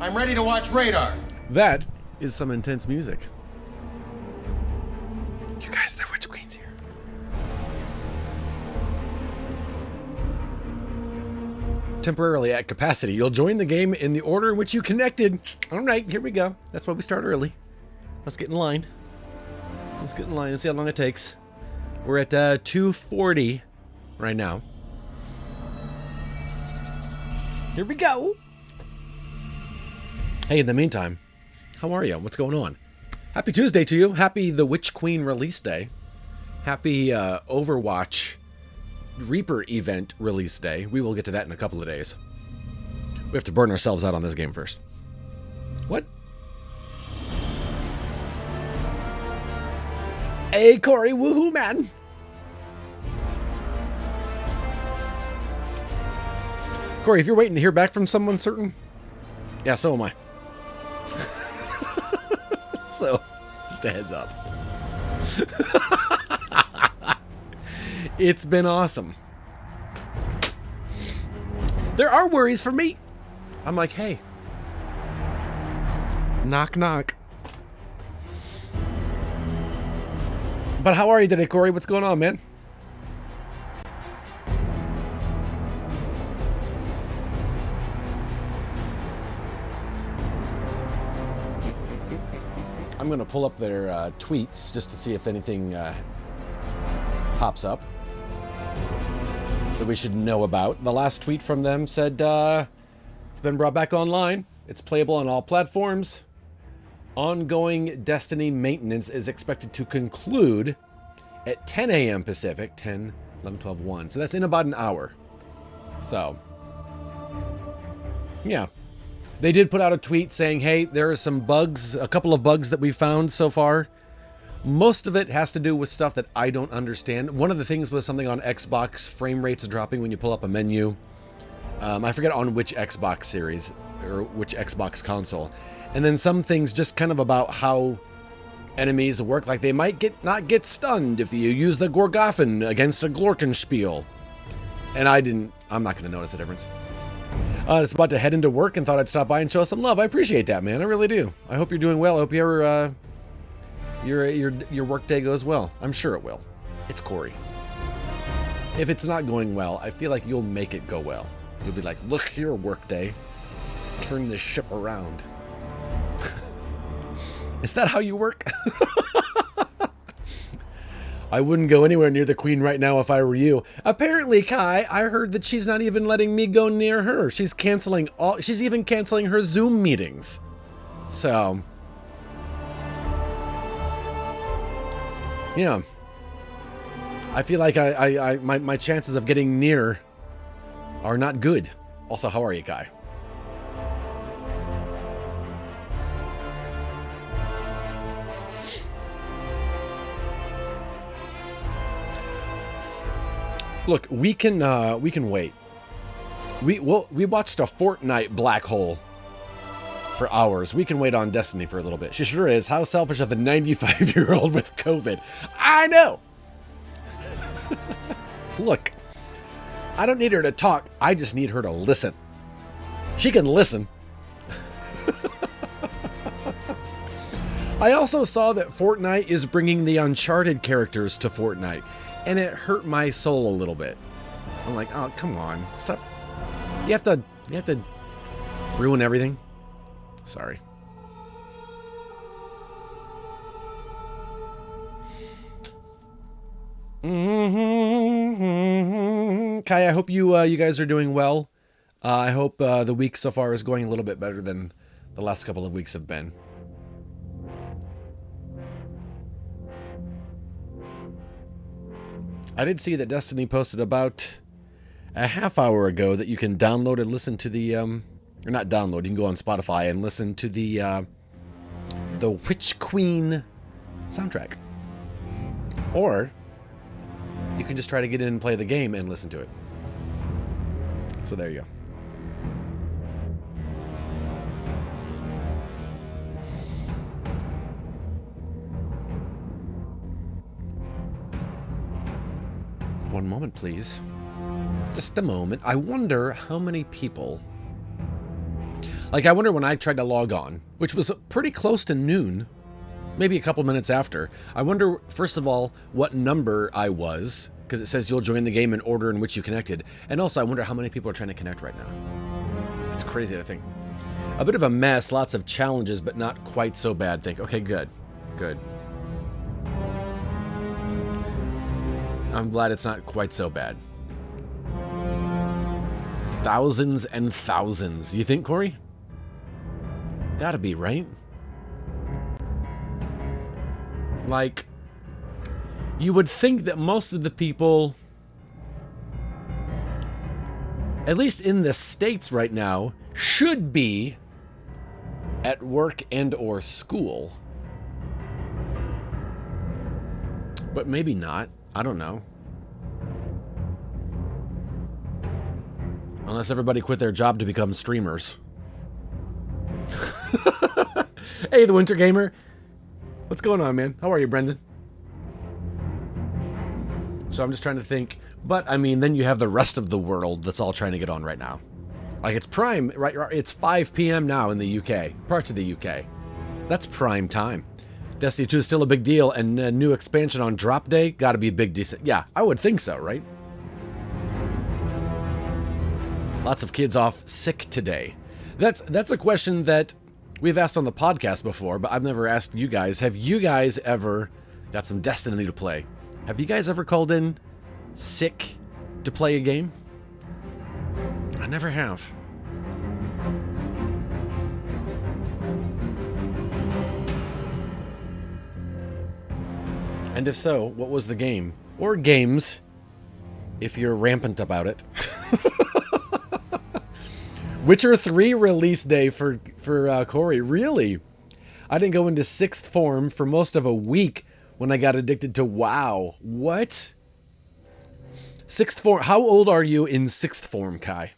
I'm ready to watch Radar. That is some intense music. You guys, the Witch Queen's here. Temporarily at capacity. You'll join the game in the order in which you connected. All right, here we go. That's why we start early. Let's get in line. Let's get in line and see how long it takes. We're at 2:40 right now. Here we go. Hey, in the meantime, how are you? What's going on? Happy Tuesday to you. Happy the Witch Queen release day. Happy Overwatch Reaper event release day. We will get to that in a couple of days. We have to burn ourselves out on this game first. What? Hey, Corey, woohoo, man. Corey, if you're waiting to hear back from someone certain, yeah, so am I. So, just a heads up. It's been awesome. There are worries for me. I'm like, hey. Knock, knock. But how are you today, Corey? What's going on, man? I'm going to pull up their tweets just to see if anything pops up that we should know about. The last tweet from them said, it's been brought back online. It's playable on all platforms. Ongoing Destiny maintenance is expected to conclude at 10 a.m. Pacific, 10, 11, 12, 1. So that's in about an hour. So, yeah. They did put out a tweet saying, hey, there are some bugs, a couple of bugs that we found so far. Most of it has to do with stuff that I don't understand. One of the things was something on Xbox, frame rates dropping when you pull up a menu. I forget on which Xbox series or which Xbox console. And then some things just kind of about how enemies work. Like they might not get stunned if you use the Gorgoffen against a Glorkenspiel. And I'm not going to notice the difference. It's about to head into work and thought I'd stop by and show some love. I appreciate that, man. I really do. I hope you're doing well. I hope your work day goes well. I'm sure it will. It's Corey. If it's not going well, I feel like you'll make it go well. You'll be like, look here, work day. Turn this ship around. Is that how you work? I wouldn't go anywhere near the Queen right now if I were you. Apparently, Kai, I heard that she's not even letting me go near her. She's even canceling her Zoom meetings. So, yeah. I feel like my chances of getting near are not good. Also, how are you, Kai? Look, we can wait. We watched a Fortnite black hole for hours. We can wait on Destiny for a little bit. She sure is. How selfish of the 95-year-old with COVID. I know. Look, I don't need her to talk. I just need her to listen. She can listen. I also saw that Fortnite is bringing the Uncharted characters to Fortnite. And it hurt my soul a little bit. I'm like, oh, come on. Stop. You have to ruin everything. Sorry. Kai, I hope you guys are doing well. I hope the week so far is going a little bit better than the last couple of weeks have been. I did see that Destiny posted about a half hour ago that you can download and listen to the, or not download, you can go on Spotify and listen to the Witch Queen soundtrack. Or you can just try to get in and play the game and listen to it. So there you go. One moment, please. Just a moment. I wonder how many people... Like, I wonder when I tried to log on, which was pretty close to noon, maybe a couple minutes after. I wonder, first of all, what number I was, because it says you'll join the game in order in which you connected. And also, I wonder how many people are trying to connect right now. It's crazy to think. A bit of a mess, lots of challenges, but not quite so bad. Think, okay, good. Good. I'm glad it's not quite so bad. Thousands and thousands. You think, Corey? Gotta be, right? Like, you would think that most of the people, at least in the States right now, should be at work and or school. But maybe not. I don't know. Unless everybody quit their job to become streamers. Hey, the Winter Gamer. What's going on, man? How are you, Brendan? So I'm just trying to think. But, I mean, then you have the rest of the world that's all trying to get on right now. Like, it's prime, right? It's 5 p.m. now in the UK. Parts of the UK. That's prime time. Destiny 2 is still a big deal, and a new expansion on drop day, gotta be a big decent. Yeah, I would think so, right? Lots of kids off sick today. That's a question that we've asked on the podcast before, but I've never asked you guys. Have you guys ever got some Destiny to play? Have you guys ever called in sick to play a game? I never have. And if so, what was the game? Or games, if you're rampant about it. Witcher 3 release day for Corey. Really? I didn't go into 6th form for most of a week when I got addicted to WoW. What? 6th form. How old are you in 6th form, Kai?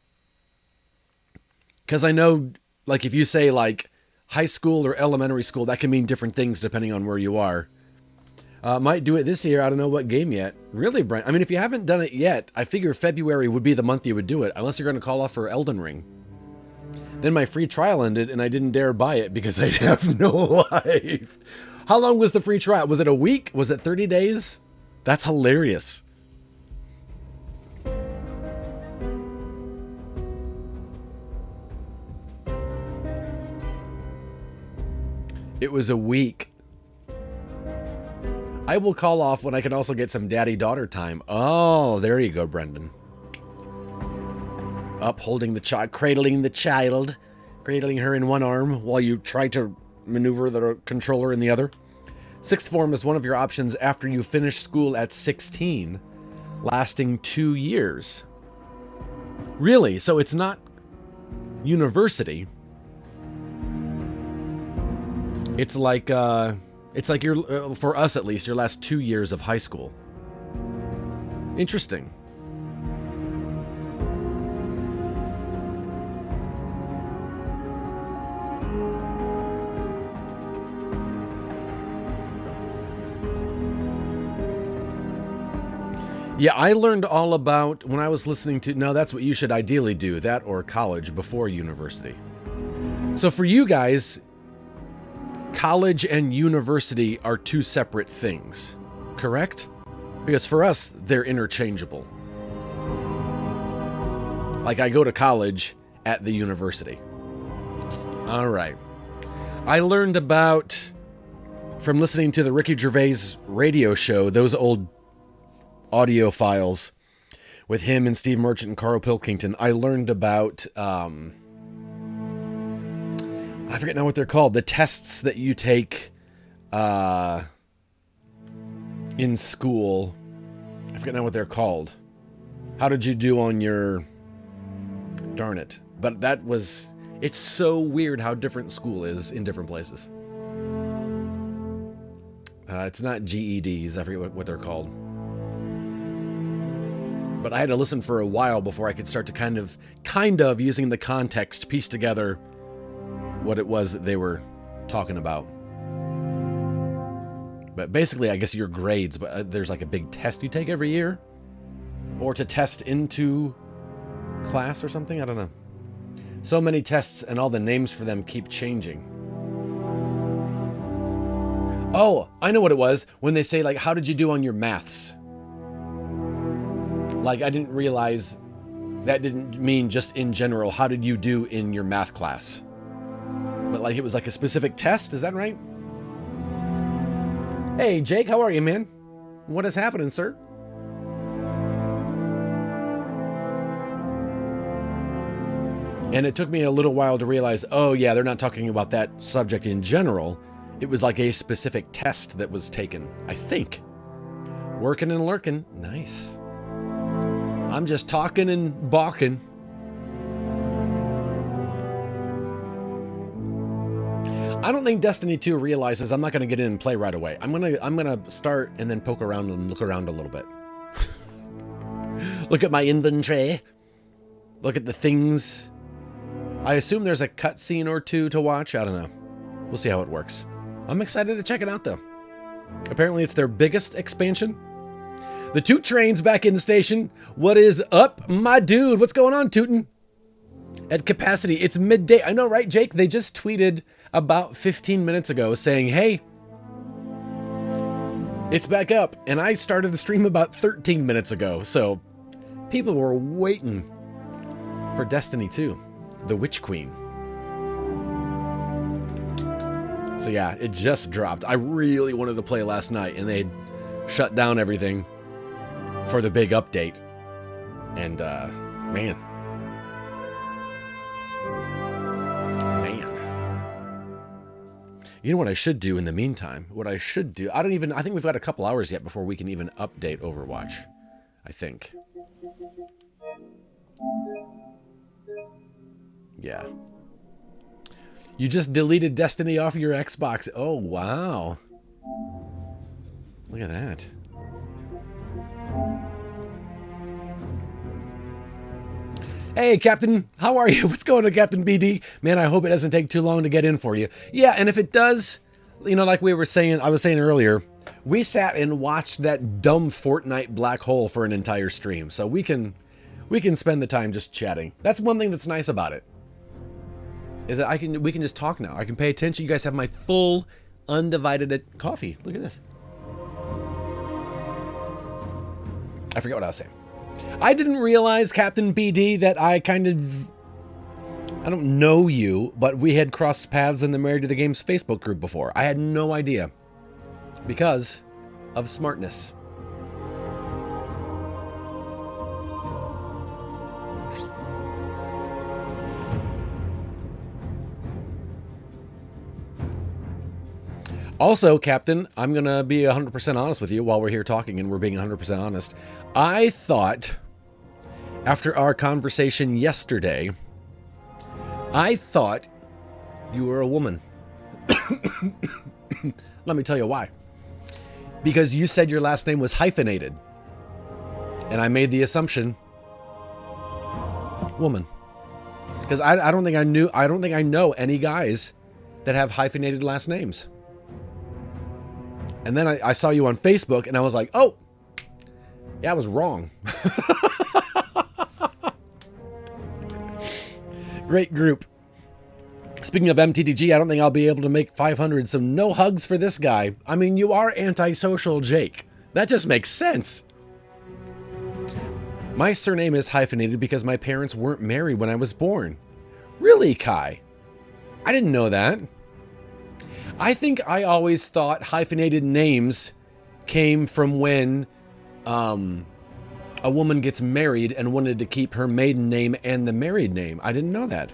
Because I know, like, if you say, like, high school or elementary school, that can mean different things depending on where you are. Might do it this year. I don't know what game yet. Really, Brent? I mean, if you haven't done it yet, I figure February would be the month you would do it, unless you're going to call off for Elden Ring. Then my free trial ended, and I didn't dare buy it because I'd have no life. How long was the free trial? Was it a week? Was it 30 days? That's hilarious. It was a week. I will call off when I can also get some daddy-daughter time. Oh, there you go, Brendan. Upholding the child, cradling her in one arm while you try to maneuver the controller in the other. 6th form is one of your options after you finish school at 16, lasting 2 years. Really? So it's not university. It's like your, for us at least, your last 2 years of high school. Interesting. Yeah, I learned all about when I was listening to... No, that's what you should ideally do, that or college before university. So for you guys, college and university are two separate things, correct? Because for us, they're interchangeable. Like I go to college at the university. All right. I learned about, from listening to the Ricky Gervais radio show, those old audio files with him and Steve Merchant and Carl Pilkington, I learned about, I forget now what they're called, the tests that you take in school. I forget now what they're called. How did you do on your... Darn it. But that was... It's so weird how different school is in different places. It's not GEDs. I forget what they're called. But I had to listen for a while before I could start to kind of, using the context, piece together what it was that they were talking about. But basically, I guess your grades, but there's like a big test you take every year? Or to test into class or something? I don't know. So many tests and all the names for them keep changing. Oh, I know what it was. When they say, like, how did you do on your maths? Like, I didn't realize that didn't mean just in general, how did you do in your math class? But like, it was like a specific test, is that right? Hey, Jake, how are you, man? What is happening, sir? And it took me a little while to realize, oh yeah, they're not talking about that subject in general. It was like a specific test that was taken, I think. Working and lurking. Nice. I'm just talking and balking. I don't think Destiny 2 realizes I'm not going to get in and play right away. I'm gonna start and then poke around and look around a little bit. Look at my inventory. Look at the things. I assume there's a cutscene or two to watch. I don't know. We'll see how it works. I'm excited to check it out, though. Apparently, it's their biggest expansion. The Toot Train's back in the station. What is up, my dude? What's going on, Tootin'? At capacity, it's midday. I know, right, Jake? They just tweeted about 15 minutes ago saying, hey, it's back up. And I started the stream about 13 minutes ago. So people were waiting for Destiny 2, the Witch Queen. So yeah, it just dropped. I really wanted to play last night, and they shut down everything for the big update. And man. You know what I should do in the meantime? What I should do, I think we've got a couple hours yet before we can even update Overwatch. I think. Yeah. You just deleted Destiny off your Xbox. Oh, wow. Look at that. Hey, Captain. How are you? What's going on, Captain BD? Man, I hope it doesn't take too long to get in for you. Yeah, and if it does, you know, like I was saying earlier, we sat and watched that dumb Fortnite black hole for an entire stream. So we can spend the time just chatting. That's one thing that's nice about it. Is that we can just talk now. I can pay attention. You guys have my full, undivided coffee. Look at this. I forget what I was saying. I didn't realize, Captain BD, that I don't know you, but we had crossed paths in the Married to the Games Facebook group before. I had no idea. Because of smartness. Also, Captain, I'm going to be 100% honest with you while we're here talking and we're being 100% honest. I thought, after our conversation yesterday, I thought you were a woman. Let me tell you why. Because you said your last name was hyphenated. And I made the assumption, woman. Because I don't think I know any guys that have hyphenated last names. And then I saw you on Facebook, and I was like, oh, yeah, I was wrong. Great group. Speaking of MTTG, I don't think I'll be able to make 500, so no hugs for this guy. I mean, you are antisocial, Jake. That just makes sense. My surname is hyphenated because my parents weren't married when I was born. Really, Kai? I didn't know that. I think I always thought hyphenated names came from when a woman gets married and wanted to keep her maiden name and the married name. I didn't know that.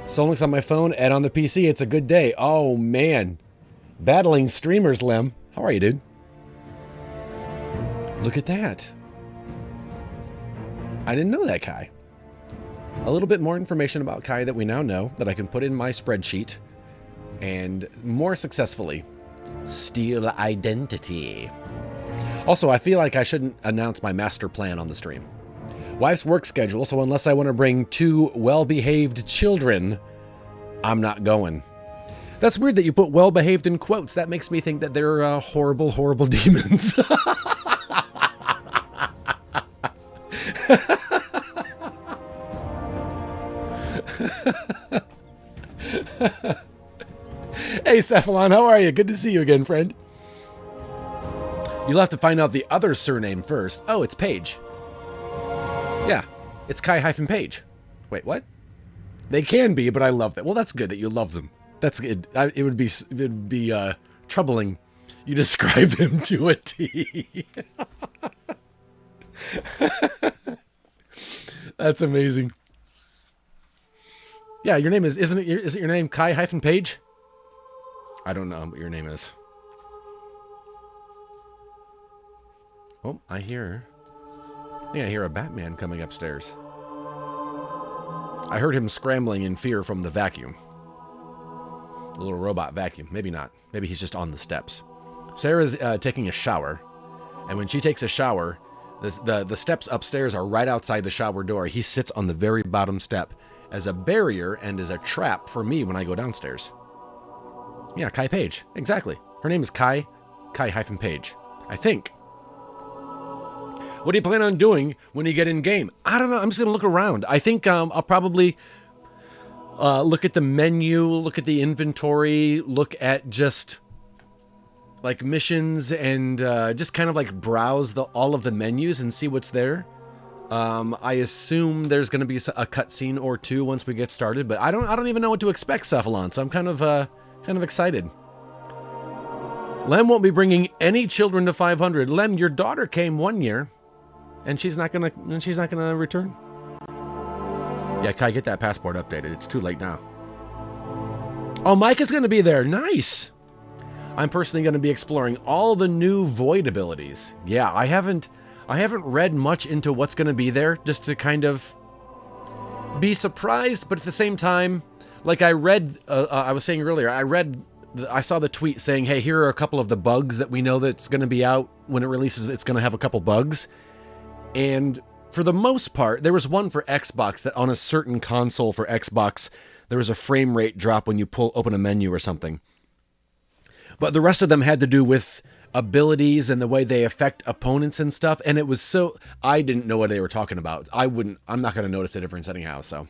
Solinks on my phone, Ed on the PC. It's a good day. Oh, man. Battling streamers, Lem. How are you, dude? Look at that. I didn't know that, Kai. A little bit more information about Kai that we now know that I can put in my spreadsheet and more successfully steal identity. Also, I feel like I shouldn't announce my master plan on the stream. Wife's work schedule, so unless I want to bring 2 well-behaved children, I'm not going. That's weird that you put well-behaved in quotes. That makes me think that they're horrible, horrible demons. Hey, Cephalon, how are you? Good to see you again, friend. You'll have to find out the other surname first. Oh, it's Page. Yeah, it's Kai-Page. Wait, what? They can be, but I love that. Well, that's good that you love them. That's good. It would be troubling. You describe them to a T. That's amazing. Yeah, your name is isn't it your name Kai-Page? I don't know what your name is. Oh, I think I hear a Batman coming upstairs. I heard him scrambling in fear from the vacuum. A little robot vacuum. Maybe not. Maybe he's just on the steps. Sarah's taking a shower. And when she takes a shower, the steps upstairs are right outside the shower door. He sits on the very bottom step as a barrier and as a trap for me when I go downstairs. Yeah, Kai Page. Exactly. Her name is Kai-Page. I think. What do you plan on doing when you get in game? I don't know. I'm just going to look around. I think I'll probably look at the menu, look at the inventory, look at just like missions and just kind of like browse all of the menus and see what's there. I assume there's going to be a cutscene or two once we get started, but I don't even know what to expect, Cephalon, so I'm kind of excited. Lem won't be bringing any children to 500. Lem, your daughter came 1 year. And she's not gonna return? Yeah, Kai, get that passport updated. It's too late now. Oh, Mike is gonna be there. Nice. I'm personally gonna be exploring all the new Void abilities. Yeah, I haven't read much into what's gonna be there, just to kind of be surprised, but at the same time, like I read, I was saying earlier, I saw the tweet saying, hey, here are a couple of the bugs that we know that's gonna be out when it releases. It's gonna have a couple bugs. And for the most part, there was one for Xbox that on a certain console for Xbox, there was a frame rate drop when you open a menu or something. But the rest of them had to do with abilities and the way they affect opponents and stuff. And it was so, I didn't know what they were talking about. I'm not going to notice the difference anyhow. So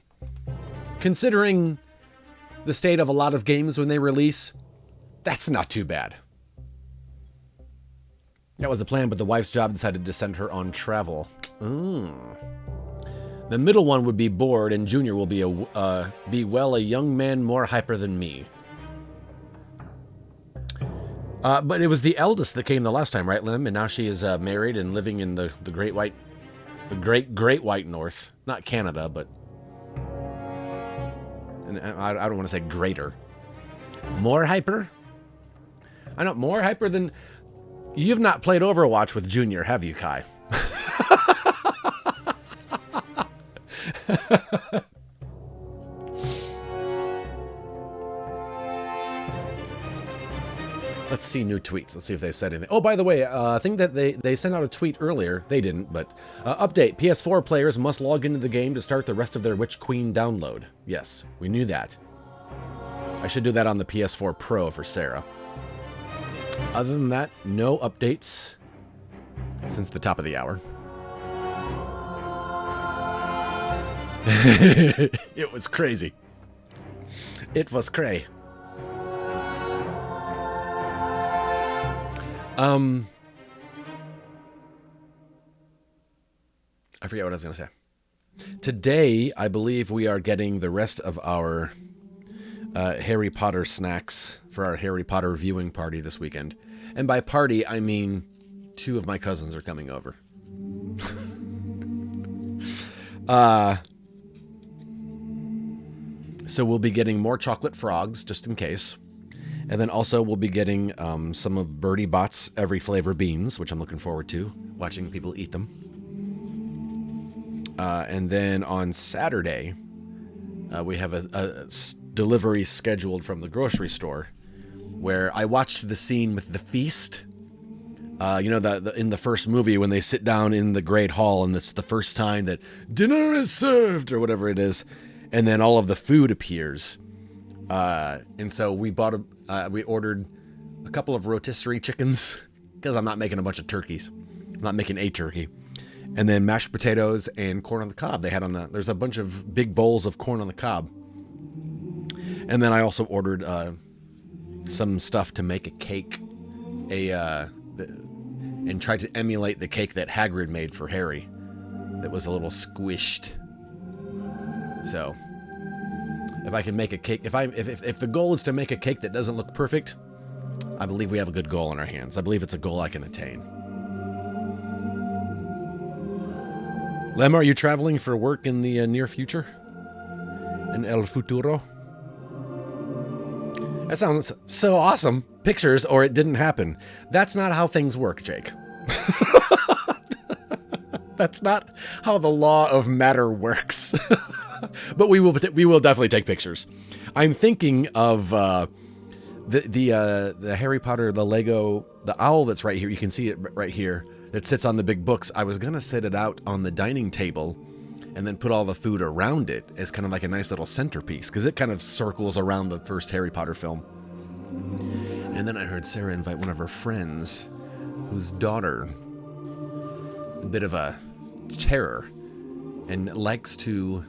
considering the state of a lot of games when they release, that's not too bad. That was the plan, but the wife's job decided to send her on travel. The middle one would be bored, and Junior will be a young man more hyper than me. But it was the eldest that came the last time, right, Lim? And now she is married and living in the great white north, not Canada, but and I don't want to say greater. More hyper? I know more hyper than. You've not played Overwatch with Junior, have you, Kai? Let's see new tweets. Let's see if they've said anything. Oh, by the way, I think that they sent out a tweet earlier. They didn't, but update. PS4 players must log into the game to start the rest of their Witch Queen download. Yes, we knew that. I should do that on the PS4 Pro for Sarah. Other than that, no updates since the top of the hour. It was crazy. It was cray. I forget what I was going to say. Today, I believe we are getting the rest of our Harry Potter snacks for our Harry Potter viewing party this weekend. And by party, I mean 2 of my cousins are coming over. So we'll be getting more chocolate frogs, just in case. And then also we'll be getting some of Birdie Bot's Every Flavor beans, which I'm looking forward to, watching people eat them. And then on Saturday, we have a delivery scheduled from the grocery store where I watched the scene with the feast. You know, in the first movie when they sit down in the Great Hall and it's the first time that dinner is served or whatever it is, and then all of the food appears. And so we ordered a couple of rotisserie chickens because I'm not making a bunch of turkeys. I'm not making a turkey. And then mashed potatoes and corn on the cob. There's a bunch of big bowls of corn on the cob. And then I also ordered some stuff to make a cake, and tried to emulate the cake that Hagrid made for Harry. That was a little squished. So, if I can make a cake, if the goal is to make a cake that doesn't look perfect, I believe we have a good goal in our hands. I believe it's a goal I can attain. Lem, are you traveling for work in the near future? In El Futuro? That sounds so awesome. Pictures or it didn't happen. That's not how things work, Jake. That's not how the law of matter works. But we will definitely take pictures. I'm thinking of the Harry Potter, the Lego, the owl that's right here. You can see it right here. That sits on the big books. I was gonna set it out on the dining table and then put all the food around it as kind of like a nice little centerpiece, because it kind of circles around the first Harry Potter film. And then I heard Sarah invite one of her friends, whose daughter, a bit of a terror, and likes to,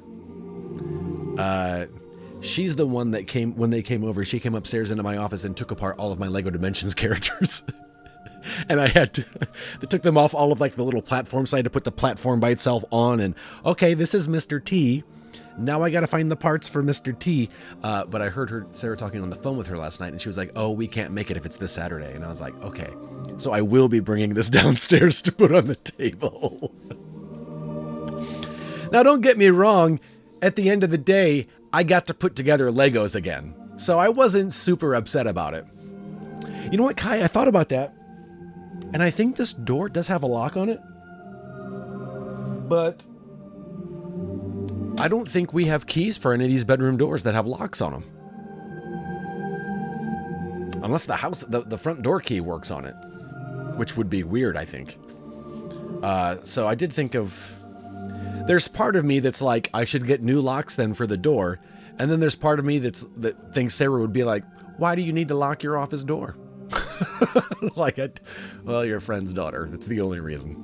she's the one that when they came over, she came upstairs into my office and took apart all of my Lego Dimensions characters. And I had to, they took them off all of like the little platform, so I had to put the platform by itself on, and okay, this is Mr. T. Now I gotta find the parts for Mr. T. But I heard Sarah talking on the phone with her last night, and she was like, oh, we can't make it if it's this Saturday. And I was like, okay. So I will be bringing this downstairs to put on the table. Now don't get me wrong, at the end of the day, I got to put together Legos again. So I wasn't super upset about it. You know what, Kai, I thought about that. And I think this door does have a lock on it. But I don't think we have keys for any of these bedroom doors that have locks on them. Unless the front door key works on it, which would be weird, I think. So I did think of, there's part of me that's like, I should get new locks then for the door. And then there's part of me that thinks Sarah would be like, why do you need to lock your office door? Well, you're a friend's daughter. That's the only reason.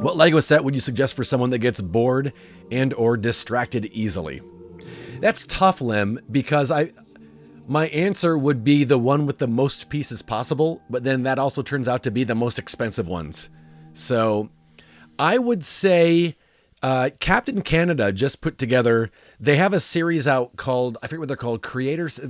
What Lego set would you suggest for someone that gets bored and or distracted easily? That's tough, Lem, because my answer would be the one with the most pieces possible, but then that also turns out to be the most expensive ones. So I would say Captain Canada just put together, they have a series out called, I forget what they're called, Creators.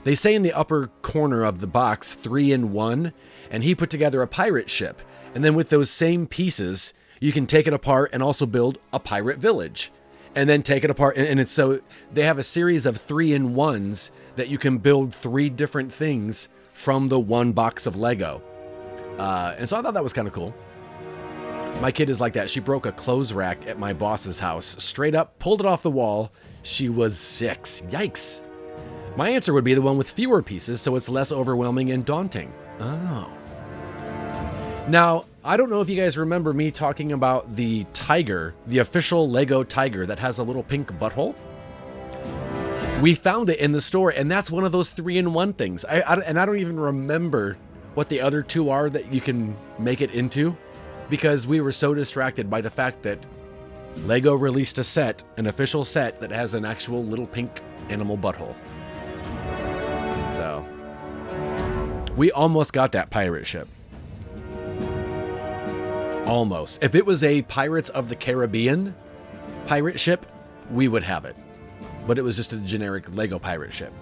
They say in the upper corner of the box, 3-in-1, and he put together a pirate ship. And then with those same pieces, you can take it apart and also build a pirate village. And then take it apart. And it's so they have a series of 3-in-1s that you can build 3 different things from the one box of Lego. And so I thought that was kind of cool. My kid is like that. She broke a clothes rack at my boss's house. Straight up, pulled it off the wall. She was 6. Yikes. My answer would be the one with fewer pieces, so it's less overwhelming and daunting. Oh. Now, I don't know if you guys remember me talking about the tiger, the official Lego tiger that has a little pink butthole. We found it in the store, and that's one of those 3-in-1 things. And I don't even remember what the other 2 are that you can make it into, because we were so distracted by the fact that Lego released a set, an official set, that has an actual little pink animal butthole. So, we almost got that pirate ship. Almost. If it was a Pirates of the Caribbean pirate ship, we would have it. But it was just a generic Lego pirate ship.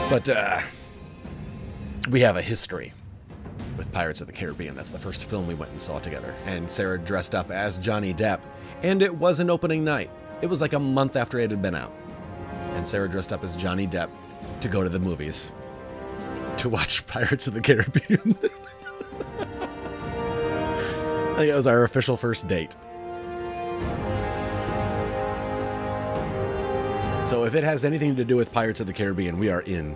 But we have a history with Pirates of the Caribbean. That's the first film we went and saw together. And Sarah dressed up as Johnny Depp. And it wasn't opening night. It was like a month after it had been out. And Sarah dressed up as Johnny Depp to go to the movies to watch Pirates of the Caribbean. It was our official first date. So if it has anything to do with Pirates of the Caribbean, we are in.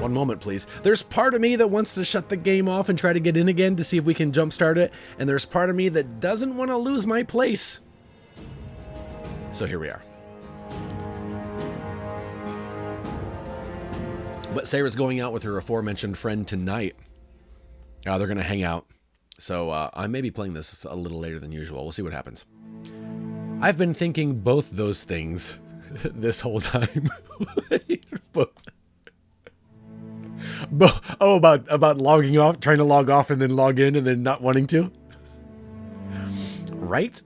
One moment, please. There's part of me that wants to shut the game off and try to get in again to see if we can jumpstart it, and there's part of me that doesn't want to lose my place. So here we are. But Sarah's going out with her aforementioned friend tonight. They're going to hang out. So I may be playing this a little later than usual. We'll see what happens. I've been thinking both those things this whole time. About logging off, trying to log off and then log in and then not wanting to. Right?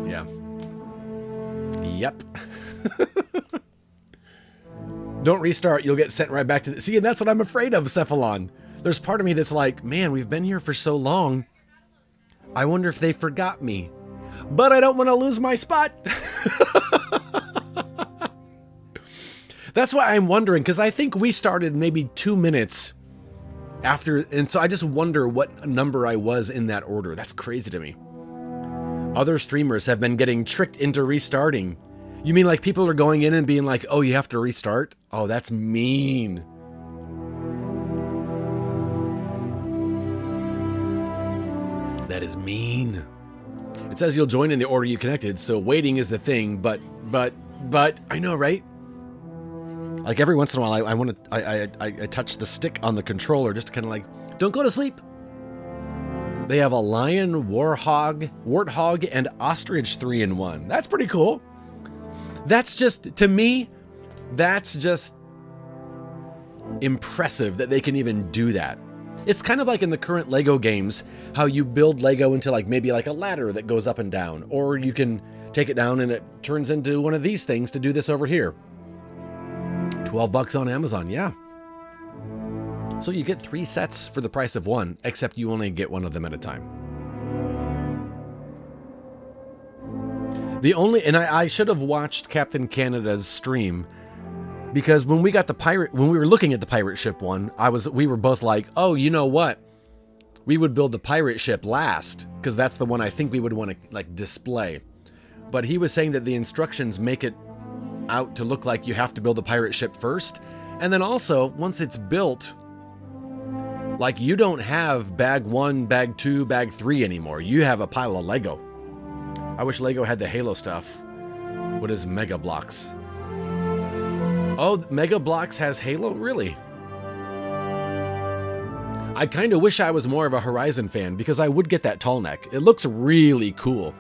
Yeah. Yep. Don't restart, you'll get sent right back to the... See, and that's what I'm afraid of, Cephalon. There's part of me that's like, man, we've been here for so long. I wonder if they forgot me. But I don't want to lose my spot. That's why I'm wondering, because I think we started maybe 2 minutes after, and so I just wonder what number I was in that order. That's crazy to me. Other streamers have been getting tricked into restarting. You mean like people are going in and being like, oh, you have to restart? Oh, that's mean. That is mean. It says you'll join in the order you connected, so waiting is the thing, but, I know, right? Like every once in a while, I touch the stick on the controller just to kind of like, don't go to sleep. They have a lion, warthog, and ostrich 3-in-1. That's pretty cool. That's just, to me, that's just impressive that they can even do that. It's kind of like in the current Lego games, how you build Lego into like maybe like a ladder that goes up and down, or you can take it down and it turns into one of these things to do this over here. $12 on Amazon, yeah. So you get 3 sets for the price of 1, except you only get one of them at a time. And I should have watched Captain Canada's stream, because when we were looking at the pirate ship one, we were both like, oh, you know what? We would build the pirate ship last, because that's the one I think we would want to like display. But he was saying that the instructions make it out to look like you have to build the pirate ship first. And then also, once it's built, like you don't have bag 1, bag 2, bag 3 anymore. You have a pile of Lego. I wish Lego had the Halo stuff. What is Mega Bloks? Oh, Mega Bloks has Halo? Really? I kind of wish I was more of a Horizon fan, because I would get that tall neck. It looks really cool,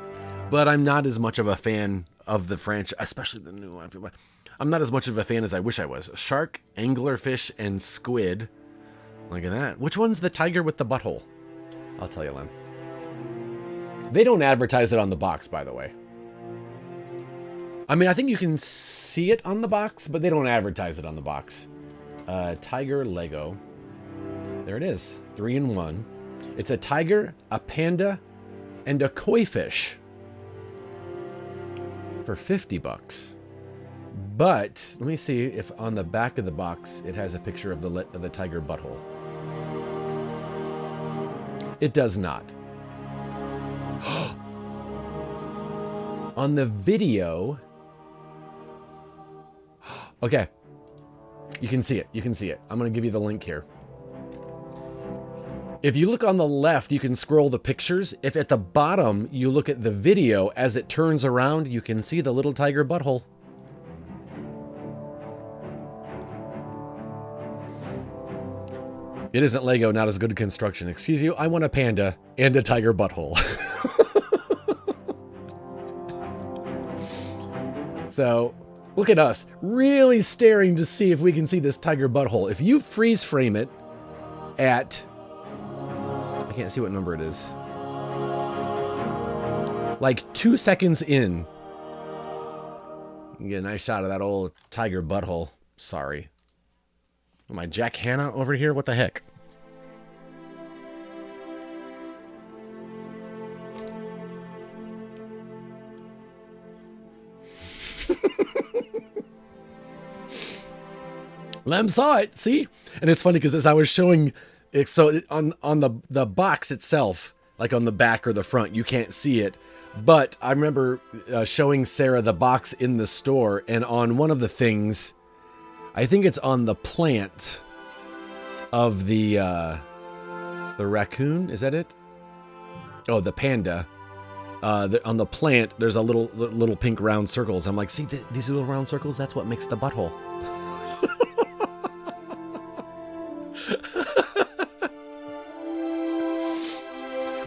but I'm not as much of a fan of the franchise, especially the new one. I'm not as much of a fan as I wish I was. Shark, anglerfish, and squid. Look at that. Which one's the tiger with the butthole? I'll tell you, Lem. They don't advertise it on the box, by the way. I mean, I think you can see it on the box, but they don't advertise it on the box. Tiger Lego. There it is. 3-in-1. It's a tiger, a panda, and a koi fish. For $50. But let me see if on the back of the box it has a picture of the tiger butthole. It does not. On the video. Okay. You can see it. You can see it. I'm going to give you the link here. If you look on the left, you can scroll the pictures. If at the bottom you look at the video, as it turns around, you can see the little tiger butthole. It isn't Lego, not as good construction. Excuse you, I want a panda and a tiger butthole. So, look at us, really staring to see if we can see this tiger butthole. If you freeze frame it at... I can't see what number it is. Like 2 seconds in. You can get a nice shot of that old tiger butthole. Sorry. Am I Jack Hanna over here? What the heck? Lem saw it, see? And it's funny because as I was showing it, on the box itself, like on the back or the front, you can't see it. But I remember showing Sarah the box in the store, and on one of the things, I think it's on the plant of the raccoon. Is that it? Oh, the panda. On the plant, there's a little pink round circles. I'm like, see these little round circles? That's what makes the butthole.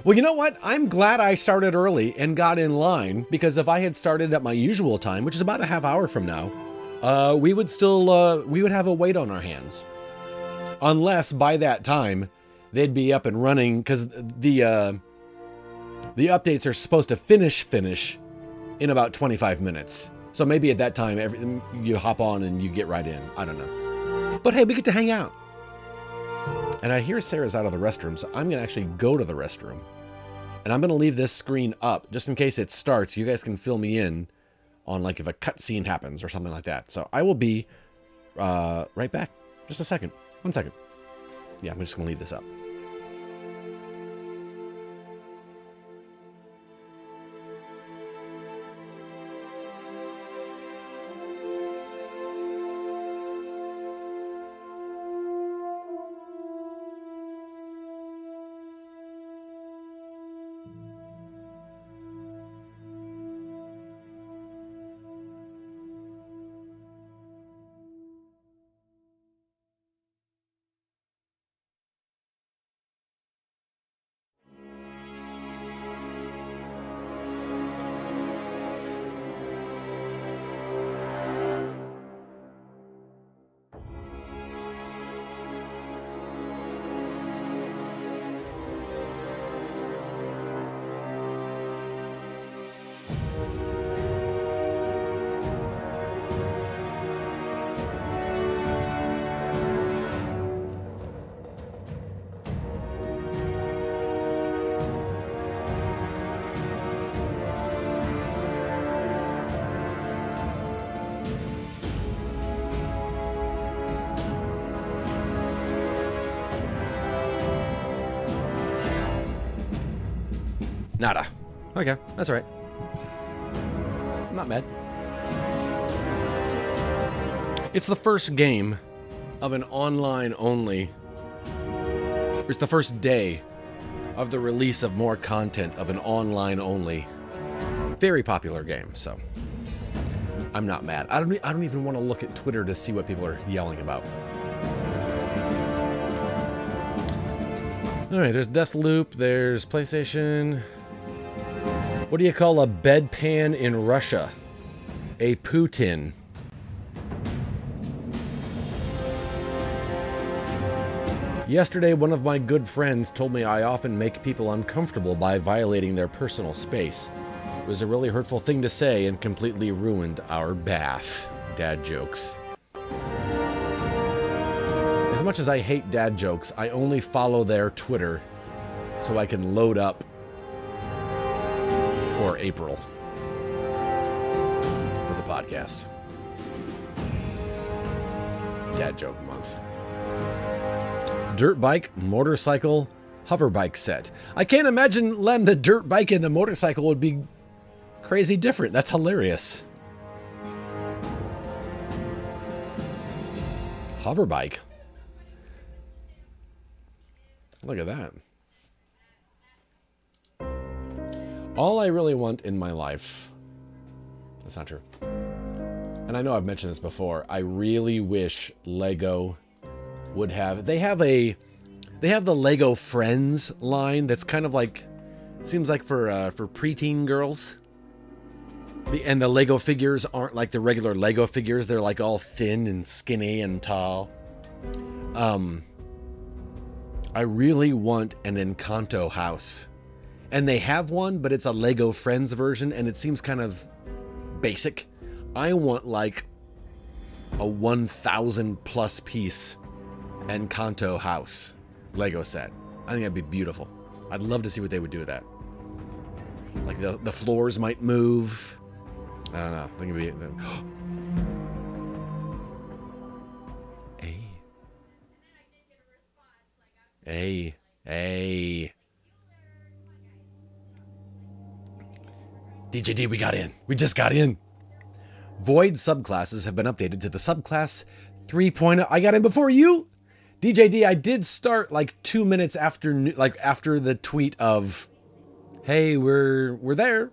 Well, you know what? I'm glad I started early and got in line, because if I had started at my usual time, which is about a half hour from now, we would have a wait on our hands. Unless by that time they'd be up and running, because the updates are supposed to finish in about 25 minutes. So maybe at that time, you hop on and you get right in. I don't know. But hey, we get to hang out. And I hear Sarah's out of the restroom, so I'm going to actually go to the restroom. And I'm going to leave this screen up just in case it starts. You guys can fill me in on like if a cutscene happens or something like that. So I will be right back. Just a second. 1 second. Yeah, I'm just going to leave this up. Nada. Okay, that's all right. I'm not mad. It's the first game of an online only. It's the first day of the release of more content of an online only. Very popular game, so I'm not mad. I don't even want to look at Twitter to see what people are yelling about. All right, there's Deathloop, there's PlayStation. What do you call a bedpan in Russia? A Putin. Yesterday, one of my good friends told me I often make people uncomfortable by violating their personal space. It was a really hurtful thing to say and completely ruined our bath. Dad jokes. As much as I hate dad jokes, I only follow their Twitter so I can load up for April for the podcast. Dad joke month. Dirt bike, motorcycle, hover bike set. I can't imagine, Lem, the dirt bike and the motorcycle would be crazy different. That's hilarious. Hover bike. Look at that. All I really want in my life, that's not true. And I know I've mentioned this before. I really wish Lego would have, they have the Lego Friends line that's kind of like, seems like for preteen girls. And the Lego figures aren't like the regular Lego figures. They're like all thin and skinny and tall. I really want an Encanto house. And they have one, but it's a Lego Friends version, and it seems kind of basic. I want like a 1,000 plus piece Encanto house Lego set. I think that'd be beautiful. I'd love to see what they would do with that. Like the floors might move. I don't know. I think it'd be a Hey. Hey. DJD, we got in. We just got in. Void subclasses have been updated to the subclass 3.0. I got in before you. DJD, I did start like 2 minutes after the tweet of, hey, we're there.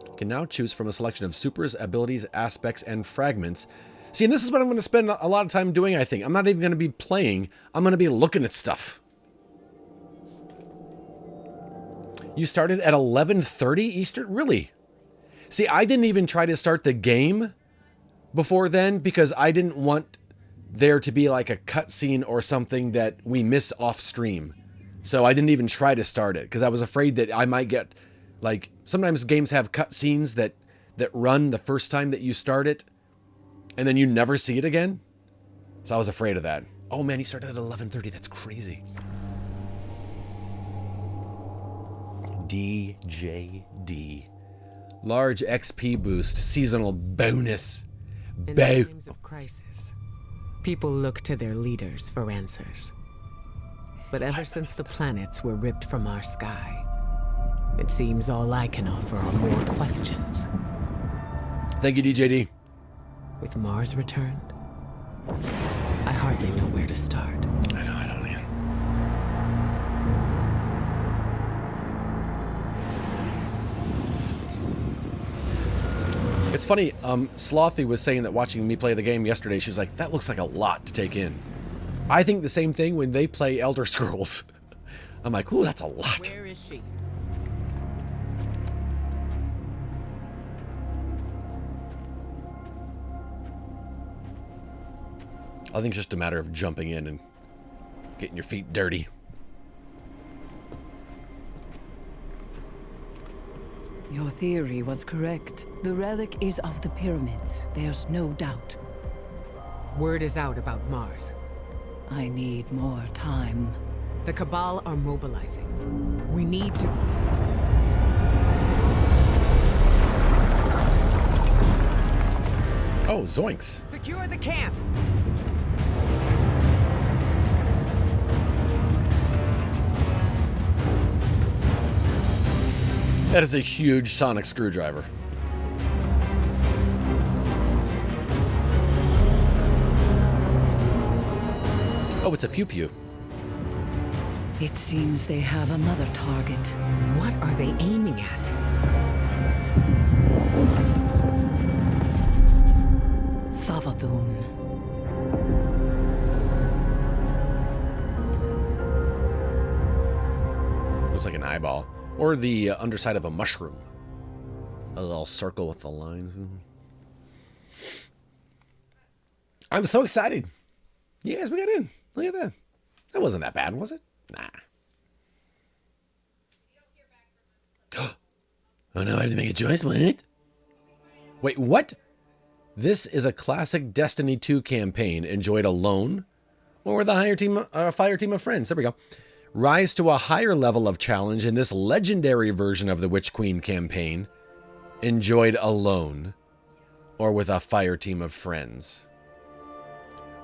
You can now choose from a selection of supers, abilities, aspects, and fragments. See, and this is what I'm going to spend a lot of time doing, I think. I'm not even going to be playing. I'm going to be looking at stuff. You started at 11:30 Eastern? Really? See, I didn't even try to start the game before then because I didn't want there to be like a cutscene or something that we miss off stream. So I didn't even try to start it because I was afraid that I might get, like, sometimes games have cutscenes that run the first time that you start it and then you never see it again. So I was afraid of that. Oh man, you started at 11:30. That's crazy. DJD. Large XP boost, seasonal bonus. In times of crisis, people look to their leaders for answers. But ever since the planets were ripped from our sky, it seems all I can offer are more questions. Thank you, DJD. With Mars returned, I hardly know where to start. I don't either. It's funny, Slothy was saying that watching me play the game yesterday, she was like, that looks like a lot to take in. I think the same thing when they play Elder Scrolls. I'm like, ooh, that's a lot. Where is she? I think it's just a matter of jumping in and getting your feet dirty. Your theory was correct. The relic is of the pyramids. There's no doubt. Word is out about Mars. I need more time. The Cabal are mobilizing. We need to... Oh, zoinks. Secure the camp! That is a huge sonic screwdriver. Oh, it's a pew-pew. It seems they have another target. What are they aiming at? Savathun. Looks like an eyeball. Or the underside of a mushroom. A little circle with the lines. I'm so excited. Yes, we got in. Look at that. That wasn't that bad, was it? Nah. Oh no, I have to make a choice. What? Wait, what? This is a classic Destiny 2 campaign enjoyed alone or with a fire team of friends. There we go. Rise to a higher level of challenge in this legendary version of the Witch Queen campaign, enjoyed alone or with a fire team of friends.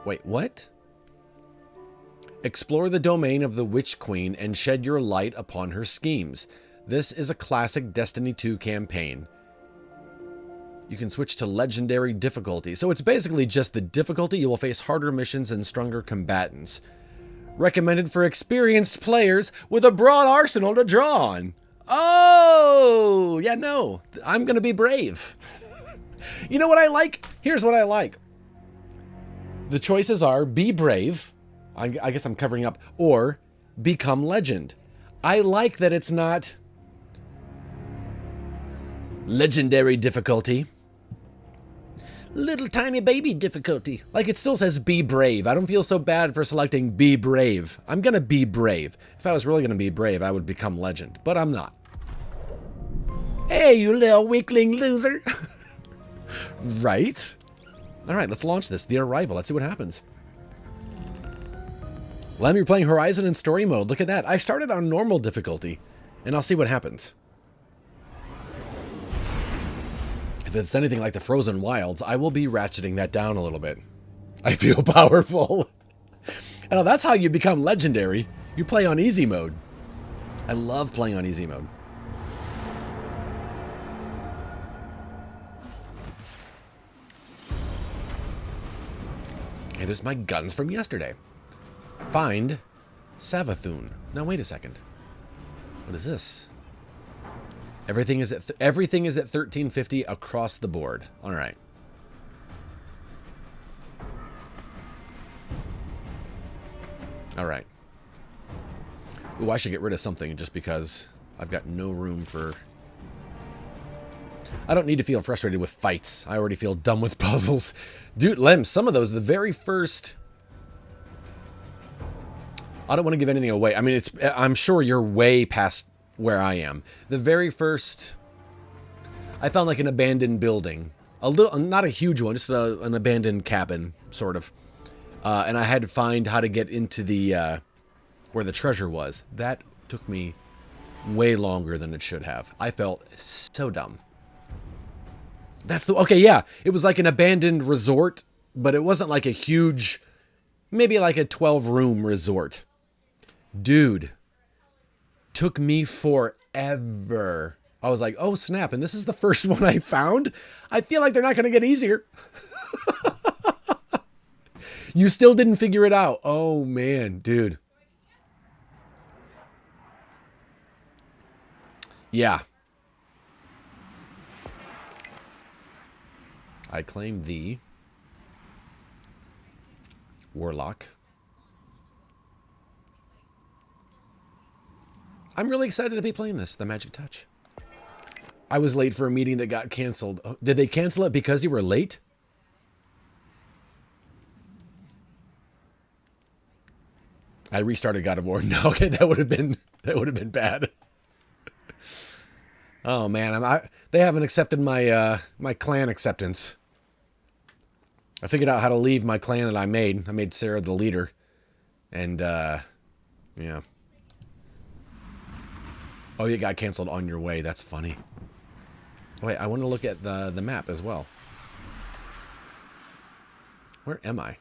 Wait, what? Explore the domain of the Witch Queen and shed your light upon her schemes. This is a classic Destiny 2 campaign. You can switch to legendary difficulty. So it's basically just the difficulty. You will face harder missions and stronger combatants. Recommended for experienced players with a broad arsenal to draw on. Oh, yeah, no. I'm going to be brave. You know what I like? Here's what I like. The choices are be brave. I guess I'm covering up. Or become legend. I like that it's not legendary difficulty. Little tiny baby difficulty. Like, it still says be brave. I don't feel so bad for selecting be brave. I'm gonna be brave. If I was really gonna be brave, I would become legend, but I'm not. Hey, you little weakling loser. Right? All right, let's launch this. The Arrival. Let's see what happens. Lem, you're playing Horizon in story mode. Look at that. I started on normal difficulty, and I'll see what happens. If it's anything like the Frozen Wilds, I will be ratcheting that down a little bit. I feel powerful. Oh, that's how you become legendary. You play on easy mode. I love playing on easy mode. Okay, there's my guns from yesterday. Find Savathun. Now wait a second. What is this? Everything is at 1350 across the board. All right. All right. Ooh, I should get rid of something just because I've got no room for... I don't need to feel frustrated with fights. I already feel dumb with puzzles. Dude, Lem, some of those, the very first... I don't want to give anything away. I mean, I'm sure you're way past where I am. The very first... I found like an abandoned building. A little, not a huge one, just an abandoned cabin, sort of. And I had to find how to get into the... where the treasure was. That took me way longer than it should have. I felt so dumb. That's the... Okay, yeah. It was like an abandoned resort, but it wasn't like a huge... Maybe like a 12-room resort. Dude. Took me forever. I was like, oh, snap. And this is the first one I found? I feel like they're not going to get easier. You still didn't figure it out. Oh, man. Dude. Yeah. I claim the Warlock. I'm really excited to be playing this, the Magic Touch. I was late for a meeting that got canceled. Oh, did they cancel it because you were late? I restarted God of War. No, okay, that would have been bad. Oh man, they haven't accepted my my clan acceptance. I figured out how to leave my clan that I made. I made Sarah the leader, and yeah. Oh, it got canceled on your way. That's funny. Wait, I want to look at the map as well. Where am I?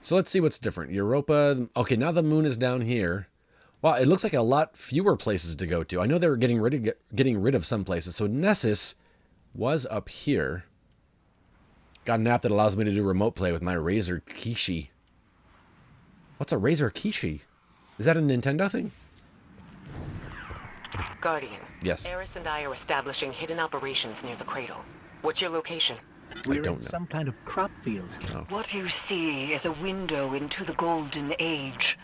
So let's see what's different. Europa. Okay, now the moon is down here. Wow, it looks like a lot fewer places to go to. I know they were getting rid of some places. So Nessus was up here. Got an app that allows me to do remote play with my Razer Kishi. What's a Razer Kishi? Is that a Nintendo thing? Guardian. Yes. Eris and I are establishing hidden operations near the cradle. What's your location? We're don't in know. some kind of crop field. Oh. What you see is a window into the Golden Age.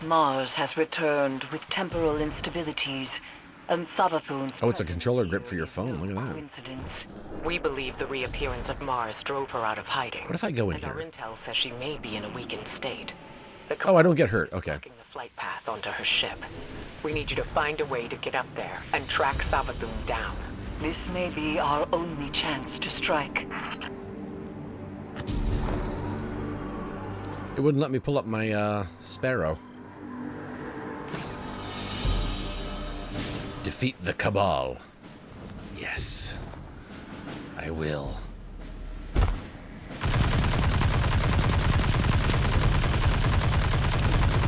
Mars has returned with temporal instabilities, and Savathun's... Oh, it's a controller grip for your phone. Look at that. Coincidence. We believe the reappearance of Mars drove her out of hiding. What if I go in and our here? intel says she may be in a weakened state. The Oh, I don't get hurt. is Okay. blocking the flight path onto her ship. We need you to find a way to get up there and track Savathun down. This may be our only chance to strike. It wouldn't let me pull up my Sparrow. Defeat the Cabal. Yes. I will.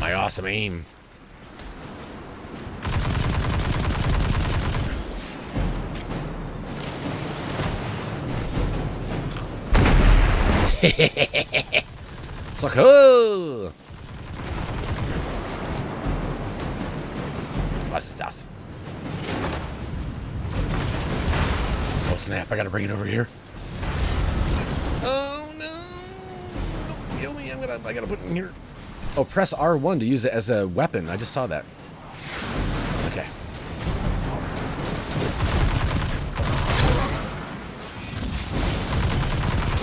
My awesome aim. Sucker! Was ist das? Oh snap, I gotta bring it over here. Oh no! Don't kill me, I gotta put it in here. Oh, press R1 to use it as a weapon. I just saw that. Okay.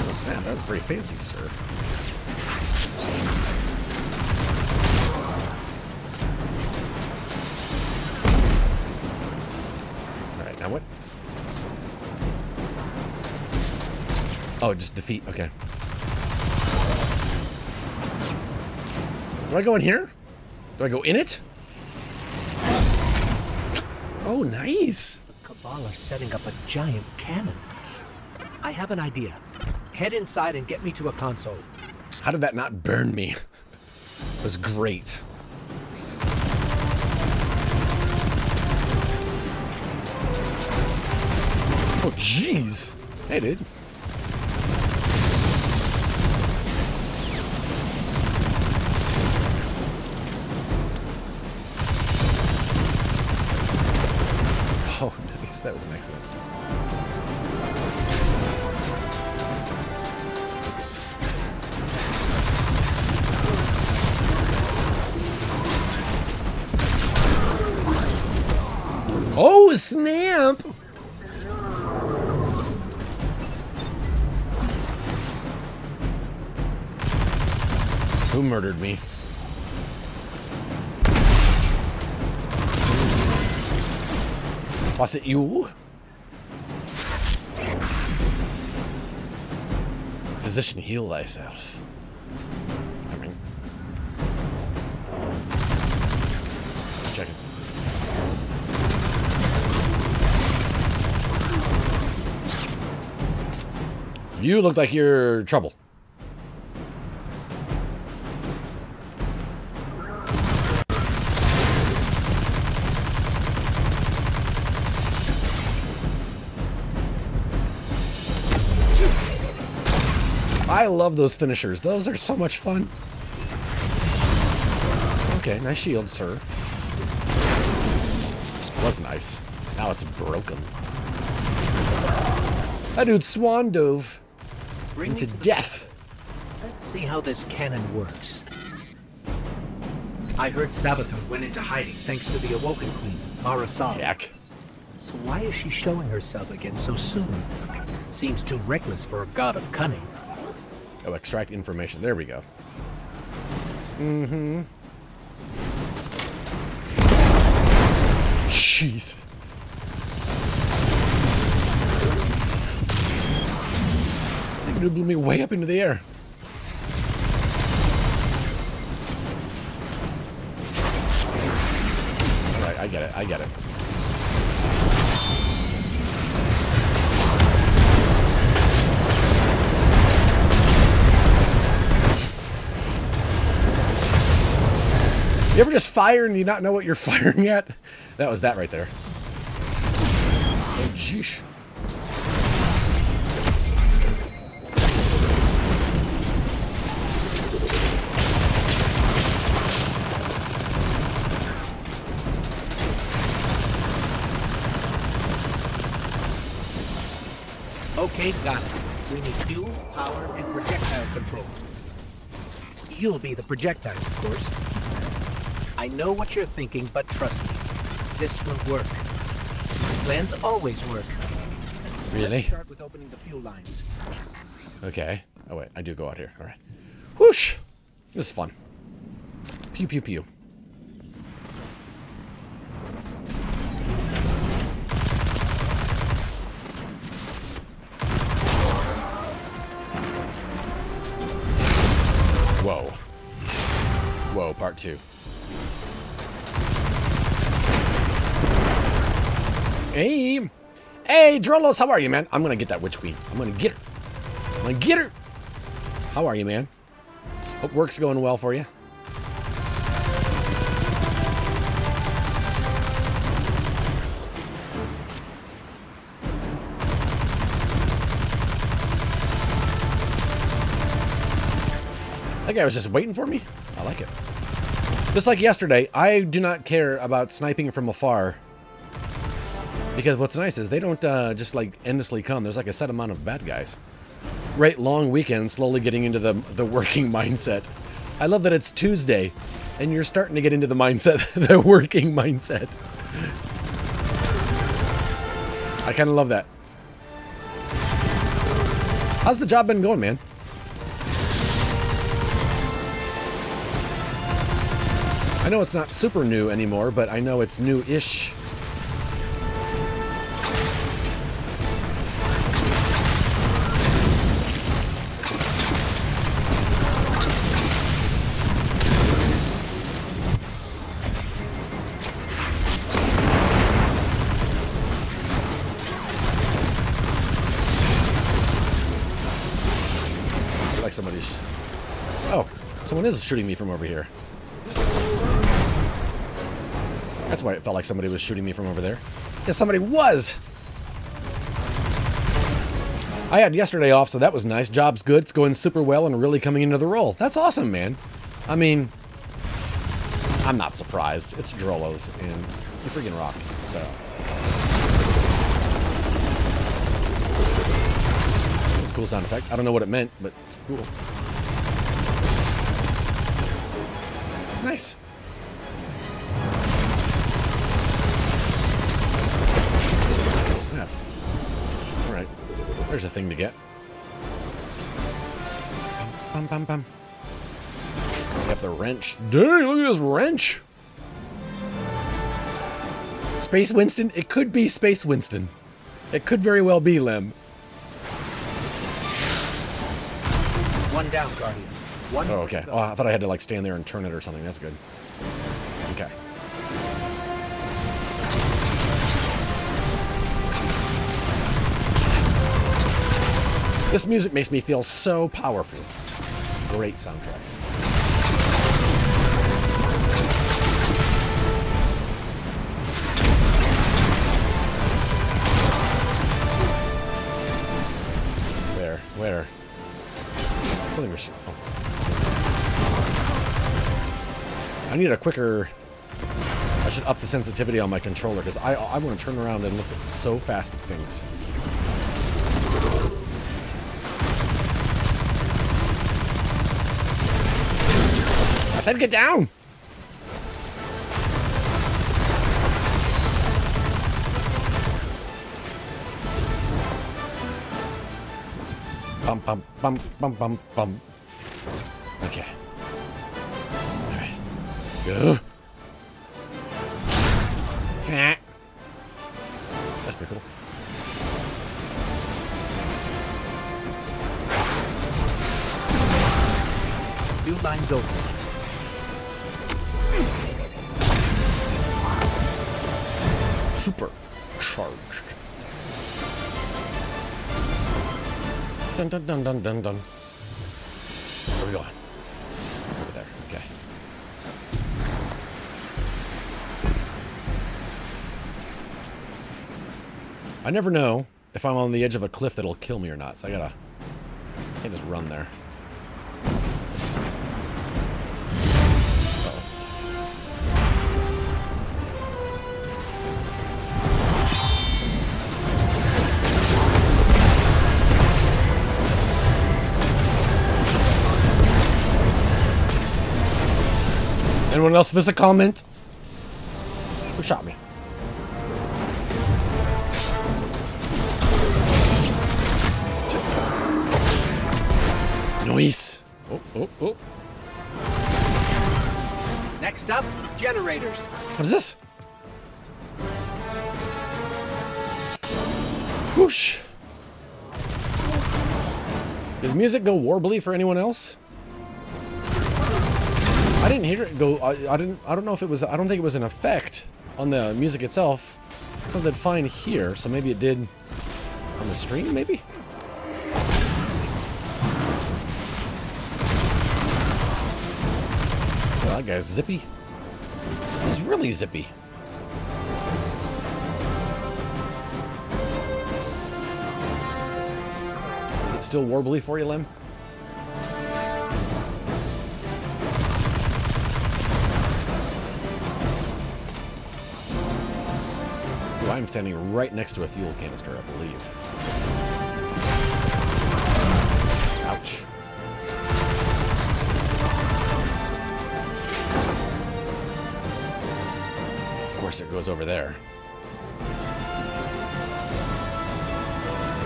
Oh snap, that was very fancy, sir. Alright, now what? Oh, just defeat, okay. Do I go in here? Do I go in it? Oh, nice. Cabal are setting up a giant cannon. I have an idea. Head inside and get me to a console. How did that not burn me? It was great. Oh, jeez. Hey, dude. Oh, nice. That was an accident. Oops. Oh, snap! Who murdered me? Was it you? Physician, heal thyself. I mean, check it. You look like you're trouble. I love those finishers. Those are so much fun. Okay, nice shield, sir. It was nice. Now it's broken. That dude swan dove into death. Let's see how this cannon works. I heard Sabathur went into hiding thanks to the Awoken Queen, Arasal. Heck. So why is she showing herself again so soon? Seems too reckless for a god of cunning. Oh, extract information. There we go. Mm-hmm. Jeez. That dude blew me way up into the air. Alright, I get it. I get it. You ever just fire and you not know what you're firing at? That was that right there. Oh, jeesh. Okay, got it. We need fuel, power, and projectile control. You'll be the projectile, of course. I know what you're thinking, but trust me, this will work. Plans always work. Really? Let's start with opening the fuel lines. Okay. Oh, wait. I do go out here. All right. Whoosh! This is fun. Pew, pew, pew. Whoa. Whoa, part 2. Hey! Hey, Drolos, how are you, man? I'm gonna get that Witch Queen. I'm gonna get her. I'm gonna get her! How are you, man? Hope work's going well for you. That guy was just waiting for me. I like it. Just like yesterday, I do not care about sniping from afar. Because what's nice is they don't just like endlessly come. There's like a set amount of bad guys. Great long weekend, slowly getting into the working mindset. I love that it's Tuesday and you're starting to get into the mindset, the working mindset. I kind of love that. How's the job been going, man? I know it's not super new anymore, but I know it's new-ish. Like somebody's Someone is shooting me from over here. That's why it felt like somebody was shooting me from over there. Yeah, somebody was! I had yesterday off, so that was nice. Job's good. It's going super well and really coming into the role. That's awesome, man. I mean, I'm not surprised. It's Drollos, and you freaking rock, so... It's a cool sound effect. I don't know what it meant, but it's cool. Nice. Oh, snap. Alright. There's a thing to get. Bum, bum, bum. We have the wrench. Dang, look at this wrench! Space Winston? It could be Space Winston. It could very well be, Lem. One down, Guardian. One. Oh, okay. Oh, I thought I had to, like, stand there and turn it or something. That's good. Okay. This music makes me feel so powerful. It's a great soundtrack. Where? Something was... Oh. I need a quicker... I should up the sensitivity on my controller, because I want to turn around and look so fast at things. I said get down! Bum, bum, bum, bum, bum, bum. Okay. Alright. Go. That's pretty cool. Two lines open. Super charged. Dun dun dun dun dun dun. Where are we going? Over there. Okay. I never know if I'm on the edge of a cliff that'll kill me or not, so I can't just run there. Anyone else with a comment? Who shot me? Noise. Oh, oh, oh. Next up, generators. What is this? Whoosh. Did the music go warbly for anyone else? I didn't hear it go. I don't know if it was. I don't think it was an effect on the music itself. It sounded fine here, so maybe it did on the stream. Maybe. Well, that guy's zippy. He's really zippy. Is it still warbly for you, Lem? I'm standing right next to a fuel canister, I believe. Ouch. Of course it goes over there.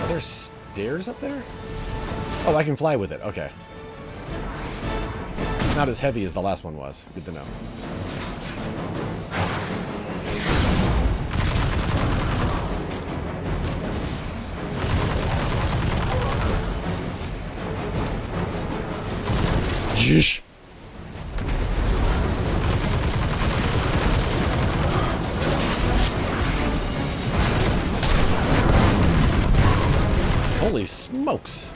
Are there stairs up there? Oh, I can fly with it. Okay. It's not as heavy as the last one was. Good to know. Jeez. Holy smokes.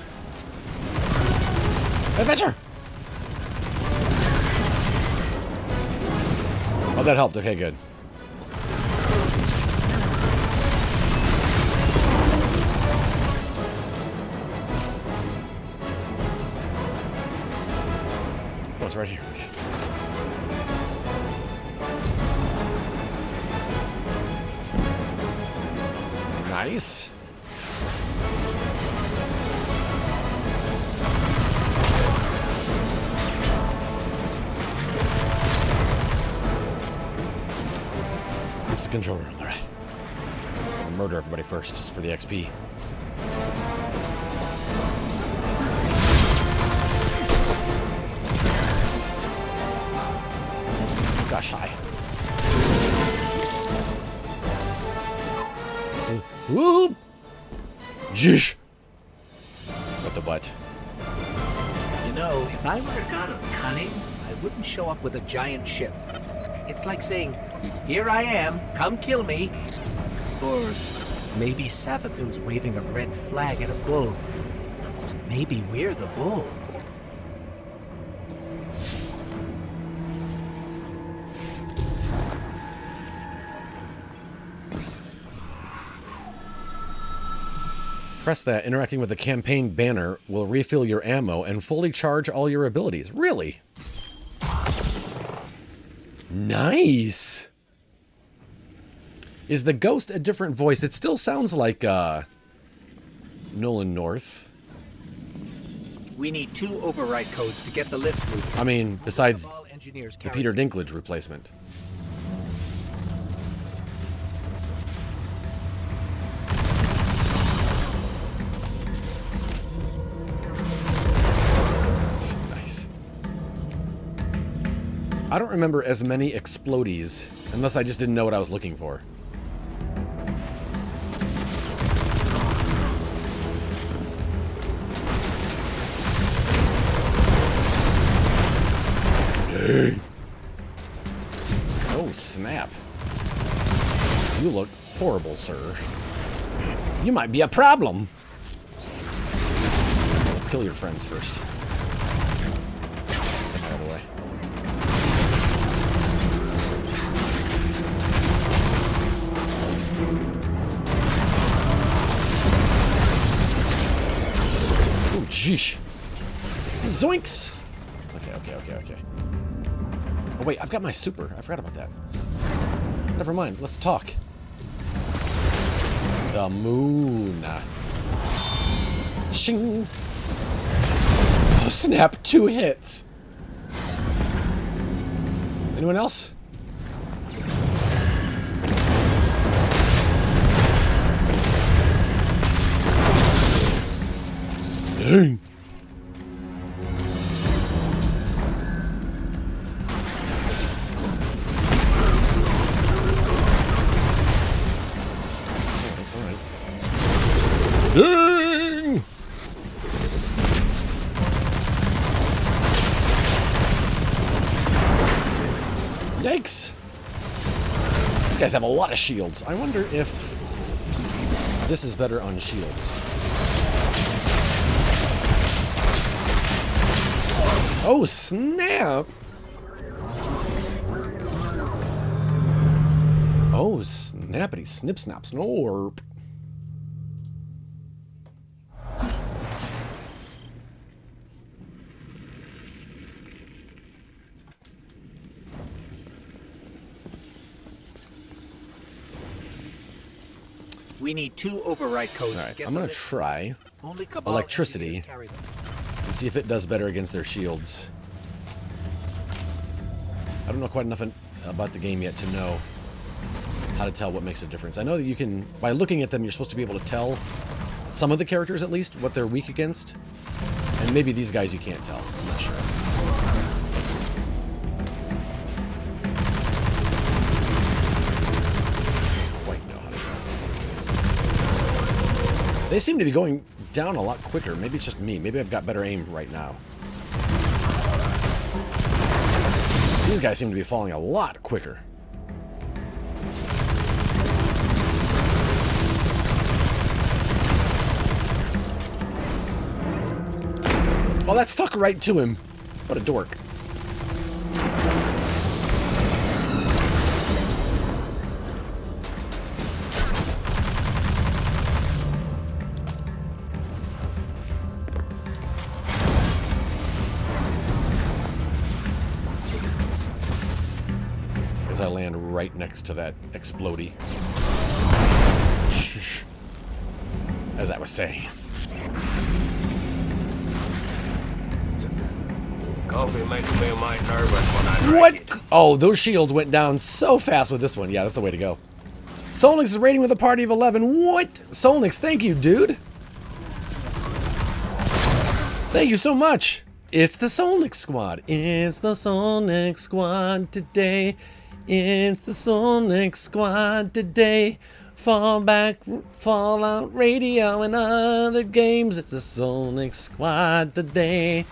Adventure! Oh, that helped. Okay, good. Oh, it's right here. Okay. Nice. It's the control room. All right. I'll murder everybody first, just for the XP. Gosh, hi. Whoop! Jish! What the butt? You know, if I were a god of cunning, I wouldn't show up with a giant ship. It's like saying, here I am, come kill me. Or maybe Savathun's waving a red flag at a bull. Maybe we're the bull. Press that. Interacting with the campaign banner will refill your ammo and fully charge all your abilities. Really? Nice! Is the ghost a different voice? It still sounds like, Nolan North. We need 2 override codes to get the lift moving. I mean, besides All engineers the carry Peter Dinklage replacement. Nice. I don't remember as many explodies, unless I just didn't know what I was looking for. Dang. Oh, snap. You look horrible, sir. You might be a problem. Let's kill your friends first. Get out of the way. Oh, jeesh. Zoinks! Okay. Oh, wait, I've got my super. I forgot about that. Never mind, let's talk. The moon. Shing! Oh, snap! 2 hits! Anyone else? Dang! Dang! Yikes! These guys have a lot of shields. I wonder if this is better on shields. Oh, snap! Oh, snappity snip snap snorp. We need 2 override codes All to right, get I'm the gonna lift. try Only Cabal electricity engineers carry them. and see if it does better against their shields. I don't know quite enough about the game yet to know how to tell what makes a difference. I know that you can, by looking at them, you're supposed to be able to tell some of the characters at least what they're weak against. And maybe these guys you can't tell. I'm not sure. Quite know how to tell. They seem to be going down a lot quicker. Maybe it's just me. Maybe I've got better aim right now. These guys seem to be falling a lot quicker. Well, that stuck right to him. What a dork. right next to that explodey. Shh. As I was saying. Coffee makes me mighty nervous when I drink What? it. Oh, those shields went down so fast with this one. Yeah, that's the way to go. Solnix is raiding with a party of 11. What? Solnix, thank you, dude. Thank you so much. It's the Solnix squad. It's the Solnix squad today. It's the Solnix squad today. Fallout Radio, and other games. It's the Solnix squad today.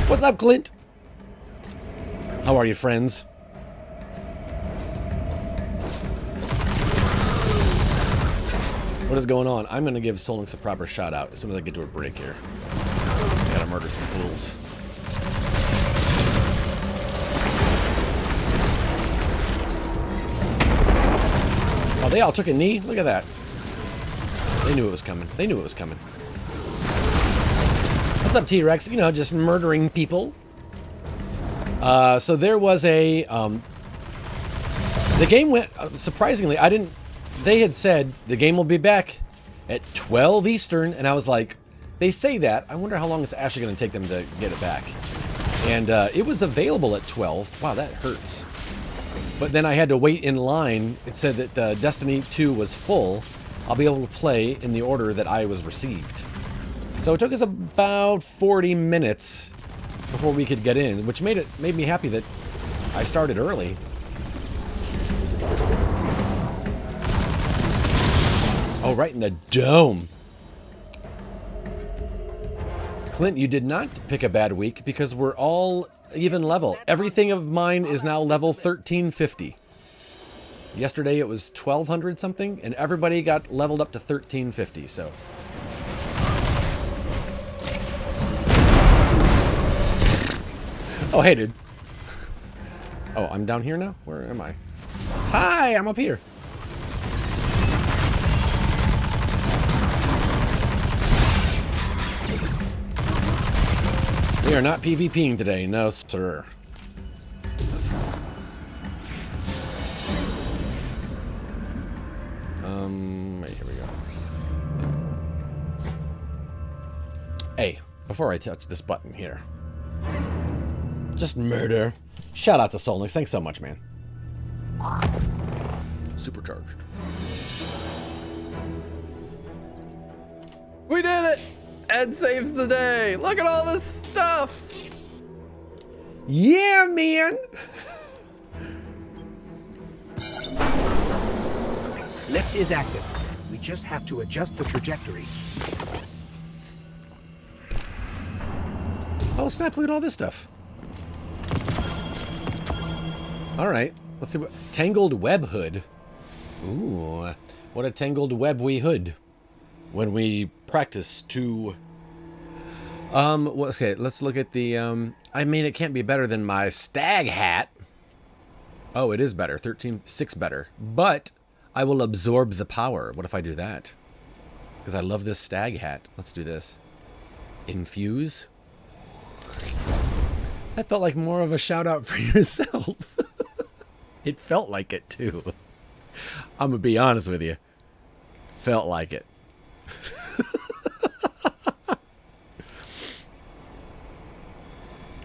What's up, Clint? How are you, friends? What is going on? I'm going to give Solnix a proper shout out as soon as I get to a break here. I gotta murder some fools. Oh, they all took a knee? Look at that. They knew it was coming. They knew it was coming. What's up, T-Rex? You know, just murdering people. So there was a... the game went... surprisingly, I didn't... They had said the game will be back at 12 Eastern, and I was like, they say that. I wonder how long it's actually going to take them to get it back. And it was available at 12. Wow, that hurts. But then I had to wait in line. It said that Destiny 2 was full. I'll be able to play in the order that I was received. So it took us about 40 minutes before we could get in, which made me happy that I started early. Oh, right in the dome. Clint, you did not pick a bad week because we're all even level. Everything of mine is now level 1350. Yesterday it was 1200 something, and everybody got leveled up to 1350, so... Oh, hey, dude. Oh, I'm down here now? Where am I? Hi, I'm up here. We are not PvPing today, no, sir. Right, here we go. Hey, before I touch this button here. Just murder. Shout out to Solnix. Thanks so much, man. Supercharged. We did it! Ed saves the day! Look at all this stuff! Yeah, man! Lift is active. We just have to adjust the trajectory. Oh, snap, look at all this stuff. Alright, let's see what... Tangled web hood. Ooh, what a tangled web we hood. When we practice to... well, okay, let's look at the, I mean, it can't be better than my stag hat. Oh, it is better. 13.6 better. But I will absorb the power. What if I do that? Because I love this stag hat. Let's do this. Infuse. That felt like more of a shout out for yourself. It felt like it too. I'm gonna be honest with you. Felt like it.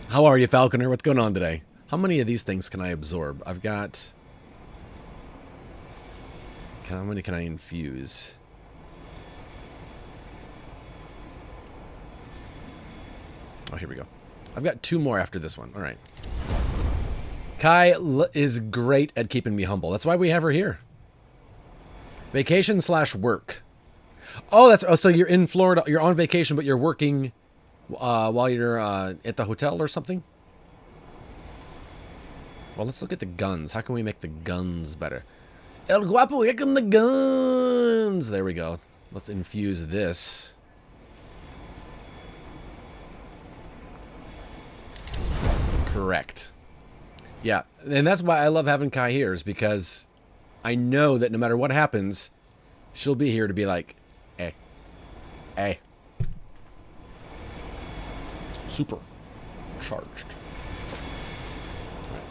How are you, Falconer? What's going on today? How many of these things can I absorb? I've got... How many can I infuse? Oh, here we go. I've got 2 more after this one. All right. Kai is great at keeping me humble. That's why we have her here. Vacation/work. Oh, that's... Oh, so you're in Florida. You're on vacation, but you're working... while you're at the hotel or something? Well, let's look at the guns. How can we make the guns better? El Guapo, here come the guns! There we go. Let's infuse this. Correct. Yeah, and that's why I love having Kai here, is because I know that no matter what happens, she'll be here to be like, hey, hey. Super charged. Right.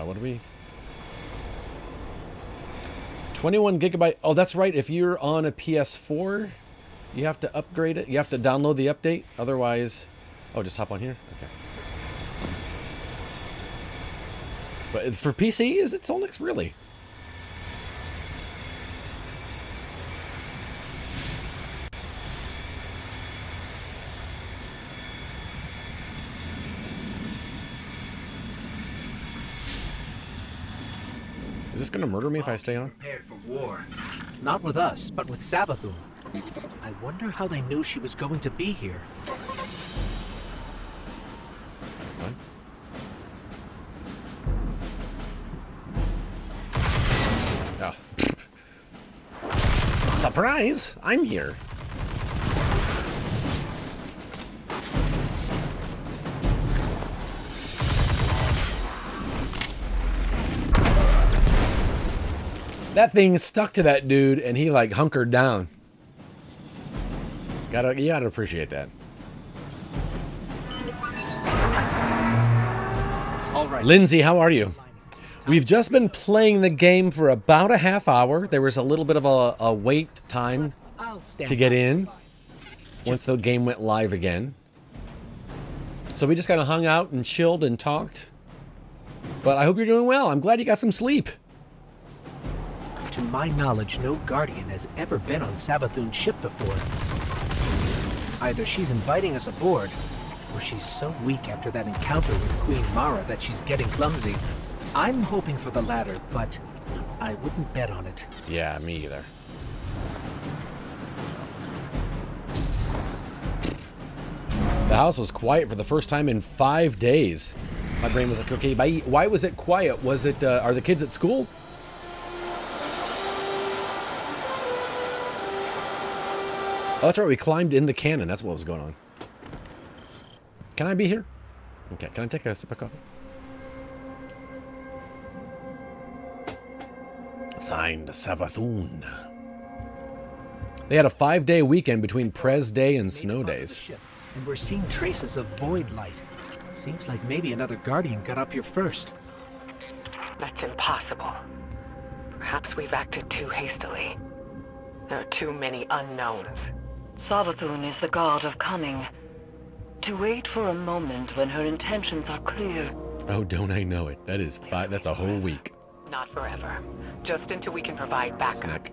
What do we... 21 gigabyte. Oh, that's right. If you're on a PS4, you have to upgrade it. You have to download the update. Otherwise... Oh, just hop on here? Okay. But for PC, is it Solnix? Really? Is this gonna murder me if I stay on? Prepared for war. Not with us, but with Savathun. I wonder how they knew she was going to be here. What? Oh. Surprise! I'm here. That thing stuck to that dude, and he like hunkered down. You gotta appreciate that. All right. Lindsay, how are you? We've just been playing the game for about a half hour. There was a little bit of a wait time I'll stand to get by. in once the game went live again. So we just kind of hung out and chilled and talked. But I hope you're doing well. I'm glad you got some sleep. To my knowledge, no Guardian has ever been on Savathun's ship before. Either she's inviting us aboard, or she's so weak after that encounter with Queen Mara that she's getting clumsy. I'm hoping for the latter, but I wouldn't bet on it. Yeah, me either. The house was quiet for the first time in 5 days. My brain was like, okay, bye. Why was it quiet? Was it, are the kids at school? Oh, that's right. We climbed in the cannon. That's what was going on. Can I be here? Okay. Can I take a sip of coffee? Find Savathun. They had a 5-day weekend between Prez Day and Snow Days. And we're seeing traces of void light. Seems like maybe another Guardian got up here first. That's impossible. Perhaps we've acted too hastily. There are too many unknowns. Savathun is the god of cunning. To wait for a moment when her intentions are clear. Oh, don't I know it? That is that's a whole week. Not forever. Just until we can provide backup. Snack.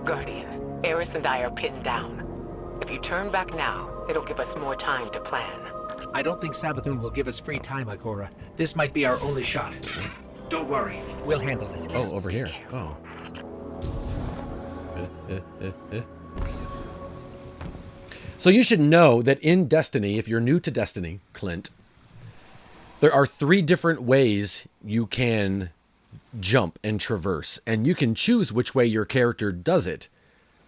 Guardian, Eris and I are pinned down. If you turn back now, it'll give us more time to plan. I don't think Savathun will give us free time, Ikora. This might be our only shot. Don't worry, we'll handle it. Oh, over here. Oh. So you should know that in Destiny, if you're new to Destiny, Clint, there are 3 different ways you can jump and traverse, and you can choose which way your character does it.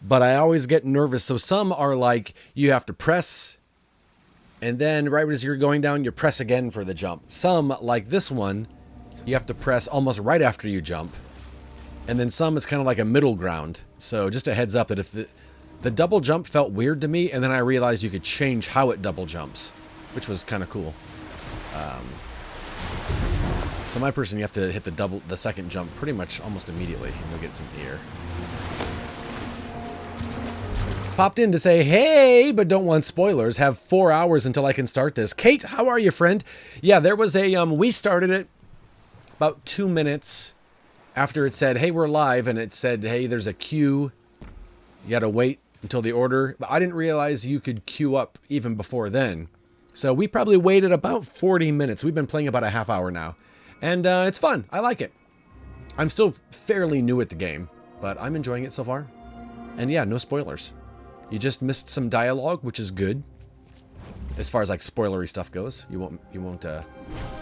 But I always get nervous. So some are like you have to press, and then right as you're going down, you press again for the jump. Some, like this one, you have to press almost right after you jump. And then some, it's kind of like a middle ground. So just a heads up that if the double jump felt weird to me, and then I realized you could change how it double jumps, which was kind of cool. So my person, you have to hit the second jump pretty much almost immediately, and you'll get some air. Popped in to say, hey, but don't want spoilers. Have 4 hours until I can start this. Kate, how are you, friend? Yeah, there was a, we started it about 2 minutes after it said, hey, we're live, and it said, hey, there's a queue. You gotta wait until the order. But I didn't realize you could queue up even before then. So we probably waited about 40 minutes. We've been playing about a half hour now. And it's fun. I like it. I'm still fairly new at the game, but I'm enjoying it so far. And yeah, no spoilers. You just missed some dialogue, which is good. As far as like spoilery stuff goes. You won't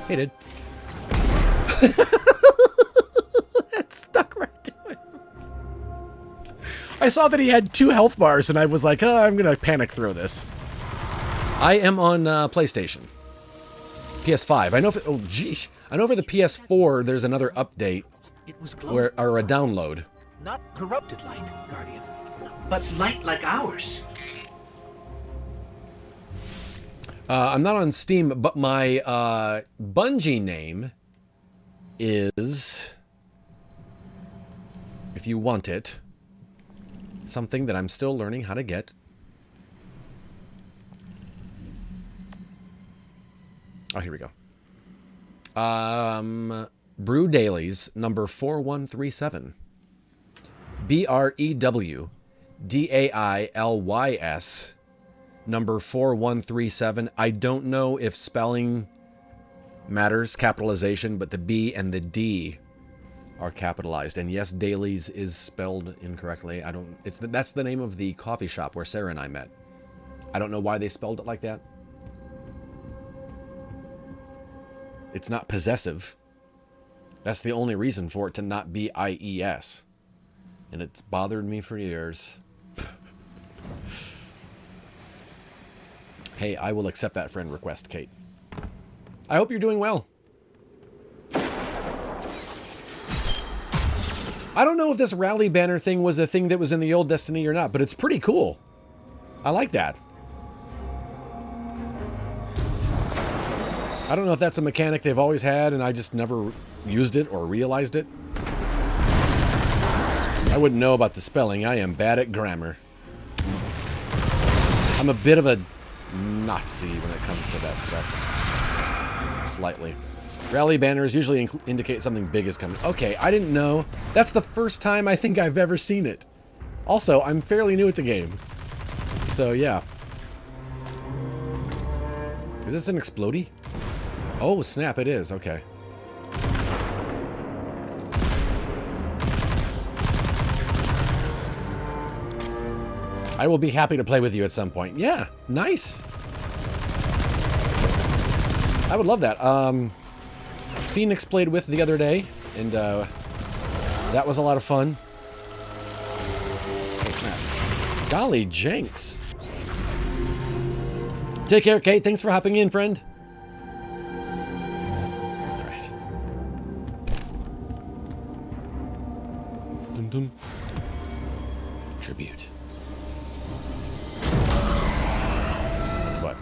hey dude. That stuck right to it. I saw that he had 2 health bars and I was like, oh, I'm gonna panic throw this. I am on PlayStation. PS5. I know for, oh geez. I know for the PS4 there's another update It was glowing. or a download. Not corrupted light, Guardian, but light like ours. I'm not on Steam, but my Bungie name is, if you want it, something that I'm still learning how to get. Oh, here we go. Brew Dailies, number 4137. BREWDAILYS, number 4137. I don't know if spelling matters, capitalization, but the B and the D are capitalized. And yes, Dailies is spelled incorrectly. That's the name of the coffee shop where Sarah and I met. I don't know why they spelled it like that. It's not possessive. That's the only reason for it to not be IES. And it's bothered me for years. Hey, I will accept that friend request, Kate. I hope you're doing well. I don't know if this rally banner thing was a thing that was in the old Destiny or not, but it's pretty cool. I like that. I don't know if that's a mechanic they've always had and I just never used it or realized it. I wouldn't know about the spelling. I am bad at grammar. I'm a bit of a Nazi when it comes to that stuff. Slightly. Rally banners usually indicate something big is coming. Okay, I didn't know. That's the first time I think I've ever seen it. Also, I'm fairly new at the game. So, yeah. Is this an explodey? Oh, snap, it is. Okay. I will be happy to play with you at some point. Yeah, nice. I would love that. Phoenix played with the other day, and that was a lot of fun. Oh, snap. Golly Jenks. Take care, Kate. Thanks for hopping in, friend. All right. Dum dum. Tribute. What?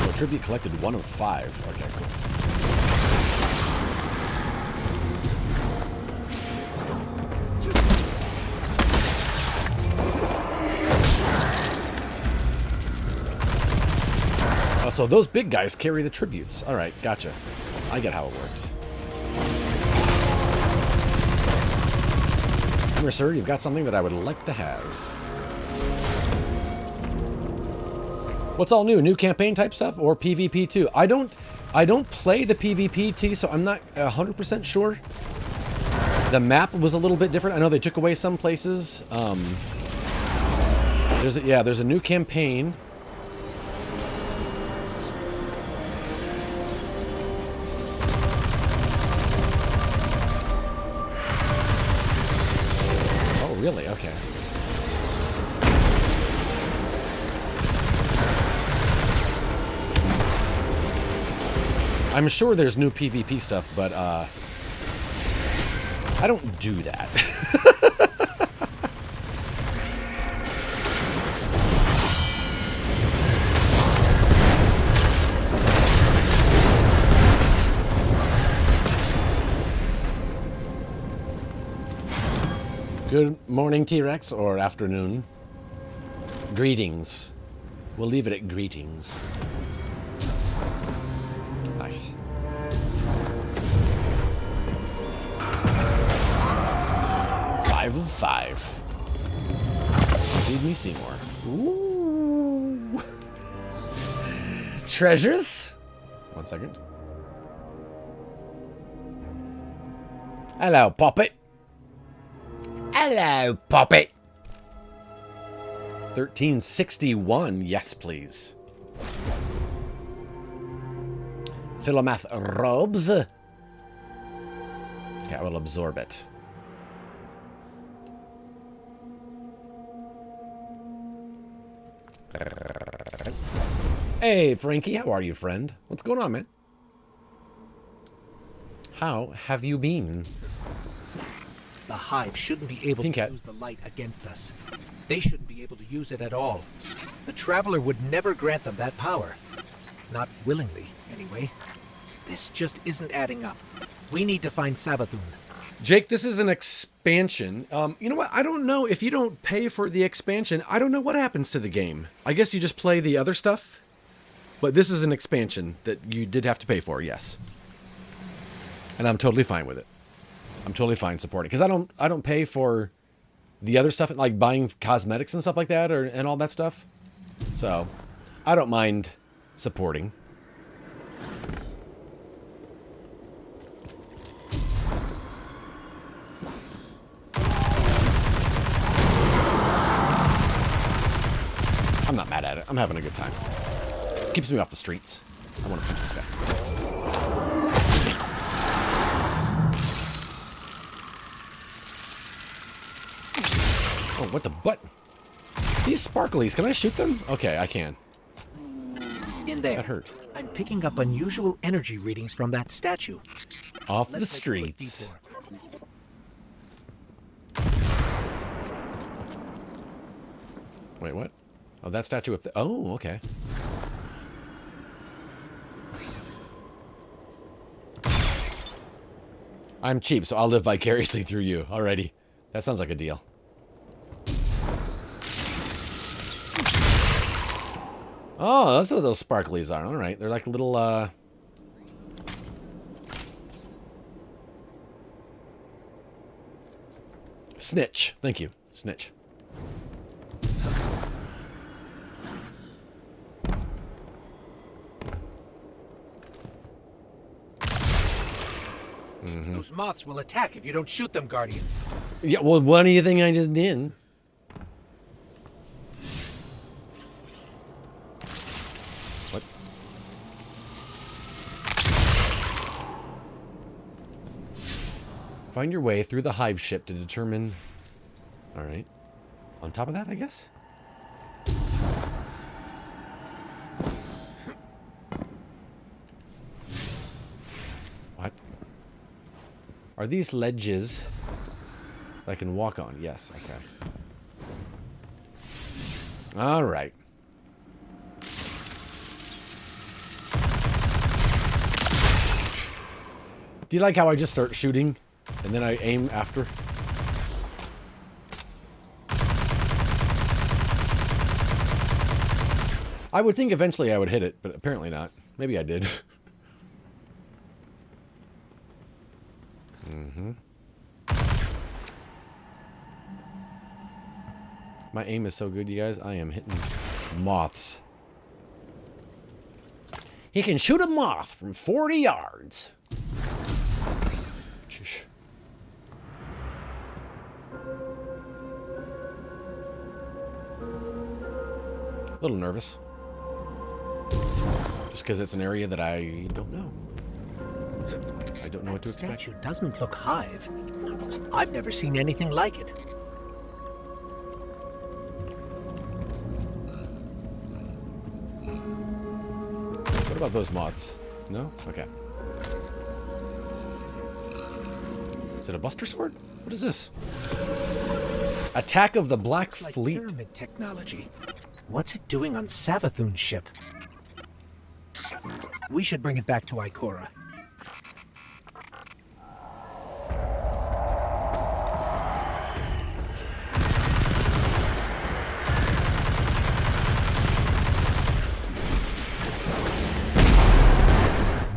Oh, tribute collected 1 of 5. Okay, cool. So those big guys carry the tributes. All right, gotcha. I get how it works. Come here, sir. You've got something that I would like to have. What's all new? New campaign type stuff or PvP too? I don't play the PvP, so I'm not 100% sure. The map was a little bit different. I know they took away some places. There's a new campaign. Really? Okay. I'm sure there's new PvP stuff, but I don't do that. Good morning, T-Rex, or afternoon. Greetings. We'll leave it at greetings. Nice. Five of 5. Feed me Seymour. Ooh. Treasures? 1 second. Hello, Poppet. Hello, Poppet. 1361, yes, please. Philomath robes. Okay, I will absorb it. Hey, Frankie, how are you, friend? What's going on, man? How have you been? The Hive shouldn't be able to use the light against us. They shouldn't be able to use it at all. The Traveler would never grant them that power. Not willingly, anyway. This just isn't adding up. We need to find Savathun. Jake, this is an expansion. You know what? I don't know. If you don't pay for the expansion, I don't know what happens to the game. I guess you just play the other stuff. But this is an expansion that you did have to pay for, yes. And I'm totally fine with it. I'm totally fine supporting. Because I don't pay for the other stuff, like buying cosmetics and stuff like that, and all that stuff. So, I don't mind supporting. I'm not mad at it. I'm having a good time. Keeps me off the streets. I want to punch this guy. Oh, what the butt? These sparklies, can I shoot them? Okay, I can. In there. That hurt. I'm picking up unusual energy readings from that statue. Off the Let's make a quick streets. detour. Wait, what? Oh, that statue up there. Oh, okay. I'm cheap, so I'll live vicariously through you. Alrighty. That sounds like a deal. Oh, that's what those sparklies are. Alright, they're like little, snitch. Thank you. Snitch. Those moths will attack if you don't shoot them, Guardian. Yeah, well, what do you think I just did? What? Find your way through the hive ship to determine... Alright. On top of that, I guess? What? Are these ledges I can walk on? Yes, okay. Alright. Do you like how I just start shooting and then I aim after? I would think eventually I would hit it, but apparently not. Maybe I did. My aim is so good, you guys. I am hitting moths. He can shoot a moth from 40 yards. Shush. A little nervous. Just because it's an area that I don't know. I don't know what to expect. Statue doesn't look hive. I've never seen anything like it. What about those moths? No? Okay. Is it a Buster Sword? What is this? Attack of the Black It's like Fleet. pyramid technology. What's it doing on Savathun's ship? We should bring it back to Ikora.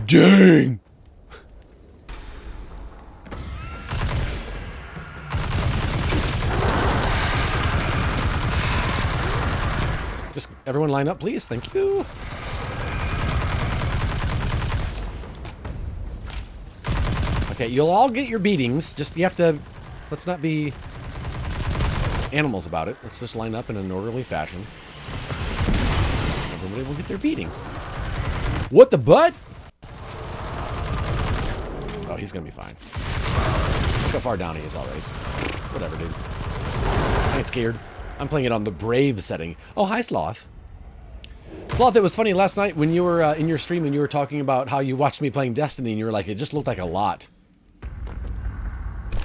Dang! Just everyone line up, please. Thank you. Okay, you'll all get your beatings. Just, you have to... Let's not be animals about it. Let's just line up in an orderly fashion. Everybody will get their beating. What the butt? Oh, he's gonna be fine. Look how far down he is already. Whatever, dude. I ain't scared. I'm playing it on the brave setting. Oh, hi, Sloth. Sloth, it was funny last night when you were in your stream and you were talking about how you watched me playing Destiny and you were like, it just looked like a lot.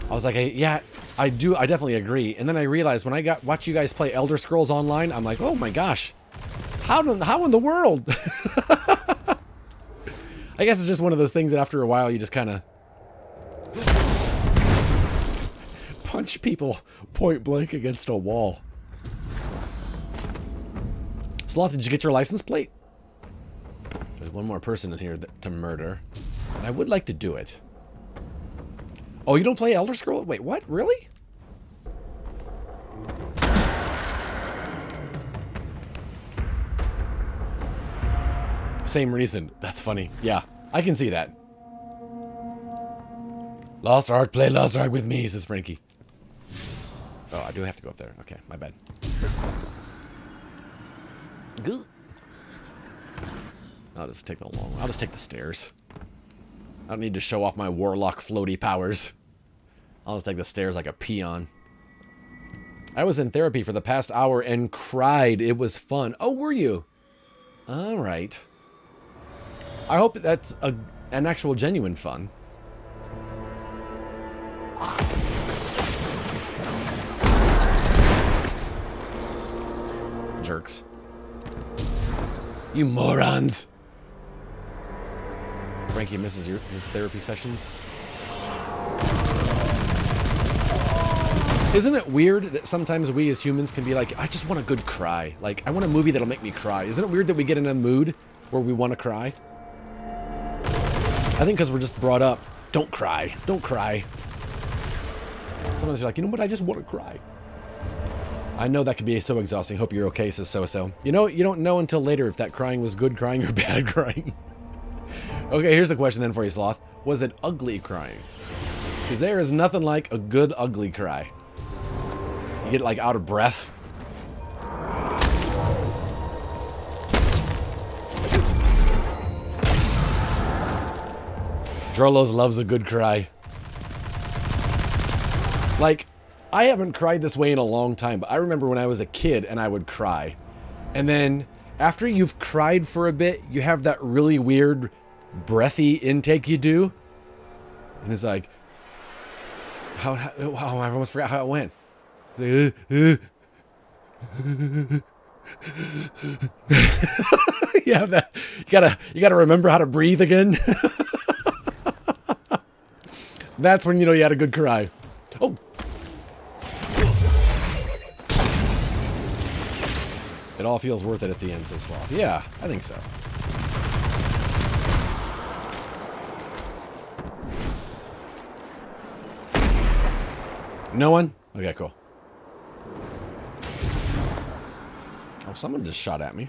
I was like, hey, yeah, I definitely agree. And then I realized when I watch you guys play Elder Scrolls Online, I'm like, oh my gosh, how in the world? I guess it's just one of those things that after a while you just kind of punch people point blank against a wall. Sloth, did you get your license plate? There's one more person in here to murder. And I would like to do it. Oh, you don't play Elder Scrolls? Wait, what? Really? Same reason. That's funny. Yeah, I can see that. Lost Ark, play Lost Ark with me, says Frankie. Oh, I do have to go up there. Okay, my bad. I'll just take I'll just take the stairs. I don't need to show off my warlock floaty powers. I'll just take the stairs like a peon. I was in therapy for the past hour and cried. It was fun. Oh, were you? All right. I hope that's an actual genuine fun. Jerks. You morons. Frankie misses his therapy sessions. Isn't it weird that sometimes we as humans can be like, I just want a good cry. Like, I want a movie that'll make me cry. Isn't it weird that we get in a mood where we want to cry? I think because we're just brought up, don't cry, don't cry. Sometimes you're like, you know what, I just want to cry. I know that can be so exhausting. Hope you're okay, says So-So. You know, you don't know until later if that crying was good crying or bad crying. Okay, here's a question then for you, Sloth. Was it ugly crying? Because there is nothing like a good ugly cry. You get like out of breath. Drolos loves a good cry. Like, I haven't cried this way in a long time, but I remember when I was a kid and I would cry. And then after you've cried for a bit, you have that really weird breathy intake you do. And it's like, how I almost forgot how it went. Yeah, that you gotta remember how to breathe again. That's when you know you had a good cry. Oh. It all feels worth it at the end, says Sloth. Yeah, I think so. No one? Okay, cool. Oh, someone just shot at me.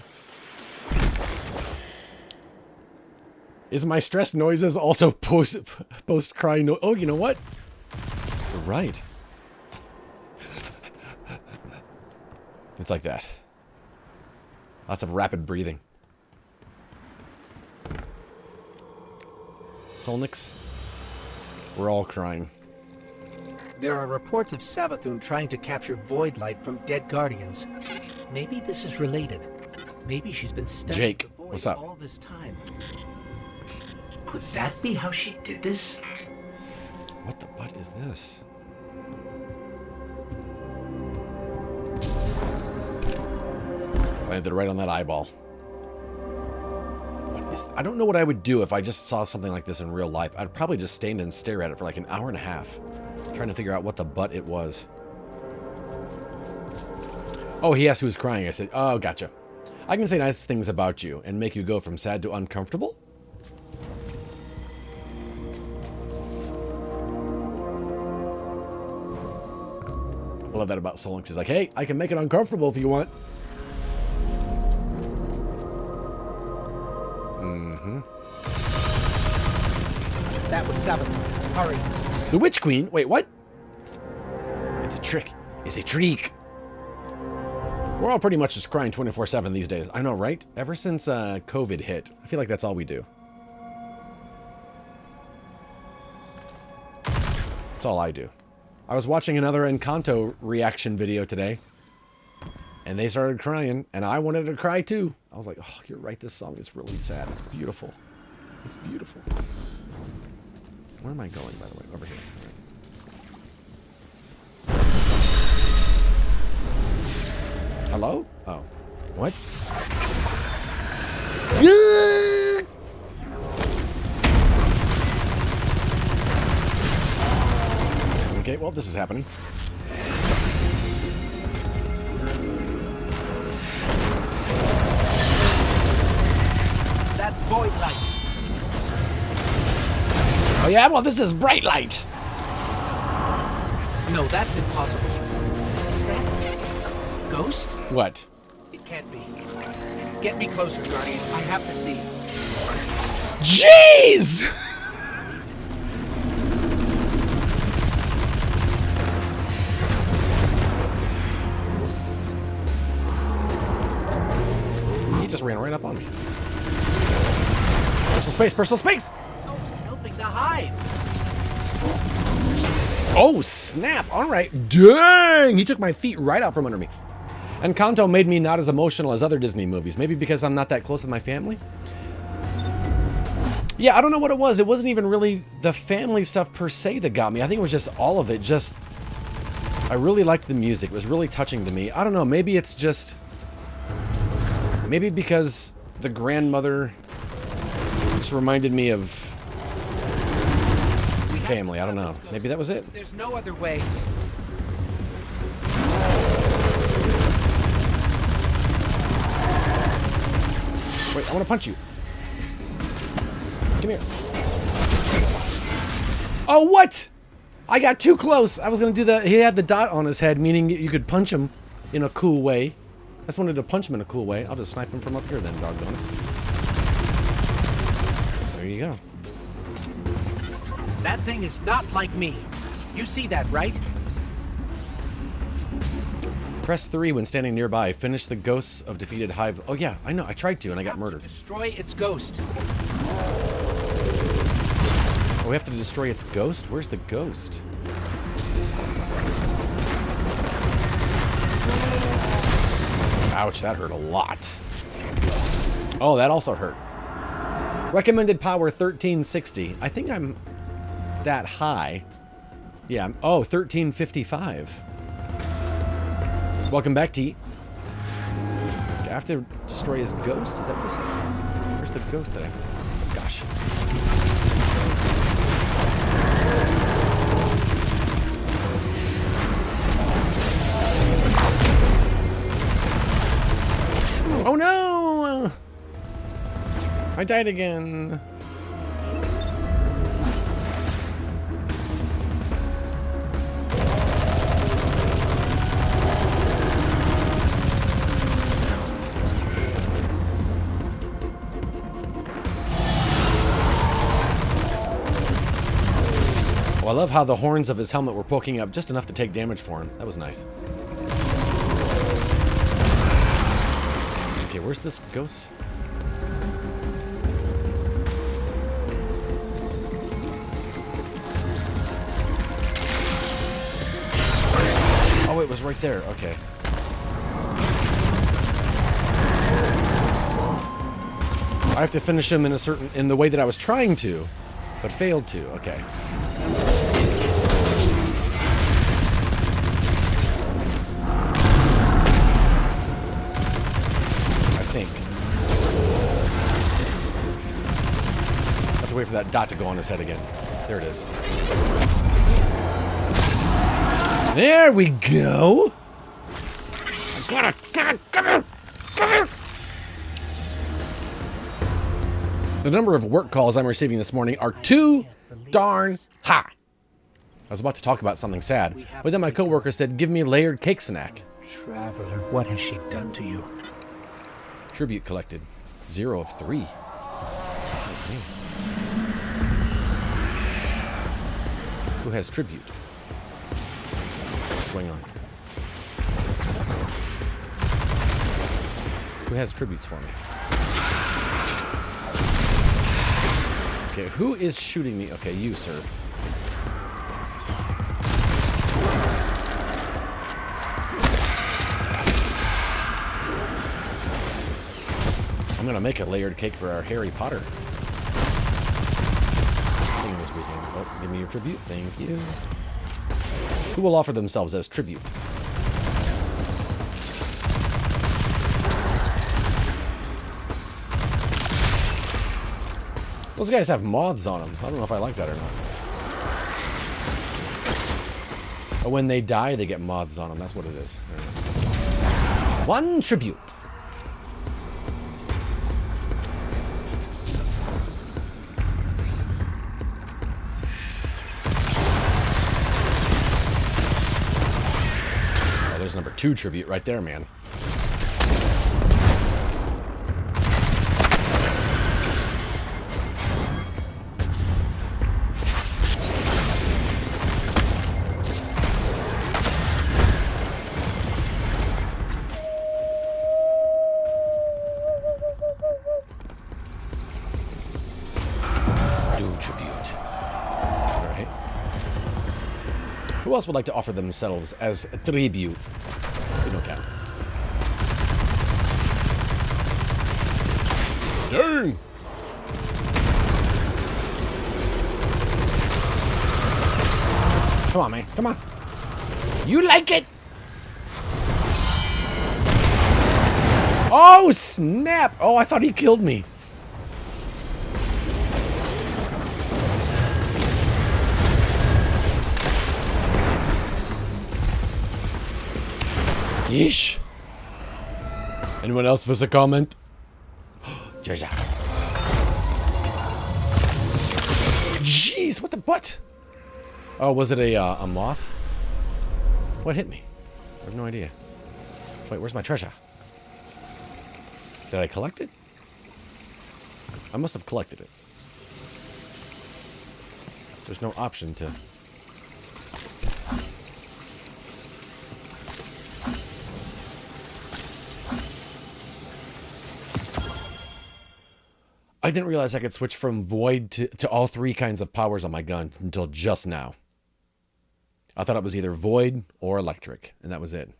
Is my stress noises also post-cry noise? Oh, you know what? You're right. It's like that. Lots of rapid breathing. Solnix, we're all crying. There are reports of Savathun trying to capture Void Light from dead Guardians. Maybe this is related. Maybe she's been studying Jake, the Void what's up? all this time. Could that be how she did this? What the butt is this? Landed right on that eyeball. What is... I don't know what I would do if I just saw something like this in real life. I'd probably just stand and stare at it for like an hour and a half. Trying to figure out what the butt it was. Oh, he asked who was crying. I said, oh, gotcha. I can say nice things about you and make you go from sad to uncomfortable? I love that about Solix. He's like, hey, I can make it uncomfortable if you want. That was Savathun. Hurry. The Witch Queen? Wait, what? It's a trick. It's a trick. We're all pretty much just crying 24/7 these days. I know, right? Ever since COVID hit, I feel like that's all we do. That's all I do. I was watching another Encanto reaction video today, and they started crying, and I wanted to cry too. I was like, oh, you're right, this song is really sad. It's beautiful. It's beautiful. Where am I going, by the way? Over here. Hello? Oh. What? Okay, well, this is happening. That's void light. Oh, yeah? Well, this is bright light. No, that's impossible. Is that ghost? What? It can't be. Get me closer, Guardian. I have to see. Jeez! He just ran right up on me. Personal space, personal space! Ghost helping the hive. Oh, snap. All right. Dang! He took my feet right out from under me. Encanto made me not as emotional as other Disney movies. Maybe because I'm not that close with my family? Yeah, I don't know what it was. It wasn't even really the family stuff per se that got me. I think it was just all of it. Just, I really liked the music. It was really touching to me. I don't know. Maybe it's just, maybe because the grandmother just reminded me of family. I don't know. Maybe that was it. There's no other way. Wait, I want to punch you. Come here. Oh, what? I got too close. I was going to do that. He had the dot on his head, meaning you could punch him in a cool way. I just wanted to punch him in a cool way. I'll just snipe him from up here then, doggone it. There you go. That thing is not like me. You see that, right? Press 3 when standing nearby. Finish the ghosts of defeated hive. Oh, yeah, I know. I tried to, and I got murdered. Destroy its ghost. Oh, we have to destroy its ghost? Where's the ghost? Ouch, that hurt a lot. Oh, that also hurt. Recommended power 1360. I think I'm that high. Yeah, oh, 1355. Welcome back, T. I have to destroy his ghost? Is that what he said? Where's the ghost that I... Gosh. Oh no! I died again. Oh, I love how the horns of his helmet were poking up just enough to take damage for him. That was nice. Okay, where's this ghost? Oh, it was right there. Okay. I have to finish him in the way that I was trying to, but failed to. Okay. To wait for that dot to go on his head again. There it is. There we go. The number of work calls I'm receiving this morning are too darn high. I was about to talk about something sad, but then my coworker said, "Give me a layered cake snack." Traveler, what has she done to you? Tribute collected. 0 of 3. Okay. Who has tribute? What's going on? Who has tributes for me? Okay, who is shooting me? Okay, you, sir. I'm gonna make a layered cake for our Harry Potter thing this weekend. Oh, give me your tribute. Thank you. Who will offer themselves as tribute? Those guys have moths on them. I don't know if I like that or not. But when they die, they get moths on them. That's what it is. One tribute. Oh, there's number 2 tribute right there, man. Who else would like to offer themselves as a tribute? No cap. Dang! Come on, man. Come on. You like it? Oh, snap! Oh, I thought he killed me. Yeesh. Anyone else with a comment? Jeez, what the butt? Oh, was it a moth? What hit me? I have no idea. Wait, where's my treasure? Did I collect it? I must have collected it. There's no option to... I didn't realize I could switch from void to all 3 kinds of powers on my gun until just now. I thought it was either void or electric, and that was it.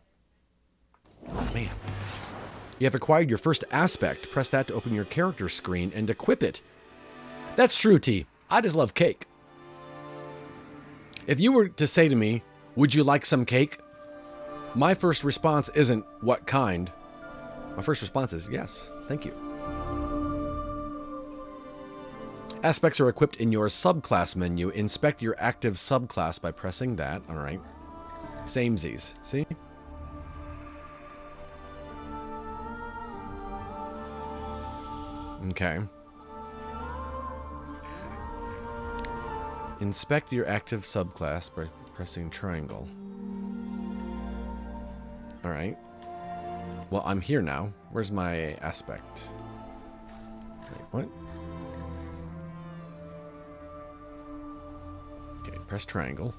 Man. You have acquired your first aspect. Press that to open your character screen and equip it. That's true, T. I just love cake. If you were to say to me, would you like some cake? My first response isn't, what kind? My first response is, yes, thank you. Aspects are equipped in your subclass menu. Inspect your active subclass by pressing that. All right. Samesies. See? Okay. Inspect your active subclass by pressing triangle. All right. Well, I'm here now. Where's my aspect? Wait, what? Okay, press triangle.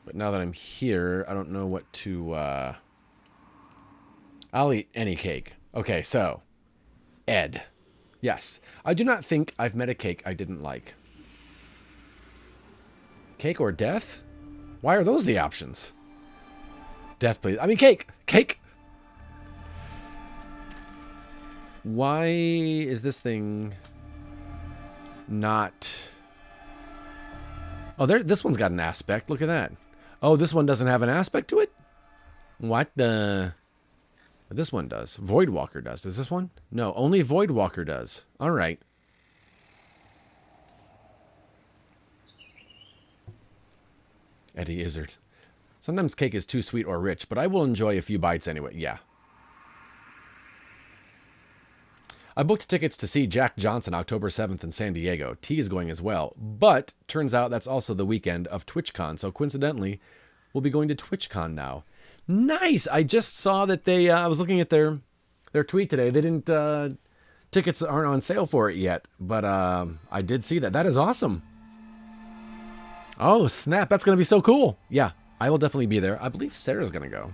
But now that I'm here, I don't know what to, I'll eat any cake. Okay, so, Ed. Yes, I do not think I've met a cake I didn't like. Cake or death? Why are those the options? Death, please. I mean, cake! Cake! Why is this thing not... Oh, this one's got an aspect. Look at that. Oh, this one doesn't have an aspect to it? What the... This one does. Voidwalker does. Does this one? No, only Voidwalker does. All right. Eddie Izzard. Sometimes cake is too sweet or rich, but I will enjoy a few bites anyway. Yeah. I booked tickets to see Jack Johnson October 7th in San Diego. T is going as well. But turns out that's also the weekend of TwitchCon. So coincidentally, we'll be going to TwitchCon now. Nice! I just saw that they... I was looking at their tweet today. They didn't... tickets aren't on sale for it yet. But I did see that. That is awesome. Oh, snap. That's going to be so cool. Yeah, I will definitely be there. I believe Sarah's going to go.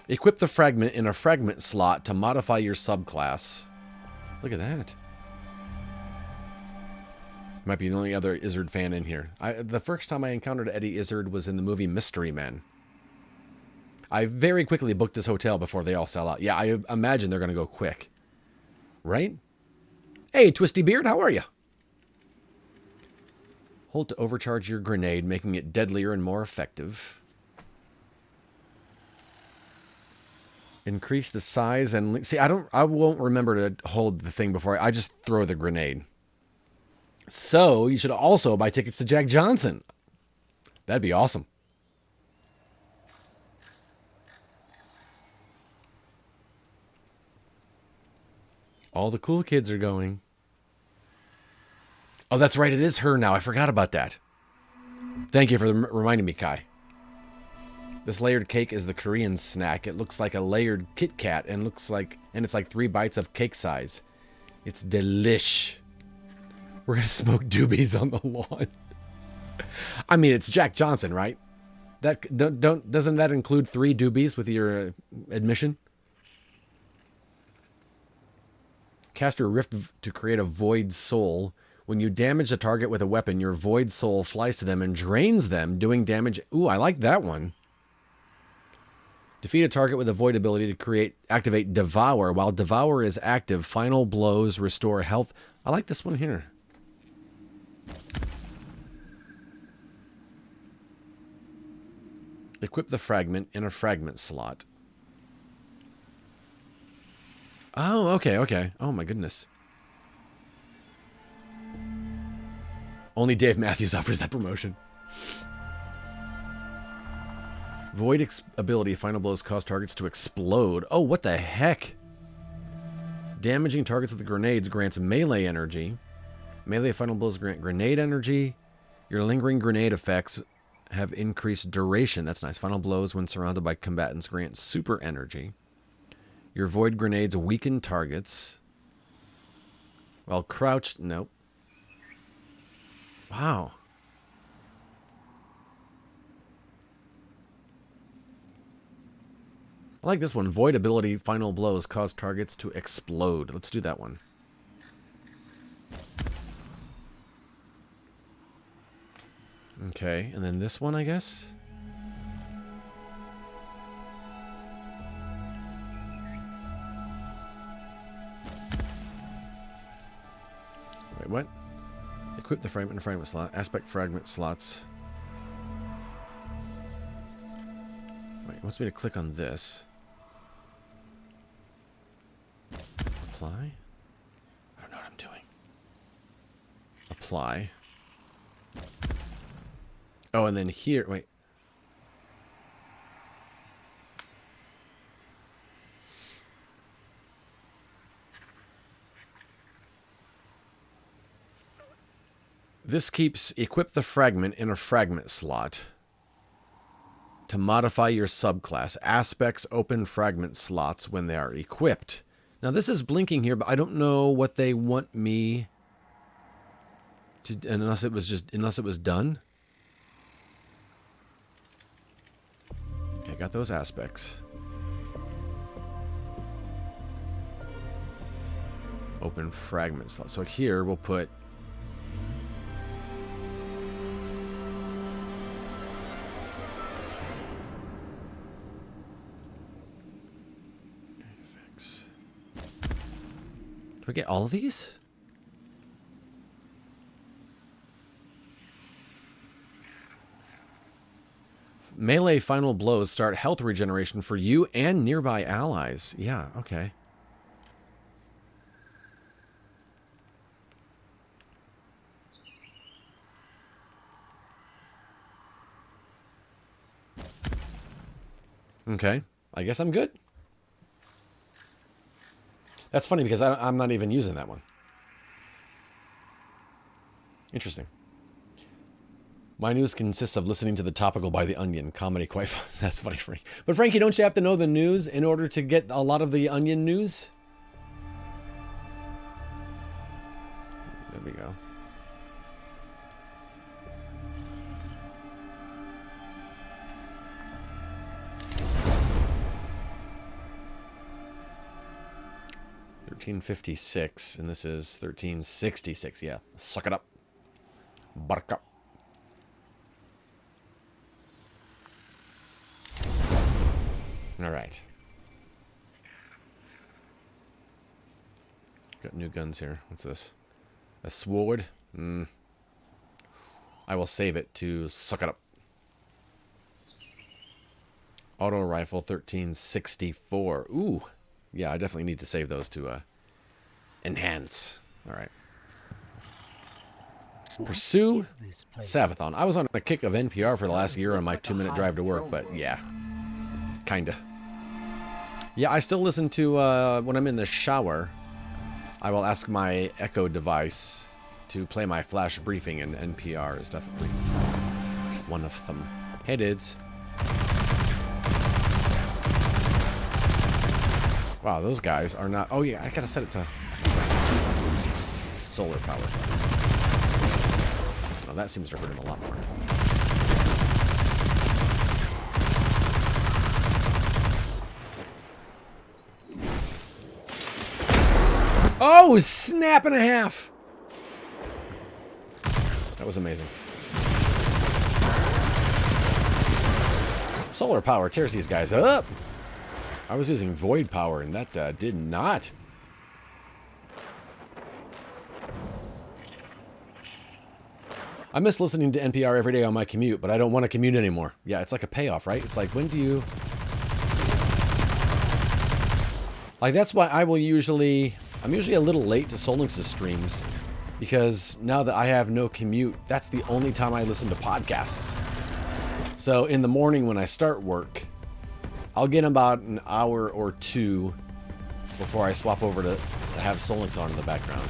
Equip the fragment in a fragment slot to modify your subclass. Look at that. Might be the only other Izzard fan in here. The first time I encountered Eddie Izzard was in the movie Mystery Men. I very quickly booked this hotel before they all sell out. Yeah, I imagine they're going to go quick. Right? Hey, Twisty Beard, how are you? Hold to overcharge your grenade, making it deadlier and more effective. Increase the size and see. I won't remember to hold the thing before I just throw the grenade. So you should also buy tickets to Jack Johnson. That'd be awesome. All the cool kids are going. Oh, that's right. It is her now. I forgot about that. Thank you for reminding me, Kai. This layered cake is the Korean snack. It looks like a layered Kit Kat and it's like 3 bites of cake size. It's delish. We're gonna smoke doobies on the lawn. I mean, it's Jack Johnson, right? Doesn't that include 3 doobies with your admission? Cast your rift to create a void soul. When you damage a target with a weapon, your void soul flies to them and drains them, doing damage. Ooh, I like that one. Defeat a target with a void ability to activate Devour. While Devour is active, final blows restore health. I like this one here. Equip the fragment in a fragment slot. Oh, okay. Oh my goodness. Only Dave Matthews offers that promotion. Void ability, final blows cause targets to explode. Oh, what the heck? Damaging targets with grenades grants melee energy. Melee final blows grant grenade energy. Your lingering grenade effects have increased duration. That's nice. Final blows when surrounded by combatants grant super energy. Your void grenades weaken targets. While crouched, nope. Wow. I like this one. Void ability, final blows cause targets to explode. Let's do that one. Okay, and then this one, I guess. Wait, what? Equip the fragment and fragment slot. Aspect fragment slots. Wait, it wants me to click on this. Apply? I don't know what I'm doing. Apply. Oh, and then here, wait. This keeps equip the fragment in a fragment slot. To modify your subclass, aspects open fragment slots when they are equipped. Now this is blinking here, but I don't know what they want me to, unless it was done. Okay, got those aspects. Open fragment slot. So here we'll put do we get all of these? Melee final blows start health regeneration for you and nearby allies. Yeah, okay. Okay, I guess I'm good. That's funny because I'm not even using that one. Interesting. My news consists of listening to The Topical by The Onion. Comedy quite fun. That's funny for me. But Frankie, don't you have to know the news in order to get a lot of the Onion news? There we go. $13.56, and this is $13.66. Yeah, suck it up. Buttercup. All right. Got new guns here. What's this? A sword? I will save it to suck it up. Auto rifle 1364. Ooh. Yeah, I definitely need to save those to enhance. All right. Pursue Savathon. I was on a kick of NPR for the last year on my 2-minute drive to work, but yeah. Kinda. Yeah, I still listen to, when I'm in the shower, I will ask my Echo device to play my flash briefing, and NPR is definitely one of them. Hey, dudes. Wow, those guys are not... Oh, yeah, I gotta set it to solar power. Well, that seems to hurt him a lot more. Oh, snap and a half! That was amazing. Solar power tears these guys up. I was using void power, and that did not. I miss listening to NPR every day on my commute, but I don't want to commute anymore. Yeah, it's like a payoff, right? It's like, when do you... Like, that's why I'm usually a little late to Solnix's streams, because now that I have no commute, that's the only time I listen to podcasts. So in the morning when I start work, I'll get about an hour or two before I swap over to have Solnix on in the background.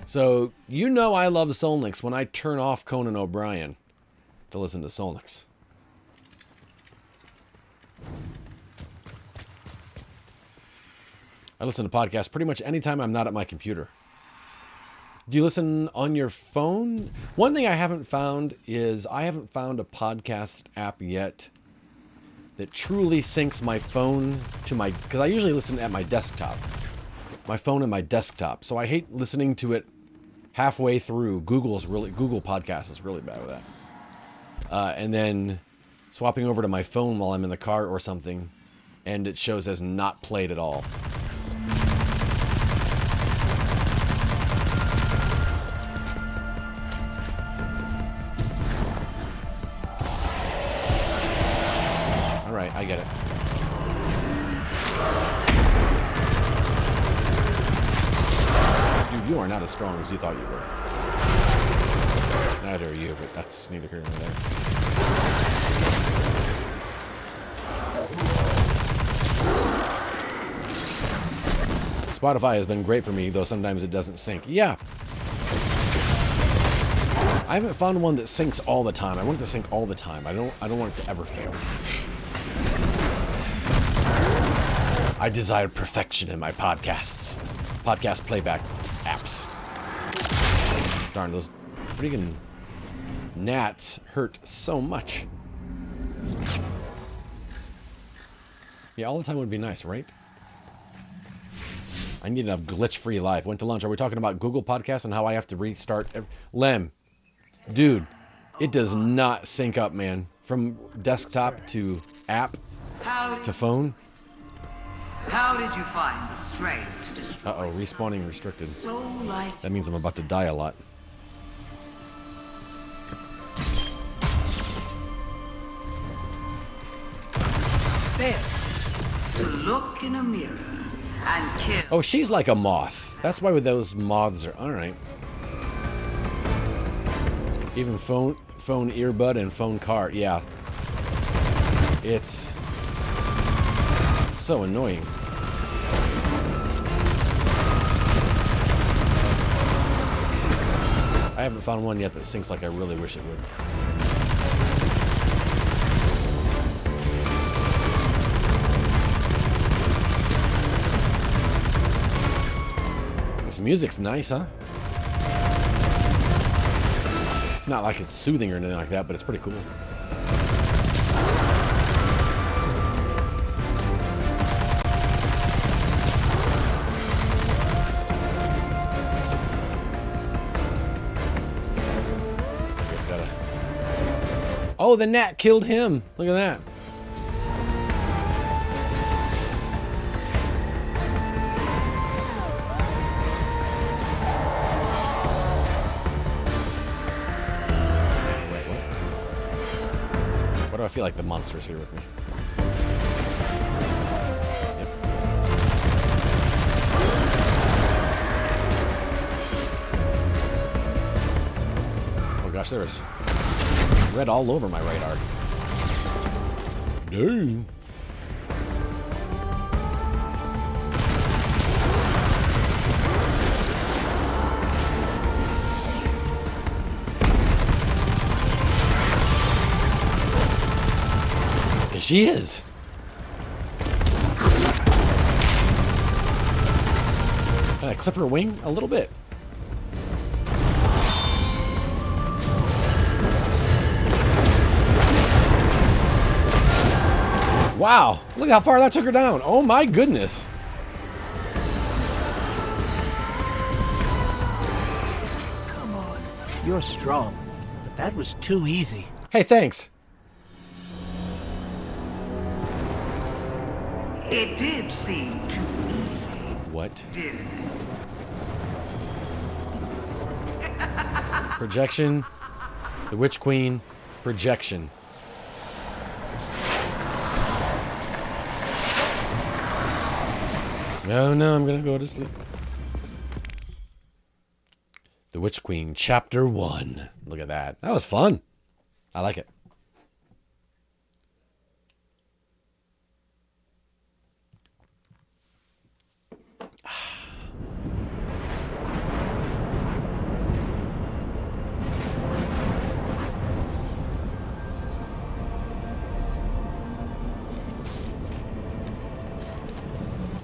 So, you know I love Solnix when I turn off Conan O'Brien to listen to Solnix. I listen to podcasts pretty much anytime I'm not at my computer. Do you listen on your phone? One thing I haven't found is I haven't found a podcast app yet that truly syncs my phone to my... Because I usually listen at my desktop. My phone and my desktop. So I hate listening to it halfway through. Google Podcast is really bad with that. And then swapping over to my phone while I'm in the car or something, and it shows as not played at all. Alright, I get it. Dude, you are not as strong as you thought you were. Neither are you, but that's neither here nor there. Spotify has been great for me, though sometimes it doesn't sync. Yeah. I haven't found one that syncs all the time. I want it to sync all the time. I don't want it to ever fail. I desire perfection in my podcasts. Podcast playback apps. Darn, those freaking gnats hurt so much. Yeah, all the time would be nice, right? I need to have glitch-free life. Went to lunch. Are we talking about Google Podcasts and how I have to restart? Lem, dude, it does not sync up, man. From desktop to app to phone. How did you find the strength to destroy? Uh-oh, respawning restricted. So like That means I'm about to die a lot. There. To look in a mirror and kill. Oh, she's like a moth. That's why those moths are... Alright. Even phone earbud and phone cart. Yeah. It's so annoying. I haven't found one yet that syncs like I really wish it would. This music's nice, huh? Not like it's soothing or anything like that, but it's pretty cool. Oh, the gnat killed him. Look at that. Wait, what? What do I I feel like the monster's here with me. Yep. Oh gosh, there's red all over my right arc. Dang. There she is. Can I clip her wing a little bit? Wow, look how far that took her down. Oh my goodness. Come on. You're strong. But that was too easy. Hey, thanks. It did seem too easy, What? didn't it? Projection. The Witch Queen. Projection. No, I'm gonna go to sleep. The Witch Queen, Chapter 1. Look at that. That was fun. I like it.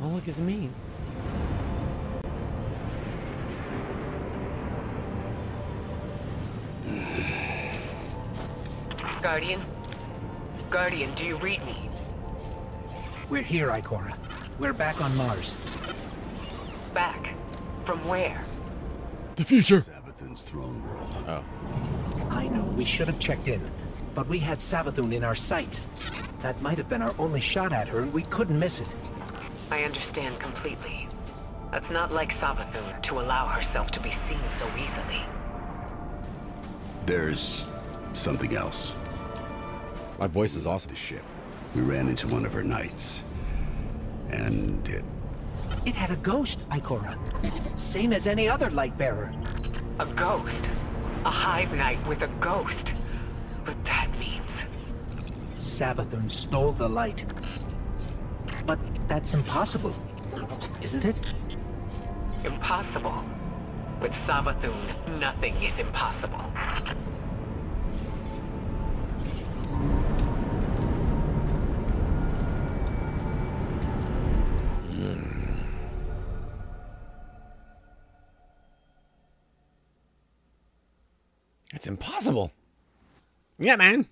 Oh, look, it's me. Guardian? Guardian, do you read me? We're here, Ikora. We're back on Mars. Back? From where? The future. Savathun's throne world. Oh. I know we should have checked in, but we had Savathun in our sights. That might have been our only shot at her, and we couldn't miss it. I understand completely. That's not like Savathun to allow herself to be seen so easily. There's something else. My voice is awesome. The ship. We ran into one of her knights. And It had a ghost, Ikora. Same as any other light bearer. A ghost? A hive knight with a ghost? But that means... Savathun stole the light. But that's impossible, isn't it? Impossible. With Savathun, nothing is impossible. It's impossible. Yeah, man.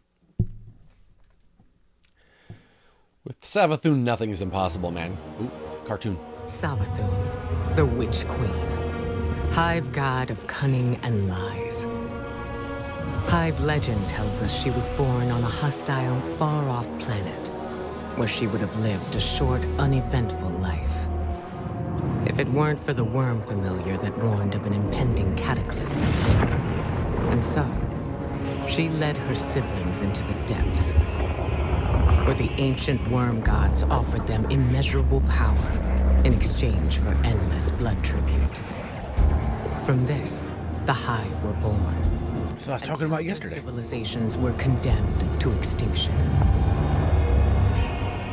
With Savathun, nothing is impossible, man. Ooh, cartoon. Savathun, the Witch Queen, hive god of cunning and lies. Hive legend tells us she was born on a hostile, far-off planet, where she would have lived a short, uneventful life. If it weren't for the worm familiar that warned of an impending cataclysm. And so, she led her siblings into the depths, where the ancient worm gods offered them immeasurable power in exchange for endless blood tribute. From this, the Hive were born. That's what I was talking about yesterday. Civilizations were condemned to extinction.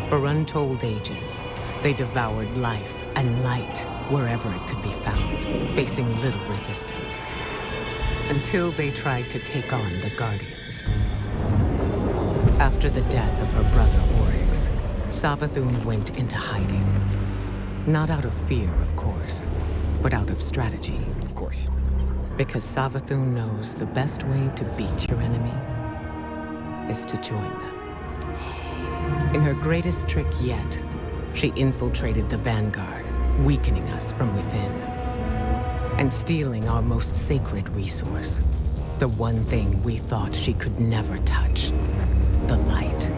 For untold ages, they devoured life and light wherever it could be found, facing little resistance. Until they tried to take on the Guardians. After the death of her brother Oryx, Savathun went into hiding. Not out of fear, of course, but out of strategy. Of course. Because Savathun knows the best way to beat your enemy is to join them. In her greatest trick yet, she infiltrated the Vanguard, weakening us from within. And stealing our most sacred resource. The one thing we thought she could never touch. The light.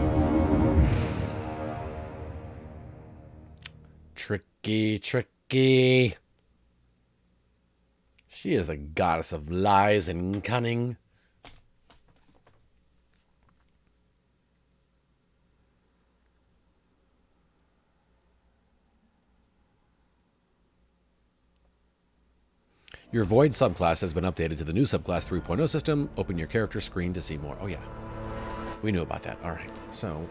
Tricky, tricky. She is the goddess of lies and cunning. Your Void subclass has been updated to the new subclass 3.0 system. Open your character screen to see more. Oh, yeah. We knew about that. All right. So.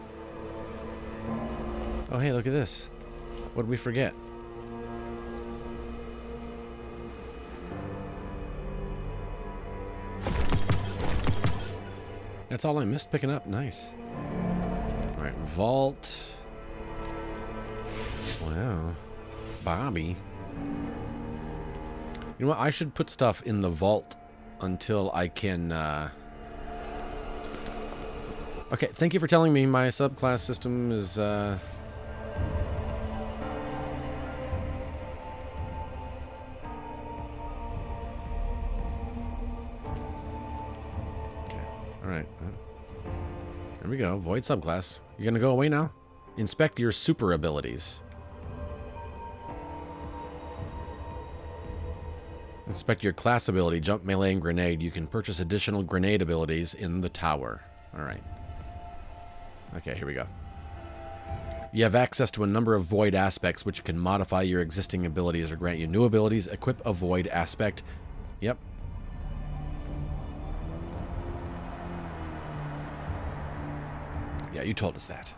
Oh, hey, look at this. What did we forget? That's all I missed picking up. Nice. All right. Vault. Wow. Bobby. You know what? I should put stuff in the vault until I can... Okay, thank you for telling me my subclass system is... Okay, alright. There we go. Void subclass. You're gonna go away now? Inspect your super abilities. Inspect your class ability, jump, melee, and grenade. You can purchase additional grenade abilities in the tower. Alright. Okay, here we go. You have access to a number of void aspects which can modify your existing abilities or grant you new abilities. Equip a void aspect. Yep. Yeah, you told us that.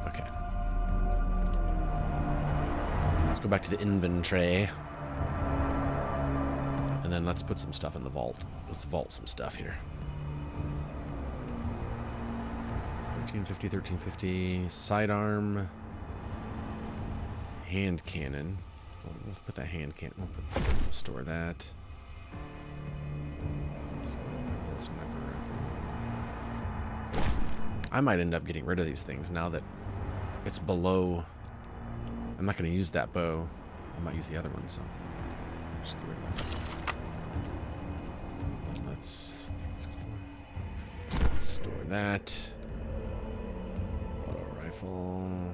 Okay. Let's go back to the inventory. And then let's put some stuff in the vault. Let's vault some stuff here. 1350, 1350. Sidearm. Hand cannon. We'll put that hand cannon. We'll store that. I might end up getting rid of these things now that it's below. I'm not going to use that bow. I might use the other one, so just get rid of that. Let's store that. Auto rifle.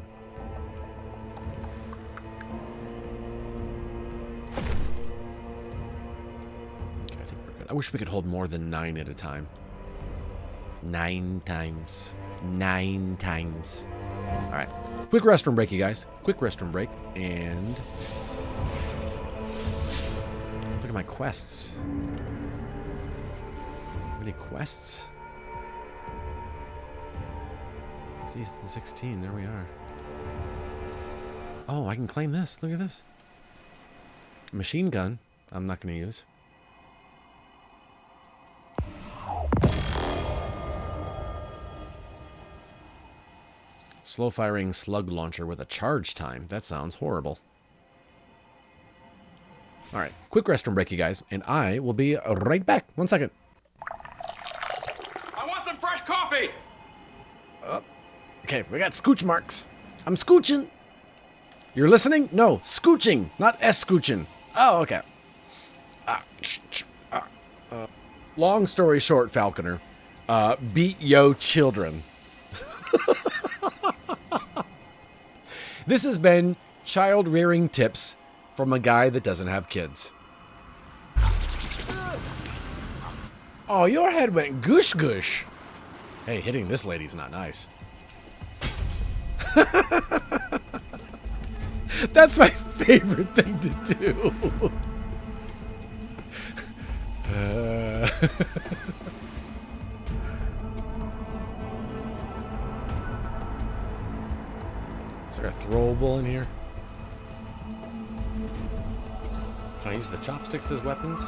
Okay, I think we're good. I wish we could hold more than 9 at a time. 9 times. 9 times. All right. Quick restroom break, you guys. Quick restroom break. And look at my quests. Any quests? Season 16. There we are. Oh, I can claim this. Look at this. Machine gun. I'm not going to use. Slow-firing slug launcher with a charge time. That sounds horrible. All right, quick restroom break, you guys, and I will be right back. 1 second. I want some fresh coffee! Okay, we got scooch marks. I'm scooching. You're listening? No, scooching, not scooching. Oh, okay. Long story short, Falconer, beat yo children. This has been child rearing tips from a guy that doesn't have kids. Oh, your head went goosh goosh. Hey, hitting this lady's not nice. That's my favorite thing to do. Is there a throwable in here? Can I use the chopsticks as weapons?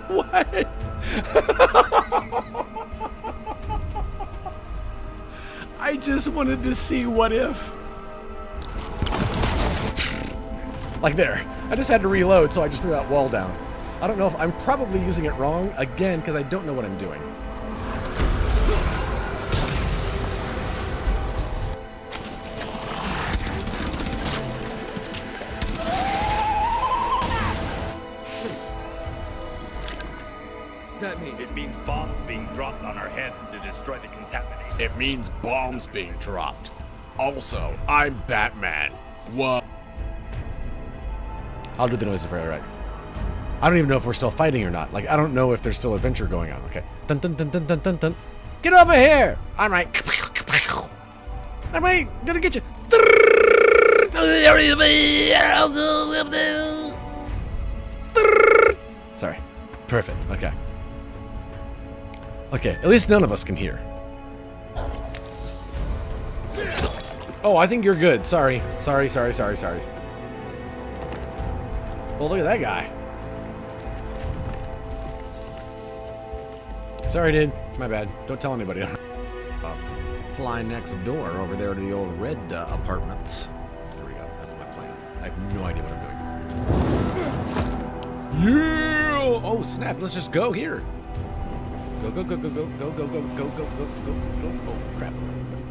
What? I just wanted to see what if. Like there. I just had to reload, so I just threw that wall down. I don't know if I'm probably using it wrong, again, because I don't know what I'm doing. That mean? It means bombs being dropped on our heads to destroy the contaminant. It means bombs being dropped. Also, I'm Batman. What? I'll do the noises for you, right? I don't even know if we're still fighting or not. Like, I don't know if there's still adventure going on. Okay. Dun dun dun dun dun dun dun. Get over here! I'm right. I'm right. Gonna get you. Sorry. Perfect. Okay. Okay. At least none of us can hear. Oh, I think you're good. Sorry. Sorry. Well, look at that guy. Sorry, dude. My bad. Don't tell anybody. Fly next door over there to the old red apartments. There we go. That's my plan. I have no idea what I'm doing. Yeah! Oh, snap. Let's just go here. Go. Oh, crap.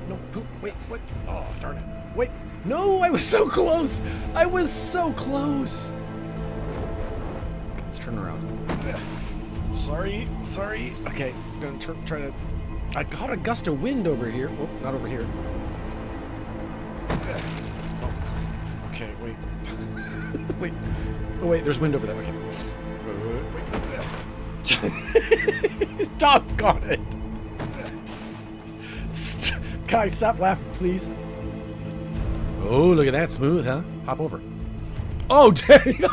No, poop. Wait, what? Oh, darn it. Wait. No, I was so close. I was so close. Okay, let's turn around. Sorry. Okay, I'm gonna try to... I caught a gust of wind over here. Oh, not over here. Oh. Okay, wait. Wait. Oh, wait, there's wind over there. Okay. Wait. Doggone it. Kai, stop laughing, please. Oh, look at that. Smooth, huh? Hop over. Oh, dang.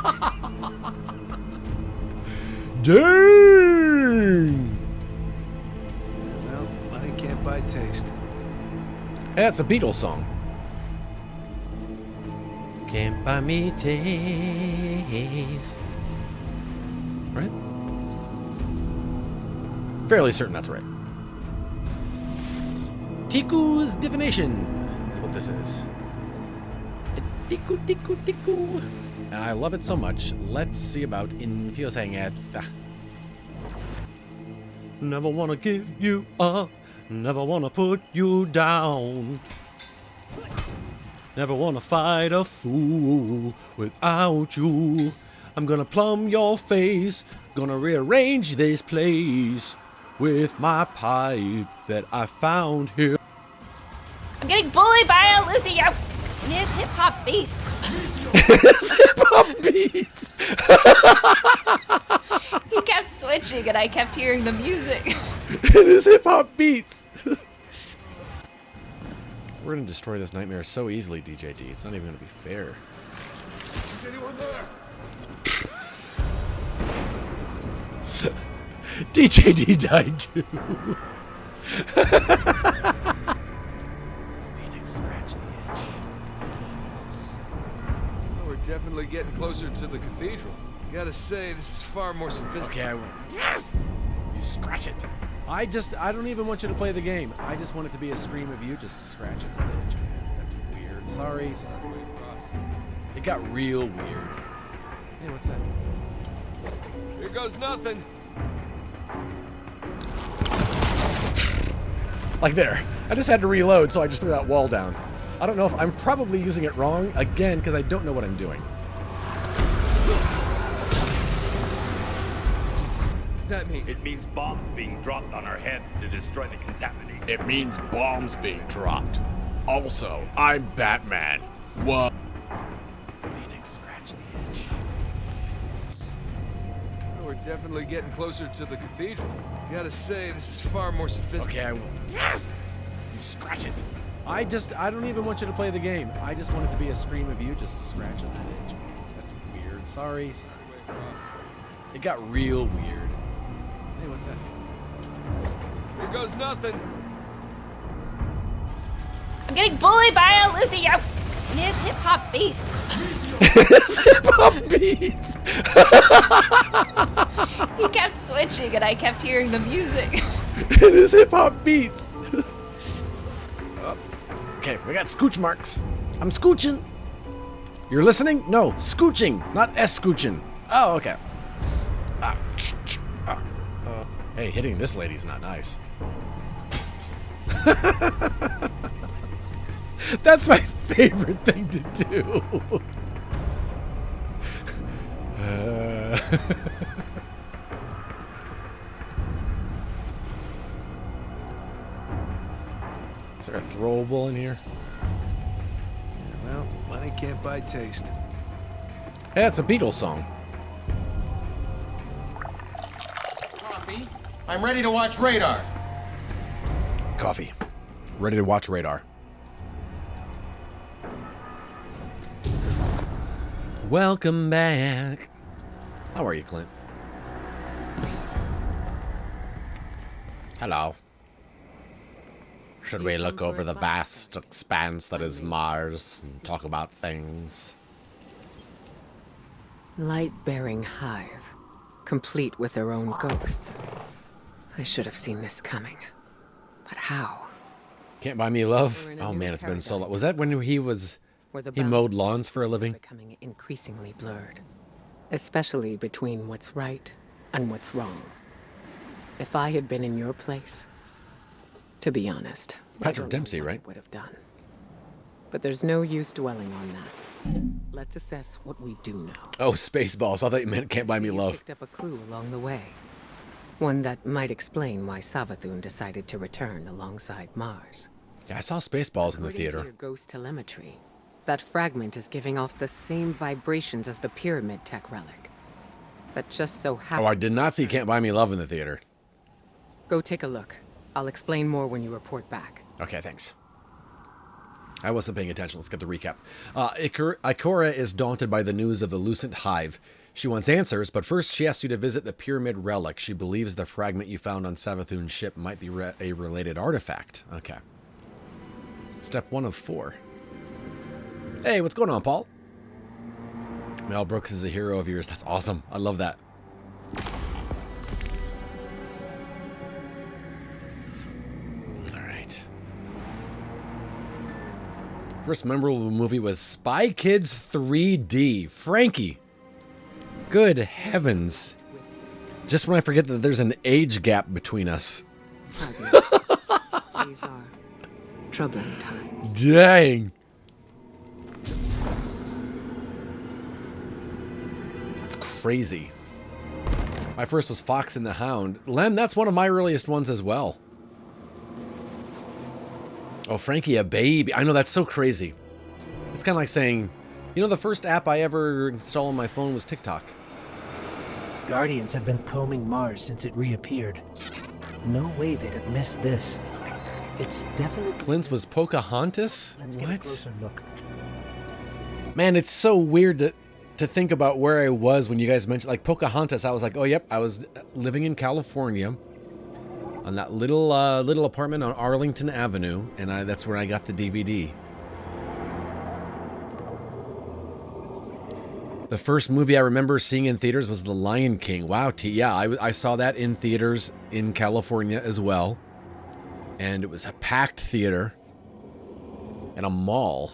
Dang. Well, money can't buy taste. Hey, that's a Beatles song. Can't buy me taste. Right? Fairly certain that's right. Tiku's Divination is what this is. Tiku. And I love it so much. Let's see about infusing it. Never wanna give you up. Never wanna put you down. Never wanna fight a fool without you. I'm gonna plumb your face. Gonna rearrange this place with my pipe that I found here. I'm getting bullied by Lucio. His hip-hop beats. His hip-hop beats. He kept switching and I kept hearing the music. His hip-hop beats. We're gonna destroy this nightmare so easily, DJD. It's not even gonna be fair. Is anyone there? DJD died too. Phoenix, scratch the itch. Well, we're definitely getting closer to the cathedral. Gotta say, this is far more sophisticated. Okay, I win. Yes! You scratch it. I don't even want you to play the game. I just want it to be a stream of you just scratching the itch, man. That's weird. Sorry. It got real weird. Hey, what's that? Here goes nothing. Like there. I just had to reload, so I just threw that wall down. I don't know if I'm probably using it wrong, again, because I don't know what I'm doing. That mean? It means bombs being dropped on our heads to destroy the contaminant. It means bombs being dropped. Also, I'm Batman. What? Phoenix, scratch the itch. Well, we're definitely getting closer to the cathedral. Gotta say, this is far more sophisticated. Okay, I win. Yes! You scratch it. I don't even want you to play the game. I just want it to be a stream of you just scratching that itch. That's weird. Sorry. It got real weird. Hey, what's that? Here goes nothing. I'm getting bullied by Lucio. His hip-hop beats. His hip-hop beats. He kept switching and I kept hearing the music. His hip-hop beats. Okay, we got scooch marks. I'm scooching. You're listening? No, scooching, not scooching. Oh, okay. Hey, hitting this lady's not nice. That's my favorite thing to do. Is there a throwable in here? Well, money can't buy taste. Hey, that's a Beatles song. Coffee. I'm ready to watch radar. coffee. Ready to watch Radar. Welcome back. How are you, Clint? Hello. Should we look over the vast expanse that is Mars and talk about things? Light-bearing hive, complete with their own ghosts. I should have seen this coming. But how? Can't Buy Me Love? Oh man, it's been so long. Was that when he mowed lawns for a living? Becoming increasingly blurred, especially between what's right and what's wrong. If I had been in your place, to be honest, Patrick Dempsey, right? Would have done. But there's no use dwelling on that. Let's assess what we do know. Oh, Spaceballs. I thought you meant Can't Buy Me Love. Picked up a clue along the way. One that might explain why Savathun decided to return alongside Mars. Yeah, I saw Spaceballs in the According theater. to your ghost telemetry, that fragment is giving off the same vibrations as the Pyramid Tech relic. That just so happens. Oh, I did not see Can't Buy Me Love in the theater. Go take a look. I'll explain more when you report back. Okay, thanks. I wasn't paying attention. Let's get the recap. Ikora is daunted by the news of the Lucent Hive. She wants answers, but first she asks you to visit the Pyramid Relic. She believes the fragment you found on Savathun's ship might be a related artifact. Okay. Step 1 of 4. Hey, what's going on, Paul? Mel Brooks is a hero of yours. That's awesome. I love that. First memorable movie was Spy Kids 3D. Frankie. Good heavens. Just when I forget that there's an age gap between us. These are troubling times. Dang. That's crazy. My first was Fox and the Hound. Lem, that's one of my earliest ones as well. Oh, Frankie, a baby. I know, that's so crazy. It's kind of like saying, you know, the first app I ever installed on my phone was TikTok. Guardians have been combing Mars since it reappeared. No way they'd have missed this. It's definitely... Clint's was Pocahontas? Let's what? get a closer look. Man, it's so weird to think about where I was when you guys mentioned, like, Pocahontas. I was like, oh, yep, I was living in California. On that little apartment on Arlington Avenue, and that's where I got the DVD. The first movie I remember seeing in theaters was The Lion King. Wow, yeah, I saw that in theaters in California as well. And it was a packed theater and a mall.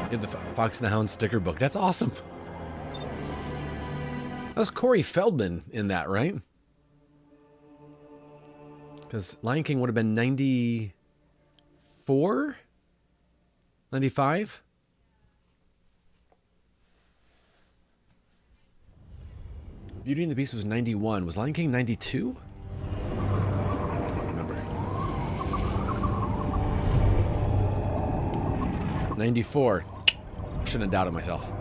You had the Fox and the Hound sticker book. That's awesome. That was Corey Feldman in that, right? Because Lion King would have been 94? 95? Beauty and the Beast was 91. Was Lion King 92? I don't remember. 94. Shouldn't have doubted myself.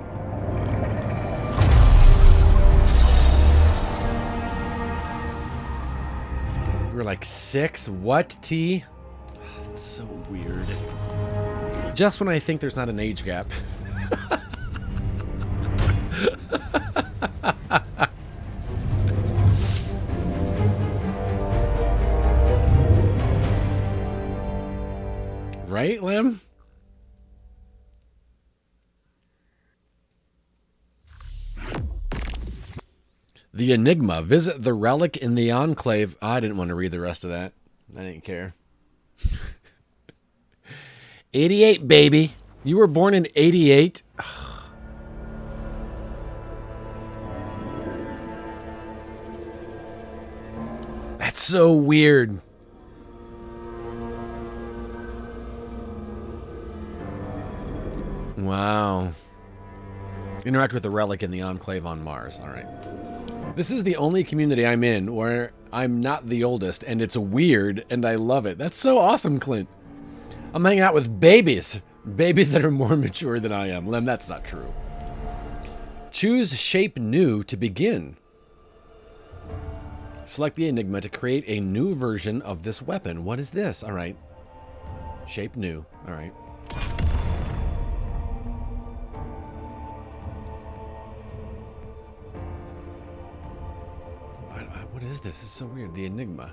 We were like 6. What, T? It's so weird. Just when I think there's not an age gap. Right, Lim? The Enigma. Visit the relic in the Enclave. I didn't want to read the rest of that. I didn't care. 88, baby. You were born in 88? That's so weird. Wow. Interact with the relic in the Enclave on Mars. All right. This is the only community I'm in where I'm not the oldest, and it's weird, and I love it. That's so awesome, Clint. I'm hanging out with babies. Babies that are more mature than I am. Lem, that's not true. Choose shape new to begin. Select the Enigma to create a new version of this weapon. What is this? All right. Shape new. All right. What is this? It's so weird. The Enigma.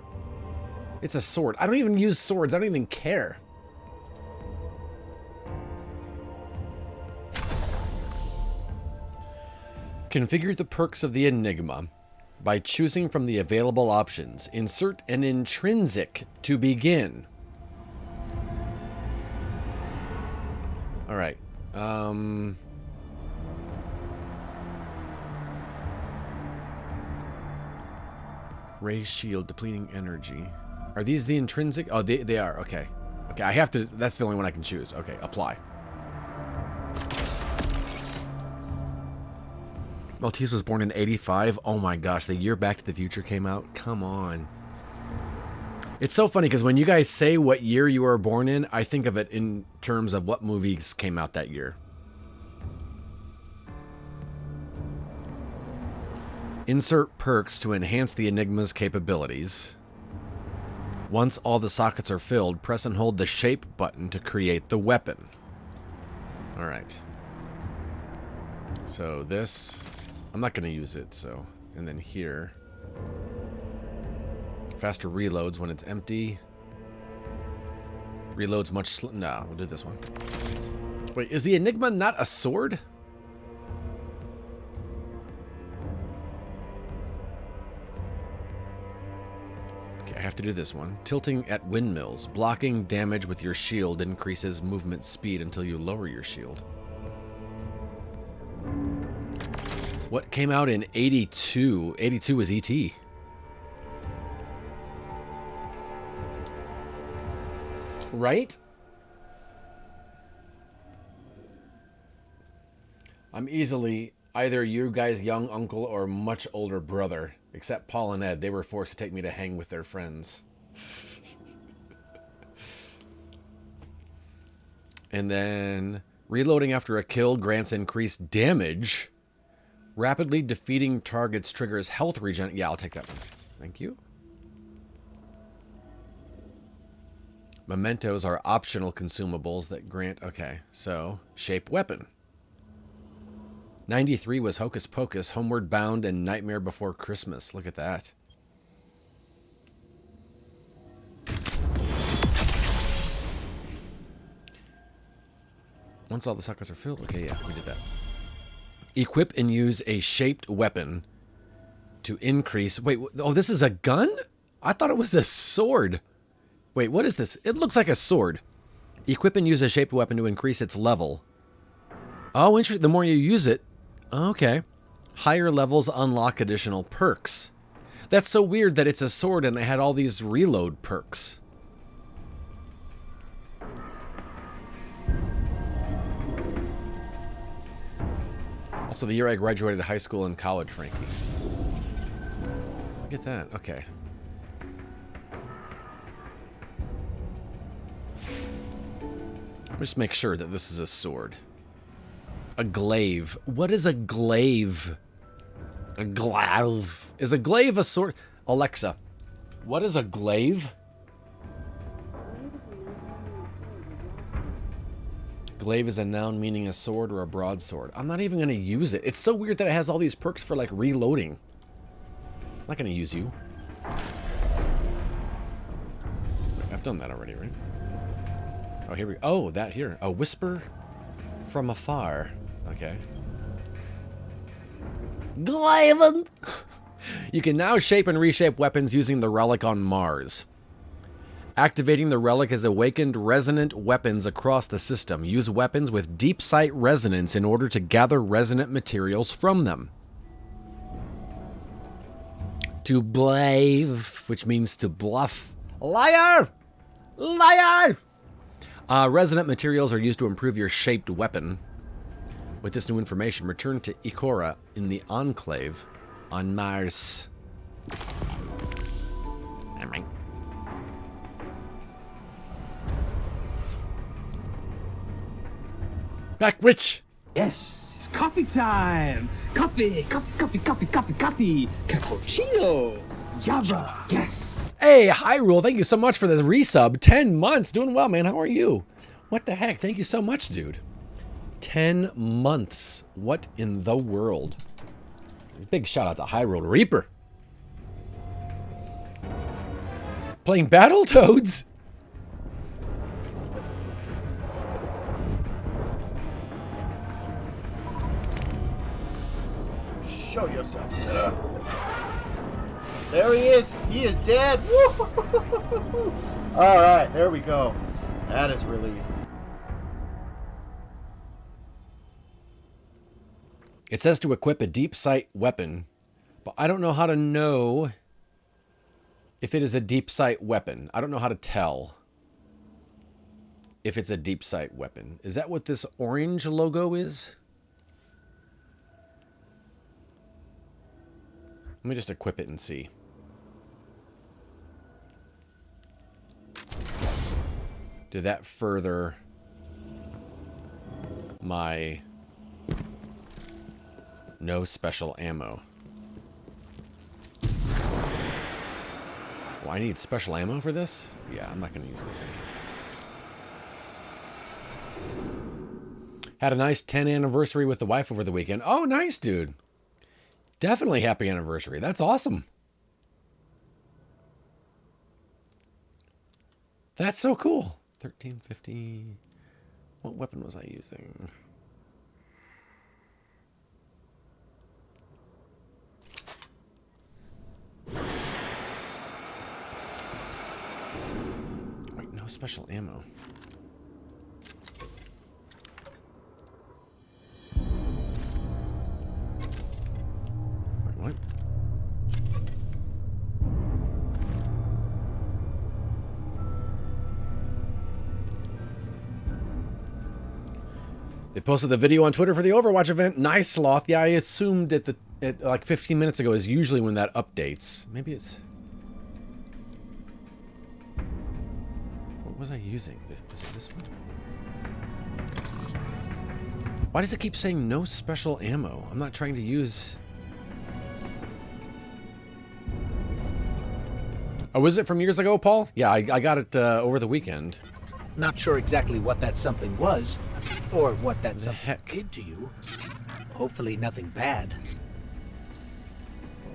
It's a sword. I don't even use swords. I don't even care. Configure the perks of the Enigma by choosing from the available options. Insert an intrinsic to begin. All right. Ray shield, depleting energy. Are these the intrinsic? Oh, they are. Okay. Okay, I have to. That's the only one I can choose. Okay, apply. Maltese was born in 85. Oh my gosh, the year Back to the Future came out. Come on. It's so funny because when you guys say what year you were born in, I think of it in terms of what movies came out that year. Insert perks to enhance the Enigma's capabilities. Once all the sockets are filled, press and hold the shape button to create the weapon. All right. So this, I'm not going to use it, so. And then here. Faster reloads when it's empty. Reloads much slower. No, we'll do this one. Wait, is the Enigma not a sword? Okay, I have to do this one. Tilting at windmills. Blocking damage with your shield increases movement speed until you lower your shield. What came out in 82? 82 was E.T. Right? I'm easily either you guys' young uncle or much older brother. Except Paul and Ed. They were forced to take me to hang with their friends. And then reloading after a kill grants increased damage. Rapidly defeating targets triggers health regen. Yeah, I'll take that one. Thank you. Mementos are optional consumables that grant... Okay, so shape weapon. 93 was Hocus Pocus, Homeward Bound, and Nightmare Before Christmas. Look at that. Once all the sockets are filled... Okay, yeah, we did that. Equip and use a shaped weapon to increase... Wait, oh, this is a gun? I thought it was a sword. Wait, what is this? It looks like a sword. Equip and use a shaped weapon to increase its level. Oh, interesting. The more you use it... Okay. Higher levels unlock additional perks. That's so weird that it's a sword and it had all these reload perks. Also, the year I graduated high school and college, Frankie. Look at that. Okay. Just make sure that this is a sword. A glaive. What is a glaive? A glaive. Is a glaive a sword? Alexa, what is a glaive? Glaive is a noun meaning a sword or a broadsword. I'm not even going to use it. It's so weird that it has all these perks for, like, reloading. I'm not going to use you. I've done that already, right? Oh, here we go. Oh, that here. A whisper from afar. Okay. Glaive! You can now shape and reshape weapons using the relic on Mars. Activating the relic has awakened resonant weapons across the system. Use weapons with deep sight resonance in order to gather resonant materials from them. To blave, which means to bluff. Liar! Liar! Resonant materials are used to improve your shaped weapon. With this new information, return to Ikora in the Enclave on Mars. Alright. Back witch! Yes, he's come. coffee time! Coffee, coffee, coffee, coffee, coffee, coffee! Cappuccino! Java, yes! Hey, Hyrule, thank you so much for the resub. 10 months. Doing well, man. How are you? What the heck? Thank you so much, dude. 10 months. What in the world? Big shout out to Hyrule Reaper. Playing Battletoads? Show yourself, sir. There he is. He is dead. Woo! All right, there we go. That is relief. It says to equip a deep sight weapon, but I don't know how to know if it is a deep sight weapon. I don't know how to tell if it's a deep sight weapon. Is that what this orange logo is? Let me just equip it and see. Did that further my no special ammo? Well, I need special ammo for this? Yeah, I'm not going to use this anymore. Had a nice 10th anniversary with the wife over the weekend. Oh, nice, dude. Definitely happy anniversary. That's awesome. That's so cool. 1350. What weapon was I using? Wait, no special ammo. Wait, what? They posted the video on Twitter for the Overwatch event. Nice, Sloth. Yeah, I assumed at like 15 minutes ago is usually when that updates. Maybe it's... What was I using? Was it this one? Why does it keep saying no special ammo? I'm not trying to use... Oh, was it from years ago, Paul? Yeah, I got it over the weekend. Not sure exactly what that something was, or what that something did to you. Hopefully nothing bad.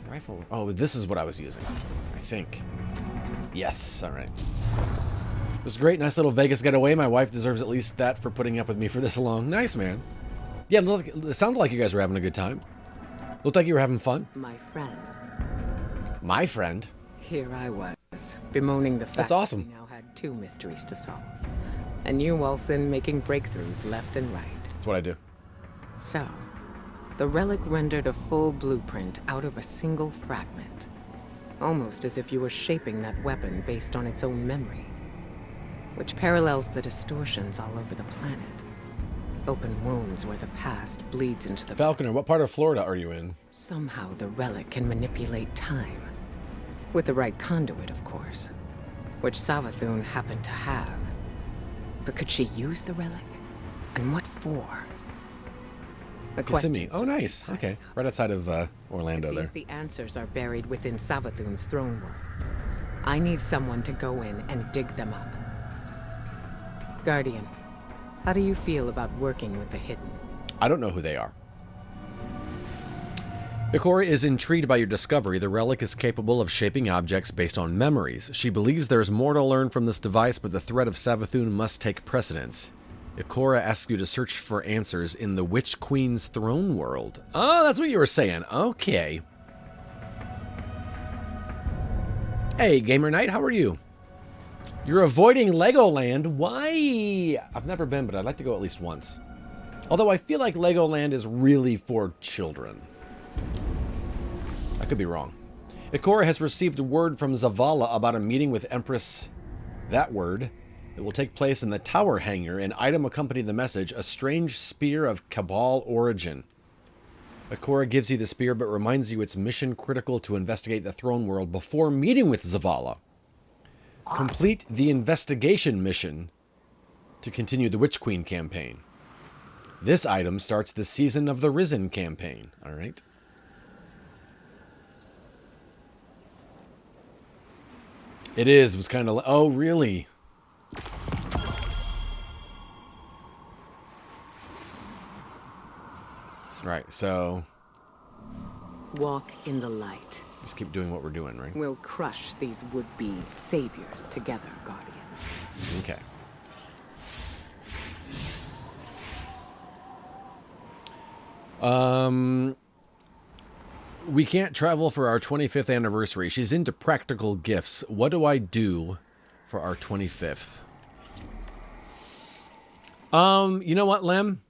Rifle. Oh, this is what I was using, I think. Yes, all right. It was great. Nice little Vegas getaway. My wife deserves at least that for putting up with me for this long. Nice, man. Yeah, look, it sounded like you guys were having a good time. Looked like you were having fun. My friend. My friend? Here I was, bemoaning the fact That's awesome. that we now had 2 mysteries to solve. And you, Wilson, making breakthroughs left and right. That's what I do. So, the relic rendered a full blueprint out of a single fragment. Almost as if you were shaping that weapon based on its own memory. Which parallels the distortions all over the planet. Open wounds where the past bleeds into the Falconer, what part of Florida are you in? Somehow the relic can manipulate time. With the right conduit, of course. Which Savathun happened to have. But could she use the relic? And what for? Kissimmee. Oh, nice. Okay. Right outside of Orlando there. The answers are buried within Savathun's throne world. I need someone to go in and dig them up. Guardian, how do you feel about working with the hidden? I don't know who they are. Ikora is intrigued by your discovery. The relic is capable of shaping objects based on memories. She believes there is more to learn from this device, but the threat of Savathun must take precedence. Ikora asks you to search for answers in the Witch Queen's throne world. Oh, that's what you were saying. Okay. Hey, Gamer Knight, how are you? You're avoiding Legoland. Why? I've never been, but I'd like to go at least once. Although I feel like Legoland is really for children. I could be wrong. Ikora has received word from Zavala about a meeting with Empress, that word, that will take place in the Tower Hangar. An item accompanied the message, a strange spear of Cabal origin. Ikora gives you the spear, but reminds you it's mission critical to investigate the throne world before meeting with Zavala. Complete the investigation mission to continue the Witch Queen campaign. This item starts the Season of the Risen campaign. All right. It is. Was kind of... Oh, really? Right, so... Walk in the light. Just keep doing what we're doing, right? We'll crush these would-be saviors together, Guardian. Okay. We can't travel for our 25th anniversary. She's into practical gifts. What do I do for our 25th? You know what, Lem?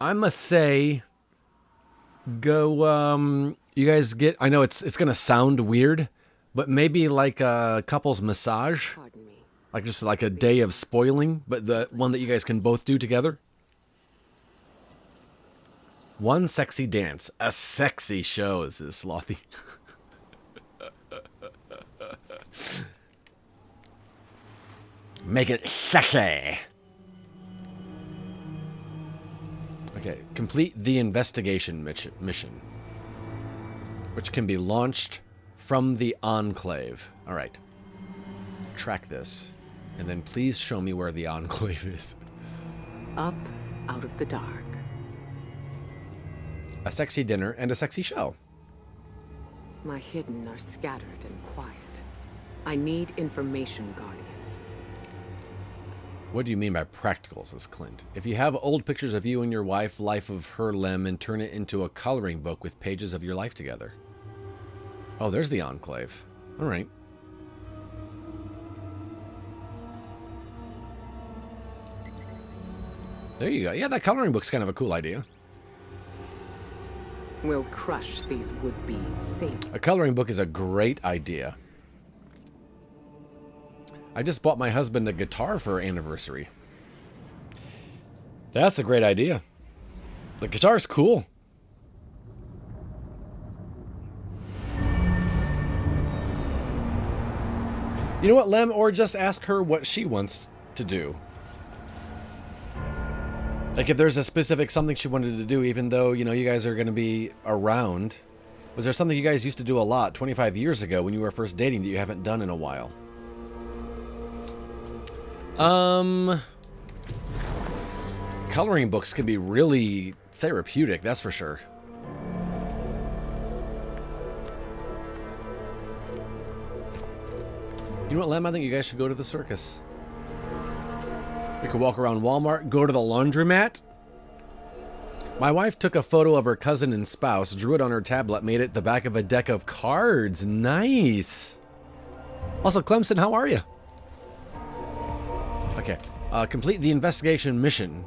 I must say, go, you guys get, I know it's going to sound weird, but maybe like a couple's massage. Like just like a day of spoiling, but the one that you guys can both do together. One sexy dance. A sexy show, is Slothy. Make it sexy. Okay, complete the investigation mission, which can be launched from the Enclave. All right. Track this, and then please show me where the Enclave is. Up out of the dark. A sexy dinner and a sexy show. My hidden are scattered and quiet. I need information, Guardian. What do you mean by practical, says Clint? If you have old pictures of you and your wife, life of her, Lem, and turn it into a coloring book with pages of your life together. Oh, there's the Enclave. All right. There you go. Yeah, that coloring book's kind of a cool idea. We'll crush these would-be saviors. A coloring book is a great idea. I just bought my husband a guitar for our anniversary. That's a great idea. The guitar's cool. You know what, Lem? Or just ask her what she wants to do. Like if there's a specific something she wanted to do, even though, you know, you guys are going to be around. Was there something you guys used to do a lot 25 years ago when you were first dating that you haven't done in a while? Coloring books can be really therapeutic, that's for sure. You know what, Lem? I think you guys should go to the circus. We could walk around Walmart, go to the laundromat. My wife took a photo of her cousin and spouse, drew it on her tablet, made it the back of a deck of cards. Nice. Also, Clemson, how are you? Okay. Complete the investigation mission.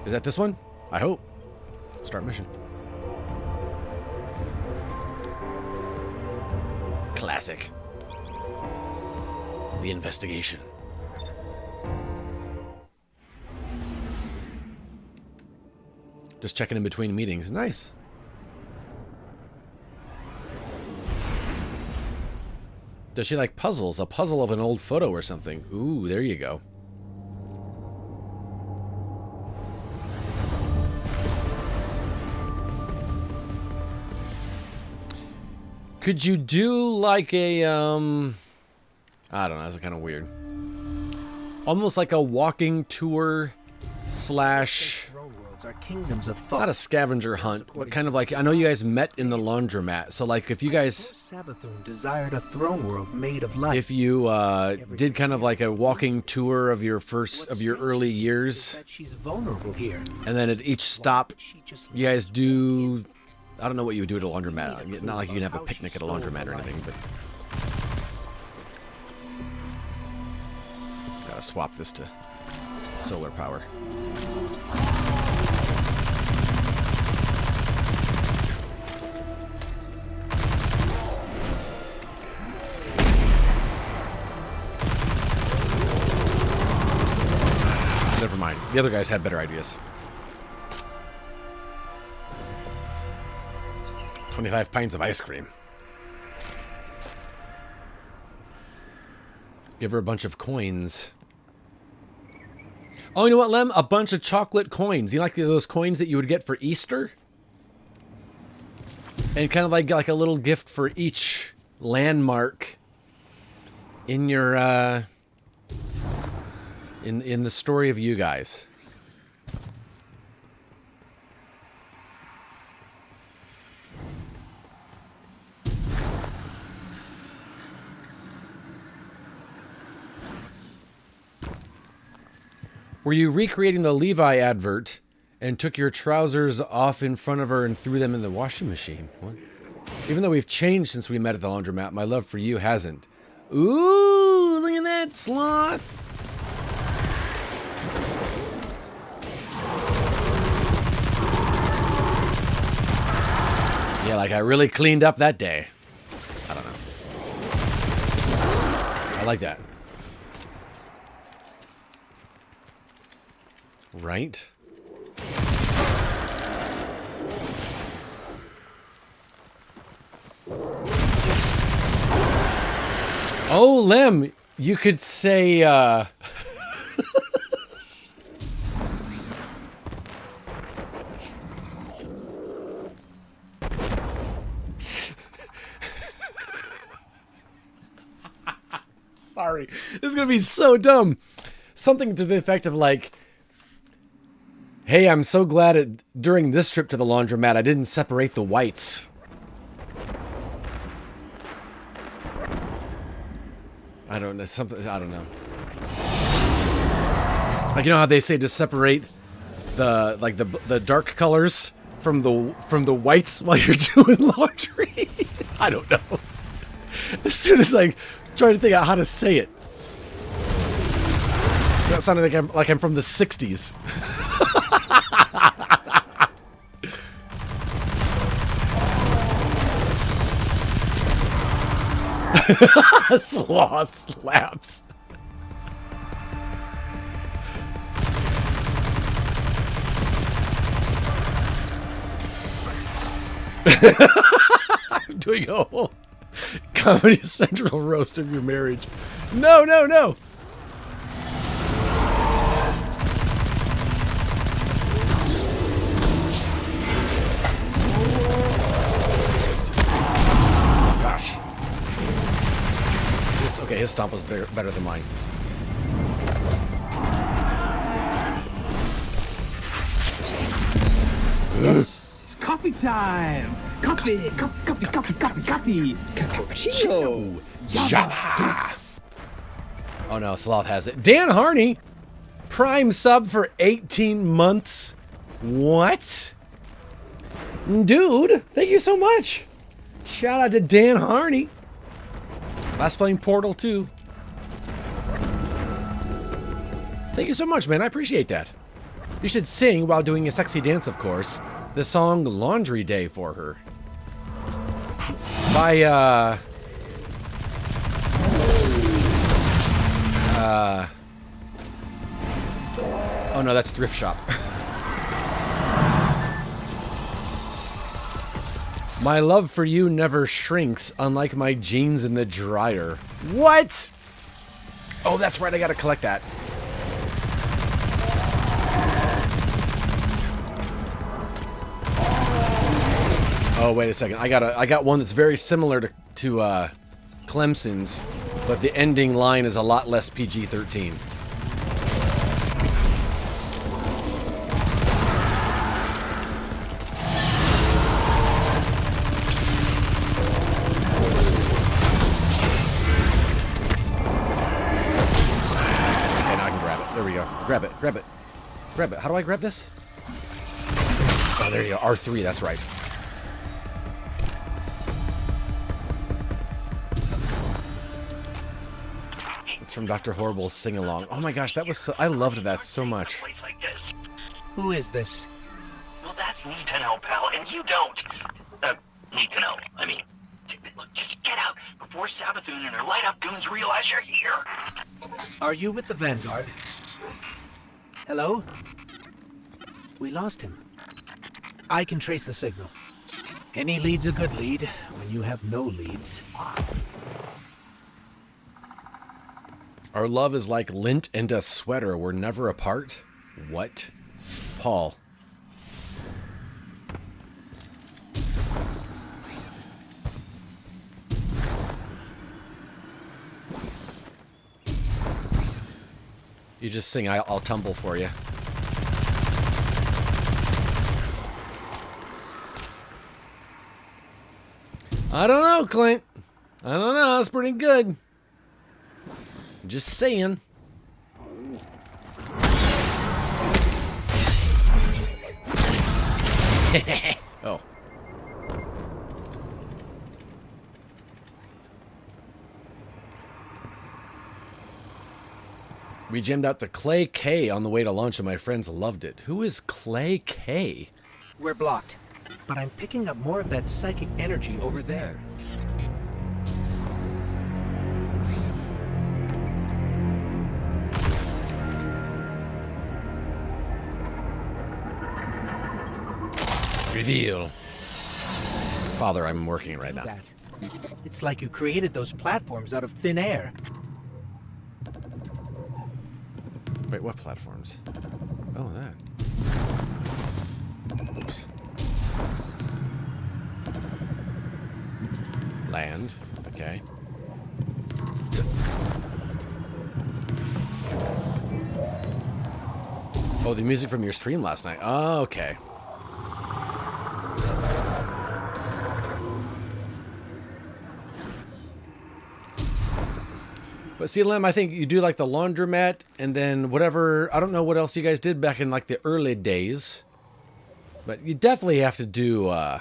Is that this one? I hope. Start mission. Classic. The investigation. Just checking in between meetings. Nice. Does she like puzzles? A puzzle of an old photo or something. Ooh, there you go. Could you do like a, I don't know, that's kind of weird. Almost like a walking tour slash... Are kingdoms of thought. Not a scavenger hunt, but kind of like, I know you guys met in the laundromat, so like if you guys... Savathun desired a throne world made of light. If you did kind of like a walking tour of your early years, she's vulnerable here. And then at each stop, you guys do... I don't know what you would do at a laundromat. Not like you can have a picnic at a laundromat or anything, but... Gotta swap this to solar power. Never mind. The other guys had better ideas. 25 pints of ice cream. Give her a bunch of coins. Oh, you know what, Lem? A bunch of chocolate coins. You know, like those coins that you would get for Easter? And kind of like a little gift for each landmark in your in the story of you guys. Were you recreating the Levi advert and took your trousers off in front of her and threw them in the washing machine? What? Even though we've changed since we met at the laundromat, my love for you hasn't. Ooh, look at that sloth. Yeah, like I really cleaned up that day. I don't know. I like that. Right? Oh, Lem, you could say, Sorry, this is gonna be so dumb. Something to the effect of like, hey, I'm so glad during this trip to the laundromat I didn't separate the whites. I don't know, something, I don't know. Like, you know how they say to separate the dark colors from the whites while you're doing laundry? I don't know. As soon as I try to think out how to say it. That sounded like I'm from the 60s. Sloth slaps. I'm doing a whole Comedy Central roast of your marriage. No, no, no. Gosh. Okay, his stomp was better than mine. It's coffee time! Coffee! Coffee! Coffee! Coffee! Coffee! Cappuccino! Java! Oh no, Sloth has it. Dan Harney! Prime sub for 18 months. What? Dude, thank you so much. Shout out to Dan Harney. Last playing Portal 2. Thank you so much, man. I appreciate that. You should sing while doing a sexy dance, of course. The song Laundry Day for her. By, oh no, that's Thrift Shop. My love for you never shrinks, unlike my jeans in the dryer. What? Oh, that's right, I gotta collect that. Oh, wait a second. I got one that's very similar to Clemson's, but the ending line is a lot less PG-13. Okay, now I can grab it. There we go. Grab it. Grab it. Grab it. How do I grab this? Oh, there you go. R3, that's right. From Dr. Horrible's sing-along. Oh my gosh, that was so, I loved that so much. Who is this? Well, that's need to know, pal, and you don't. Need to know. I mean, look, just get out before Savathun and her light-up goons realize you're here. Are you with the Vanguard? Hello? We lost him. I can trace the signal. Any lead's a good lead when you have no leads. Our love is like lint and a sweater. We're never apart. What? Paul. You just sing, I'll tumble for you. I don't know, Clint. I don't know. That's pretty good. Just saying. Oh. We jammed out the Clay K on the way to lunch and my friends loved it. Who is Clay K? We're blocked, but I'm picking up more of that psychic energy over there. Reveal. Father, I'm working right now. It's like you created those platforms out of thin air. Wait, what platforms? Oh, that. Oops. Land. Okay. Oh, the music from your stream last night. Oh, okay. But CLM, I think you do like the laundromat and then whatever. I don't know what else you guys did back in like the early days. But you definitely have to do, I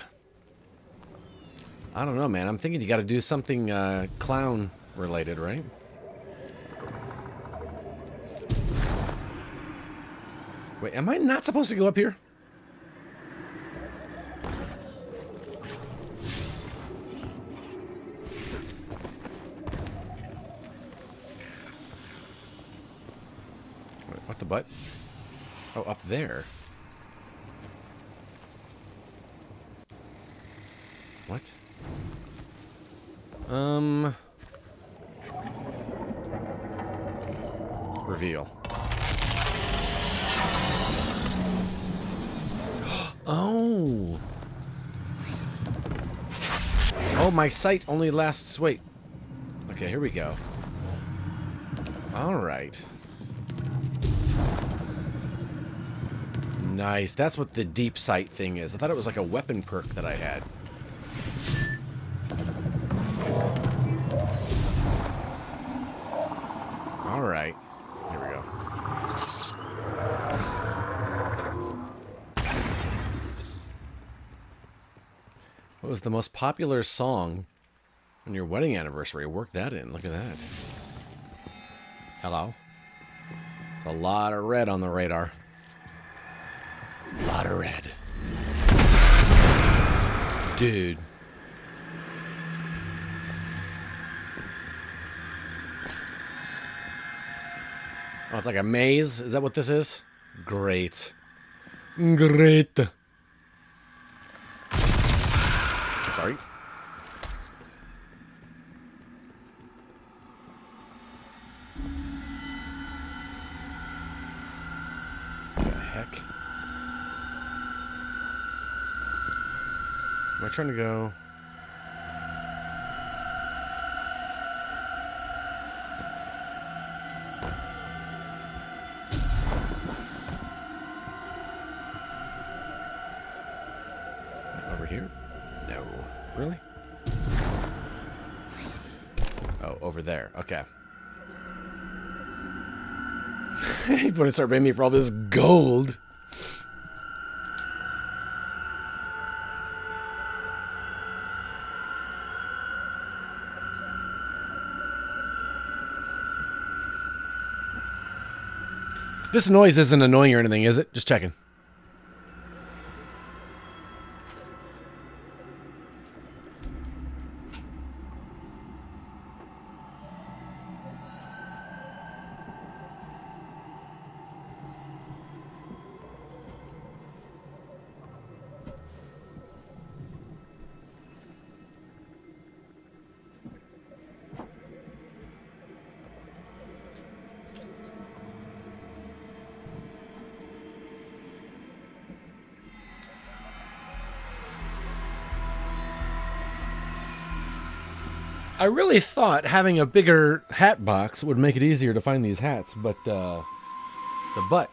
don't know, man. I'm thinking you got to do something clown related, right? Wait, am I not supposed to go up here? What the butt? Oh, up there. What? Reveal. Oh! Oh, my sight only lasts... Wait. Okay, here we go. Alright. Nice. That's what the deep sight thing is. I thought it was like a weapon perk that I had. Alright. Here we go. What was the most popular song on your wedding anniversary? Work that in. Look at that. Hello? There's a lot of red on the radar. A lot of red. Dude. Oh, it's like a maze? Is that what this is? Great. Great. Sorry. What the heck? Am I trying to go? Over here? No. Really? Oh, over there. Okay. You want to start paying me for all this gold? This noise isn't annoying or anything, is it? Just checking. I really thought having a bigger hat box would make it easier to find these hats, but the butt.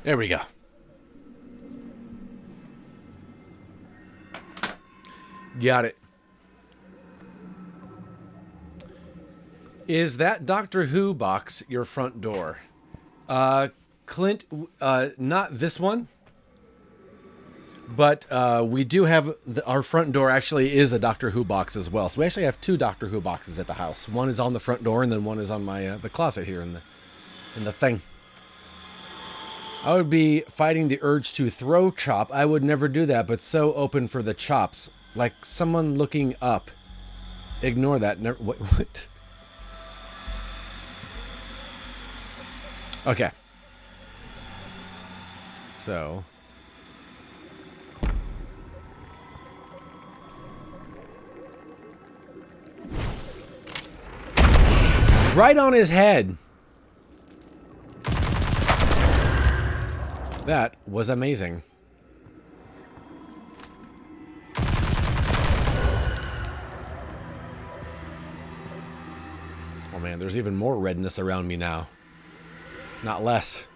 There we go. Got it. Is that Doctor Who box your front door? Clint, not this one. But we do have... our front door actually is a Doctor Who box as well. So we actually have 2 Doctor Who boxes at the house. One is on the front door, and then one is on my the closet here in the thing. I would be fighting the urge to throw chop. I would never do that, but so open for the chops. Like someone looking up. Ignore that. Never, what? Okay. So. Right on his head. That was amazing. Oh man, there's even more redness around me now. Not less.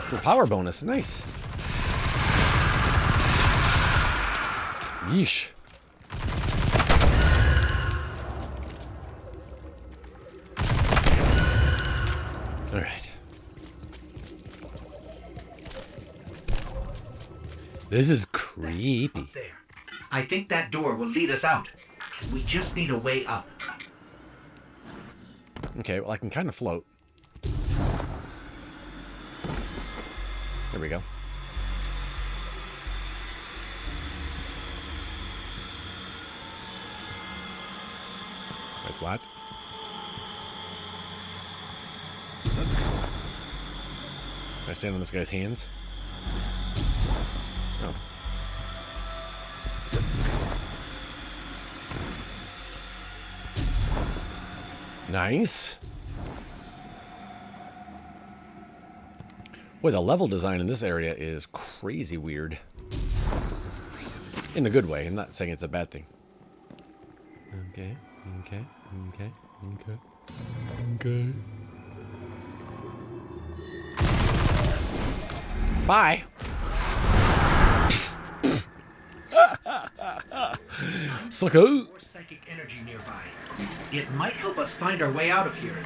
Cool power bonus, nice. Yeesh. All right. This is creepy. Up there. I think that door will lead us out. We just need a way up. Okay, well, I can kind of float. There we go. Wait, what? Can I stand on this guy's hands? Oh. Nice. Boy, the level design in this area is crazy weird. In a good way. I'm not saying it's a bad thing. Okay, okay, okay, okay, okay. Bye. Sucker. More psychic energy nearby. It might help us find our way out of here.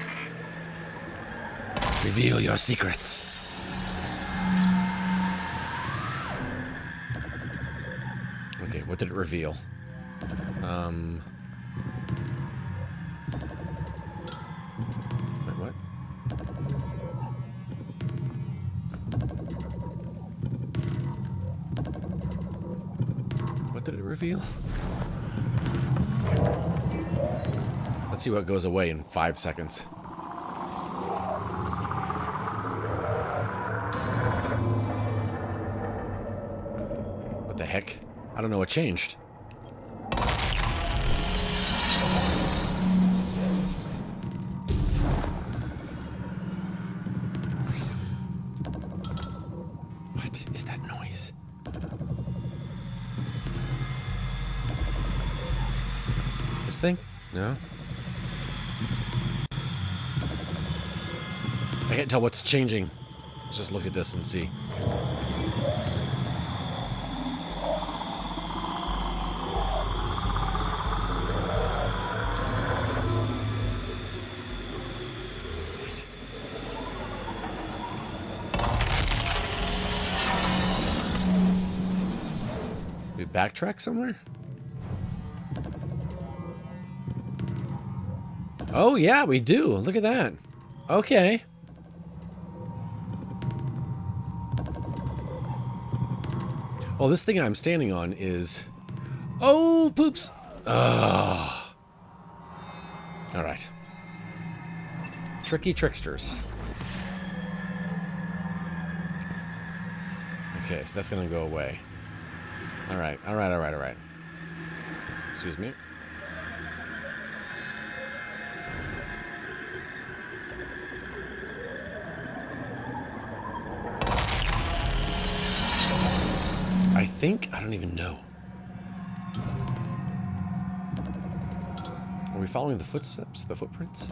Reveal your secrets. Okay, what did it reveal? Wait, what? What did it reveal? Let's see what goes away in 5 seconds. What the heck? I don't know what changed. What is that noise? This thing? No. I can't tell what's changing. Let's just look at this and see. We backtrack somewhere? Oh yeah, we do. Look at that. Okay. Well, this thing I'm standing on is... Oh, poops! Ugh. All right. Tricky tricksters. Okay, so that's gonna go away. All right. Excuse me. I don't even know. Are we following the footsteps, the footprints?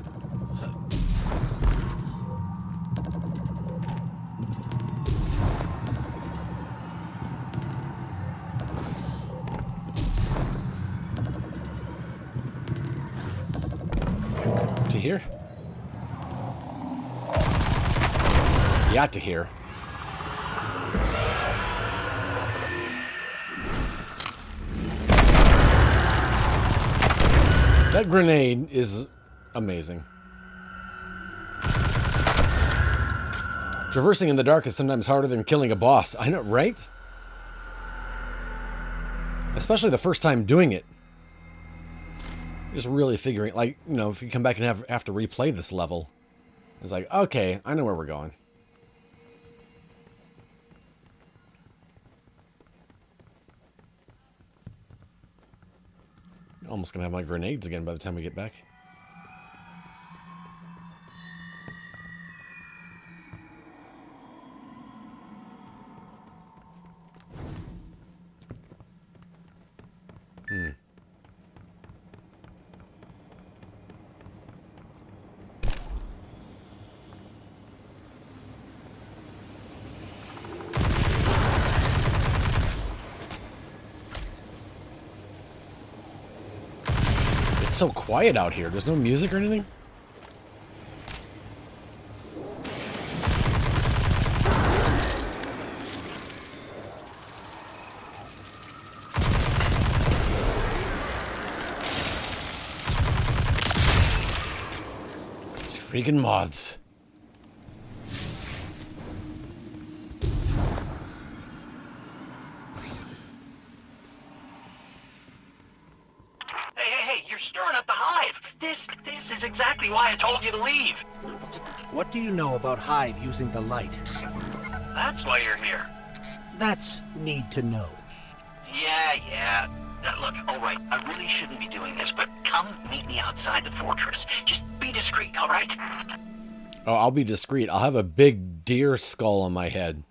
To here? Yeah, to here. That grenade is amazing. Traversing in the dark is sometimes harder than killing a boss. I know, right? Especially the first time doing it. Just really figuring, like, you know, if you come back and have to replay this level, it's like, okay, I know where we're going. Almost gonna have my grenades again by the time we get back. It's so quiet out here. There's no music or anything? These freaking mods. This is exactly why I told you to leave. What do you know about Hive using the light? That's why you're here. That's need to know. Yeah. Look, all right, I really shouldn't be doing this, but come meet me outside the fortress. Just be discreet, all right? Oh, I'll be discreet. I'll have a big deer skull on my head.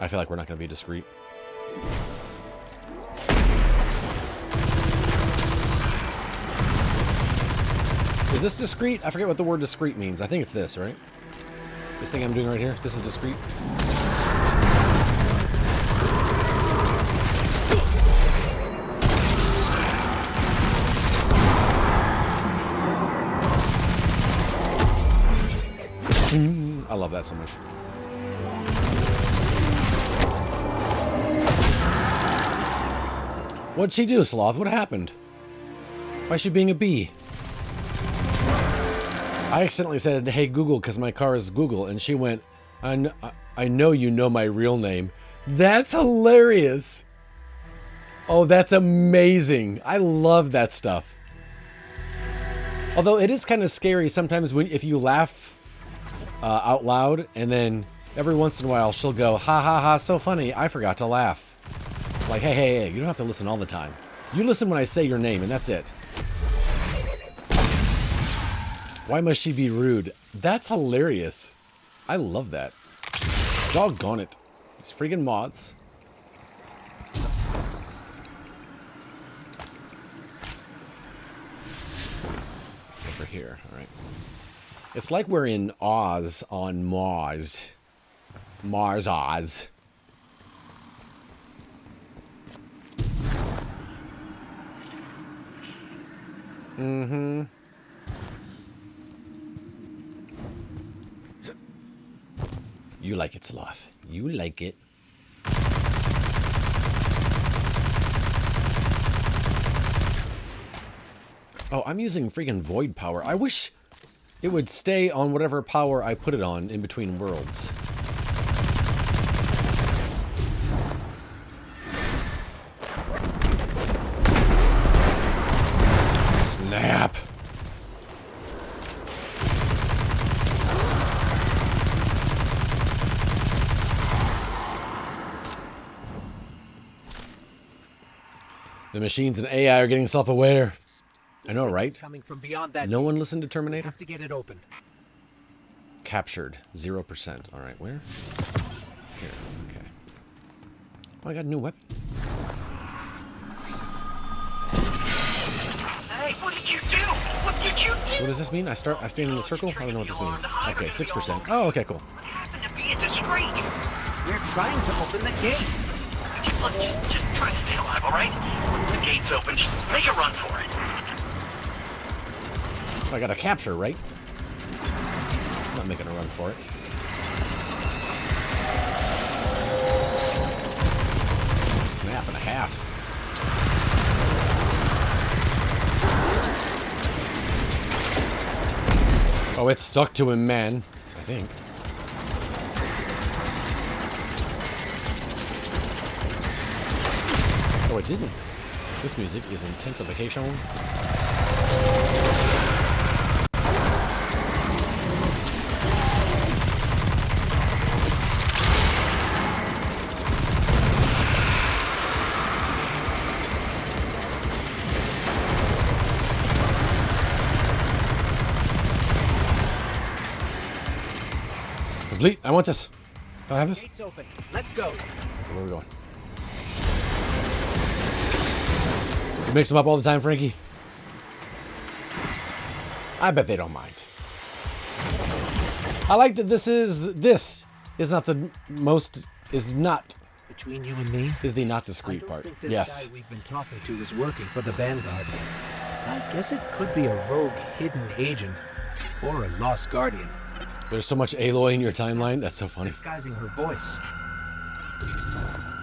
I feel like we're not going to be discreet. Is this discreet? I forget what the word discreet means. I think it's this, right? This thing I'm doing right here. This is discreet. I love that so much. What'd she do, Sloth? What happened? Why is she being a bee? I accidentally said, hey, Google, because my car is Google, and she went, I know you know my real name. That's hilarious. Oh, that's amazing. I love that stuff. Although it is kind of scary sometimes if you laugh out loud, and then every once in a while she'll go, ha ha ha, so funny, I forgot to laugh. Like, hey, you don't have to listen all the time. You listen when I say your name, and that's it. Why must she be rude? That's hilarious. I love that. Doggone it. These freaking mods. Over here, alright. It's like we're in Oz on Mars. Mars Oz. Mm-hmm. You like it, Sloth. You like it. Oh, I'm using freaking void power. I wish it would stay on whatever power I put it on in between worlds. snap. The machines and AI are getting self-aware. I know, right? Coming from beyond that No one listened to we Terminator? have to get it open. Captured. 0%. All right, where? Here, okay. Oh, I got a new weapon. Hey, what did you do? What did you do? So what does this mean? I stand in the circle? I don't know what this means. Okay, 6%. Oh, okay, cool. Happened to be discreet. We're trying to open the gate. Look, just try to stay alive, all right? Once the gate's open, just make a run for it. So I got to capture, right? I'm not making a run for it. Snap and a half. Oh, it's stuck to him, man. I think. Oh, it didn't. This music is intensification. Complete. I want this. Can I have this? Gate's open. Let's go. Where are we going? You mix them up all the time, Frankie? I bet they don't mind. I like that this is not the most, is not. Between you and me, is the not discreet part. think this Yes. guy we've been talking to is working for the Vanguard. I guess it could be a rogue hidden agent or a lost guardian. There's so much Aloy in your timeline. That's so funny. Disguising her voice.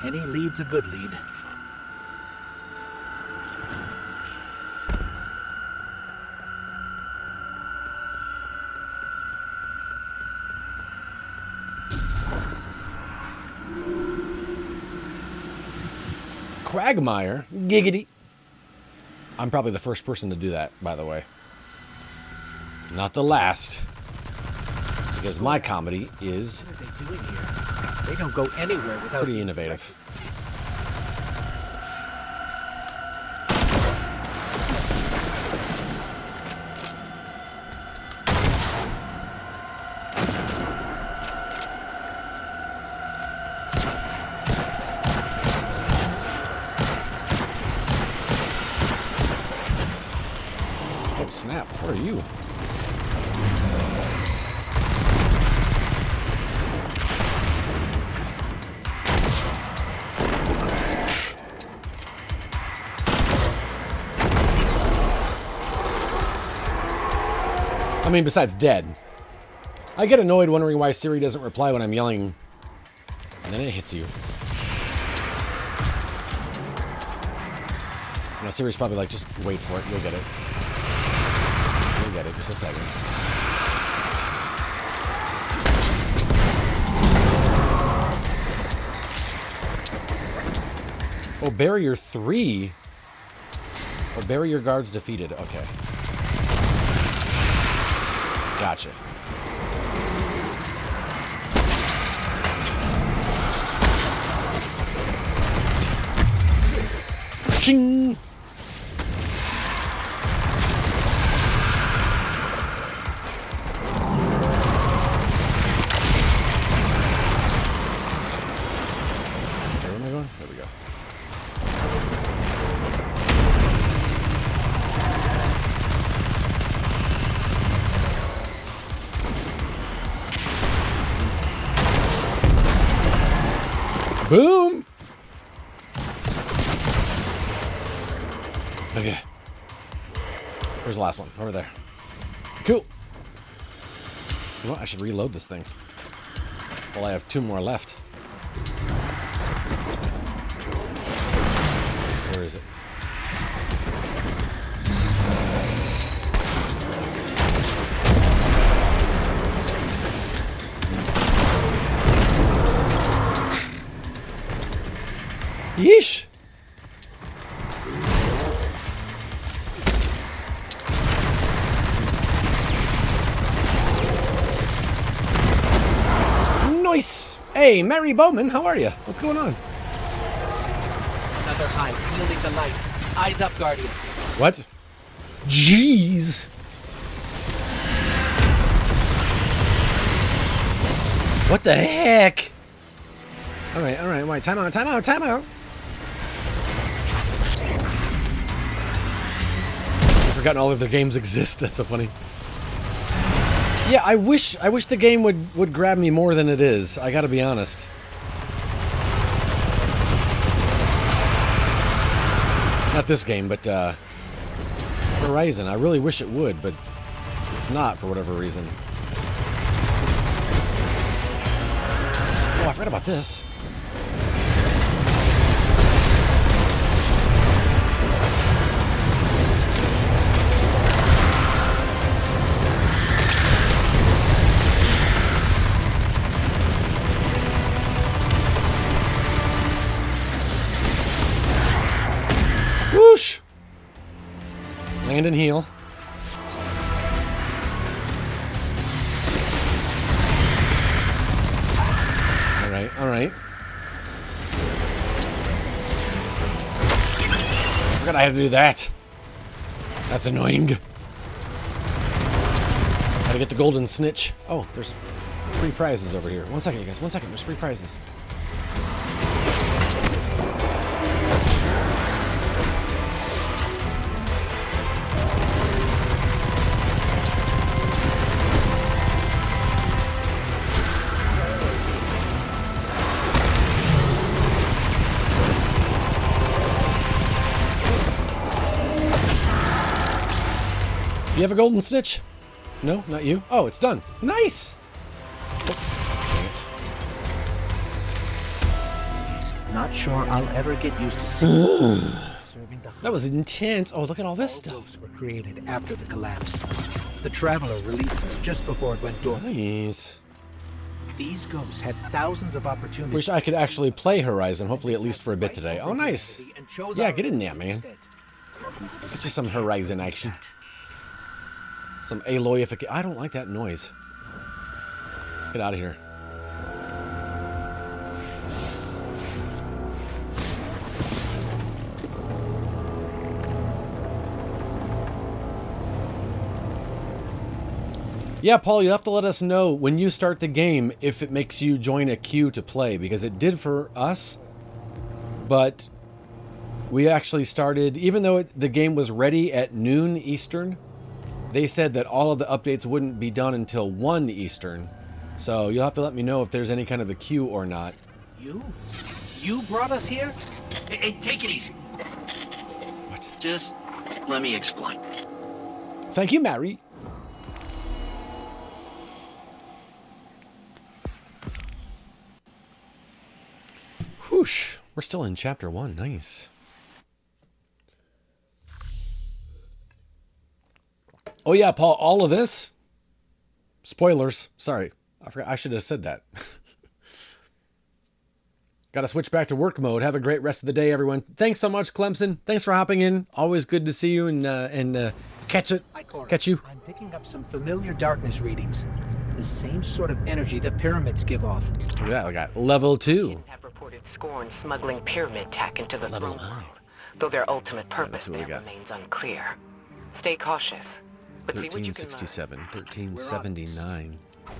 Any lead's a good lead. Quagmire? Giggity. I'm probably the first person to do that, by the way. Not the last. Because my comedy is What are they doing here? They don't go anywhere without pretty innovative. Oh, snap. Where are you? I mean, besides dead. I get annoyed wondering why Siri doesn't reply when I'm yelling, and then it hits you. You know, Siri's probably like, just wait for it, you'll get it. You'll get it, just a second. Oh, barrier 3. Oh, barrier guards defeated, okay. Gotcha. Ching! Where am I going? There we go. Boom! Okay. Where's the last one? Over there. Cool. You know what? I should reload this thing. Well, I have 2 more left. Where is it? Yeesh! Hey, Mary Bowman, how are you? What's going on? Another hive, yielding the light. Eyes up, Guardian. What? Jeez. What the heck? All right, wait, time out. I've forgotten all of their games exist. That's so funny. Yeah, I wish the game would grab me more than it is. I gotta be honest. Not this game, but Horizon. I really wish it would, but it's not for whatever reason. Oh, I forgot about this. Whoosh! Land and heal. Alright. I forgot I had to do that. That's annoying. Gotta get the golden snitch. Oh, there's free prizes over here. 1 second, you guys. 1 second. There's free prizes. You have a golden snitch? No, not you. Oh, it's done. Nice. Oh, Not sure I'll ever get used to seeing that was intense. Oh, look at all this stuff. Were created after the collapse. The Traveler released us just before it went dormant. Nice. These ghosts had thousands of opportunities. Wish I could actually play Horizon, hopefully at least for a bit today. Oh, nice. Yeah, get in there, man. Get you some Horizon action. Some Aloyification. I don't like that noise. Let's get out of here. Yeah, Paul, you have to let us know when you start the game if it makes you join a queue to play, because it did for us, but we actually started, even though the game was ready at noon Eastern, they said that all of the updates wouldn't be done until 1 Eastern. So you'll have to let me know if there's any kind of a queue or not. You brought us here? Hey, take it easy. What? Just let me explain. Thank you, Mary. Whoosh. We're still in chapter 1. Nice. Oh yeah, Paul, all of this? Spoilers. Sorry. I forgot. I should have said that. Got to switch back to work mode. Have a great rest of the day, everyone. Thanks so much, Clemson. Thanks for hopping in. Always good to see you and catch you. I'm picking up some familiar darkness readings. The same sort of energy the pyramids give off. Yeah, I got level 2. Have reported Scorn smuggling pyramid tech into the throne world, though their ultimate purpose there remains unclear. Stay cautious. 1367, 1379. I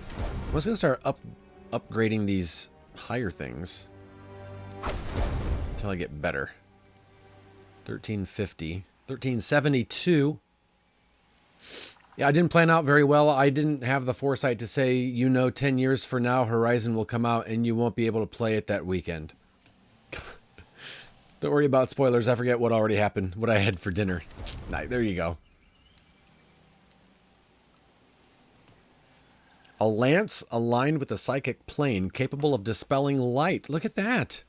was gonna start upgrading these higher things until I get better. 1350, 1372. Yeah, I didn't plan out very well. I didn't have the foresight to say, 10 years from now, Horizon will come out and you won't be able to play it that weekend. Don't worry about spoilers. I forget what already happened, what I had for dinner. There you go. A lance aligned with a psychic plane capable of dispelling light. Look at that.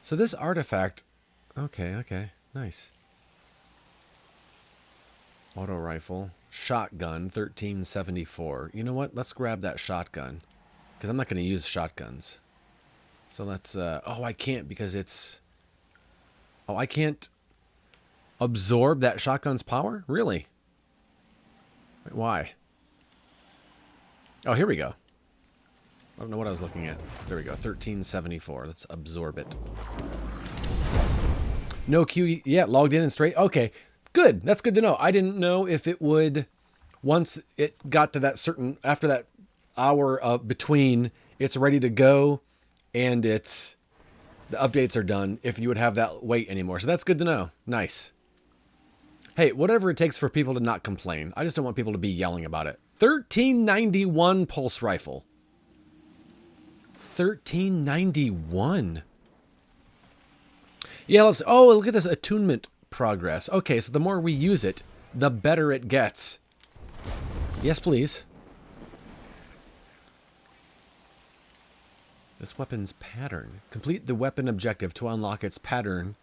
So this artifact... Okay. Nice. Auto rifle. Shotgun, 1374. You know what? Let's grab that shotgun. Because I'm not going to use shotguns. So let's... oh, I can't because it's... Oh, I can't absorb that shotgun's power? Really? Why? Oh, here we go. I don't know what I was looking at. There we go, 1374. Let's absorb it. No queue yet, logged in and straight. Okay, good. That's good to know. I didn't know if it would, once it got to that certain, after that hour between it's ready to go and the updates are done, if you would have that wait anymore. So that's good to know. Nice. Hey, whatever it takes for people to not complain. I just don't want people to be yelling about it. 1391 pulse rifle. 1391. Yeah, oh, look at this attunement progress. Okay, so the more we use it, the better it gets. Yes, please. This weapon's pattern. Complete the weapon objective to unlock its pattern.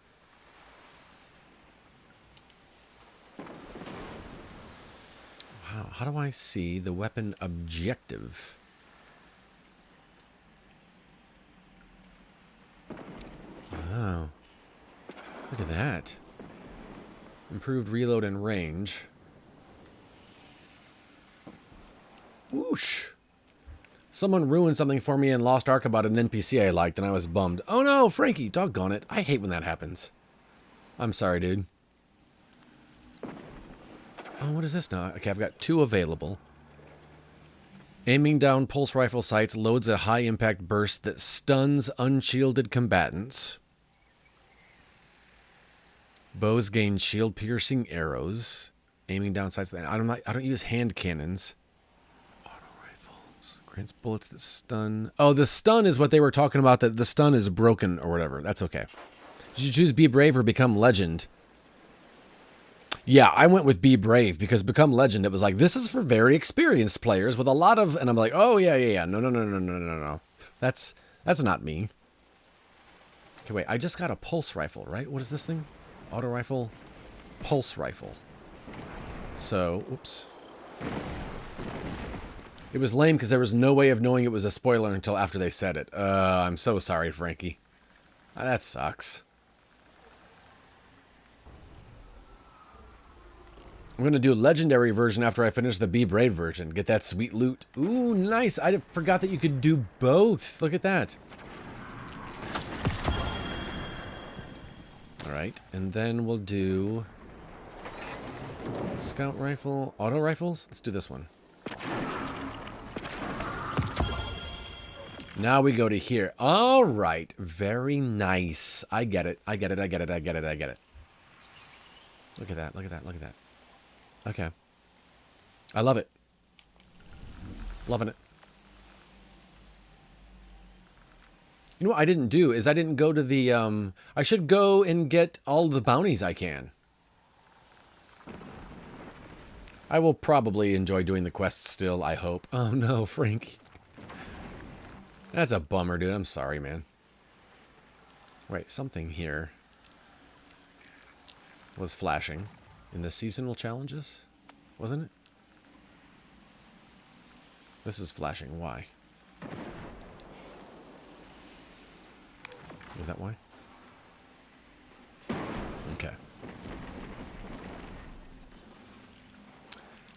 Wow, how do I see the weapon objective? Wow. Look at that. Improved reload and range. Whoosh. Someone ruined something for me in Lost Ark about an NPC I liked, and I was bummed. Oh no, Frankie, doggone it. I hate when that happens. I'm sorry, dude. Oh, what is this now? Okay, I've got 2 available. Aiming down pulse rifle sights loads a high-impact burst that stuns unshielded combatants. Bows gain shield-piercing arrows. Aiming down sights. I don't use hand cannons. Auto rifles grants bullets that stun. Oh, the stun is what they were talking about. That the stun is broken or whatever. That's okay. Did you choose Be Brave or Become Legend? Yeah, I went with Be Brave because Become Legend, it was like, this is for very experienced players with a lot of, and I'm like, oh yeah. No. That's not me. Okay, wait, I just got a pulse rifle, right? What is this thing? Auto rifle, pulse rifle. So, oops. It was lame because there was no way of knowing it was a spoiler until after they said it. I'm so sorry, Frankie. That sucks. I'm going to do a legendary version after I finish the Be Brave version. Get that sweet loot. Ooh, nice. I forgot that you could do both. Look at that. All right. And then we'll do scout rifle, auto rifles. Let's do this one. Now we go to here. All right. Very nice. I get it. I get it. Look at that. Okay. I love it. Loving it. You know what I didn't do is I didn't go to the, I should go and get all the bounties I can. I will probably enjoy doing the quests still, I hope. Oh no, Frank. That's a bummer, dude. I'm sorry, man. Wait, something here was flashing. In the seasonal challenges? Wasn't it? This is flashing. Why? Is that why? Okay.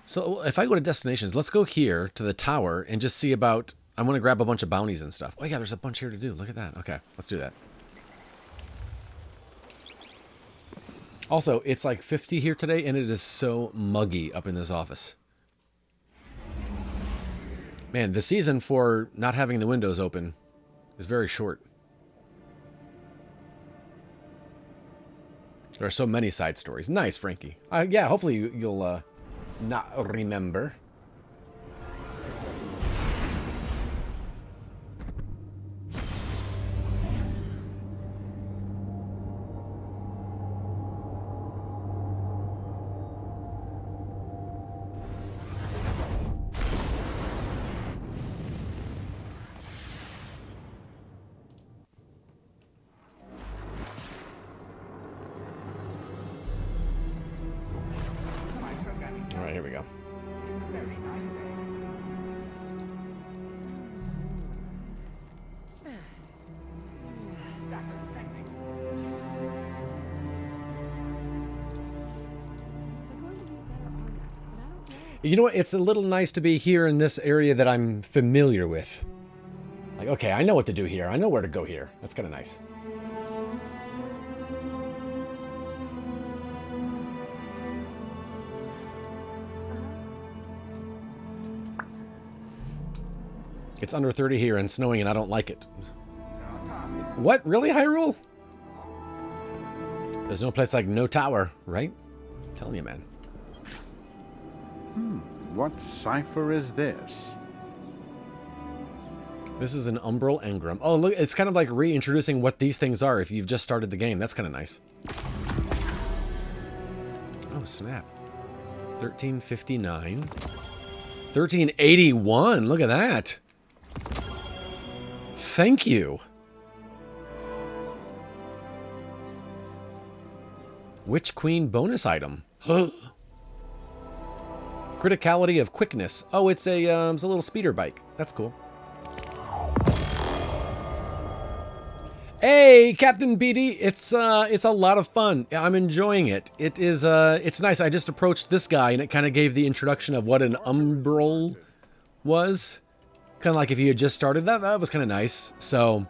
So if I go to destinations, let's go here to the tower and just see about... I want to grab a bunch of bounties and stuff. Oh yeah, there's a bunch here to do. Look at that. Okay, let's do that. Also, it's like 50 here today, and it is so muggy up in this office. Man, the season for not having the windows open is very short. There are so many side stories. Nice, Frankie. Yeah, hopefully you'll not remember. You know what? It's a little nice to be here in this area that I'm familiar with. Like, okay, I know what to do here. I know where to go here. That's kind of nice. It's under 30 here and snowing, and I don't like it. What? Really, Hyrule? There's no place like no tower, right? I'm telling you, man. What cipher is this? This is an Umbral Engram. Oh, look, it's kind of like reintroducing what these things are if you've just started the game. That's kind of nice. Oh, snap. 1359. 1381. Look at that. Thank you. Witch Queen bonus item. Criticality of quickness. Oh, it's a little speeder bike. That's cool. Hey, Captain BD, it's a lot of fun. I'm enjoying it. It is it's nice. I just approached this guy and it kind of gave the introduction of what an umbral was. Kind of like if you had just started that. That was kind of nice. So,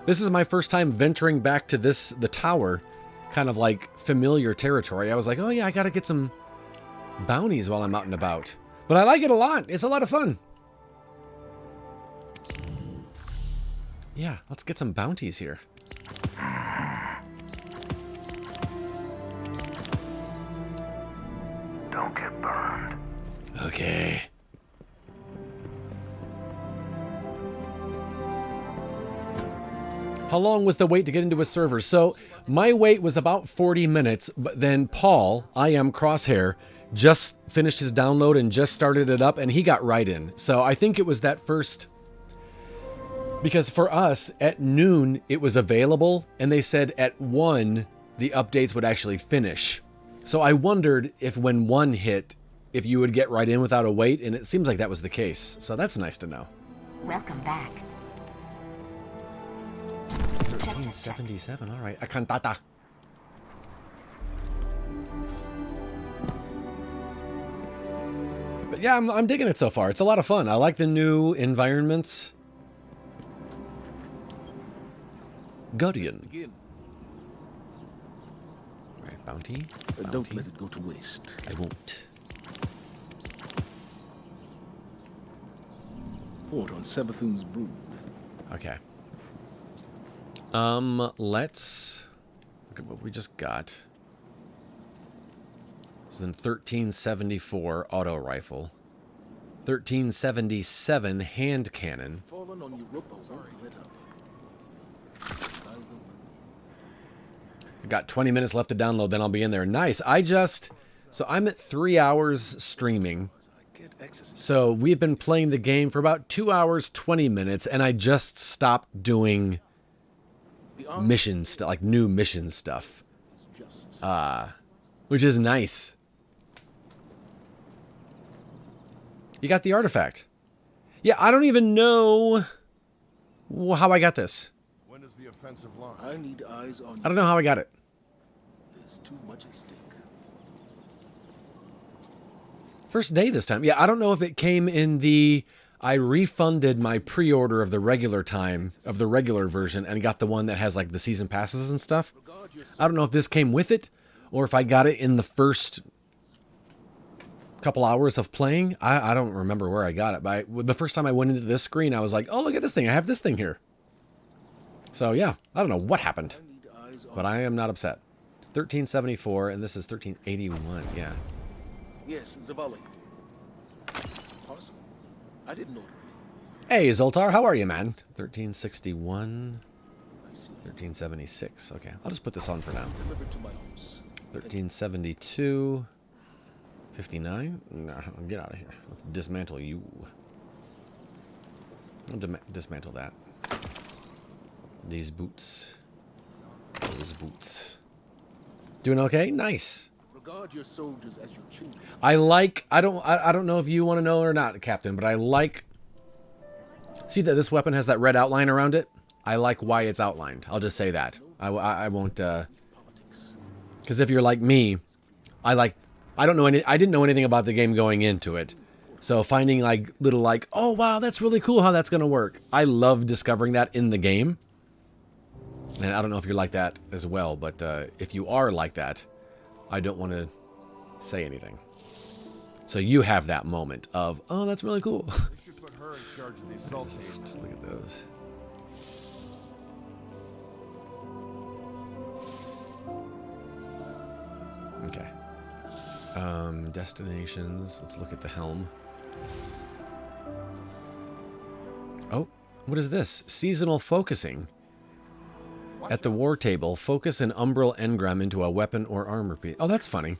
this is my first time venturing back to the tower, kind of like familiar territory. I was like, oh yeah, I got to get some bounties while I'm out and about. But I like it a lot. It's a lot of fun. Yeah, let's get some bounties here. Don't get burned. Okay. How long was the wait to get into a server? So, my wait was about 40 minutes, but then Paul, I am Crosshair, just finished his download and just started it up, and he got right in. So, I think it was that first... Because for us, at noon, it was available, and they said at 1, the updates would actually finish. So I wondered if when 1 hit, if you would get right in without a wait, and it seems like that was the case. So that's nice to know. Welcome back. 1377, all right. Akantata. But yeah, I'm digging it so far. It's a lot of fun. I like the new environments. Guardian. Right, bounty. Don't let it go to waste. I won't. Port on Savathun's brood. Okay. Let's look at what we just got. This is in 1374 auto rifle. 1377 hand cannon. Fallen on Europa won't let up. Got 20 minutes left to download, then I'll be in there. Nice. So I'm at 3 hours streaming. So we've been playing the game for about 2 hours, 20 minutes, and I just stopped doing mission stuff, like new mission stuff. Which is nice. You got the artifact. Yeah, I don't even know how I got this. When is the offensive launch? I need eyes on. I don't know how I got it. There's too much at stake. First day this time. Yeah, I don't know if it came in the... I refunded my pre-order of the regular time, of the regular version, and got the one that has like the season passes and stuff. I don't know if this came with it, or if I got it in the first couple hours of playing. I don't remember where I got it, but the first time I went into this screen, I was like, oh, look at this thing. I have this thing here. So yeah, I don't know what happened, but I am not upset. 1374, and this is 1381, yeah. Yes, Zavali. Awesome. I didn't know. Hey, Zoltar, how are you, man? 1361, 1376. Okay, I'll just put this on for now. Delivered to my office. 1372, 59. No, get out of here. Let's dismantle you. I'll dismantle that. These boots. Those boots. Doing okay? Nice. Regard your soldiers as your children. I don't know if you want to know or not, Captain, but I like... See that this weapon has that red outline around it? I like why it's outlined. I'll just say that. I won't, because if you're like me, I didn't know anything about the game going into it. So finding like little like, oh wow, that's really cool how that's gonna work. I love discovering that in the game. And I don't know if you're like that as well, but if you are like that, I don't want to say anything. So you have that moment of, oh, that's really cool. We should put her in charge of the assault team. Look at those. Okay. Destinations. Let's look at the helm. Oh, what is this? Seasonal focusing. At the war table, focus an umbral engram into a weapon or armor piece. Oh, that's funny.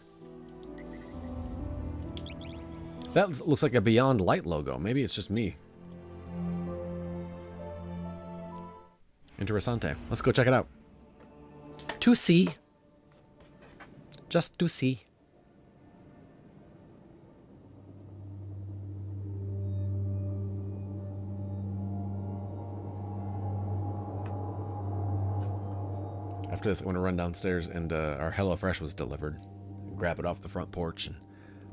That looks like a Beyond Light logo. Maybe it's just me. Interessante. Let's go check it out. To see. Just to see. After this, I'm going to run downstairs and our HelloFresh was delivered. Grab it off the front porch and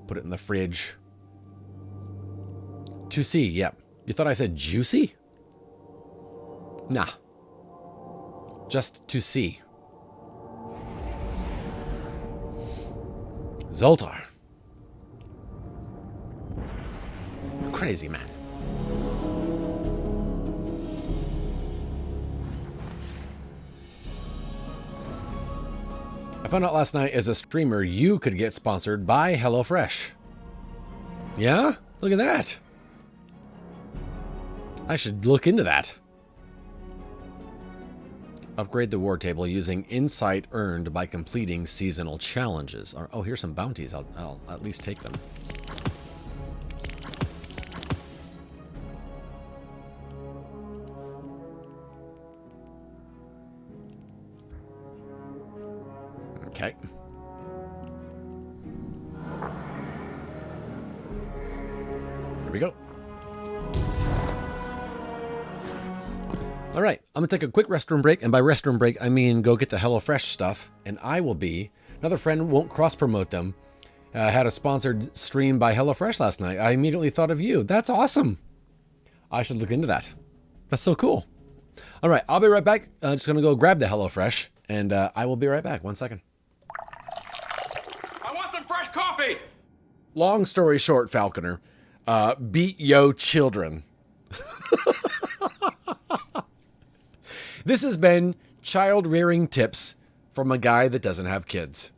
put it in the fridge. To see, yep. You thought I said juicy? Nah. Just to see. Zoltar. You crazy man. I found out last night as a streamer you could get sponsored by HelloFresh. Yeah? Look at that. I should look into that. Upgrade the war table using insight earned by completing seasonal challenges. Oh, here's some bounties. I'll at least take them. Okay. Here we go. All right, I'm gonna take a quick restroom break, and by restroom break, I mean go get the HelloFresh stuff, and I will be, another friend won't cross-promote them, had a sponsored stream by HelloFresh last night. I immediately thought of you. That's awesome. I should look into that. That's so cool. All right, I'll be right back. Just gonna go grab the HelloFresh, and I will be right back. 1 second. I want some fresh coffee! Long story short, Falconer, beat yo children. This has been child rearing tips from a guy that doesn't have kids.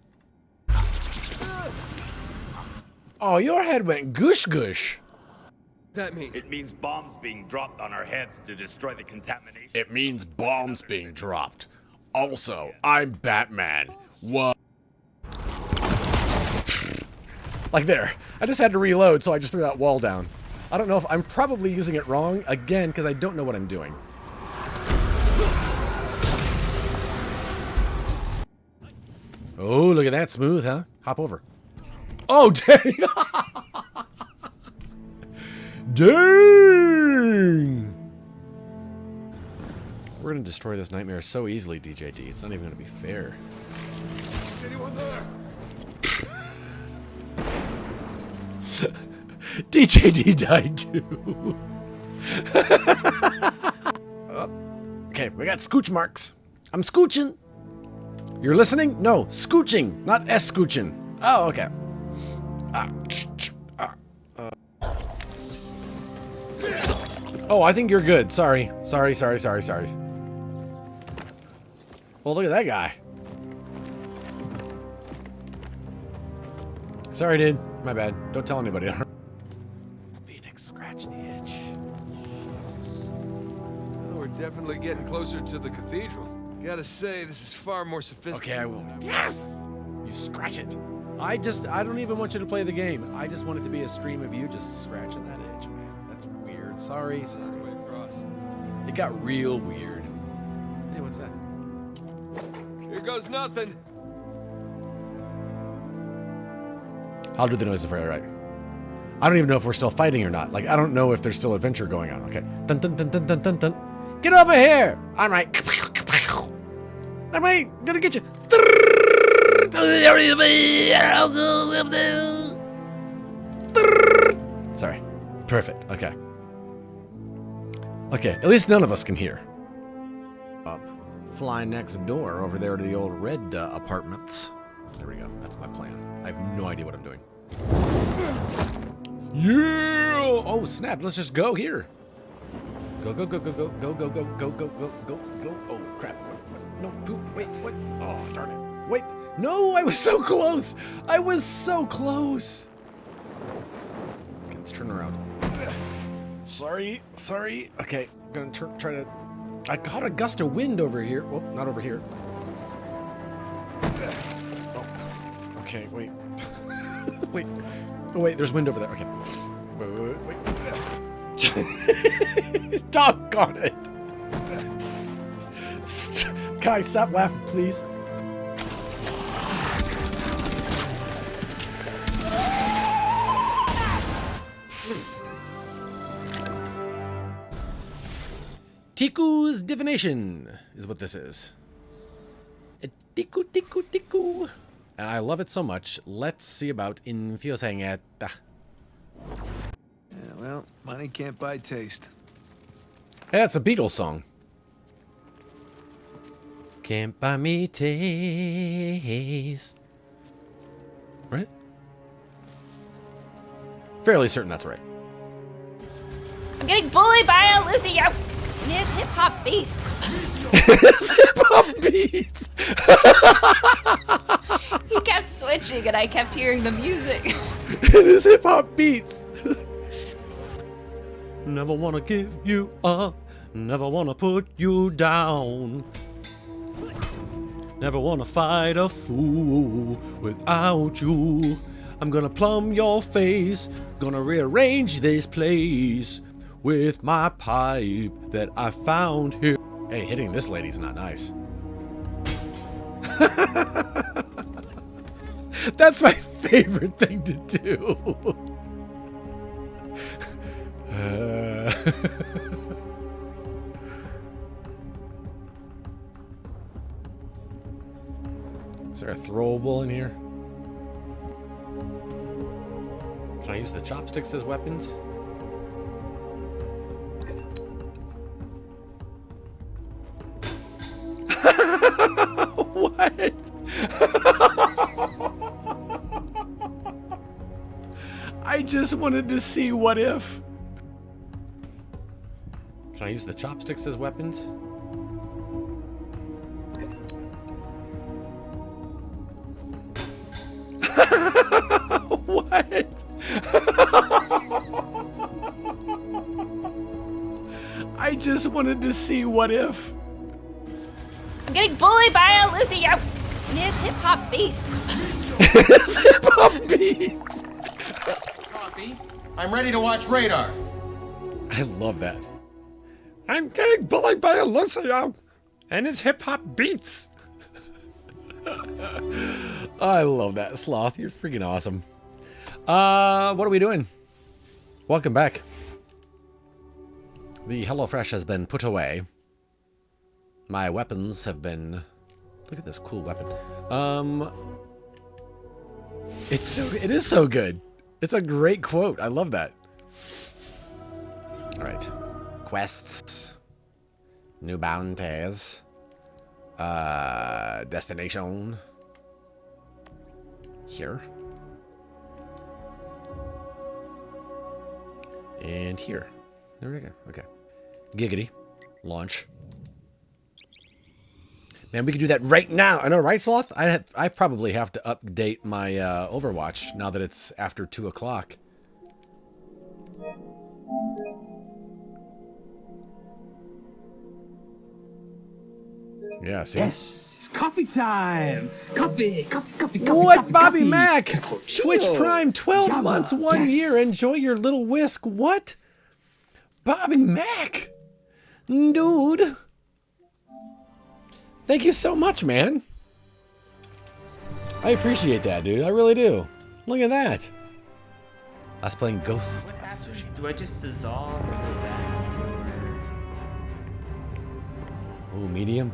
Oh, your head went goosh goosh. What does that mean? It means bombs being dropped on our heads to destroy the contamination. It means bombs being dropped. Also, I'm Batman. What? Like there. I just had to reload, so I just threw that wall down. I don't know if I'm probably using it wrong, again, because I don't know what I'm doing. Oh, look at that. Smooth, huh? Hop over. Oh, dang! Dang! We're going to destroy this nightmare so easily, DJD. It's not even going to be fair. Anyone there? DJD died too. Okay, we got scooch marks. I'm scooching. You're listening? No, scooching, not scooching. Oh, okay. Oh, I think you're good. Sorry. Sorry. Well, look at that guy. Sorry, dude. My bad. Don't tell anybody. Phoenix, scratch the itch. Well, we're definitely getting closer to the cathedral. Gotta say, this is far more sophisticated. Okay, I will. Yes! You scratch it. I don't even want you to play the game. I just want it to be a stream of you just scratching that itch, man. That's weird. Sorry. It got real weird. Hey, what's that? Here goes nothing. I'll do the noises for you, right? I don't even know if we're still fighting or not. Like, I don't know if there's still adventure going on. Okay. Dun dun dun dun dun dun dun. Get over here! All right. All right, gonna get you. Sorry. Perfect. Okay. Okay, at least none of us can hear. Up. Fly next door over there to the old red apartments. There we go. That's my plan. I have no idea what I'm doing. Yeah! Oh, snap. Let's just go here. Go, go, go, go, go, go, go, go, go, go, go, go, go. Oh, crap. What? No, poop. Wait, what? Oh, darn it. Wait. No, I was so close. I was so close. Okay, let's turn around. Sorry. Okay, I'm gonna try to... I caught a gust of wind over here. Well, not over here. Oh. Okay, wait. Wait. Oh, wait, there's wind over there. Okay. Wait. Doggone it. Guys, stop laughing, please. Tiku's divination is what this is. Tiku. And I love it so much. Let's see about infusing it. Yeah, well, money can't buy taste. Hey, that's a Beatles song. Can't buy me taste. Right? Fairly certain that's right. I'm getting bullied by Lucy. His hip-hop beats. His hip-hop beats. He kept switching and I kept hearing the music. His hip-hop beats. Never want to give you up. Never want to put you down. Never want to fight a fool without you. I'm gonna plumb your face. Gonna rearrange this place with my pipe that I found here. Hey, hitting this lady's not nice. That's my favorite thing to do. Is there a throwable in here? Can I use the chopsticks as weapons? What? I just wanted to see what if. Can I use the chopsticks as weapons? What? I just wanted to see what if. I'm getting bullied by Lucy. His hip-hop beats. His hip-hop beats. Coffee. I'm ready to watch Radar. I love that. I'm getting bullied by Lucio and his hip-hop beats. I love that, Sloth. You're freaking awesome. What are we doing? Welcome back. The HelloFresh has been put away. My weapons have been... Look at this cool weapon. It is so good. It's a great quote. I love that. All right. Quests. New bounties. Destination. Here. And here. There we go. Okay. Giggity. Launch. Man, we could do that right now. I know, right, Sloth? I probably have to update my Overwatch now that it's after 2 o'clock. Yeah, see? Yes, it's coffee time. Coffee. What, coffee, Bobby coffee. Mac? Cappuccino. Twitch Prime, 12 Java, months, 1 yes. year. Enjoy your little whisk. What? Bobby Mac? Dude. Thank you so much, man. I appreciate that, dude. I really do. Look at that. I was playing Ghost of Tsushima. Do I just dissolve or go back? Ooh, medium.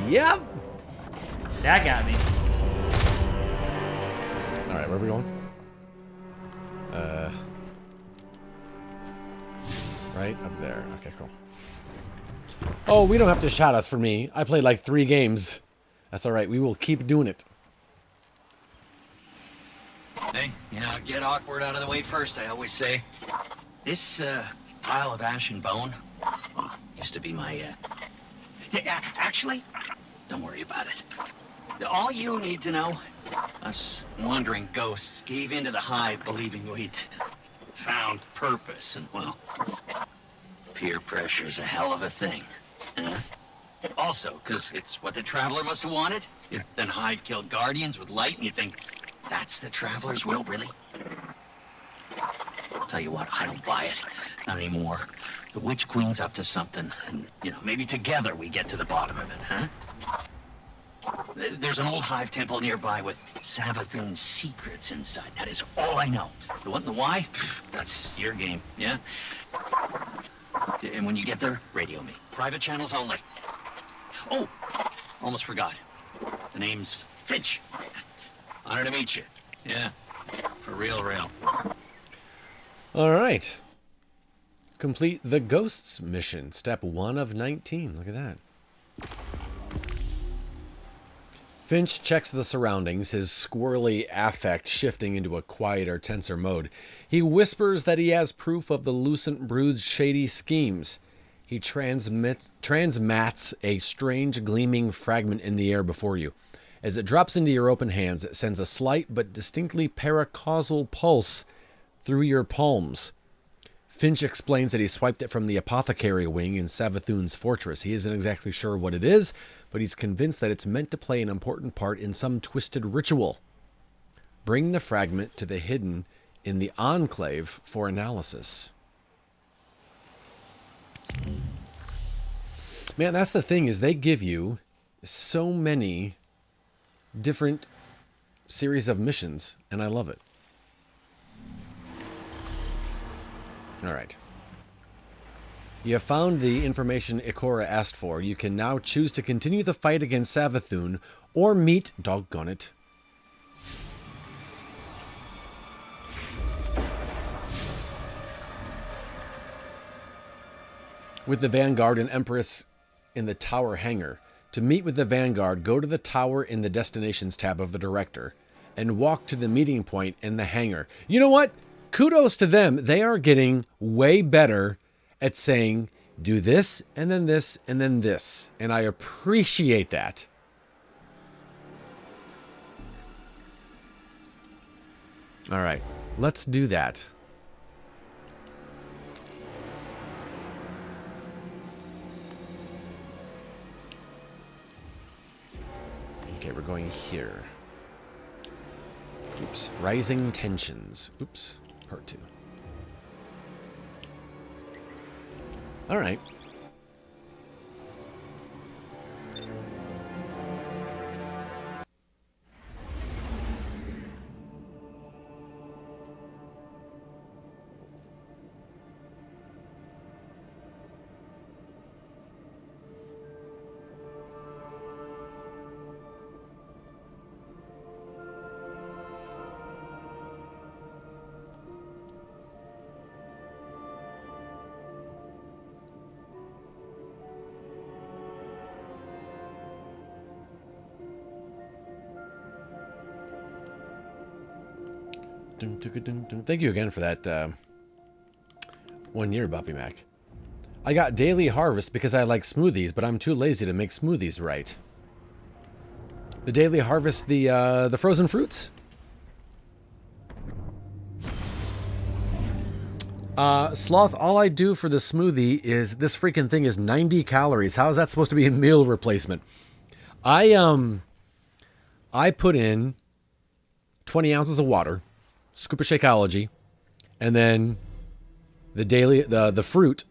Yep. That got me. All right, where are we going? Right up there. Okay, cool. Oh, we don't have to shout us for me. I played like 3 games. That's all right. We will keep doing it. Hey, get awkward out of the way first, I always say. This, pile of ash and bone used to be my, actually, don't worry about it. All you need to know, us wandering ghosts gave into the hive believing we'd found purpose, and, well, peer pressure's a hell of a thing. Also, because it's what the Traveler must have wanted. Then Hive killed Guardians with light, and you think, that's the Traveler's will, really? I'll tell you what, I don't buy it. Not anymore. The Witch Queen's up to something, and, maybe together we get to the bottom of it, huh? There's an old Hive temple nearby with Savathun's secrets inside. That is all I know. The what and the why? That's your game, yeah? And when you get there, radio me. Private channels only. Oh, almost forgot. The name's Finch. Honor to meet you. Yeah, for real. All right. Complete the Ghosts mission. Step 1 of 19. Look at that. Finch checks the surroundings, his squirrely affect shifting into a quieter, tenser mode. He whispers that he has proof of the Lucent Brood's shady schemes. He transmats a strange, gleaming fragment in the air before you. As it drops into your open hands, it sends a slight but distinctly paracausal pulse through your palms. Finch explains that he swiped it from the apothecary wing in Savathun's fortress. He isn't exactly sure what it is, but he's convinced that it's meant to play an important part in some twisted ritual. Bring the fragment to the hidden in the Enclave for analysis. Man, that's the thing, is they give you so many different series of missions, and I love it. All right. You have found the information Ikora asked for. You can now choose to continue the fight against Savathun or meet, doggone it, with the Vanguard and Empress in the Tower hangar. To meet with the Vanguard, go to the Tower in the Destinations tab of the Director and walk to the meeting point in the hangar. You know what? Kudos to them. They are getting way better at saying, do this, and then this, and then this. And I appreciate that. All right, let's do that. Okay, we're going here. Oops. Rising Tensions. Oops. Part 2. All right. Thank you again for that 1 year, Boppy Mac. I got Daily Harvest because I like smoothies, but I'm too lazy to make smoothies right. The Daily Harvest, the frozen fruits? Sloth, all I do for the smoothie is, this freaking thing is 90 calories. How is that supposed to be a meal replacement? I put in 20 ounces of water, scoop of Shakeology, and then the fruit,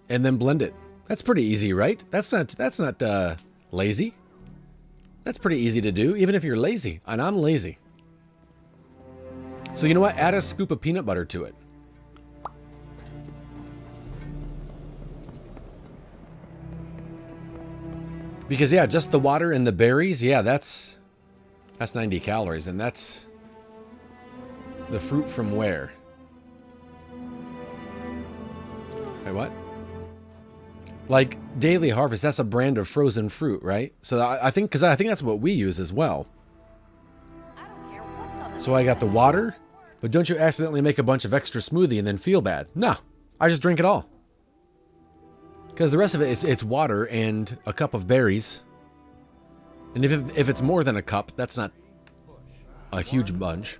and then blend it. That's pretty easy, right? That's not lazy. That's pretty easy to do, even if you're lazy, and I'm lazy. So you know what? Add a scoop of peanut butter to it. Because yeah, just the water and the berries, yeah, that's 90 calories, and that's the fruit from where? Wait, what? Like Daily Harvest, that's a brand of frozen fruit, right? So I think that's what we use as well. So I got the water, but don't you accidentally make a bunch of extra smoothie and then feel bad? No, I just drink it all. Because the rest of it, it's water and a cup of berries. And if it's more than a cup, that's not a huge bunch.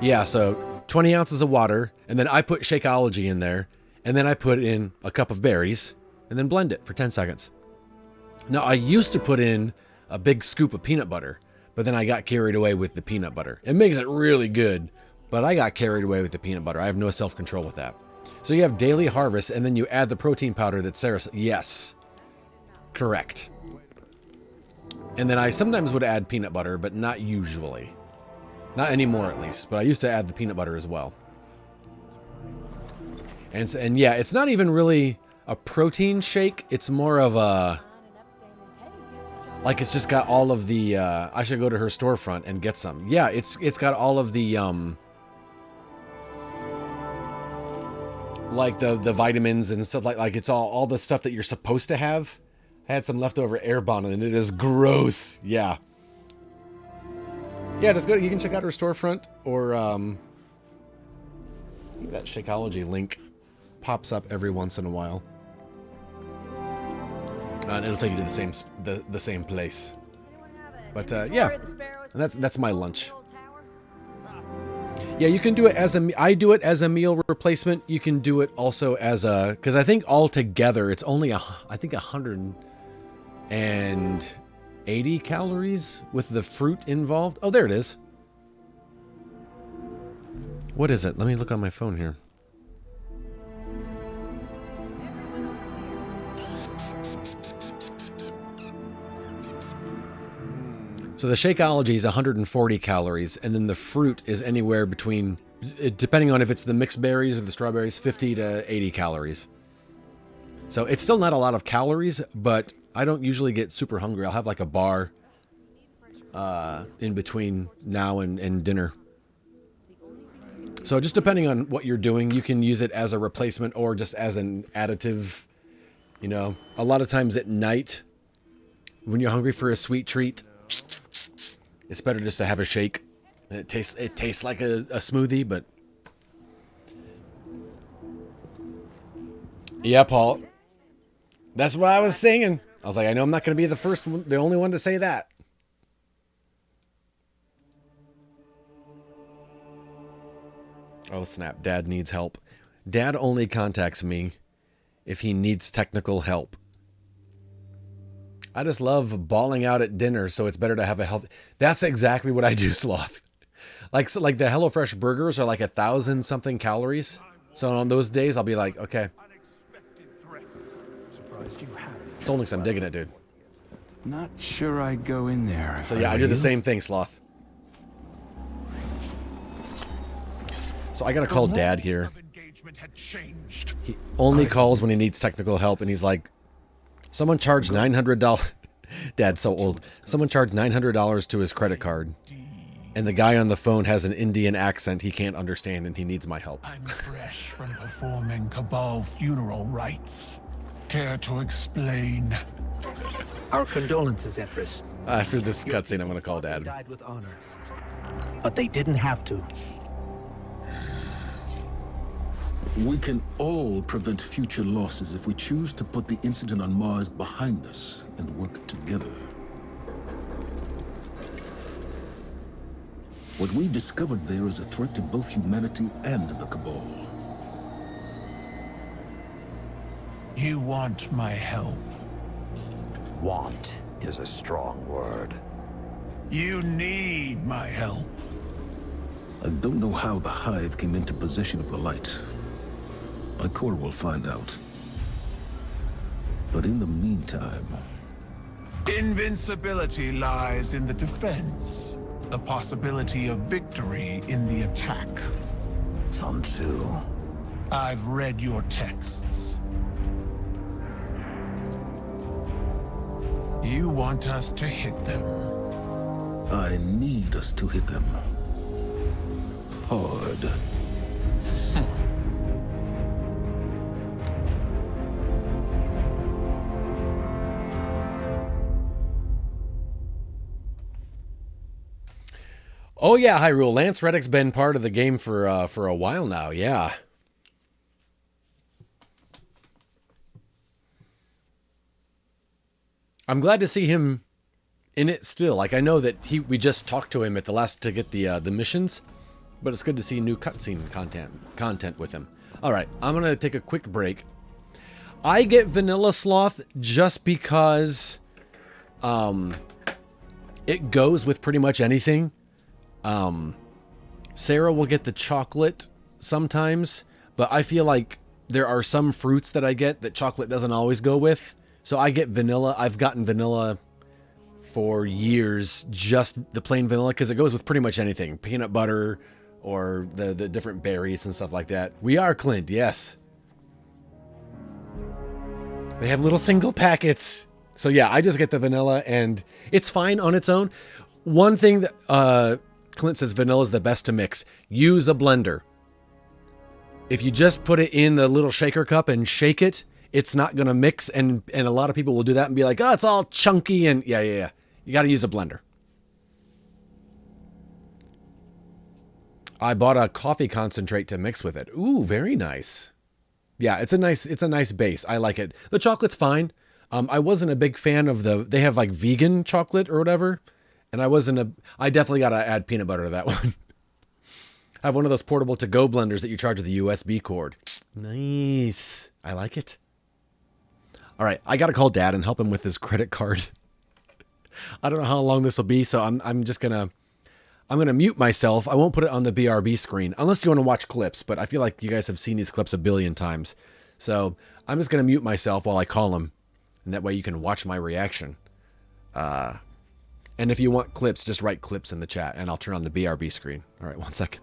Yeah, so 20 ounces of water, and then I put Shakeology in there, and then I put in a cup of berries, and then blend it for 10 seconds. Now, I used to put in a big scoop of peanut butter, but then I got carried away with the peanut butter. It makes it really good, but I got carried away with the peanut butter. I have no self-control with that. So you have Daily Harvest, and then you add the protein powder that Sarah said. Yes. Correct. And then I sometimes would add peanut butter, but not usually. Not anymore, at least. But I used to add the peanut butter as well. And yeah, it's not even really a protein shake. It's more of a... Like, it's just got all of the... I should go to her storefront and get some. Yeah, it's got all of the... like the vitamins and stuff, like it's all the stuff that you're supposed to have. I had some leftover Airbon and it is gross. Yeah, just go. You can check out her storefront, or that Shakeology link pops up every once in a while, and it'll take you to the same place. But yeah, and that's my lunch. Yeah, you can do it as I do it as a meal replacement. You can do it also as a, because I think altogether it's only I think 180 calories with the fruit involved. Oh, there it is. What is it? Let me look on my phone here. So the Shakeology is 140 calories, and then the fruit is anywhere between, depending on if it's the mixed berries or the strawberries, 50 to 80 calories. So it's still not a lot of calories, but I don't usually get super hungry. I'll have like a bar in between now and dinner. So just depending on what you're doing, you can use it as a replacement or just as an additive. You know, a lot of times at night, when you're hungry for a sweet treat, it's better just to have a shake. It tastes like a smoothie, but yeah, Paul. That's what I was singing. I was like, I know I'm not going to be the only one to say that. Oh snap! Dad needs help. Dad only contacts me if he needs technical help. I just love bawling out at dinner, so it's better to have a healthy... That's exactly what I do, Sloth. Like the HelloFresh burgers are like 1,000-something calories. So on those days, I'll be like, okay. Solnix, I'm digging it, dude. Not sure I'd go in there. So yeah, I do the same thing, Sloth. So I gotta call Dad here. He only calls when he needs technical help, and he's like, someone charged $900. Dad's so old. Someone charged $900 to his credit card, and the guy on the phone has an Indian accent he can't understand, and he needs my help. I'm fresh from performing Cabal funeral rites. Care to explain? Our condolences, Empress. After this cutscene, I'm gonna call Dad. Died with honor, but they didn't have to. We can all prevent future losses if we choose to put the incident on Mars behind us and work together. What we discovered there is a threat to both humanity and the Cabal. You want my help? Want is a strong word. You need my help. I don't know how the Hive came into possession of the light. Ikora will find out. But in the meantime... Invincibility lies in the defense. The possibility of victory in the attack. Sun Tzu. I've read your texts. You want us to hit them. I need us to hit them. Hard. Oh yeah, Hyrule. Lance Reddick's been part of the game for a while now. Yeah. I'm glad to see him in it still. Like I know that we just talked to him at the last to get the missions, but it's good to see new cutscene content with him. All right, I'm gonna take a quick break. I get Vanilla Sloth just because it goes with pretty much anything. Sarah will get the chocolate sometimes, but I feel like there are some fruits that I get that chocolate doesn't always go with. So I get vanilla. I've gotten vanilla for years, just the plain vanilla, because it goes with pretty much anything. Peanut butter or the different berries and stuff like that. We are Clint, yes. They have little single packets. So yeah, I just get the vanilla and it's fine on its own. One thing that Clint says vanilla is the best to mix. Use a blender. If you just put it in the little shaker cup and shake it, it's not going to mix. And a lot of people will do that and be like, oh, it's all chunky. And yeah. You got to use a blender. I bought a coffee concentrate to mix with it. Ooh, very nice. Yeah, it's a nice base. I like it. The chocolate's fine. I wasn't a big fan of they have like vegan chocolate or whatever. And I definitely got to add peanut butter to that one. I have one of those portable to-go blenders that you charge with a USB cord. Nice. I like it. All right, I got to call Dad and help him with his credit card. I don't know how long this will be, so I'm just going to mute myself. I won't put it on the BRB screen unless you want to watch clips, but I feel like you guys have seen these clips a billion times. So, I'm just going to mute myself while I call him, and that way you can watch my reaction. And if you want clips, just write clips in the chat, and I'll turn on the BRB screen. All right, 1 second.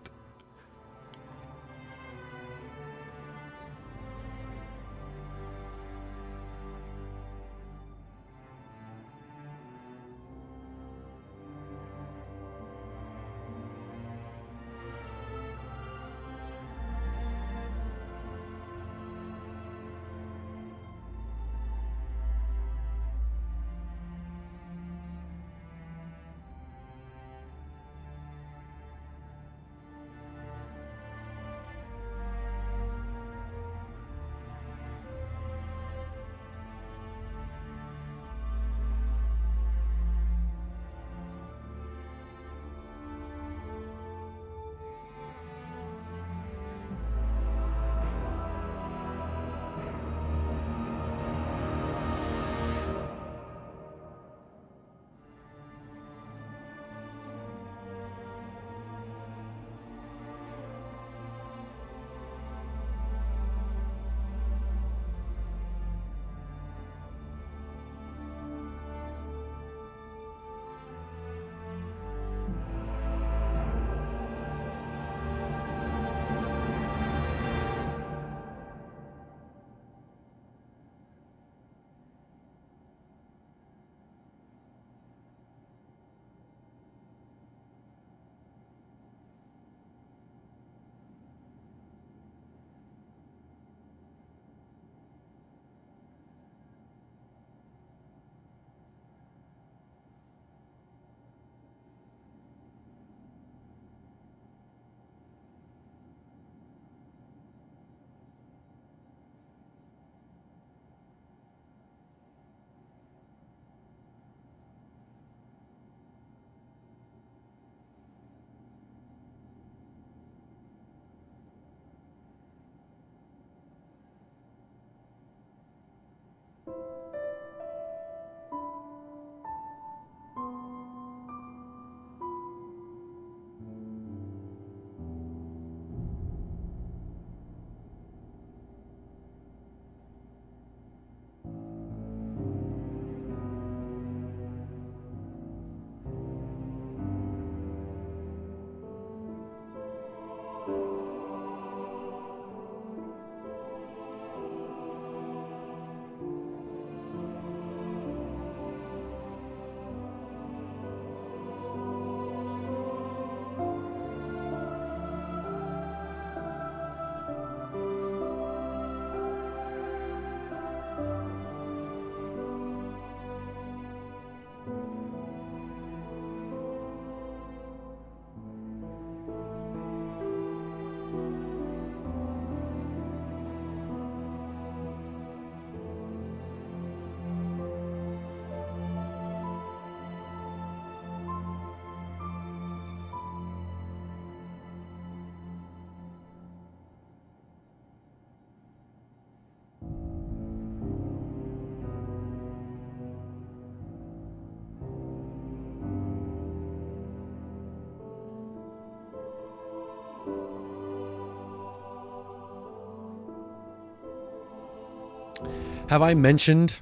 Have I mentioned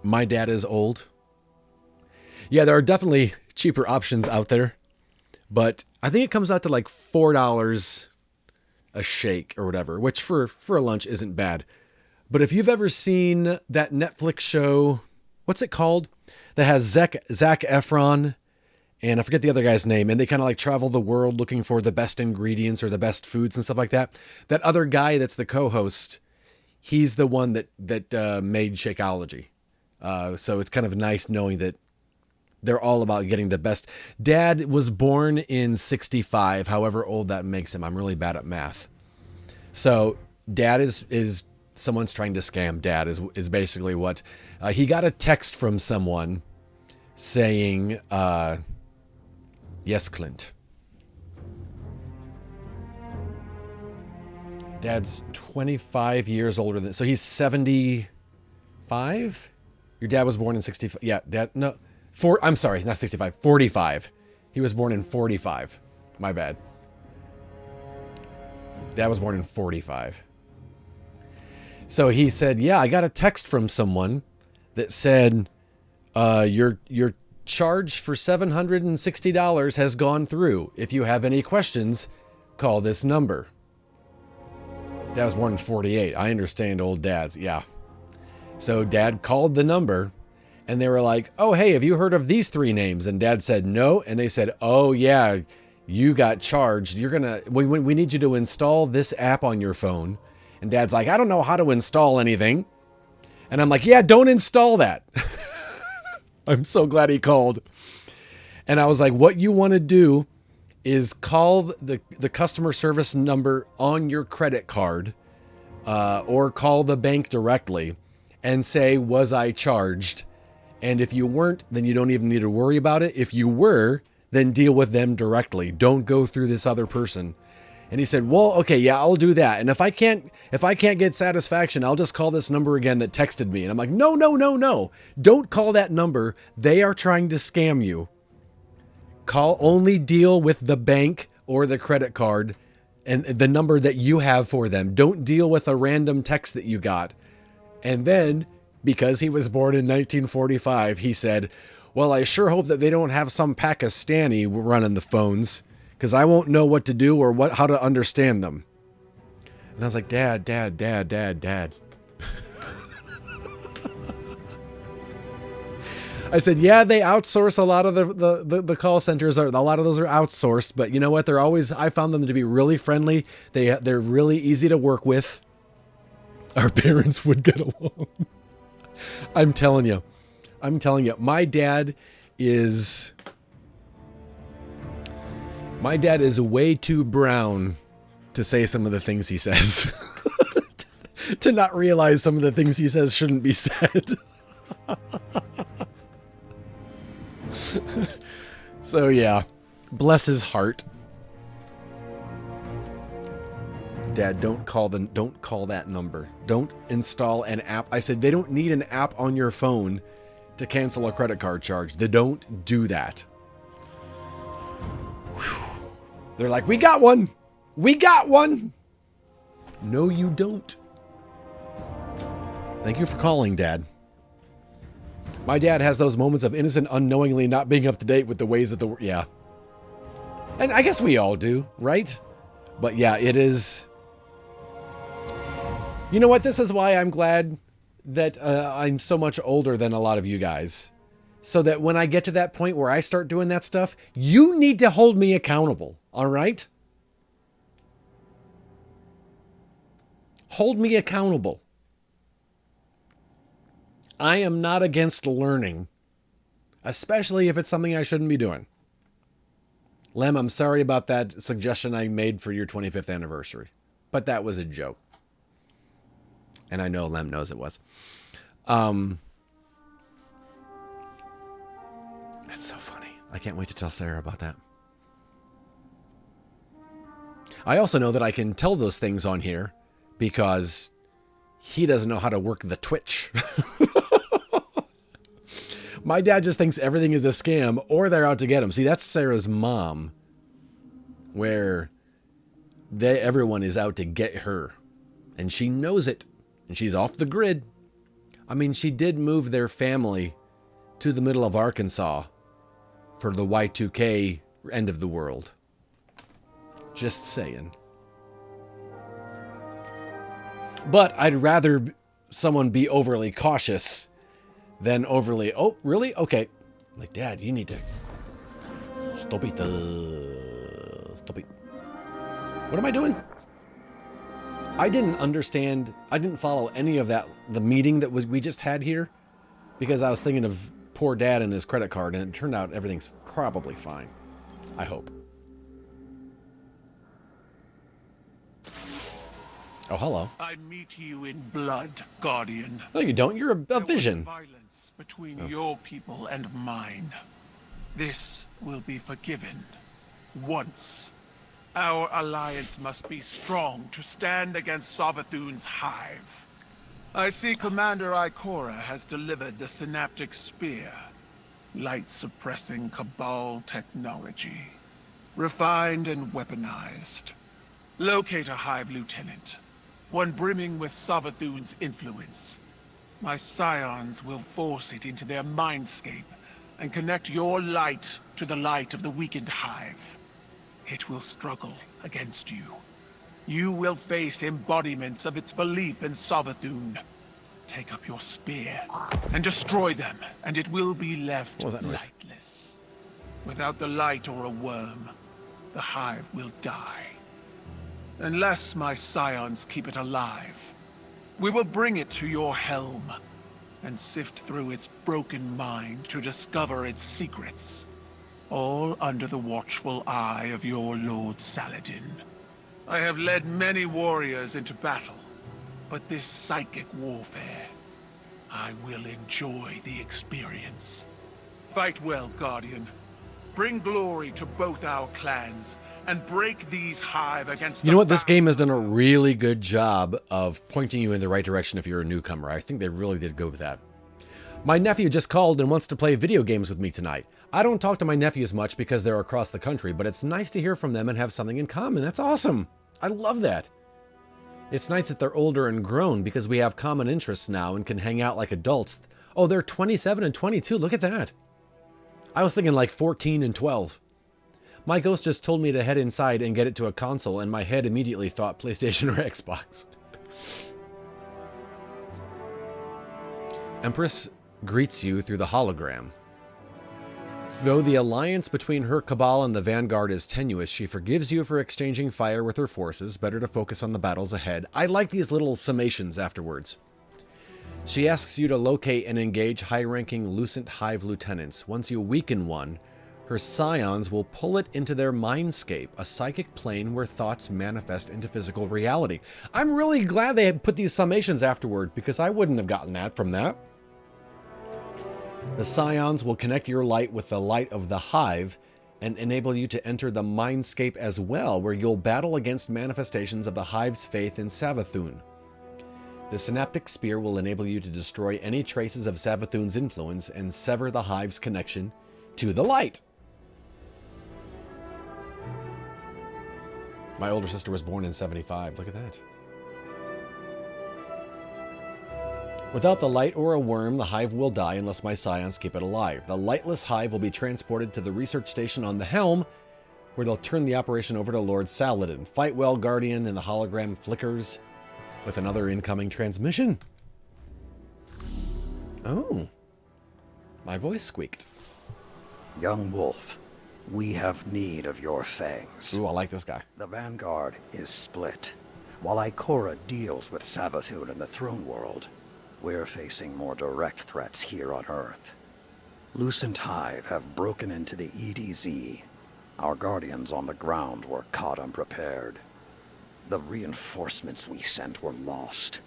my dad is old? Yeah, there are definitely cheaper options out there, but I think it comes out to like $4 a shake or whatever, which for a lunch isn't bad. But if you've ever seen that Netflix show, what's it called? That has Zac Efron and I forget the other guy's name, and they kind of like travel the world looking for the best ingredients or the best foods and stuff like that. That other guy that's the co-host, he's the one that made Shakeology. So it's kind of nice knowing that they're all about getting the best. Dad was born in 65, however old that makes him. I'm really bad at math. So Dad is someone's trying to scam Dad is basically what he got a text from someone saying, yes, Clint. Dad's 25 years older than, so he's 75? Your dad was born in 65. Yeah, Dad, no. I'm sorry, not 65, 45. He was born in 45. My bad. Dad was born in 45. So he said, yeah, I got a text from someone that said, your charge for $760 has gone through. If you have any questions, call this number. Dad was born in 48. I understand old dads. Yeah. So Dad called the number and they were like, oh, hey, have you heard of these three names? And Dad said no. And they said, oh, yeah, you got charged. We need you to install this app on your phone. And Dad's like, I don't know how to install anything. And I'm like, yeah, don't install that. I'm so glad he called. And I was like, what you want to do is call the customer service number on your credit card or call the bank directly and say, was I charged? And if you weren't, then you don't even need to worry about it. If you were, then deal with them directly. Don't go through this other person. And he said, well, okay, yeah, I'll do that. And if I can't get satisfaction, I'll just call this number again that texted me. And I'm like, no. Don't call that number. They are trying to scam you. Only deal with the bank or the credit card and the number that you have for them. Don't deal with a random text that you got. And then, because he was born in 1945, he said, well, I sure hope that they don't have some Pakistani running the phones, because I won't know what to do or how to understand them. And I was like, Dad. I said, yeah, they outsource a lot of the call centers. A lot of those are outsourced, but you know what? I found them to be really friendly. They're really easy to work with. Our parents would get along. I'm telling you. My dad is way too brown to say some of the things he says. To not realize some of the things he says shouldn't be said. So yeah, bless his heart. Dad, don't call that number. Don't install an app. I said they don't need an app on your phone to cancel a credit card charge. They don't do that. Whew. They're like, we got one. No, you don't. Thank you for calling, Dad. My dad has those moments of innocent unknowingly not being up to date with the ways of the world. Yeah. And I guess we all do, right? But yeah, it is. You know what? This is why I'm glad that I'm so much older than a lot of you guys. So that when I get to that point where I start doing that stuff, you need to hold me accountable. All right? Hold me accountable. I am not against learning, especially if it's something I shouldn't be doing. Lem, I'm sorry about that suggestion I made for your 25th anniversary, but that was a joke. And I know Lem knows it was. That's so funny. I can't wait to tell Sarah about that. I also know that I can tell those things on here because he doesn't know how to work the Twitch. My dad just thinks everything is a scam or they're out to get him. See, that's Sarah's mom, where everyone is out to get her, and she knows it. And she's off the grid. I mean, she did move their family to the middle of Arkansas for the Y2K end of the world. Just saying. But I'd rather someone be overly cautious than overly, oh, really? Okay. Like, Dad, you need to stop it. Stop it. What am I doing? I didn't understand. I didn't follow any of that, the meeting that we just had here, because I was thinking of poor Dad and his credit card, and it turned out everything's probably fine. I hope. Oh, hello. I meet you in blood, Guardian. No, you don't. You're a vision. Violence between your people and mine. This will be forgiven. Once. Our alliance must be strong to stand against Savathun's hive. I see Commander Ikora has delivered the Synaptic Spear. Light-suppressing Cabal technology. Refined and weaponized. Locate a hive lieutenant. One brimming with Savathun's influence. My scions will force it into their mindscape and connect your light to the light of the weakened hive. It will struggle against you. You will face embodiments of its belief in Savathun. Take up your spear and destroy them, and it will be left lightless. Without the light or a worm, the hive will die. Unless my scions keep it alive, we will bring it to your helm and sift through its broken mind to discover its secrets. All under the watchful eye of your Lord Saladin. I have led many warriors into battle, but this psychic warfare, I will enjoy the experience. Fight well, Guardian. Bring glory to both our clans, and break these hive against You know what? This game has done a really good job of pointing you in the right direction if you're a newcomer. I think they really did go with that. My nephew just called and wants to play video games with me tonight. I don't talk to my nephews much because they're across the country, but it's nice to hear from them and have something in common. That's awesome. I love that. It's nice that they're older and grown because we have common interests now and can hang out like adults. Oh, they're 27 and 22. Look at that. I was thinking like 14 and 12. My ghost just told me to head inside and get it to a console, and my head immediately thought PlayStation or Xbox. Empress greets you through the hologram. Though the alliance between her Cabal and the Vanguard is tenuous, she forgives you for exchanging fire with her forces. Better to focus on the battles ahead. I like these little summations afterwards. She asks you to locate and engage high-ranking Lucent Hive lieutenants. Once you weaken one, her scions will pull it into their mindscape, a psychic plane where thoughts manifest into physical reality. I'm really glad they had put these summations afterward, because I wouldn't have gotten that from that. The scions will connect your light with the light of the hive and enable you to enter the mindscape as well, where you'll battle against manifestations of the hive's faith in Savathun. The Synaptic Spear will enable you to destroy any traces of Savathun's influence and sever the hive's connection to the light. My older sister was born in 75. Look at that. Without the light or a worm, the hive will die unless my scions keep it alive. The lightless hive will be transported to the research station on the helm, where they'll turn the operation over to Lord Saladin. Fight well, Guardian, and the hologram flickers with another incoming transmission. Oh. My voice squeaked. Young wolf, we have need of your fangs. Ooh, I like this guy. The Vanguard is split. While Ikora deals with Savathun in the throne world, we're facing more direct threats here on Earth. Lucent Hive have broken into the EDZ. Our guardians on the ground were caught unprepared. The reinforcements we sent were lost.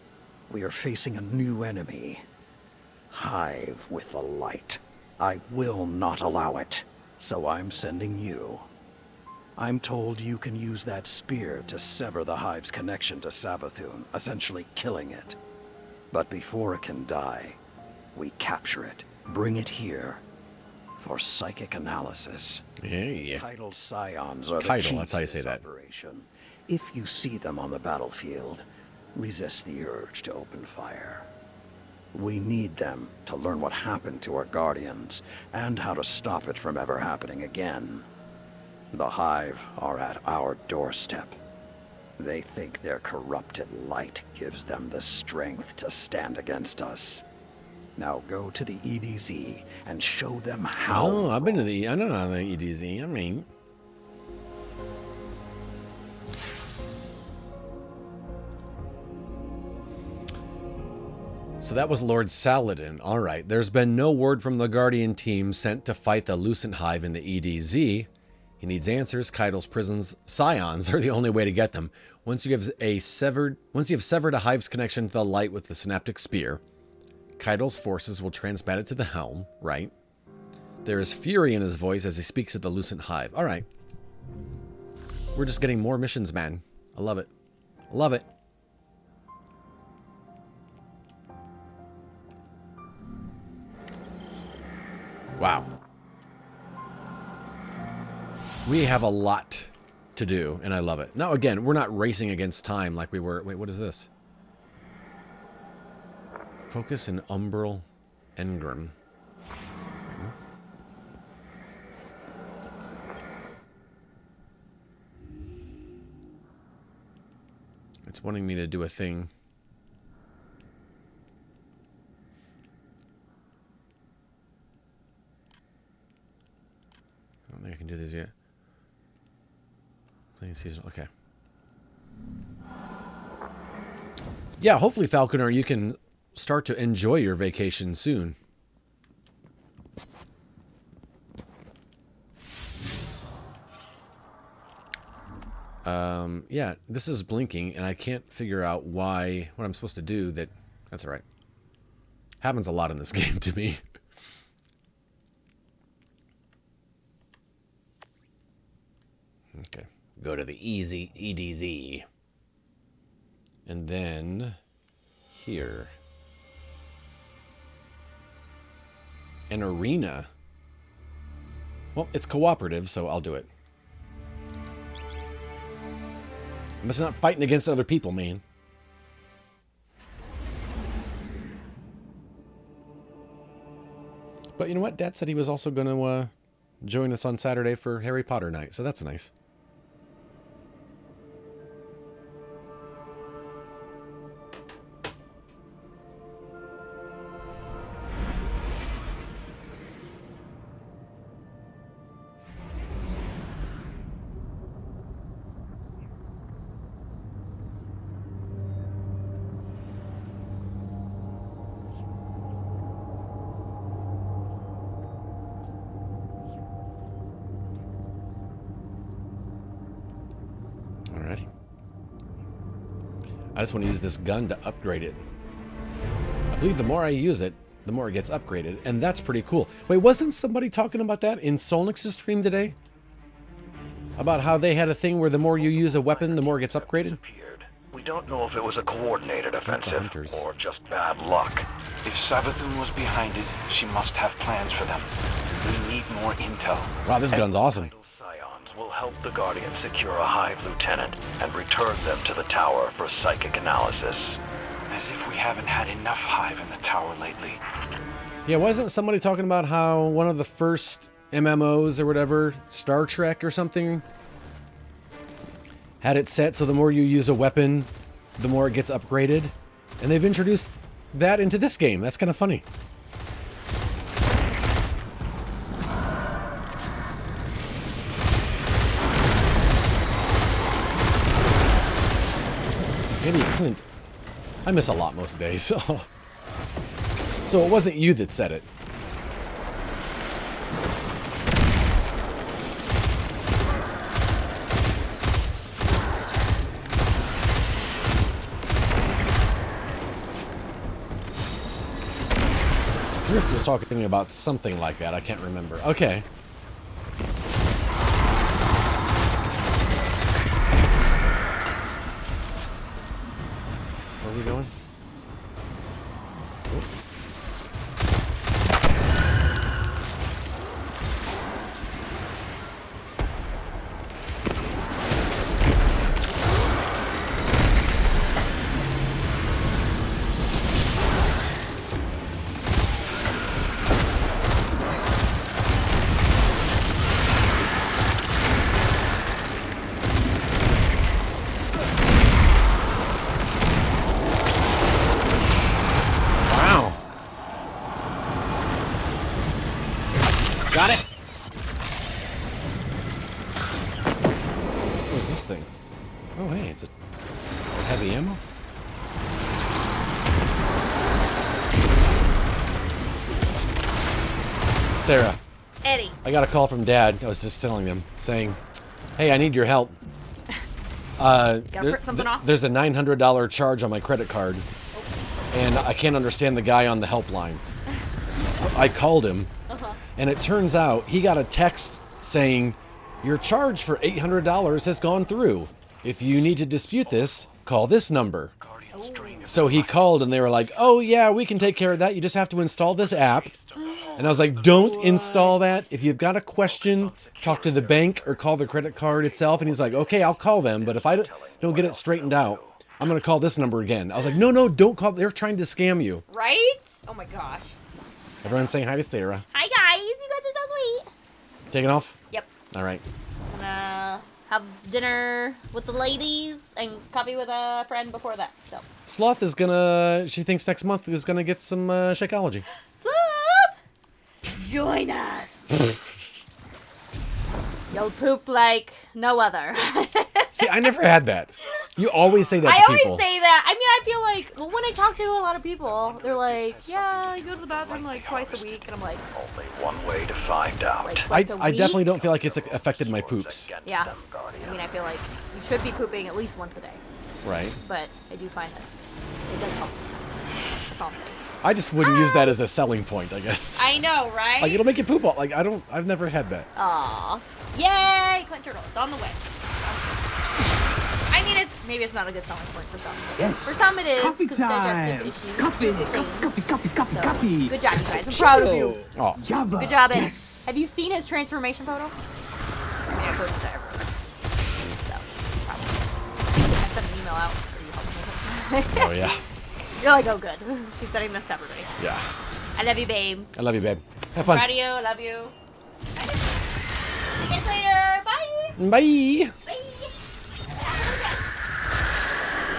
We are facing a new enemy. Hive with the light. I will not allow it, so I'm sending you. I'm told you can use that spear to sever the Hive's connection to Savathun, essentially killing it. But before it can die, we capture it, bring it here, for psychic analysis. Yeah. Tidal scions are the Tidal, key that's how you to say this that. operation. If you see them on the battlefield, resist the urge to open fire. We need them to learn what happened to our guardians and how to stop it from ever happening again. The Hive are at our doorstep. They think their corrupted light gives them the strength to stand against us. Now go to the EDZ and show them how. Oh, I've been to the... I don't know the EDZ. I mean... So that was Lord Saladin. All right. There's been no word from the Guardian team sent to fight the Lucent Hive in the EDZ. He needs answers. Keidel's prisons, scions are the only way to get them. Once you have severed a Hive's connection to the light with the synaptic spear, Keidel's forces will transmit it to the helm, right? There is fury in his voice as he speaks at the Lucent Hive. All right. We're just getting more missions, man. I love it. I love it. Wow. We have a lot to do, and I love it. Now, again, we're not racing against time like we were... Wait, what is this? Focus in Umbral Engram. It's wanting me to do a thing. I don't think I can do this yet. Playing seasonal. Okay. Yeah, hopefully, Falconer, you can start to enjoy your vacation soon. Yeah, this is blinking, and I can't figure out what I'm supposed to do. That's all right. Happens a lot in this game to me. Okay, go to the easy EDZ. And then here. An arena. Well, it's cooperative, so I'll do it. I'm just not fighting against other people, man. But you know what? Dad said he was also going to join us on Saturday for Harry Potter night, so that's nice. I just want to use this gun to upgrade it. I believe the more I use it, the more it gets upgraded, and that's pretty cool. Wait, wasn't somebody talking about that in Solnix's stream today? About how they had a thing where the more you use a weapon, the more it gets upgraded? We don't know if it was a coordinated offensive or just bad luck. If Savathun was behind it, she must have plans for them. We need more intel. Wow, this gun's awesome. Scions will help the Guardians secure a Hive lieutenant and return them to the tower for psychic analysis. As if we haven't had enough Hive in the tower lately. Yeah, wasn't somebody talking about how one of the first MMOs or whatever, Star Trek or something, had it set so the more you use a weapon, the more it gets upgraded? And they've introduced that into this game. That's kind of funny. Maybe Clint. I miss a lot most days, so it wasn't you that said it. Drift was talking to me about something like that. I can't remember. Okay. Where are we going? Got it. What is this thing? Oh, hey, it's a heavy ammo. Sarah. Eddie. I got a call from Dad. I was just telling them, saying, "Hey, I need your help. Print something off? There's a $900 charge on my credit card, and I can't understand the guy on the helpline." So I called him, and it turns out he got a text saying, "Your charge for $800 has gone through. If you need to dispute this, call this number." So he called, and they were like, "Oh yeah, we can take care of that. You just have to install this app." And I was like, "Don't install that. If you've got a question, talk to the bank or call the credit card itself." And he's like, "Okay, I'll call them, but if I don't get it straightened out, I'm going to call this number again." I was like, "No, don't call. They're trying to scam you." Right? Oh my gosh. Everyone's saying hi to Sarah. Hi guys, you guys are so sweet. Taking off? Yep. All right. Gonna have dinner with the ladies and coffee with a friend before that. So. Sloth is she thinks next month is gonna get some Shakeology. Sloth! Join us. You'll poop like no other. See, I never had that. You always say that to I people. always say that. I mean, I feel like, well, when I talk to a lot of people, they're like, yeah, I go to the bathroom like twice a week. And I'm like, only one way to find out. Like I definitely don't feel like it's affected my poops. Yeah. I mean, I feel like you should be pooping at least once a day. Right. But I do find that it does help. That's all I'm saying. I just wouldn't use that as a selling point, I guess. I know, right? Like, it'll make you poop all. Like, I've never had that. Aw. Yay! Clint Turtle. It's on the way. I mean, maybe it's not a good selling point for some. Yes. For some it is, because digestive issues. Coffee. Good job, you guys. I'm proud of you. Oh. Good job, Eddie. Have you seen his transformation photo? I mean, I posted it everywhere. So, probably. I sent an email out for you helping me. Oh, yeah. You're like, oh, good. She's sending this to everybody. Yeah. I love you, babe. I love you, babe. Have fun. Proud of you. I love you. See you guys later. Bye. Bye.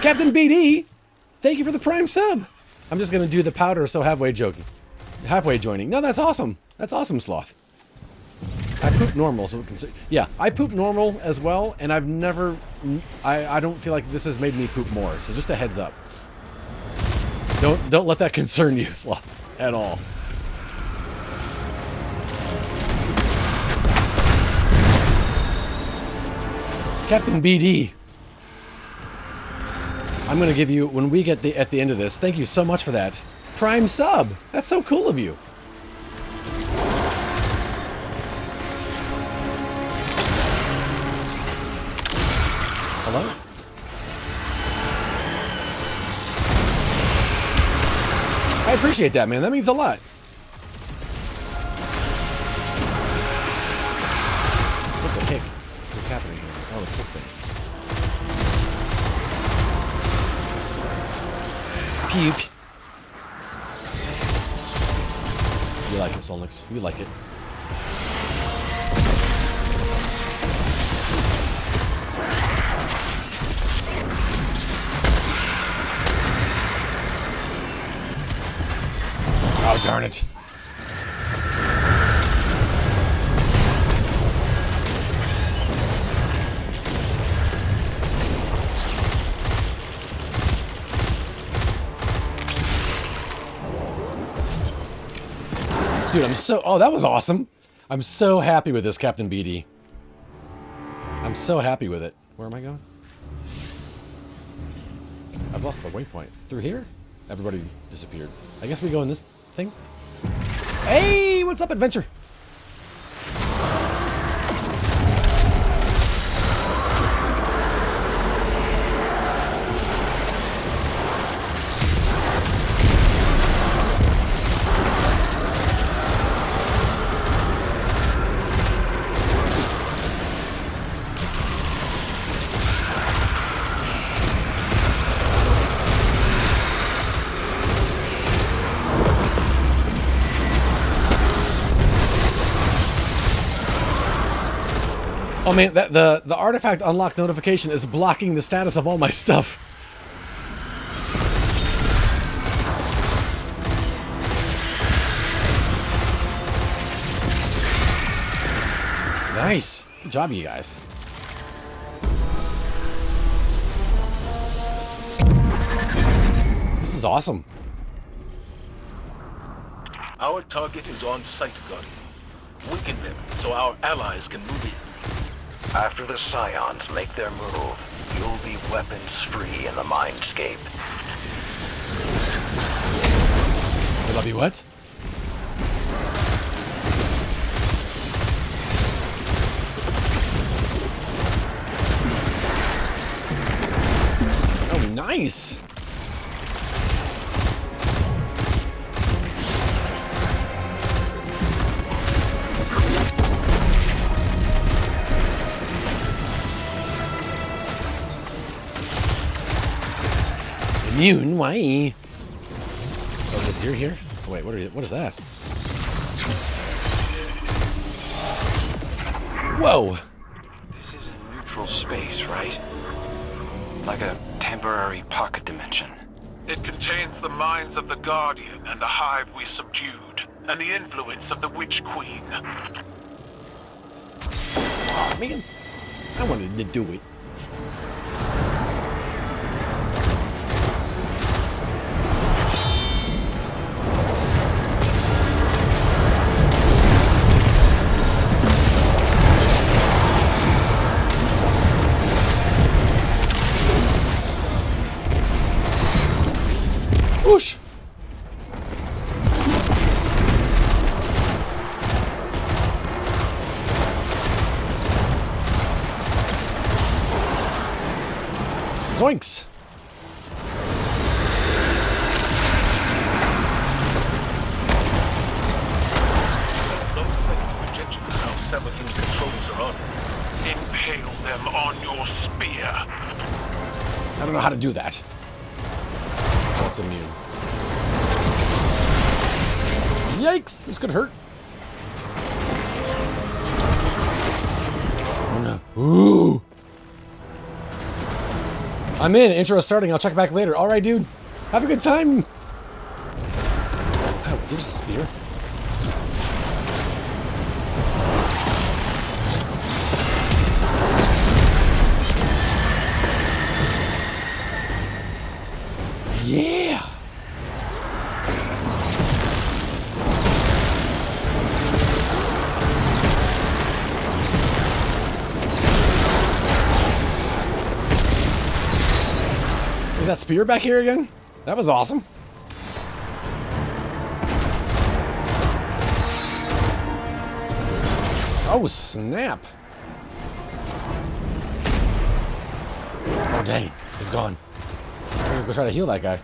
Captain BD, thank you for the Prime sub. I'm just gonna do the powder, so halfway joining. No, that's awesome. That's awesome, Sloth. I poop normal, so it can. Yeah, I poop normal as well, and I've never. I don't feel like this has made me poop more. So just a heads up. Don't let that concern you, Sloth, at all. Captain BD. I'm gonna give you, when we get at the end of this, thank you so much for that Prime sub. That's so cool of you. Hello? I appreciate that, man. That means a lot. What the heck is happening here? Oh, it's this thing. Puke. You like it, Solnix. You like it. Oh, darn it. Dude, oh, that was awesome. I'm so happy with this, Captain BD. I'm so happy with it. Where am I going? I've lost the waypoint. Through here? Everybody disappeared. I guess we go in this thing? Hey, what's up, adventure? Oh man, the artifact unlock notification is blocking the status of all my stuff. Nice. Good job, you guys. This is awesome. Our target is on site, Guardian. Weaken them so our allies can move in. After the Scions make their move, you'll be weapons-free in the Mindscape. Will I be what? Oh, nice. Immune? Why? Oh, this you're here? Oh, wait, what is that? Whoa! This is a neutral space, right? Like a temporary pocket dimension. It contains the minds of the Guardian and the Hive we subdued, and the influence of the Witch Queen. Oh, man. I wanted to do it. Whoosh! Zoinks! Those second projections are how Savathun controls her honor. Impale them on your spear. I don't know how to do that. That's immune. Yikes! This could hurt. Oh no. Ooh! I'm in. Intro is starting. I'll check back later. Alright, dude. Have a good time. Oh, there's a spear. Yeah! Is that spear back here again? That was awesome. Oh, snap. Oh, dang. He's gone. I'm gonna go try to heal that guy.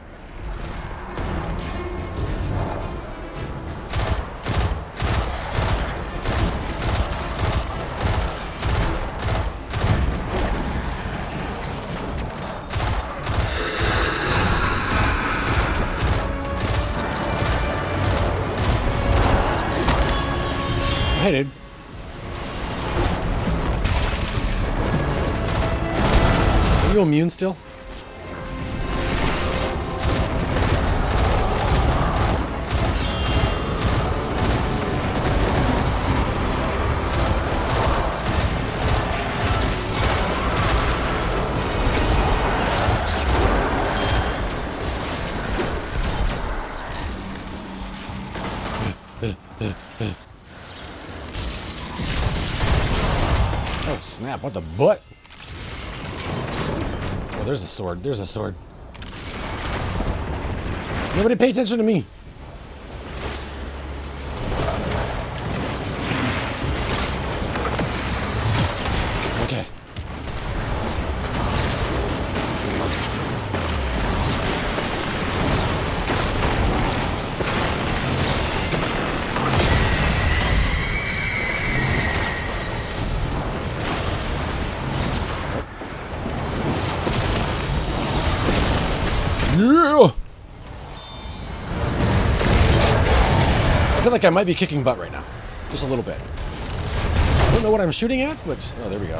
Hey, dude. Are you immune still? Oh snap, what the butt? Oh, there's a sword, there's a sword. Nobody pay attention to me. Okay. Yeah! I feel like I might be kicking butt right now. Just a little bit. I don't know what I'm shooting at, but... Oh, there we go.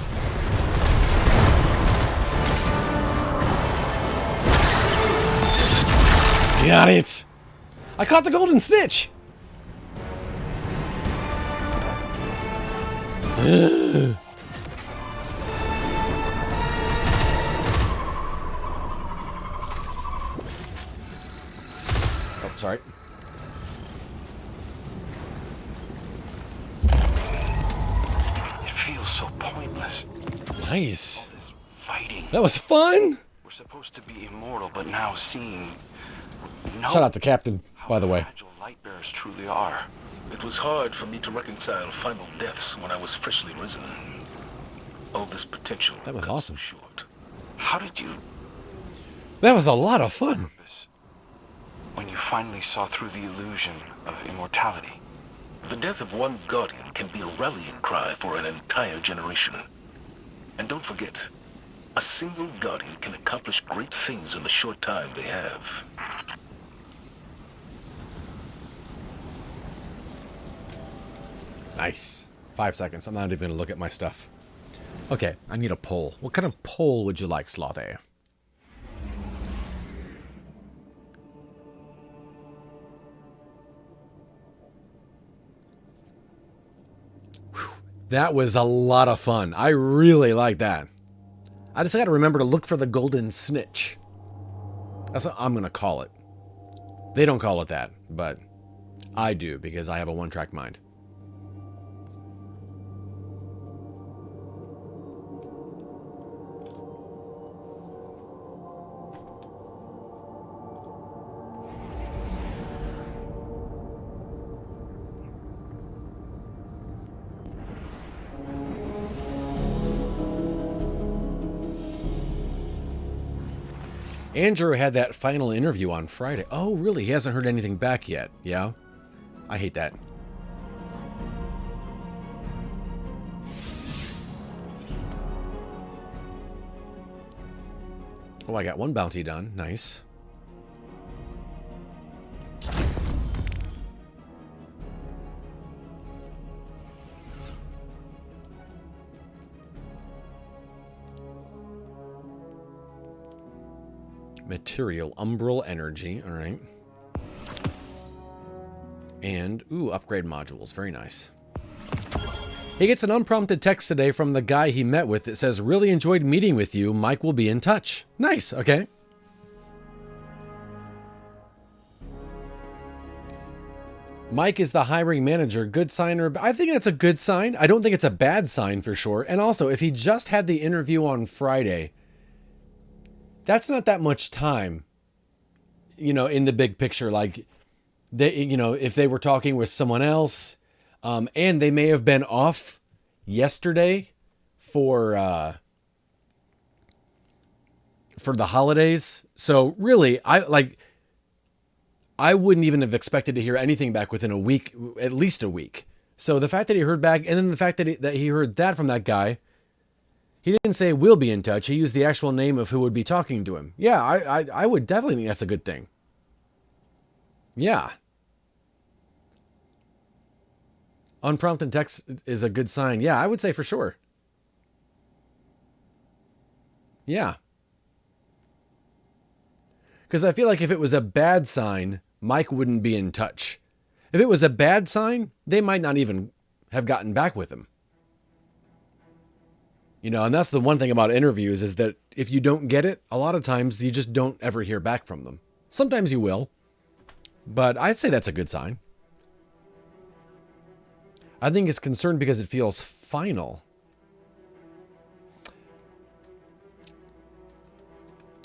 Got it! I caught the golden snitch! Oh, sorry. It feels so pointless. Nice. All this fighting. That was fun. We're supposed to be immortal, but now seeing. No. Shout out to Captain, by the way. Fragile light bearers truly are. It was hard for me to reconcile final deaths when I was freshly risen. All this potential. That was awesome. Short. How did you, That was a lot of fun. when you finally saw through the illusion of immortality? The death of one Guardian can be a rallying cry for an entire generation. And don't forget, a single Guardian can accomplish great things in the short time they have. Nice. 5 seconds. I'm not even going to look at my stuff. Okay, I need a poll. What kind of poll would you like, Slothy? That was a lot of fun. I really like that. I just got to remember to look for the golden snitch. That's what I'm going to call it. They don't call it that, but I do because I have a one-track mind. Andrew had that final interview on Friday. Oh, really? He hasn't heard anything back yet. Yeah? I hate that. Oh, I got one bounty done. Nice. Material, umbral energy, all right. And, ooh, upgrade modules, very nice. He gets an unprompted text today from the guy he met with that says, really enjoyed meeting with you, Mike will be in touch. Nice, okay. Mike is the hiring manager, good sign or... I think that's a good sign. I don't think it's a bad sign for sure. And also, if he just had the interview on Friday... That's not that much time, you know, in the big picture. Like, they, you know, if they were talking with someone else, and they may have been off yesterday for the holidays. So really, I wouldn't even have expected to hear anything back within a week, at least a week. So the fact that he heard back, and then the fact that he heard that from that guy. He didn't say we'll be in touch. He used the actual name of who would be talking to him. Yeah, I would definitely think that's a good thing. Yeah. Unprompted text is a good sign. Yeah, I would say for sure. Yeah. Because I feel like if it was a bad sign, Mike wouldn't be in touch. If it was a bad sign, they might not even have gotten back with him. You know, and that's the one thing about interviews is that if you don't get it, a lot of times you just don't ever hear back from them. Sometimes you will, but I'd say that's a good sign. I think it's concerned because it feels final.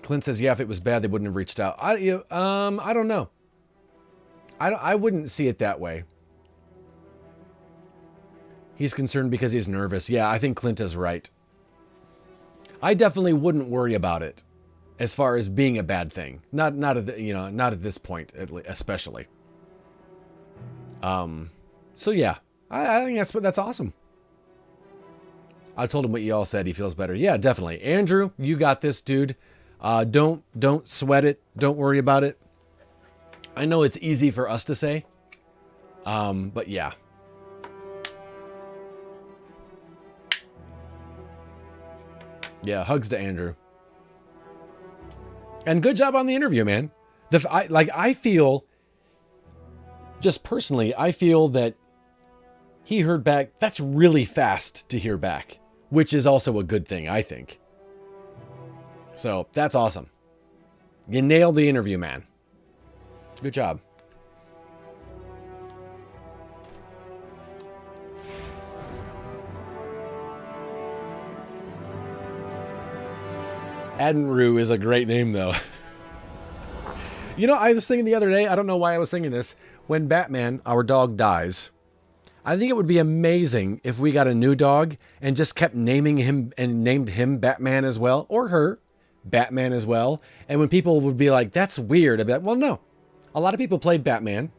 Clint says, yeah, if it was bad, they wouldn't have reached out. I don't know. I wouldn't see it that way. He's concerned because he's nervous. Yeah, I think Clint is right. I definitely wouldn't worry about it as far as being a bad thing. Not at this point, especially. So yeah, I think that's awesome. I told him what you all said. He feels better. Yeah, definitely. Andrew, you got this, dude. Don't sweat it. Don't worry about it. I know it's easy for us to say. But yeah. Yeah, hugs to Andrew. And good job on the interview, man. I feel, just personally, I feel that he heard back. That's really fast to hear back, which is also a good thing, I think. So that's awesome. You nailed the interview, man. Good job. Adenru is a great name, though. You know, I was thinking the other day, I don't know why I was thinking this, when Batman, our dog, dies, I think it would be amazing if we got a new dog and just kept naming him and named him Batman as well, or her, Batman as well. And when people would be like, that's weird, I'd be like, well, no. A lot of people played Batman.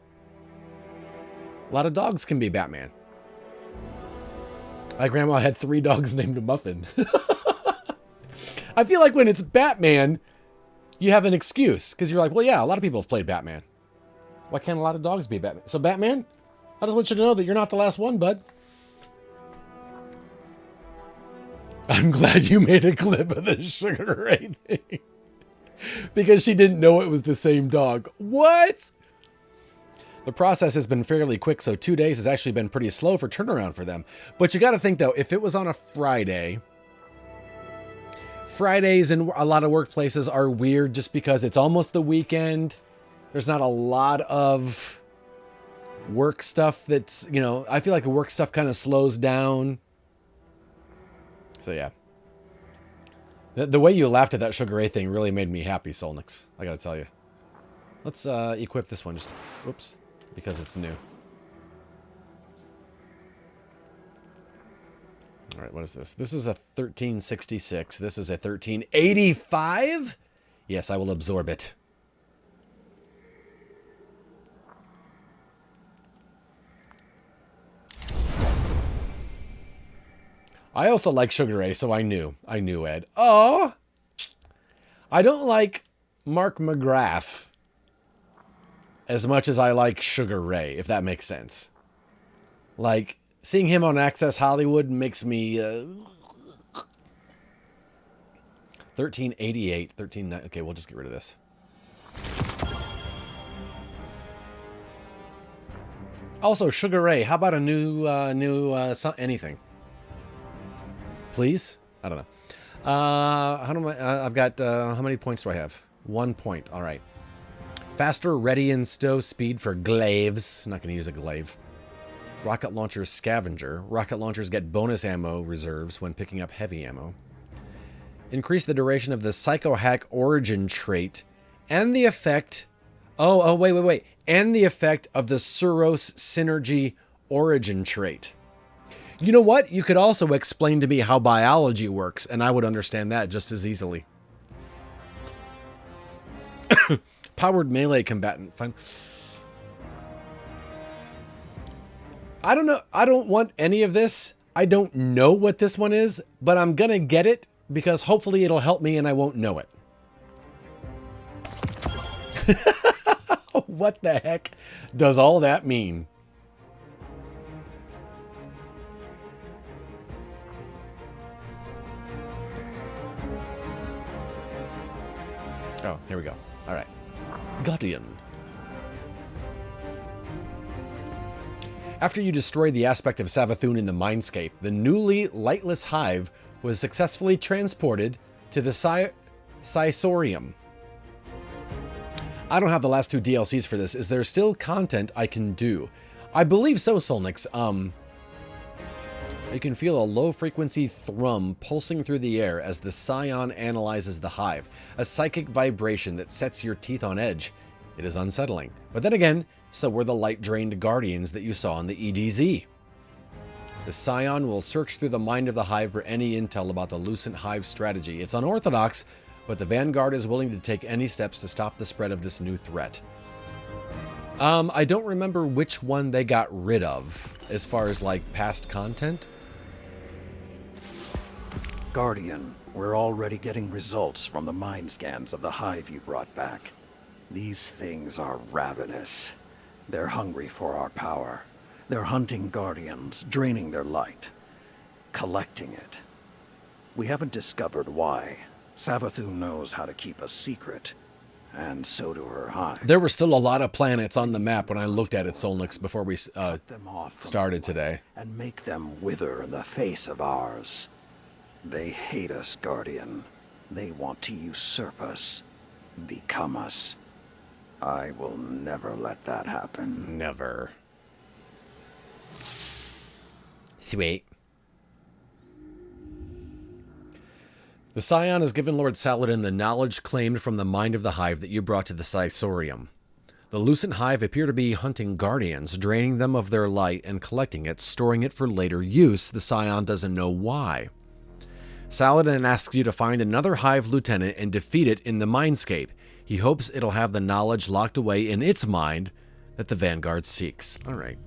A lot of dogs can be Batman. My grandma had 3 dogs named Muffin. I feel like when it's Batman, you have an excuse. Because you're like, well, yeah, a lot of people have played Batman. Why can't a lot of dogs be Batman? So Batman, I just want you to know that you're not the last one, bud. I'm glad you made a clip of the Sugar Ray thing. Because she didn't know it was the same dog. What? The process has been fairly quick, so 2 days has actually been pretty slow for turnaround for them. But you got to think, though, if it was on a Friday... Fridays in a lot of workplaces are weird just because it's almost the weekend. There's not a lot of work stuff that's, you know, I feel like the work stuff kind of slows down. So, yeah. The way you laughed at that Sugar Ray thing really made me happy, Solnix. I gotta tell you. Let's equip this one just, whoops, because it's new. All right, what is this? This is a 1366. This is a 1385? Yes, I will absorb it. I also like Sugar Ray, so I knew, Ed. Oh, I don't like Mark McGrath as much as I like Sugar Ray, if that makes sense. Like, seeing him on Access Hollywood makes me... 1388, 13... Okay, we'll just get rid of this. Also, Sugar Ray, how about a new anything? Please? I don't know. I've got... how many points do I have? 1 point. All right. Faster ready and stow speed for glaives. I'm not going to use a glaive. Rocket launcher scavenger. Rocket launchers get bonus ammo reserves when picking up heavy ammo. Increase the duration of the Psychohack origin trait and the effect... wait. And the effect of the Suros synergy origin trait. You know what? You could also explain to me how biology works, and I would understand that just as easily. Powered melee combatant. Fine. I don't know. I don't want any of this. I don't know what this one is, but I'm going to get it because hopefully it'll help me and I won't know it. What the heck does all that mean? Oh, here we go. All right. Guardian. After you destroy the aspect of Savathun in the Mindscape, the newly lightless hive was successfully transported to the Sisorium. I don't have the last 2 DLCs for this. Is there still content I can do? I believe so, Solnix. You can feel a low-frequency thrum pulsing through the air as the Scion analyzes the hive, a psychic vibration that sets your teeth on edge. It is unsettling. But then again, so were the light-drained guardians that you saw in the EDZ. The Scion will search through the mind of the hive for any intel about the Lucent Hive strategy. It's unorthodox, but the Vanguard is willing to take any steps to stop the spread of this new threat. I don't remember which one they got rid of, as far as, like, past content. Guardian, we're already getting results from the mind scans of the hive you brought back. These things are ravenous. They're hungry for our power. They're hunting Guardians, draining their light, collecting it. We haven't discovered why. Savathun knows how to keep a secret. and so do her hive. There were still a lot of planets on the map when I looked at it, Solnix, before we them off from started today. And make them wither in the face of ours. They hate us, Guardian. They want to usurp us, become us. I will never let that happen. Never. Sweet. The Scion has given Lord Saladin the knowledge claimed from the mind of the Hive that you brought to the Sisorium. The Lucent Hive appear to be hunting Guardians, draining them of their light and collecting it, storing it for later use. The Scion doesn't know why. Saladin asks you to find another Hive lieutenant and defeat it in the Mindscape. He hopes it'll have the knowledge locked away in its mind that the Vanguard seeks. All right.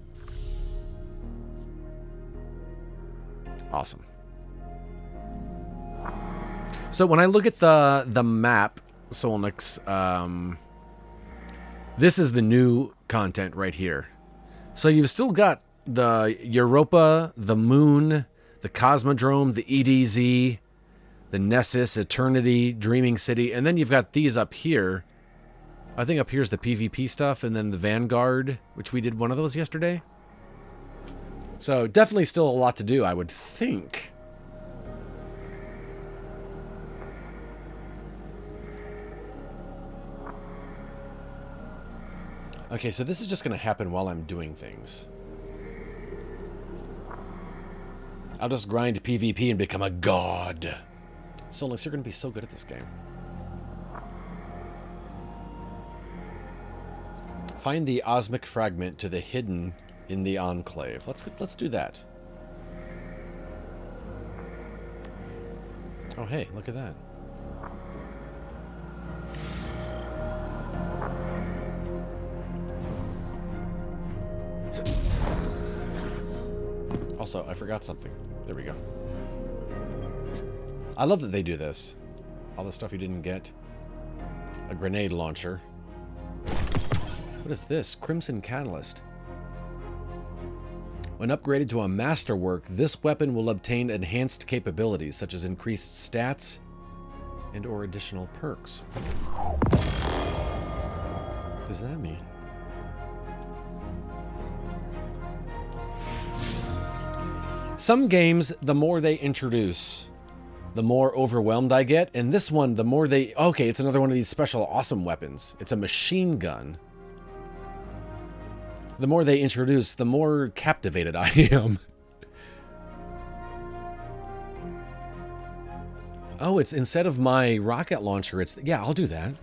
Awesome. So when I look at the map, Solnix, this is the new content right here. So you've still got the Europa, the Moon, the Cosmodrome, the EDZ, the Nessus, Eternity, Dreaming City, and then you've got these up here. I think up here's the PvP stuff, and then the Vanguard, which we did one of those yesterday. So definitely still a lot to do, I would think. Okay, so this is just going to happen while I'm doing things. I'll just grind PvP and become a god. Solnix, you're going to be so good at this game. Find the Osmic Fragment to the hidden in the Enclave. Let's do that. Oh, hey, look at that. Also, I forgot something. There we go. I love that they do this. All the stuff you didn't get. A grenade launcher. What is this? Crimson Catalyst. When upgraded to a masterwork, this weapon will obtain enhanced capabilities, such as increased stats and or additional perks. What does that mean? Some games, the more they introduce, the more overwhelmed I get. And this one, the more they... Okay, it's another one of these special awesome weapons. It's a machine gun. The more they introduce, the more captivated I am. Oh, it's instead of my rocket launcher, it's... Yeah, I'll do that.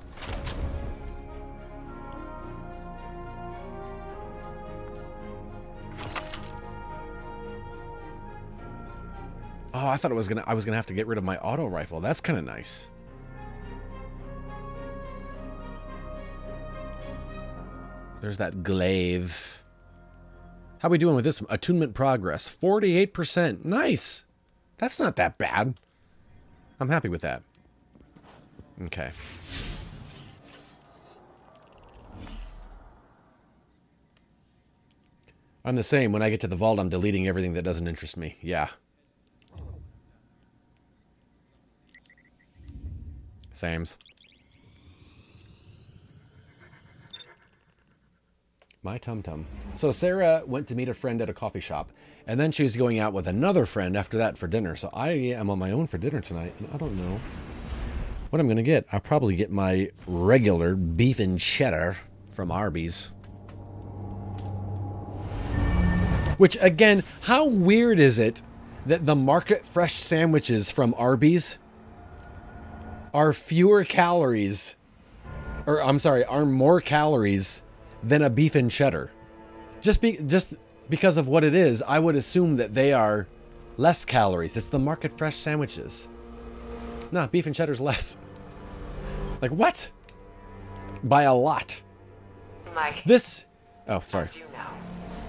Oh, I thought I was gonna have to get rid of my auto rifle. That's kind of nice. There's that glaive. How are we doing with this? Attunement progress. 48%. Nice. That's not that bad. I'm happy with that. Okay. I'm the same. When I get to the vault, I'm deleting everything that doesn't interest me. Yeah. Sames. My tum-tum. So Sarah went to meet a friend at a coffee shop, and then she was going out with another friend after that for dinner. So I am on my own for dinner tonight, and I don't know what I'm going to get. I'll probably get my regular beef and cheddar from Arby's. Which, again, how weird is it that the market fresh sandwiches from Arby's are fewer calories, or I'm sorry, are more calories than a beef and cheddar? Just because of what it is, I would assume that they are less calories. It's the market fresh sandwiches. No, beef and cheddar's less. Like, what? By a lot. Mike. This... Oh, sorry. As you know,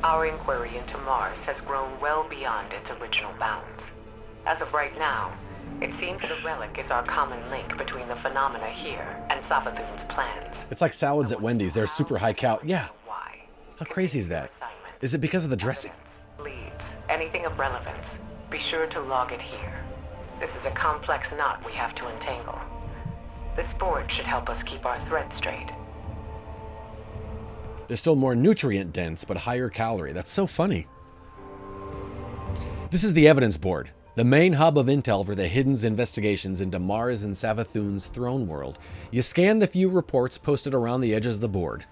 our inquiry into Mars has grown well beyond its original bounds. As of right now, it seems the relic is our common link between the phenomena here and Savathun's plans. It's like salads at Wendy's. They're super high cal. Yeah. How crazy is that? Is it because of the dressing? Leads, anything of relevance, be sure to log it here. This is a complex knot we have to untangle. This board should help us keep our thread straight. They're still more nutrient dense, but higher calorie. That's so funny. This is the evidence board, the main hub of intel for the Hidden's investigations into Mars and Savathun's throne world. You scan the few reports posted around the edges of the board.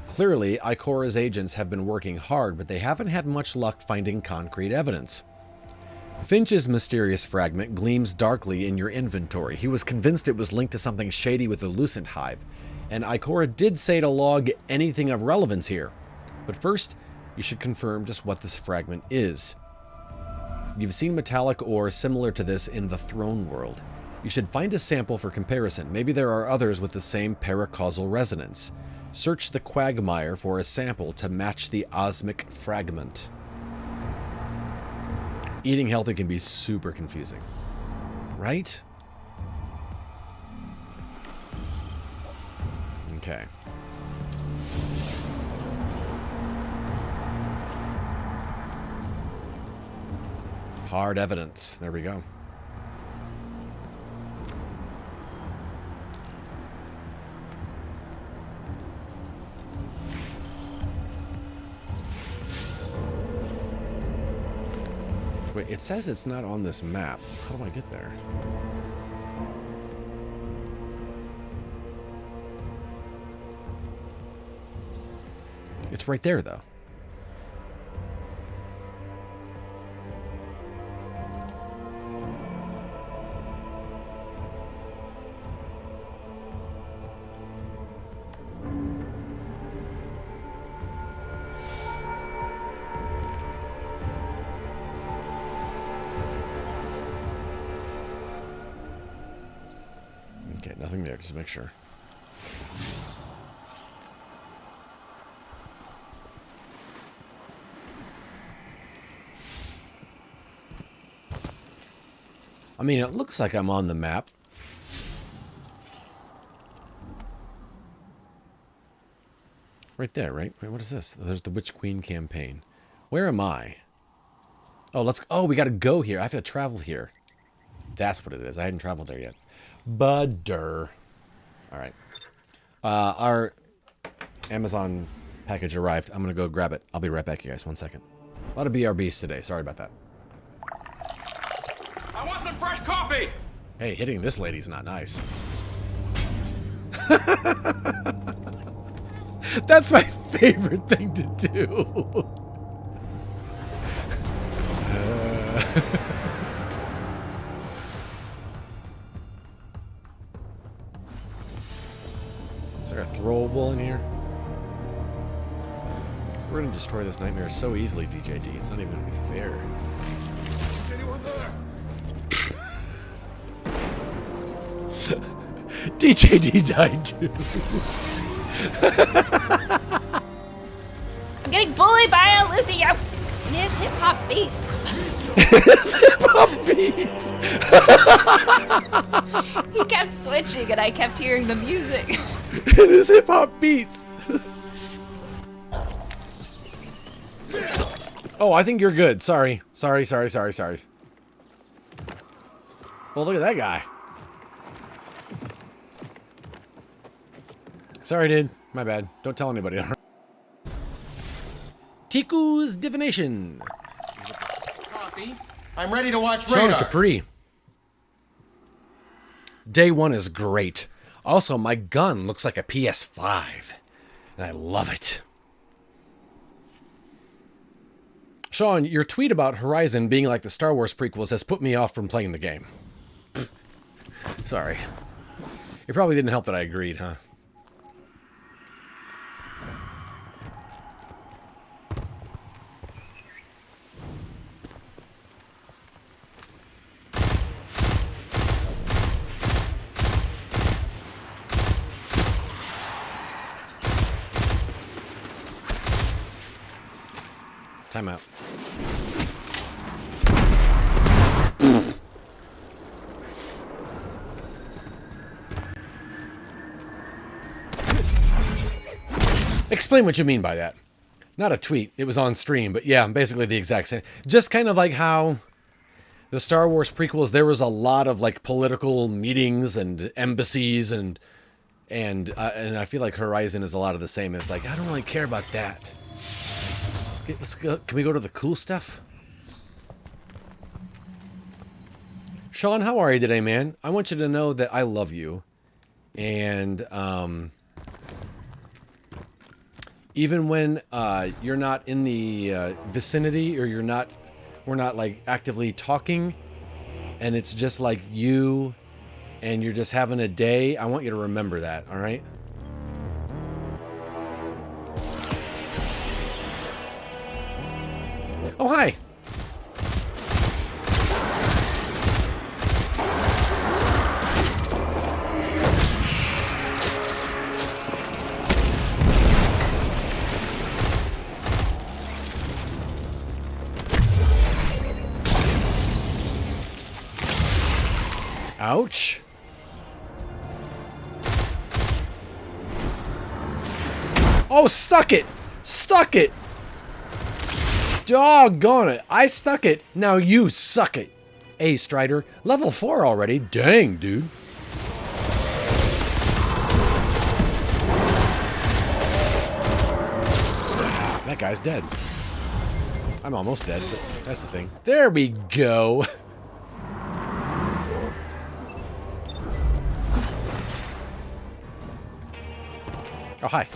Clearly, Ikora's agents have been working hard, but they haven't had much luck finding concrete evidence. Finch's mysterious fragment gleams darkly in your inventory. He was convinced it was linked to something shady with the Lucent Hive, and Ikora did say to log anything of relevance here. But first, you should confirm just what this fragment is. You've seen metallic ore similar to this in the throne world. You should find a sample for comparison. Maybe there are others with the same paracausal resonance. Search the quagmire for a sample to match the osmic fragment. Eating healthy can be super confusing, right? Okay. Hard evidence. There we go. Wait, it says it's not on this map. How do I get there? It's right there, though. Okay, nothing there, just to make sure. I mean, it looks like I'm on the map. Right there, right? Wait, what is this? There's the Witch Queen campaign. Where am I? Oh, let's... Oh, we gotta go here. I have to travel here. That's what it is. I hadn't traveled there yet. Budder. All right. Our Amazon package arrived. I'm gonna go grab it. I'll be right back, you guys. 1 second. A lot of BRBs today. Sorry about that. I want some fresh coffee! Hey, hitting this lady's not nice. That's my favorite thing to do. Is there a throwable in here? We're gonna destroy this nightmare so easily, DJD. It's not even gonna be fair. Is anyone there? DJD died too. I'm getting bullied by Lucio and his hip hop beats. His hip hop beats. He kept switching and I kept hearing the music. And his hip hop beats. Oh, I think you're good. Sorry. Sorry. Well, look at that guy. Sorry, dude. My bad. Don't tell anybody. Tiku's divination. Coffee. I'm ready to watch Sean Radar. Capri. Day one is great. Also, my gun looks like a PS5. And I love it. Sean, your tweet about Horizon being like the Star Wars prequels has put me off from playing the game. Sorry. It probably didn't help that I agreed, huh? Time out. Explain what you mean by that. Not a tweet. It was on stream, but yeah, basically the exact same. Just kind of like how the Star Wars prequels, there was a lot of like political meetings and embassies and I feel like Horizon is a lot of the same. It's like, I don't really care about that. Okay, let's go. Can we go to the cool stuff? Sean, how are you today, man? I want you to know that I love you. And even when you're not in the vicinity, or we're not like actively talking, and it's just like you and you're just having a day, I want you to remember that, all right? Oh, hi. Ouch. Oh, stuck it! Stuck it! Doggone it. I stuck it. Now you suck it. Hey, Strider. Level 4 already. Dang, dude. That guy's dead. I'm almost dead, but that's the thing. There we go. Oh, hi.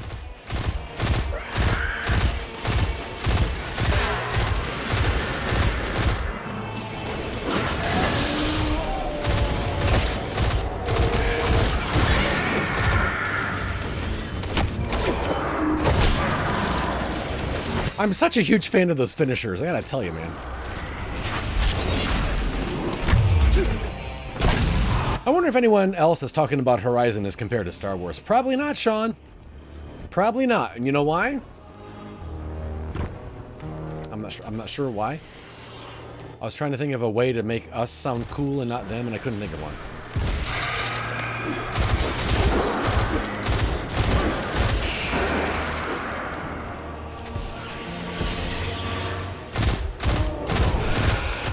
I'm such a huge fan of those finishers, I gotta tell you, man. I wonder if anyone else is talking about Horizon as compared to Star Wars. Probably not, Sean. Probably not. And you know why? I'm not sure why. I was trying to think of a way to make us sound cool and not them, and I couldn't think of one.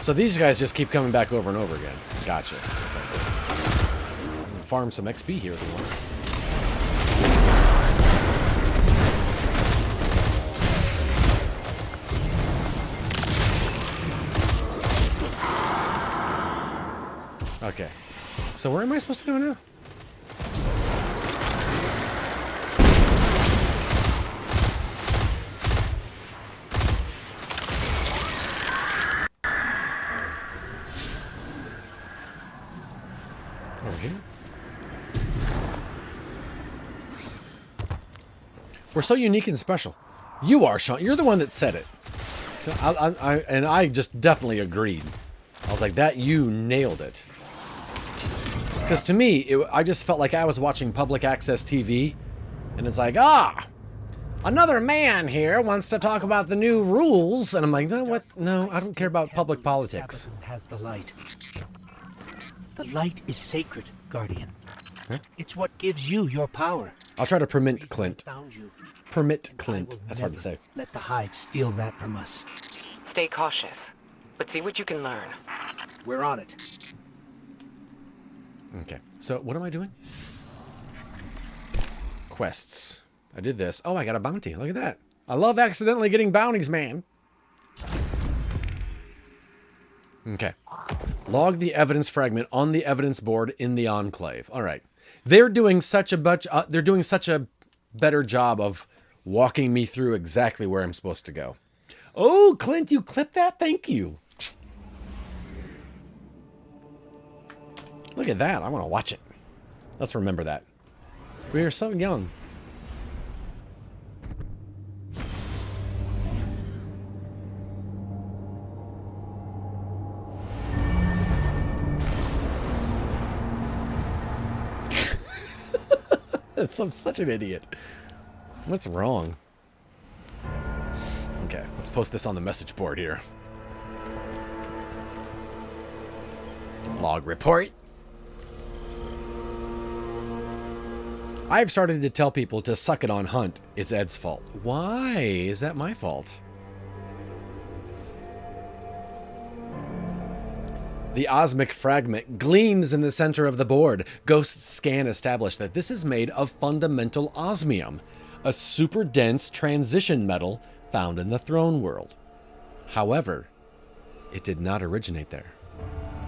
So these guys just keep coming back over and over again. Gotcha. Farm some XP here if you want. Okay. So where am I supposed to go now? Over here? We're so unique and special. You are, Sean. You're the one that said it. And I just definitely agreed. I was like, that you nailed it. Because to me, I just felt like I was watching public access TV. And it's like, another man here wants to talk about the new rules. And I'm like, no, what? No, I don't care about public politics. Savathun has the light. The light is sacred, Guardian. Huh? It's what gives you your power. I'll try to permit Clint. Found you. Permit Clint. That's hard to say. Let the Hive steal that from us. Stay cautious, but see what you can learn. We're on it. Okay, so what am I doing? Quests. I did this. Oh, I got a bounty. Look at that. I love accidentally getting bounties, man. Okay. Log the evidence fragment on the evidence board in the Enclave. All right. They're doing such a better job of walking me through exactly where I'm supposed to go. Oh, Clint, you clipped that? Thank you. Look at that. I want to watch it. Let's remember that. We are so young. I'm such an idiot. What's wrong? Okay, let's post this on the message board here. Log report. I've started to tell people to suck it on Hunt. It's Ed's fault. Why is that my fault? The osmic fragment gleams in the center of the board. Ghost's scan established that this is made of fundamental osmium, a super dense transition metal found in the throne world. However, it did not originate there.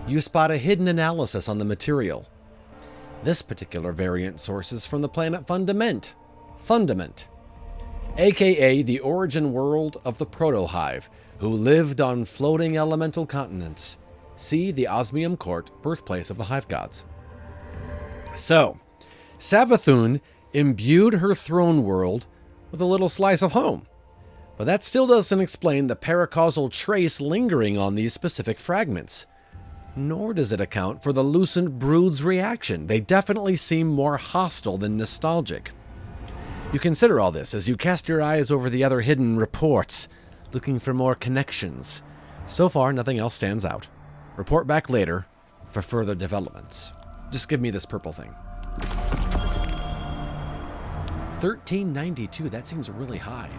You spot a hidden analysis on the material. This particular variant sources from the planet Fundament, aka the origin world of the Proto-Hive, who lived on floating elemental continents. See the Osmium Court, birthplace of the Hive Gods. So, Savathun imbued her throne world with a little slice of home. But that still doesn't explain the paracausal trace lingering on these specific fragments. Nor does it account for the Lucent Brood's reaction. They definitely seem more hostile than nostalgic. You consider all this as you cast your eyes over the other hidden reports, looking for more connections. So far, nothing else stands out. Report back later for further developments. Just give me this purple thing. 1392, that seems really high.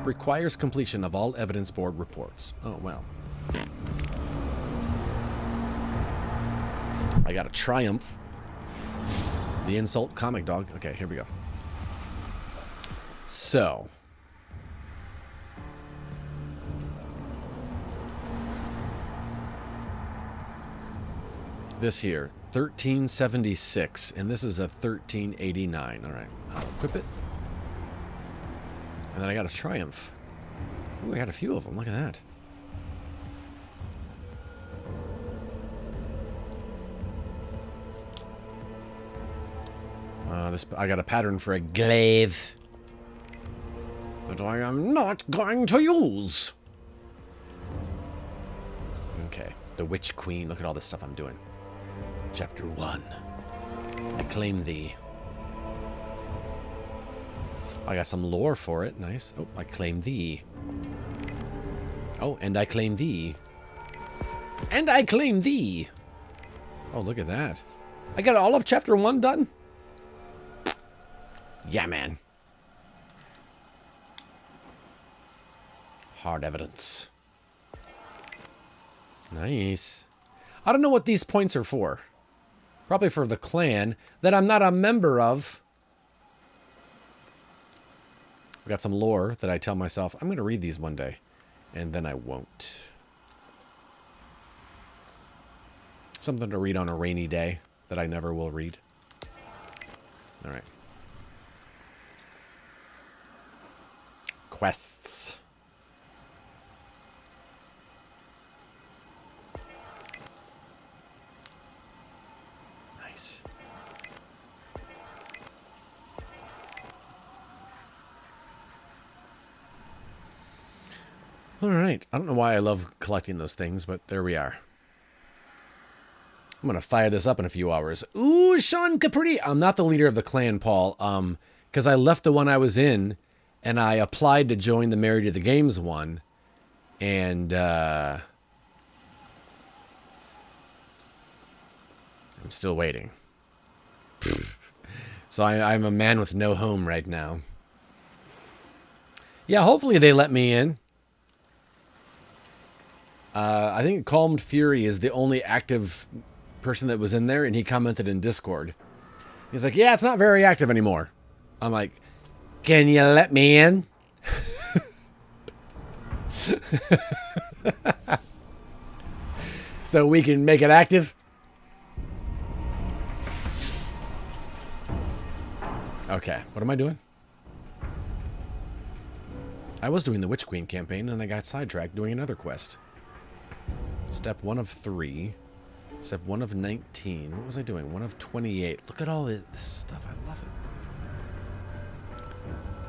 Requires completion of all evidence board reports. Oh, well. I got a triumph. The insult comic dog. Okay, here we go. So. This here, 1376, and this is a 1389. All right, I'll equip it. And then I got a triumph. Ooh, I got a few of them. Look at that. I got a pattern for a glaive that I am not going to use. Okay, the Witch Queen. Look at all this stuff I'm doing. Chapter 1. I claim thee. I got some lore for it. Nice. Oh, I claim thee. Oh, and I claim thee. And I claim thee. Oh, look at that. I got all of Chapter 1 done? Yeah, man. Hard evidence. Nice. I don't know what these points are for. Probably for the clan that I'm not a member of. I got some lore that I tell myself, I'm going to read these one day. And then I won't. Something to read on a rainy day that I never will read. All right. Quests. Nice. All right. I don't know why I love collecting those things, but there we are. I'm going to fire this up in a few hours. Ooh, Sean Capri. I'm not the leader of the clan, Paul, because I left the one I was in, and I applied to join the Married to the Games one, and I'm still waiting. So I'm a man with no home right now. Yeah, hopefully they let me in. I think Calmed Fury is the only active person that was in there, and he commented in Discord. He's like, yeah, it's not very active anymore. I'm like, can you let me in? So we can make it active? Okay, what am I doing? I was doing the Witch Queen campaign, and I got sidetracked doing another quest. Step 1 of 3. Step 1 of 19. What was I doing? 1 of 28. Look at all this stuff. I love it.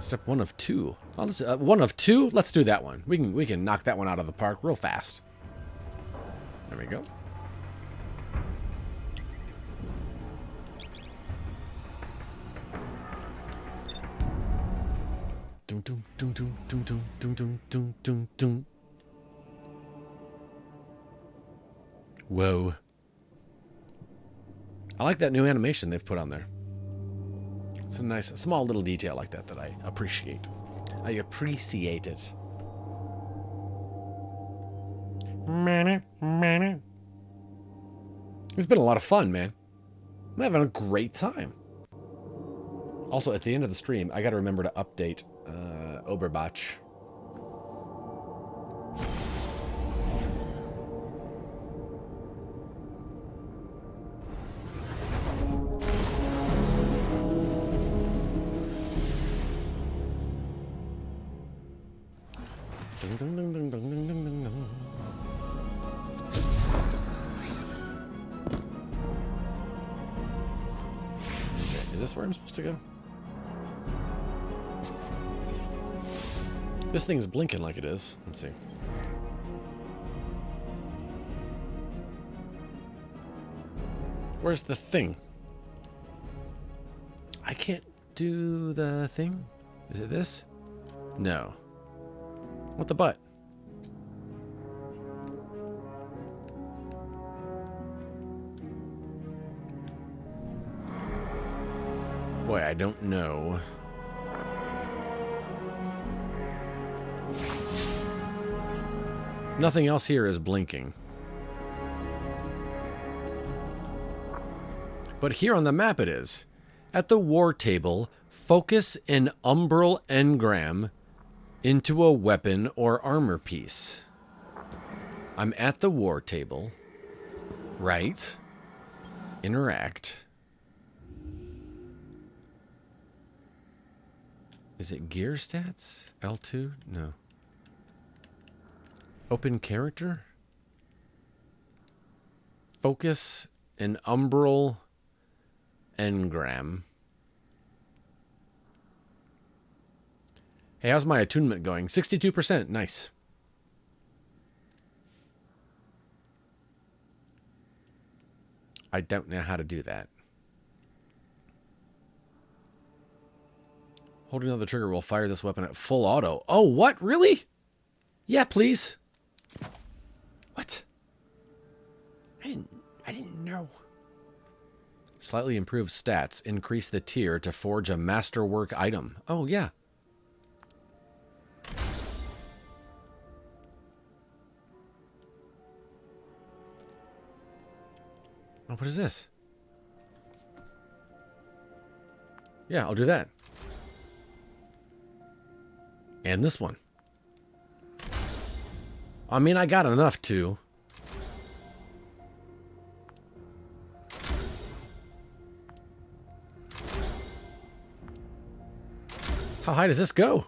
Step 1 of 2. Oh, 1 of 2? Let's do that one. We can knock that one out of the park real fast. There we go. Dun dun dun dun dun dun dun dun dun dun dun. Whoa. I like that new animation they've put on there. It's a nice, small little detail like that that I appreciate. I appreciate it. It's been a lot of fun, man. I'm having a great time. Also, at the end of the stream, I got to remember to update Oberbach. Ding, ding, ding, ding, ding, ding, ding, ding. Okay, is this where I'm supposed to go? This thing's blinking like it is. Let's see. Where's the thing? I can't do the thing. Is it this? No. What the butt? Boy, I don't know. Nothing else here is blinking. But here on the map it is. At the war table, focus an umbral engram into a weapon or armor piece. I'm at the war table. Right. Interact. Is it gear stats? L2? No. Open character? Focus an umbral engram. Hey, how's my attunement going? 62%. Nice. I don't know how to do that. Holding down the trigger will fire this weapon at full auto. Oh, what? Really? Yeah, please. What? I didn't know. Slightly improved stats. Increase the tier to forge a masterwork item. Oh, yeah. Oh, what is this? Yeah, I'll do that. And this one. I mean, I got enough to. How high does this go?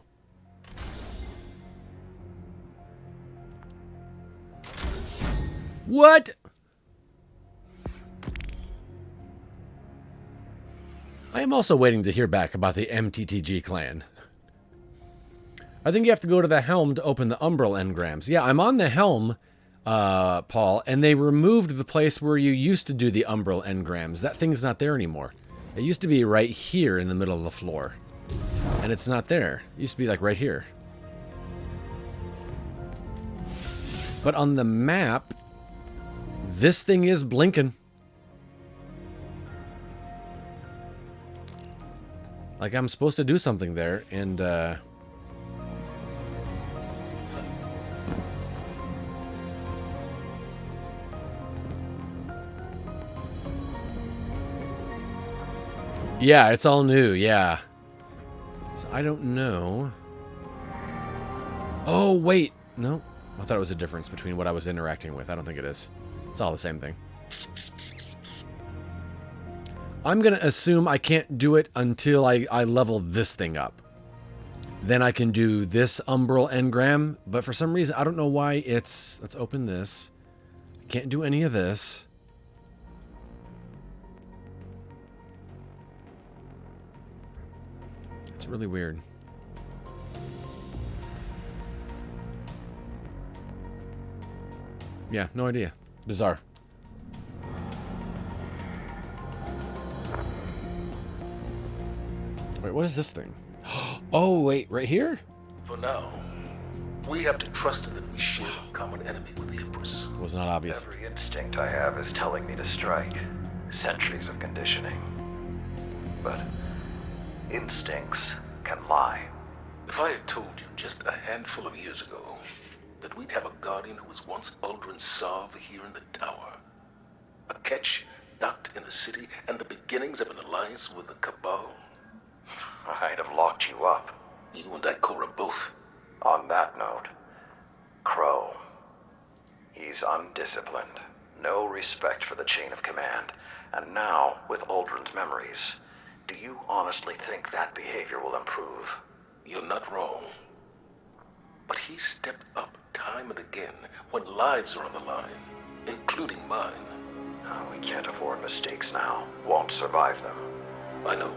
What? I am also waiting to hear back about the MTTG clan. I think you have to go to the helm to open the umbral engrams. Yeah, I'm on the helm, Paul, and they removed the place where you used to do the umbral engrams. That thing's not there anymore. It used to be right here in the middle of the floor. And it's not there. It used to be like right here. But on the map, this thing is blinking. Like I'm supposed to do something there, and yeah, it's all new, yeah. So I don't know. Oh, wait. No. I thought it was a difference between what I was interacting with. I don't think it is. It's all the same thing. I'm going to assume I can't do it until I level this thing up. Then I can do this umbral engram. But for some reason, I don't know why it's... Let's open this. Can't do any of this. It's really weird. Yeah, no idea. Bizarre. Wait, what is this thing? Oh, wait, right here? For now, we have to trust that we share a common enemy with the Empress. It was not obvious. Every instinct I have is telling me to strike. Centuries of conditioning. But instincts can lie. If I had told you just a handful of years ago that we'd have a Guardian who was once Uldren Sov here in the tower, A catch docked in the city and the beginnings of an alliance with the Cabal? I'd have locked you up. You and Ikora both. On that note, Crow. He's undisciplined. No respect for the chain of command. And now, with Uldren's memories, do you honestly think that behavior will improve? You're not wrong. But he stepped up time and again when lives are on the line, including mine. Oh, we can't afford mistakes now. Won't survive them. I know.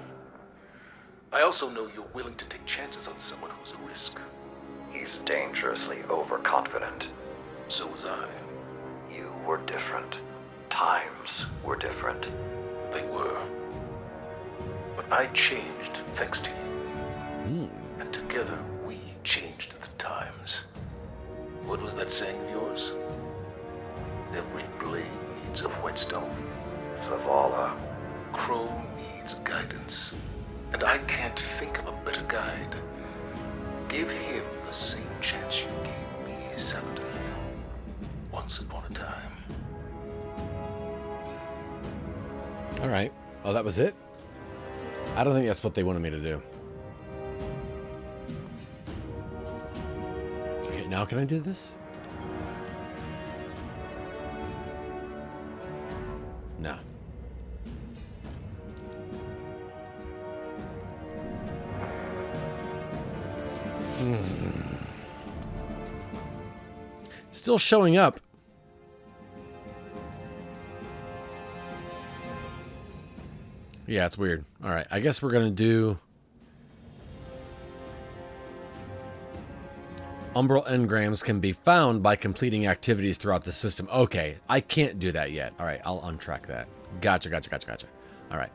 I also know you're willing to take chances on someone who's a risk. He's dangerously overconfident. So was I. You were different. Times were different. They were. But I changed thanks to you. And together we changed the times. What was that saying of yours? Every blade needs a whetstone. Zavala. Crow needs guidance. And I can't think of a better guide. Give him the same chance you gave me, Saladin. Once upon a time. All right. Oh, that was it? I don't think that's what they wanted me to do. Okay, now can I do this? No. Still showing up. Yeah, it's weird. All right, I guess we're going to do Umbral engrams can be found by completing activities throughout the system. Okay, I can't do that yet. All right, I'll untrack that. Gotcha. All right.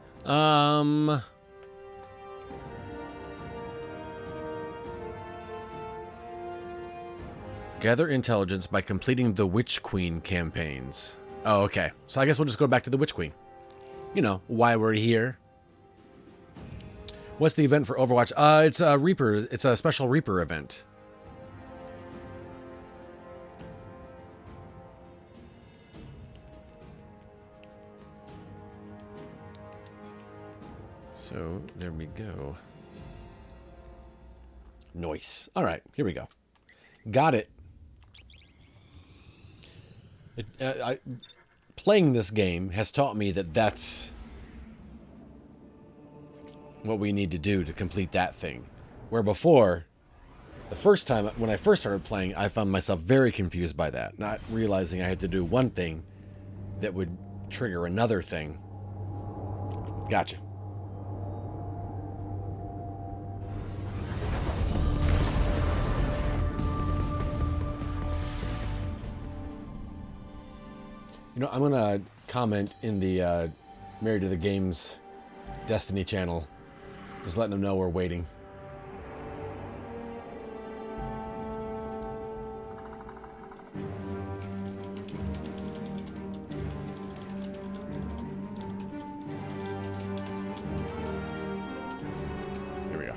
Gather intelligence by completing the Witch Queen campaigns. Oh, okay. So I guess we'll just go back to the Witch Queen. You know, why we're here. What's the event for Overwatch? It's a Reaper. It's a special Reaper event. So, there we go. Nice. All right, here we go. Got it. Playing this game has taught me that that's what we need to do to complete that thing. Where before, the first time, when I first started playing, I found myself very confused by that, not realizing I had to do one thing that would trigger another thing. Gotcha. You know, I'm going to comment in the Married to the Games Destiny channel. Just letting them know we're waiting. Here we go.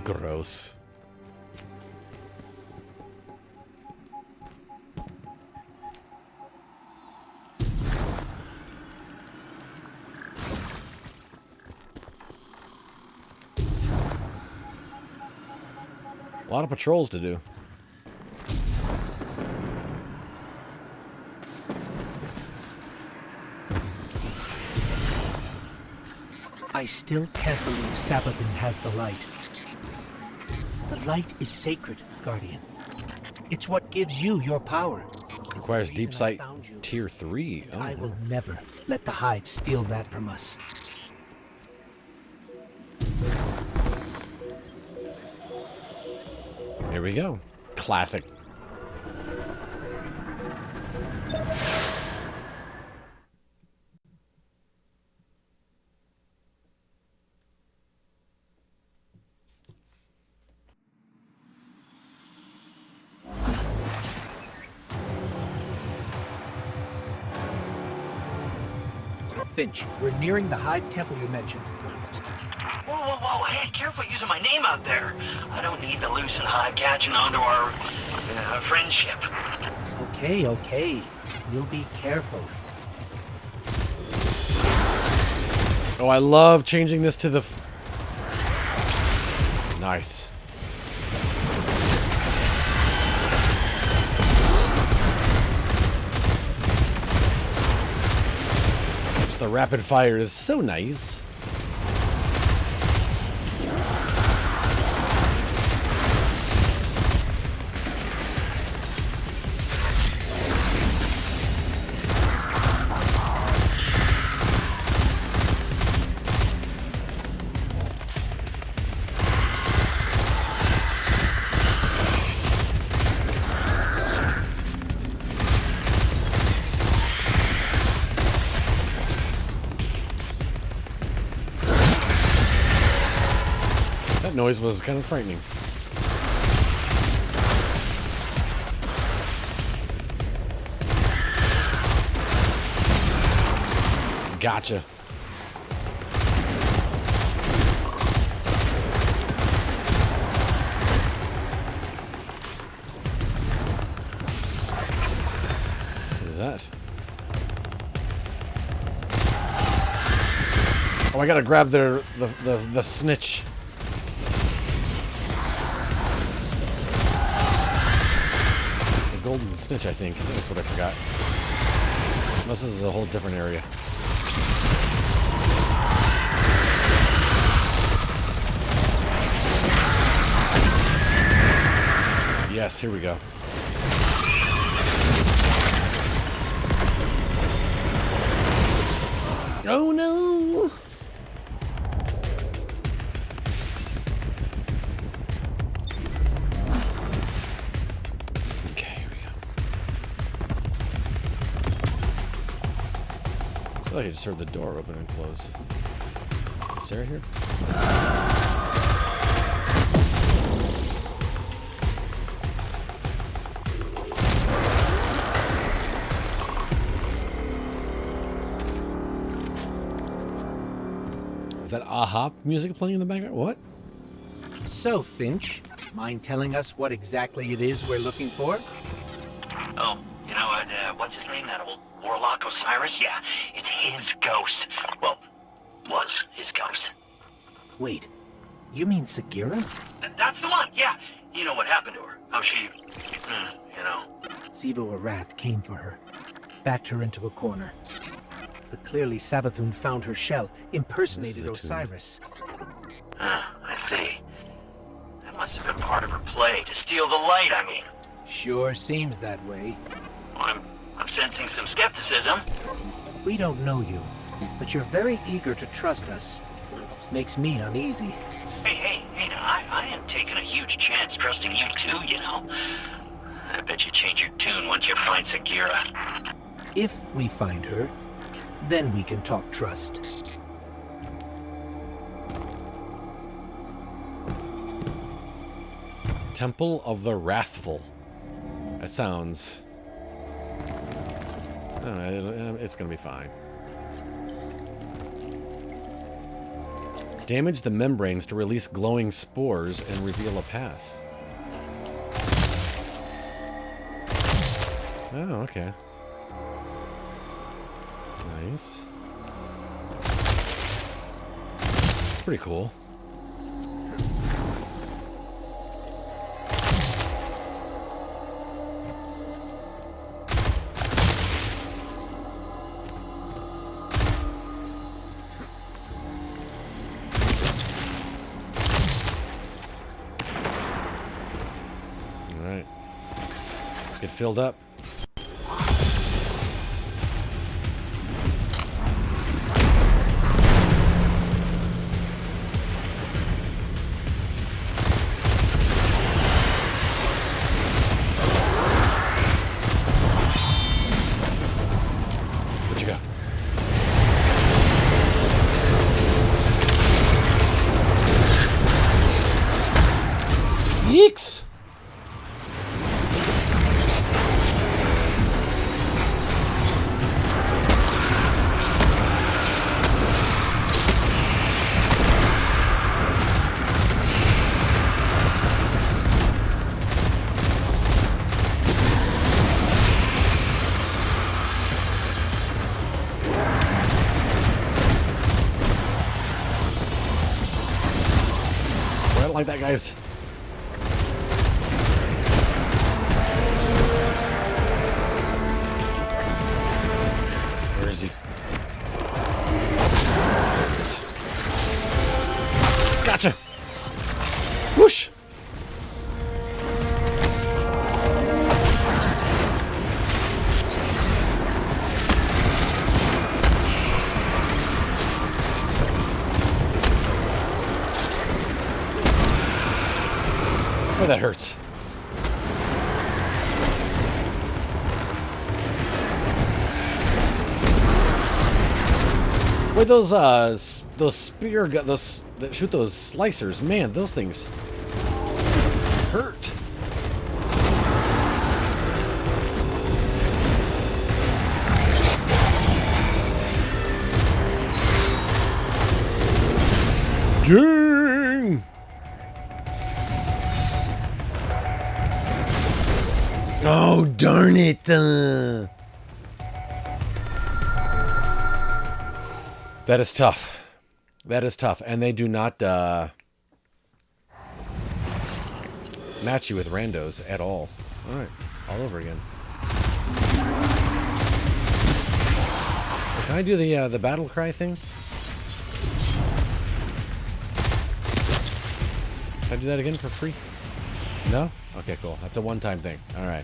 Gross. A lot of patrols to do. I still can't believe Savathun has the light. The light is sacred, Guardian. It's what gives you your power. Requires deep sight tier 3. Oh. I will never let the Hive steal that from us. Here we go. Classic. Finch, we're nearing the Hive Temple you mentioned. Whoa, hey, careful using my name out there. I don't need the Lucent Hive catching on to our friendship. Okay, okay. You'll be careful. Oh, I love changing this to the... Nice. Just the rapid fire is so nice. That noise was kind of frightening. Gotcha. What is that? Oh, I gotta grab the snitch. The golden snitch, I think. That's what I forgot. Unless this is a whole different area. Yes, here we go. Oh no! Okay, here we go. I feel like I just heard the door open and close. Is Sarah here? Is that Aha music playing in the background? What? So, Finch, mind telling us what exactly it is we're looking for? Oh, you know, what's his name? That old warlock Osiris? Yeah, it's his ghost. Well, was his ghost. Wait, you mean Sagira? That's the one, yeah. You know what happened to her. How she, you know. Sivo Arath came for her, backed her into a corner. But clearly Savathun found her shell, impersonated Osiris. I see. That must have been part of her play, to steal the light, I mean. Sure seems that way. Well, I'm sensing some skepticism. We don't know you, but you're very eager to trust us. Makes me uneasy. Hey, now, I am taking a huge chance trusting you too, you know. I bet you change your tune once you find Sagira. If we find her, then we can talk trust. Temple of the Wrathful. That sounds... I don't know, it's gonna be fine. Damage the membranes to release glowing spores and reveal a path. Oh, okay. Nice. It's pretty cool. All right. Let's get filled up. Yeeks! don't like that, guys. Where is he? There he is. Gotcha! Whoosh! Oh, that hurts. Boy, those spear those that shoot those slicers, man, those things hurt. Dang! Oh, darn it. That is tough. That is tough. And they do not match you with randos at all. All right. All over again. Can I do the battle cry thing? Can I do that again for free? No? Okay, cool. That's a one-time thing. All right.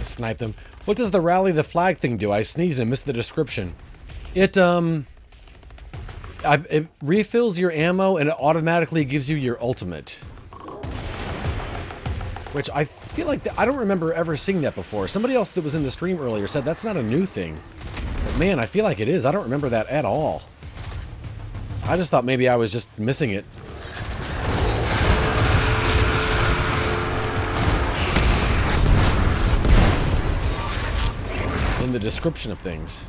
Snipe them. What does the rally the flag thing do? I sneezed and missed the description. It it refills your ammo and it automatically gives you your ultimate. Which I feel like I don't remember ever seeing that before. Somebody else that was in the stream earlier said that's not a new thing. But man, I feel like it is. I don't remember that at all. I just thought maybe I was just missing it. In the description of things.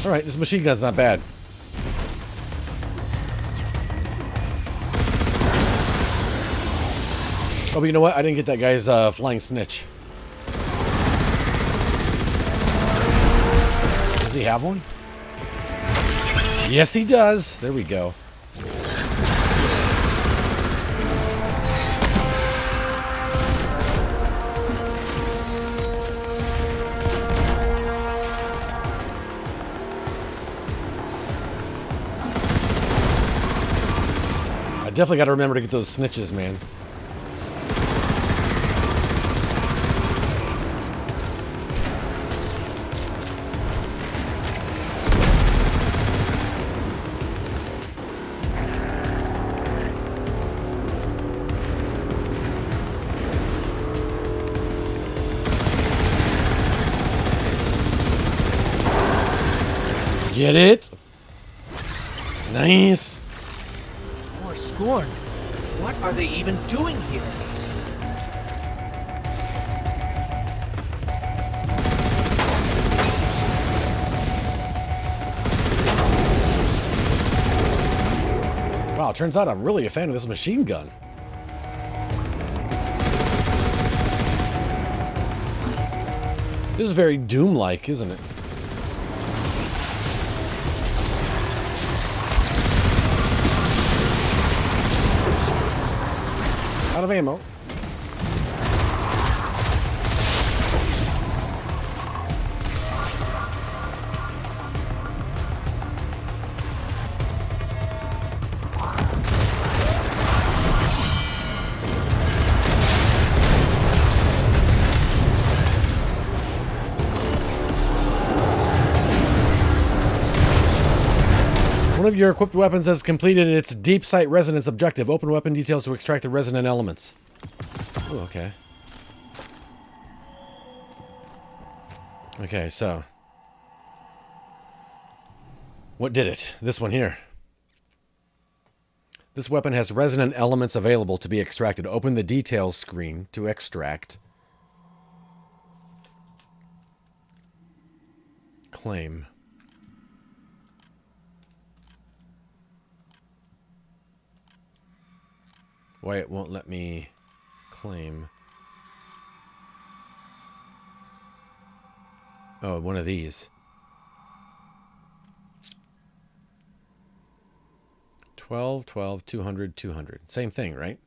Alright, this machine gun's not bad. Oh, but you know what? I didn't get that guy's flying snitch. Does he have one? Yes, he does. There we go. I definitely got to remember to get those snitches, man. Get it? Nice. More Scorn. What are they even doing here? Wow, it turns out I'm really a fan of this machine gun. This is very Doom-like, isn't it? Out of ammo. One of your equipped weapons has completed its deep sight resonance objective. Open weapon details to extract the resonant elements. Ooh, okay. Okay, so. What did it? This one here. This weapon has resonant elements available to be extracted. Open the details screen to extract. Claim. Why it won't let me claim. Oh, one of these. 12, 12, 200, 200. Same thing, right?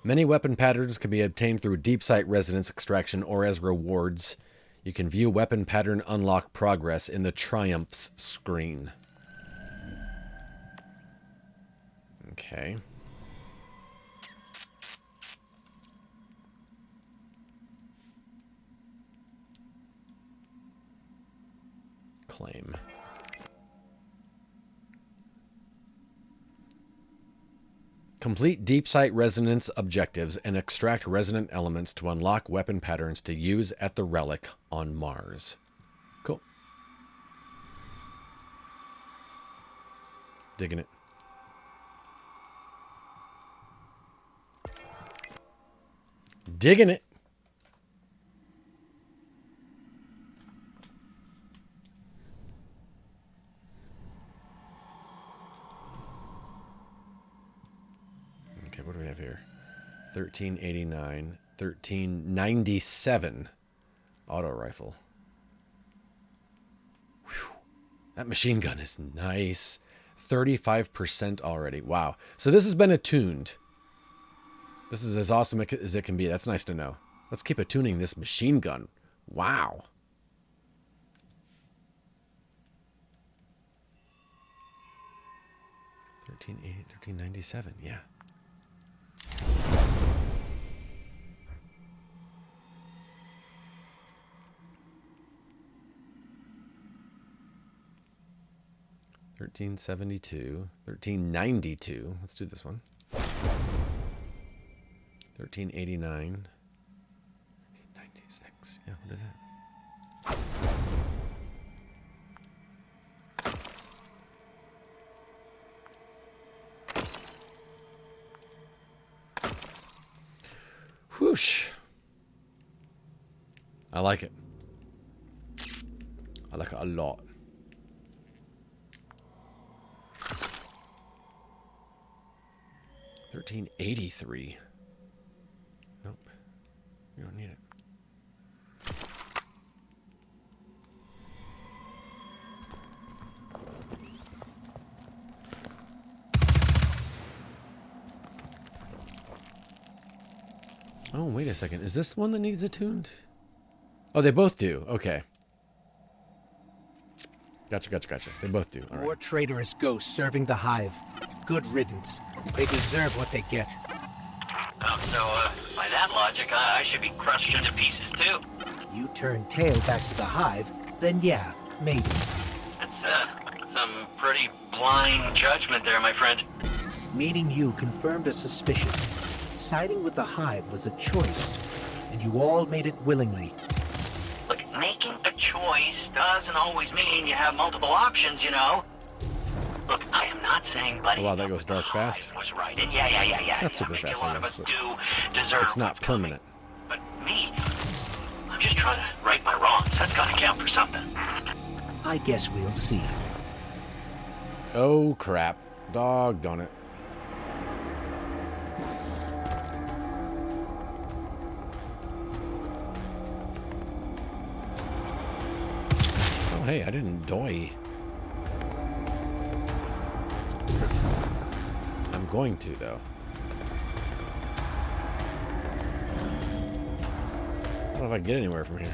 Many weapon patterns can be obtained through deep sight resonance extraction or as rewards. You can view weapon pattern unlock progress in the Triumphs screen. Okay. Claim. Complete deep sight resonance objectives and extract resonant elements to unlock weapon patterns to use at the relic on Mars. Cool. Digging it. Digging it. Okay, what do we have here? 1389, 1397 auto rifle. Whew. That machine gun is nice. 35% already. Wow. So this has been attuned. This is as awesome as it can be. That's nice to know. Let's keep attuning this machine gun. Wow. $13.97, yeah. $13.72, $13.92. Let's do this one. $13.89, $13.96. Yeah, what is that? Whoosh. I like it. I like it a lot. $13.83. Nope. You don't need it. Oh, wait a second. Is this one that needs attuned? Oh, they both do. Okay. Gotcha, gotcha, gotcha. They both do. All right. More traitorous ghosts serving the Hive. Good riddance. They deserve what they get. Oh, so, by that logic, I should be crushed into pieces, too. You turn tail back to the Hive, then yeah, maybe. That's, some pretty blind judgment there, my friend. Meeting you confirmed a suspicion. Siding with the Hive was a choice, and you all made it willingly. Look, making a choice doesn't always mean you have multiple options, you know? Look, I am not saying Buddy. Oh, wow, that goes dark fast. Was right, and yeah. Not super fast, a lot of us do deserve. It's not permanent. But me, I'm just trying to right my wrongs. That's got to count for something. I guess we'll see. Oh crap! Doggone it! Oh hey, I didn't die. I'm going to, though. I don't know if I can get anywhere from here.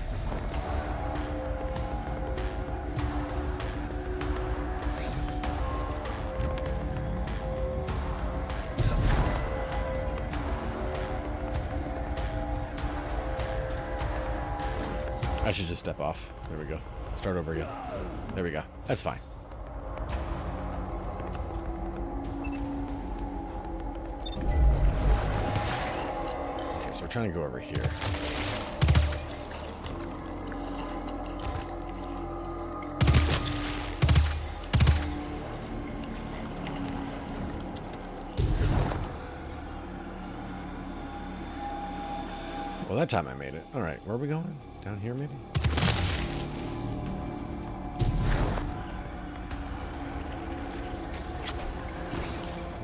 I should just step off. There we go. Start over again. There we go. That's fine. Okay, so we're trying to go over here. Well, that time I made it. All right, where are we going? Down here, maybe?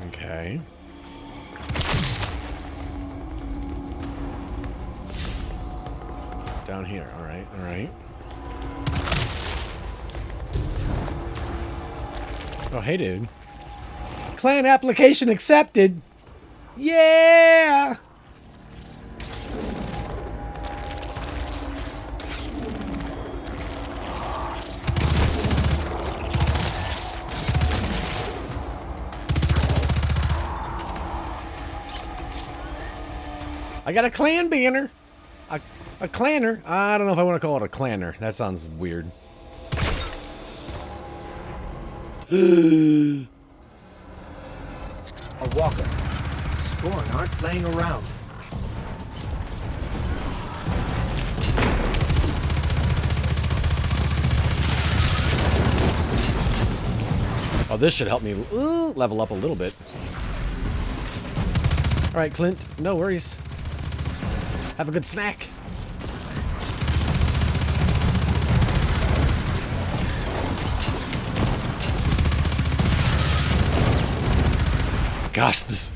Okay. Down here. All right, all right. Oh, hey, dude. Clan application accepted. Yeah! I got a clan banner. A clanner. I don't know if I want to call it a clanner. That sounds weird. A walker. Scorn aren't playing around. Oh, this should help me level up a little bit. All right, Clint. No worries. Have a good snack. Gosh,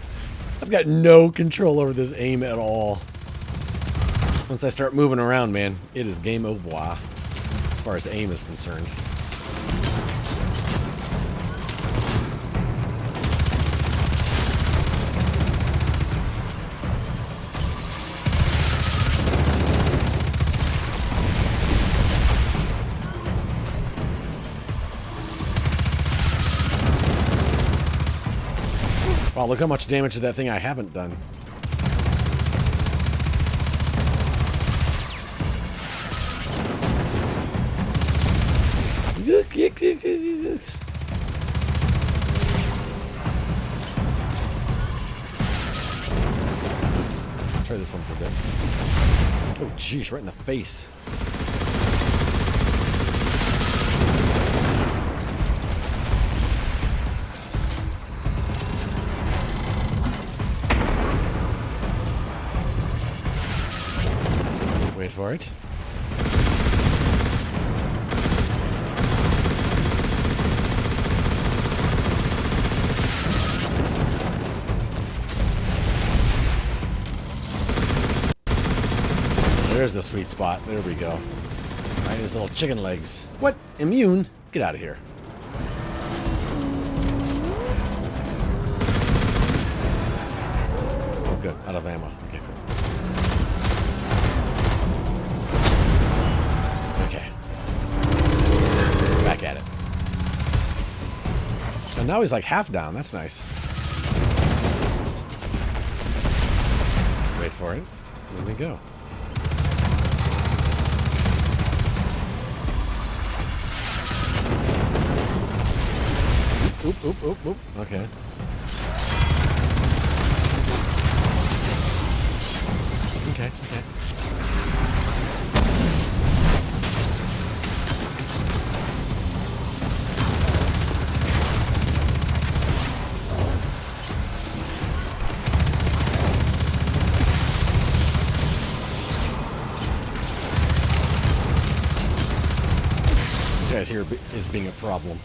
I've got no control over this aim at all. Once I start moving around, man, it is game au revoir as far as aim is concerned. Wow, look how much damage to that thing I haven't done. Let's try this one for a bit. Oh, jeez, right in the face. Wait for it. There's the sweet spot. There we go. Right, his little chicken legs. What? Immune? Get out of here. Oh, good. Out of ammo. Okay, cool. Okay. Back at it. And now he's like half down. That's nice. Wait for it. There we go. Oop, oop, oop, oop. Okay. Okay, okay. This guy's here is being a problem.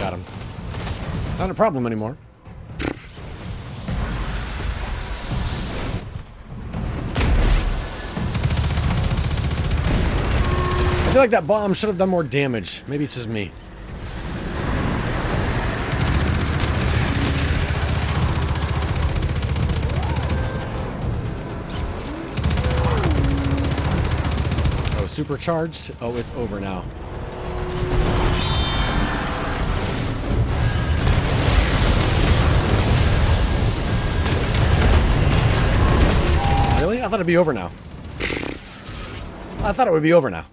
Got him. Not a problem anymore. I feel like that bomb should have done more damage. Maybe it's just me. Oh, supercharged? Oh, it's over now. thought it'd be over now. I thought it would be over now.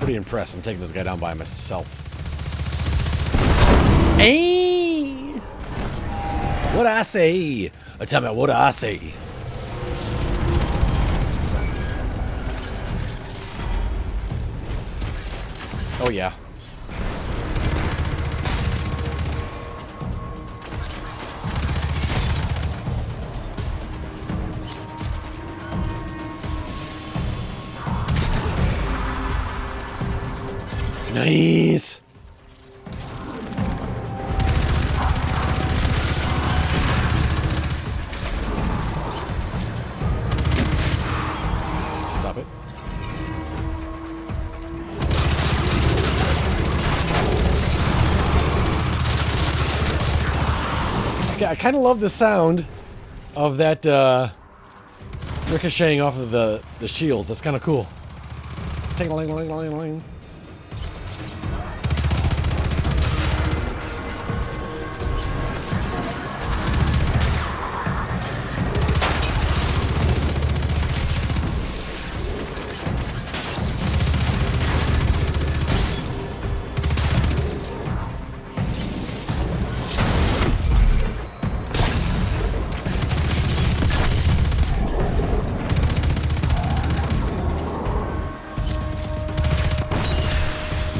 Impressed. I'm taking this guy down by myself. Hey! What I say? Tell me what I say. Oh yeah. Nice. Stop it. Yeah, I kind of love the sound of that ricocheting off of the shields. That's kind of cool. Ting-a-ling-a-ling-a-ling-a-ling.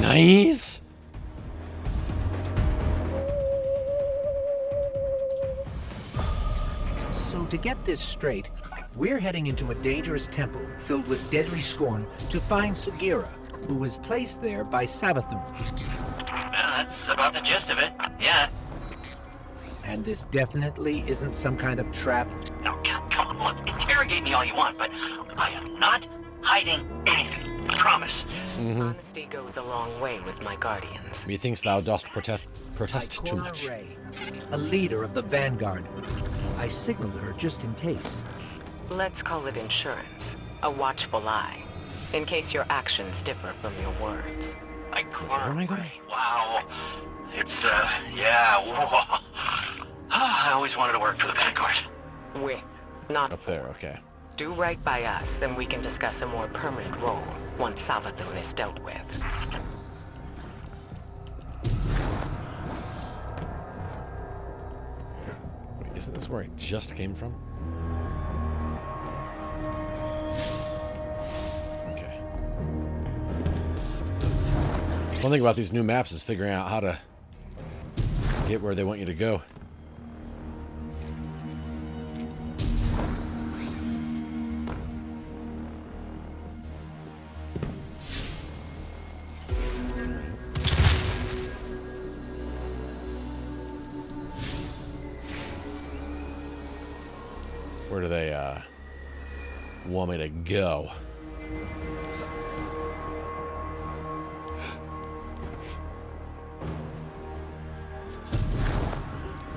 Nice. So to get this straight, we're heading into a dangerous temple filled with deadly scorn to find Sagira, who was placed there by Savathun. That's about the gist of it. Yeah. And this definitely isn't some kind of trap. No, come on, look, interrogate me all you want, but I am not hiding anything. I promise. Honesty goes a long way with my guardians. Methinks thou dost protest too much. Ray, a leader of the Vanguard. I signaled her just in case. Let's call it insurance. A watchful eye. In case your actions differ from your words. Ikora Ray. Wow. It's, yeah. Whoa. I always wanted to work for the Vanguard. With, not up there, okay. Do right by us, and we can discuss a more permanent role once Savathun is dealt with. Wait, isn't this where I just came from? Okay. One thing about these new maps is figuring out how to get where they want you to go. Where do they want me to go?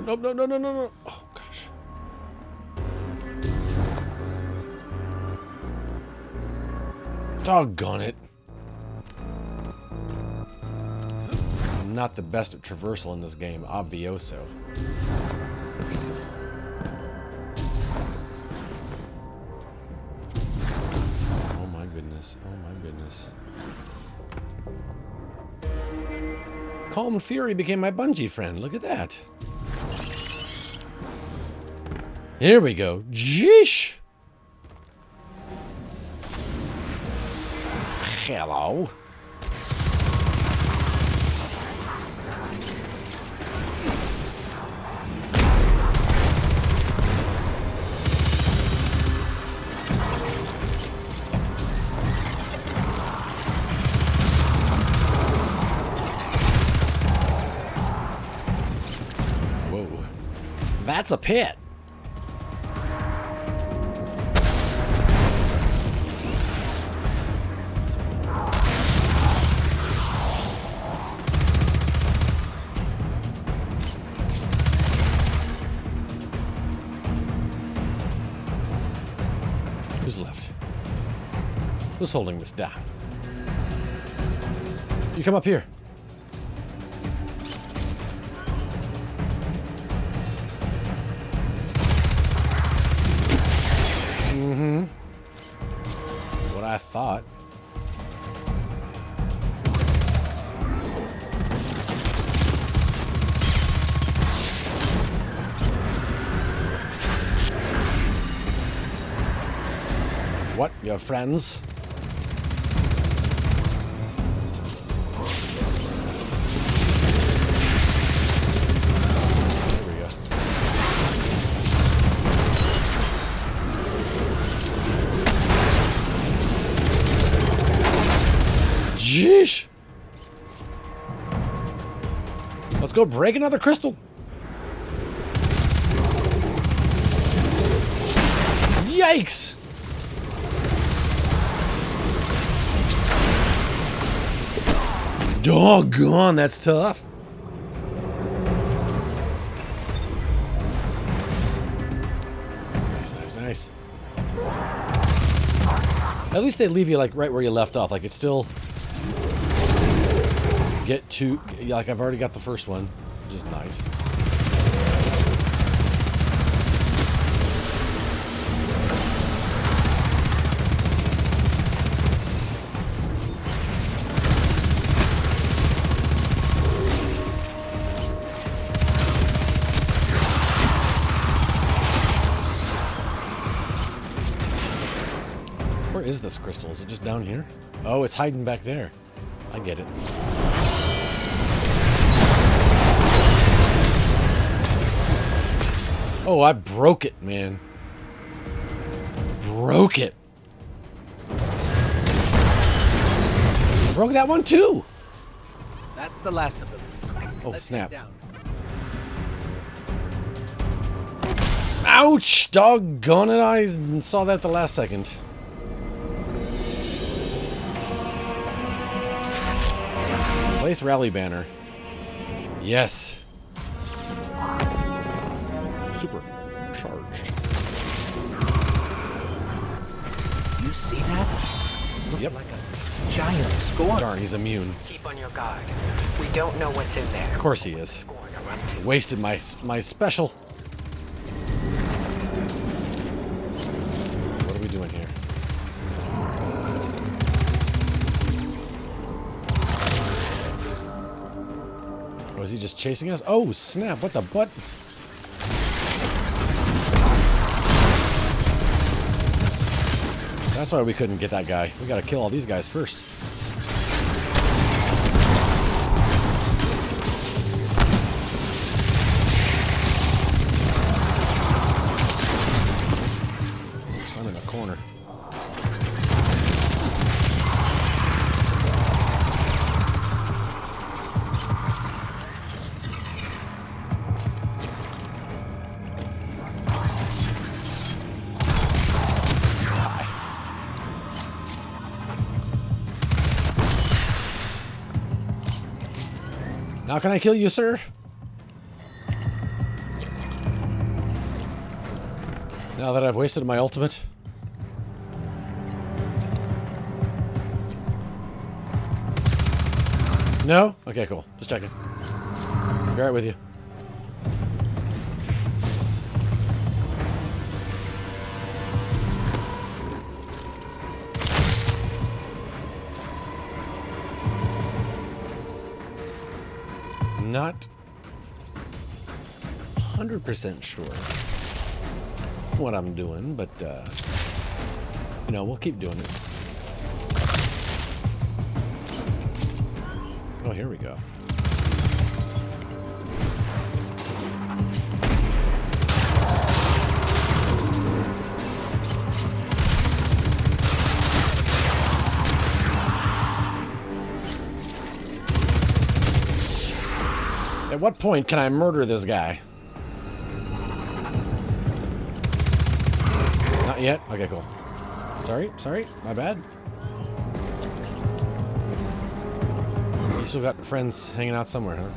No, no, no, no, no, no. Oh, gosh. Doggone it. I'm not the best at traversal in this game, obvioso. Oh my goodness. Oh my goodness. Calm Fury became my Bungie friend. Look at that. Here we go. Jeesh. Hello. Whoa. That's a pit. Who's left? Who's holding this down? You come up here. Mm-hmm. That's what I thought. What? Your friends? There we go. Jeesh! Let's go break another crystal. Yikes! Doggone, that's tough. Nice, nice, nice. At least they leave you like right where you left off. Like it's still get to like I've already got the first one, which is nice. Where is this crystal? Is it just down here? Oh, it's hiding back there. I get it. Oh, I broke it, man. Broke it. Broke that one too. That's the last of them. Oh, Let's snap. get down. Ouch! Doggone it, I saw that at the last second. Place rally banner. Yes. Super charged. You see that? Looked Yep. like a giant scorn. Darn, he's immune. Keep on your guard. We don't know what's in there. Of course he is. Wasted my special. What are we doing here? Was he just chasing us? Oh, snap. What the butt? That's why we couldn't get that guy. We gotta kill all these guys first. Son in the corner. How can I kill you, sir? Now that I've wasted my ultimate. No? Okay, cool. Just checking. Be right with you. Not 100% sure what I'm doing, but you know, we'll keep doing it. Oh, here we go. At what point can I murder this guy? Not yet? Okay, cool. Sorry, my bad. You still got friends hanging out somewhere, huh?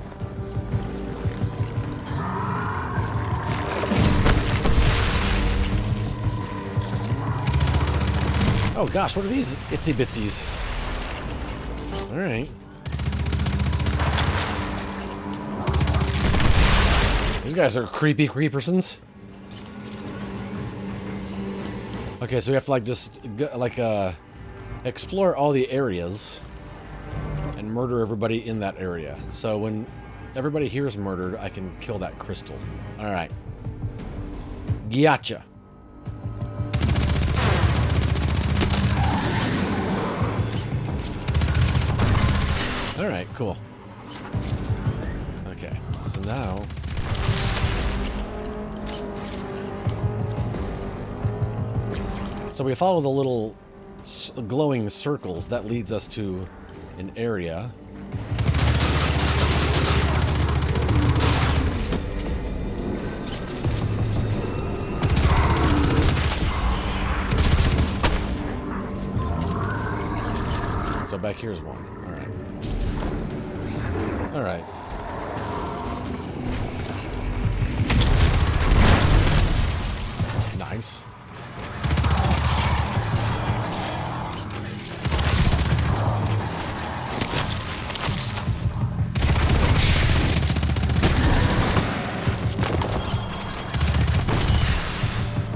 Oh gosh, what are these itsy bitsies? Alright. These guys are creepy creepersons. Okay, so we have to like just explore all the areas and murder everybody in that area. So when everybody here is murdered, I can kill that crystal. Alright. Gotcha. Alright, cool. Okay, so now... So we follow the little glowing circles. That leads us to an area. So back here's one. All right. Nice.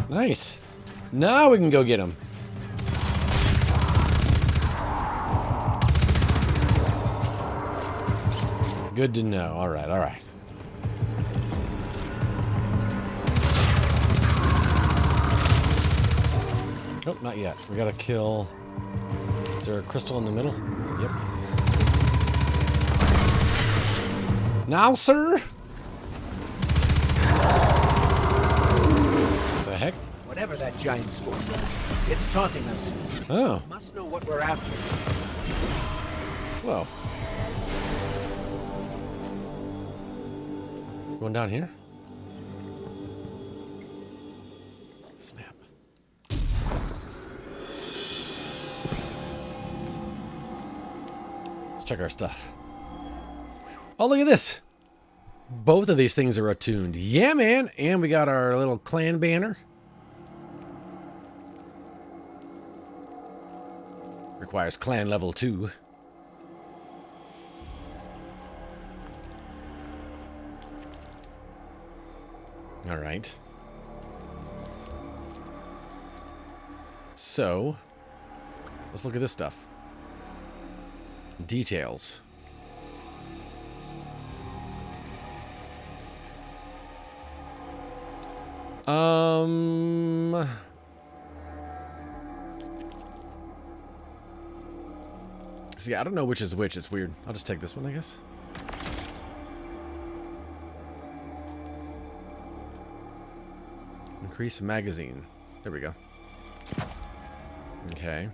Nice. Now we can go get him. Good to know. All right, all right. Oh, not yet. We gotta kill... Is there a crystal in the middle? Yep. Now, sir? What the heck? Whatever that giant storm was, it's taunting us. Oh. We must know what we're after. Whoa. Going down here? Snap. Let's check our stuff. Oh, look at this. Both of these things are attuned. Yeah, man. And we got our little clan banner. Requires clan level 2. All right. So, let's look at this stuff. Details. See, I don't know which is which. It's weird. I'll just take this one, I guess. Increase magazine. There we go. Okay.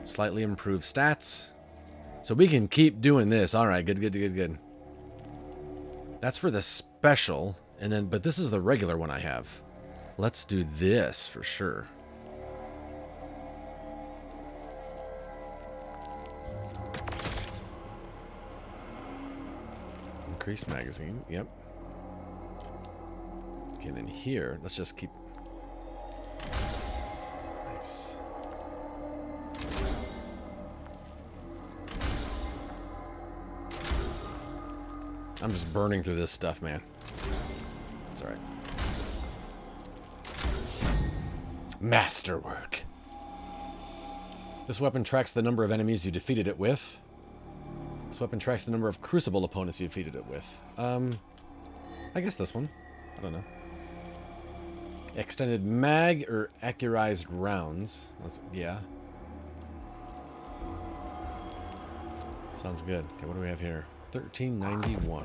Slightly improved stats. So we can keep doing this. All right, good, good, good, good. That's for the special. And then, but this is the regular one I have. Let's do this for sure. Increase magazine. Yep. Okay, then here, let's just keep... Nice. I'm just burning through this stuff, man. It's alright. Masterwork. This weapon tracks the number of enemies you defeated it with. This weapon tracks the number of Crucible opponents you defeated it with. I guess this one. I don't know. Extended mag or accurized rounds. Yeah. Sounds good. Okay, what do we have here? 1391.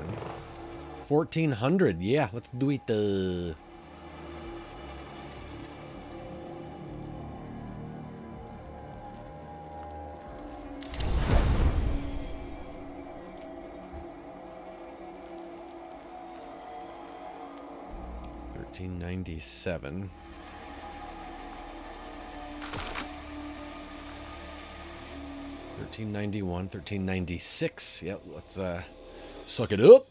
1400. Yeah, let's do it. $13.97. $13.91, $13.96. Yep, let's suck it up.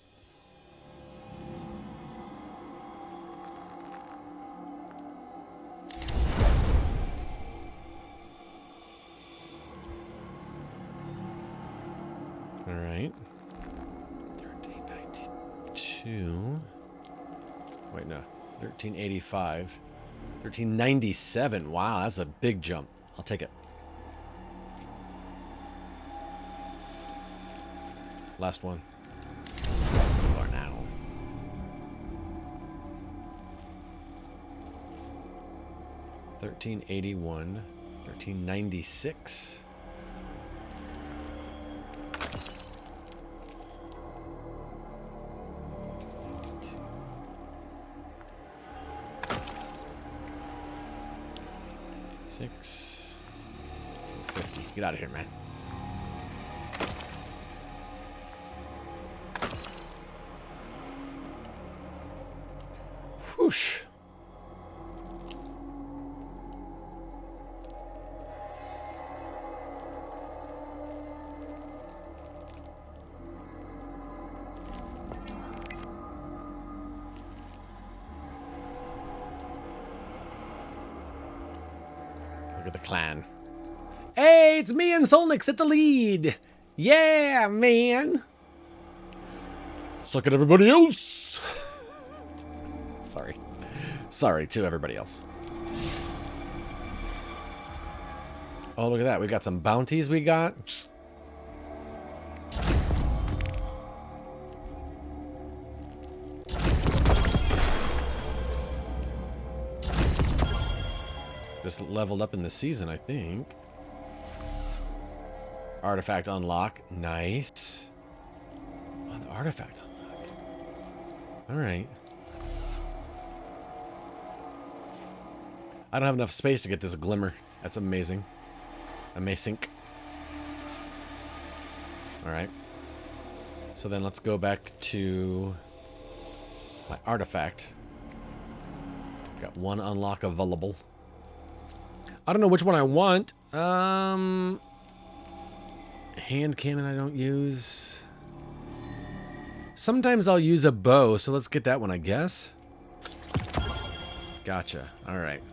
Wait, no. 1385. 1397. Wow, that's a big jump. I'll take it. Last one. For now. $13.81. $13.96. $6.50. Get out of here, man. Whoosh. Look at the clan. Hey, it's me and Solnix at the lead. Yeah, man. Suck at everybody else. Sorry. Sorry to everybody else. Oh, look at that. We got some bounties we got. Just leveled up in the season, I think. Artifact unlock. Nice. Oh, the artifact unlock. All right. I don't have enough space to get this glimmer. That's amazing. Amazing. All right. So then let's go back to my artifact. Got one unlock available. I don't know which one I want. Hand cannon I don't use. Sometimes I'll use a bow, so let's get that one, I guess. Gotcha. All right.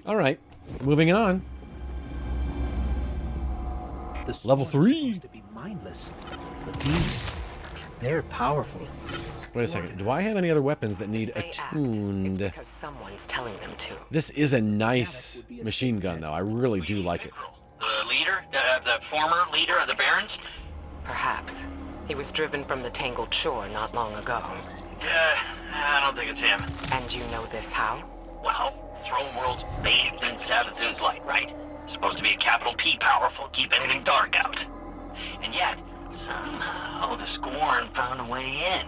All right. Moving on. Level 3. To be mindless, but these, they're powerful. Wait a second. Do I have any other weapons that need attuned? Because someone's telling them to. This is a nice machine gun, though. I really do like it. The leader? The former leader of the Barons? Perhaps. He was driven from the Tangled Shore not long ago. I don't think it's him. And you know this how? Well, Throne World's bathed in Savathun's light, right? Supposed to be a capital P powerful, keep anything dark out. And yet, somehow the Scorn found a way in.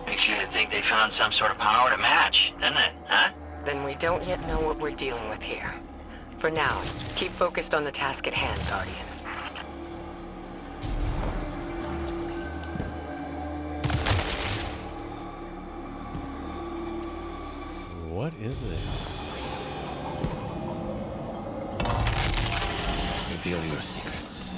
Makes you think they found some sort of power to match, doesn't it, huh? Then we don't yet know what we're dealing with here. For now, keep focused on the task at hand, Guardian. What is this? Reveal your secrets.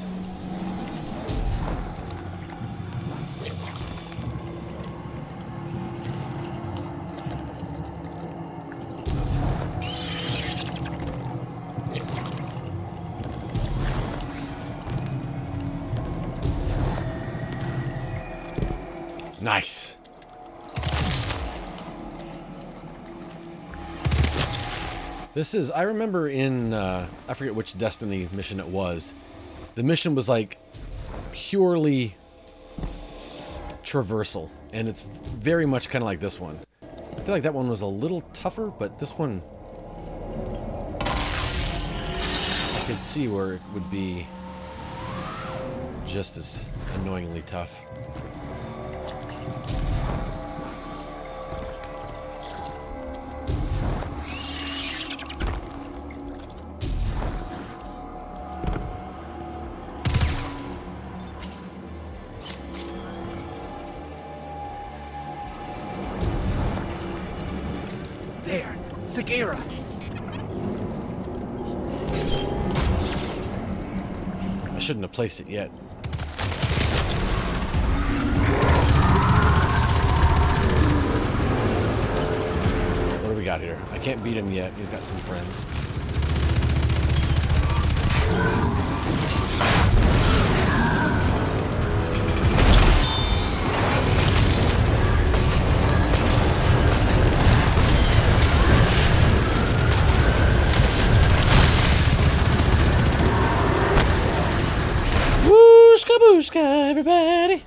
Nice. This is, I remember in, I forget which Destiny mission it was. The mission was like purely traversal, and it's very much kind of like this one. I feel like that one was a little tougher, but this one, I could see where it would be just as annoyingly tough. There, Sagira. I shouldn't have placed it yet. What do we got here? I can't beat him yet. He's got some friends. Shkabushka, everybody!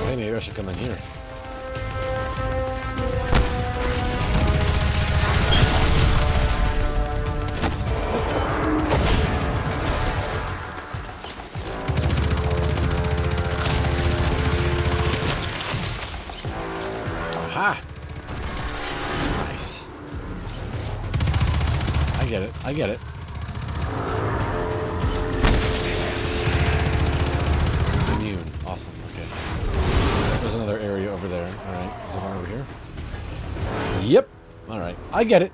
Hey, maybe I should come in here. Aha! Nice. I get it. I get it. Immune. Awesome. Okay. There's another area over there. Alright. Is there one over here? Yep. Alright. I get it.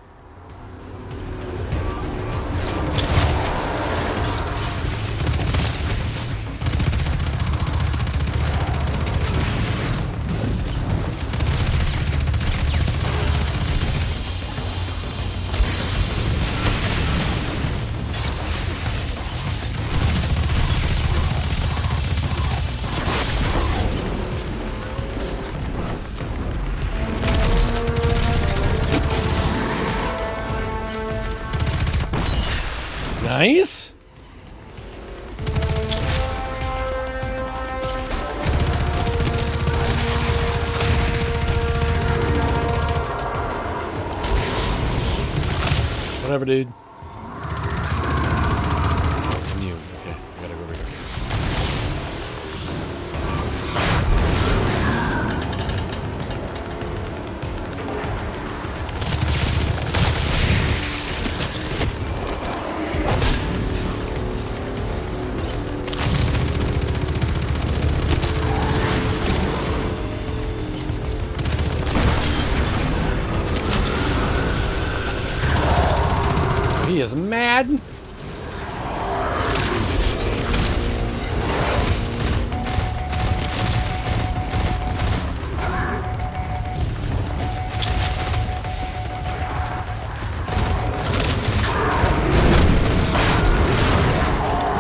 Nice. Whatever, dude. Immune. Okay, I gotta go over here. He is mad.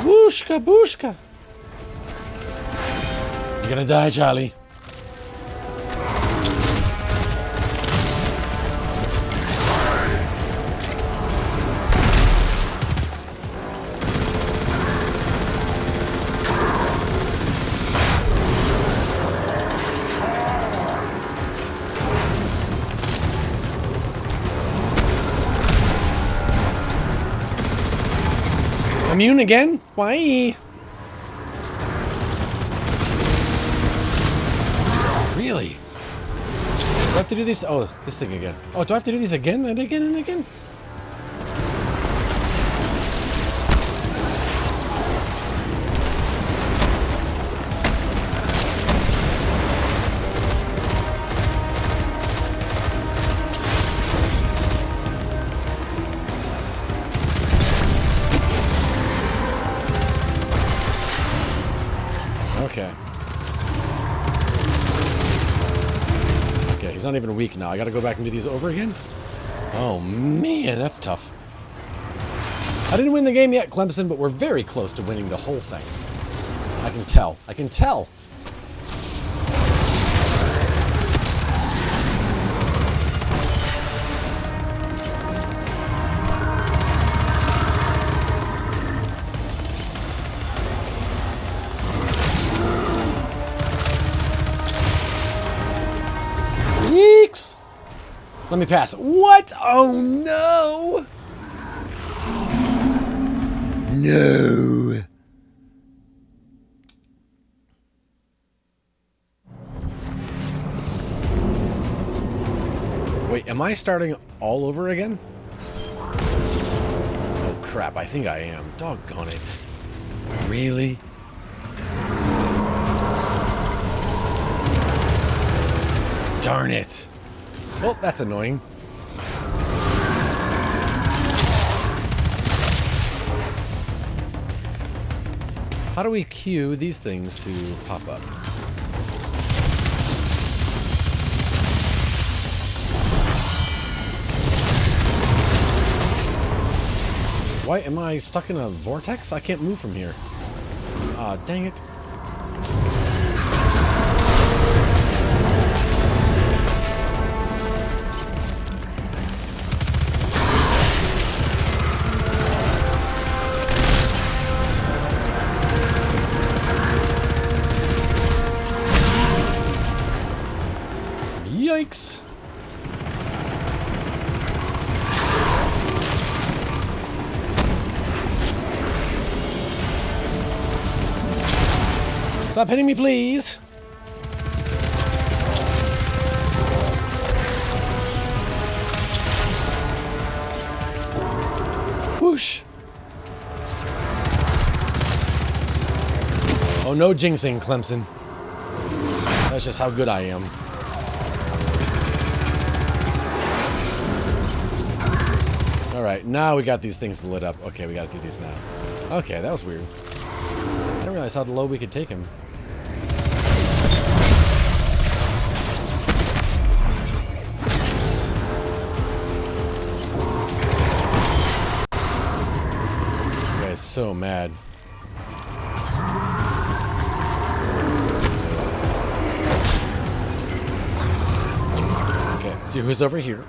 Booshka, booshka. You're gonna die, Charlie. Immune again? Why? Really? Do I have to do this? Oh, this thing again. Oh, do I have to do these again and again and again? Okay. Okay, he's not even weak now. I gotta go back and do these over again? Oh, man, that's tough. I didn't win the game yet, Clemson, but we're very close to winning the whole thing. I can tell. I can tell. Yeeks! Let me pass. What? Oh no! No! Wait, am I starting all over again? Oh crap, I think I am. Doggone it. Really? Darn it. Well, that's annoying. How do we cue these things to pop up? Why am I stuck in a vortex? I can't move from here. Ah, dang it. Yikes. Stop hitting me, please. Whoosh. Oh, no jinxing, Clemson. That's just how good I am. Alright, now we got these things lit up. Okay, we gotta do these now. Okay, that was weird. I didn't realize how low we could take him. This guy's so mad. Okay, let's see who's over here.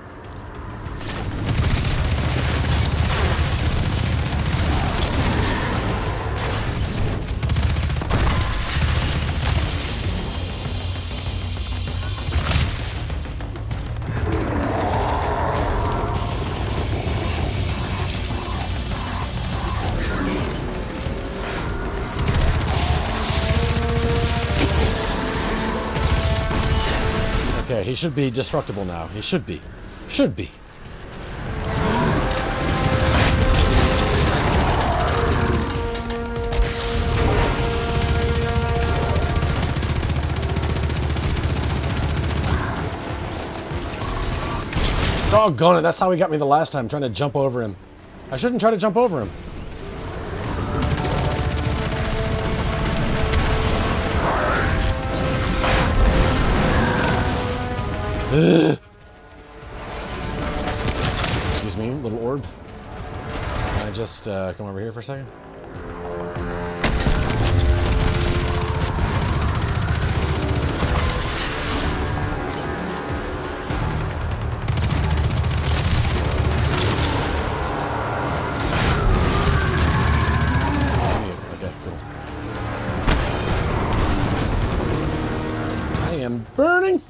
Okay, he should be destructible now. He should be. Should be. Doggone it, that's how he got me the last time, trying to jump over him. I shouldn't try to jump over him. Ugh. Excuse me, little orb. Can I just come over here for a second? Okay, cool. I am burning.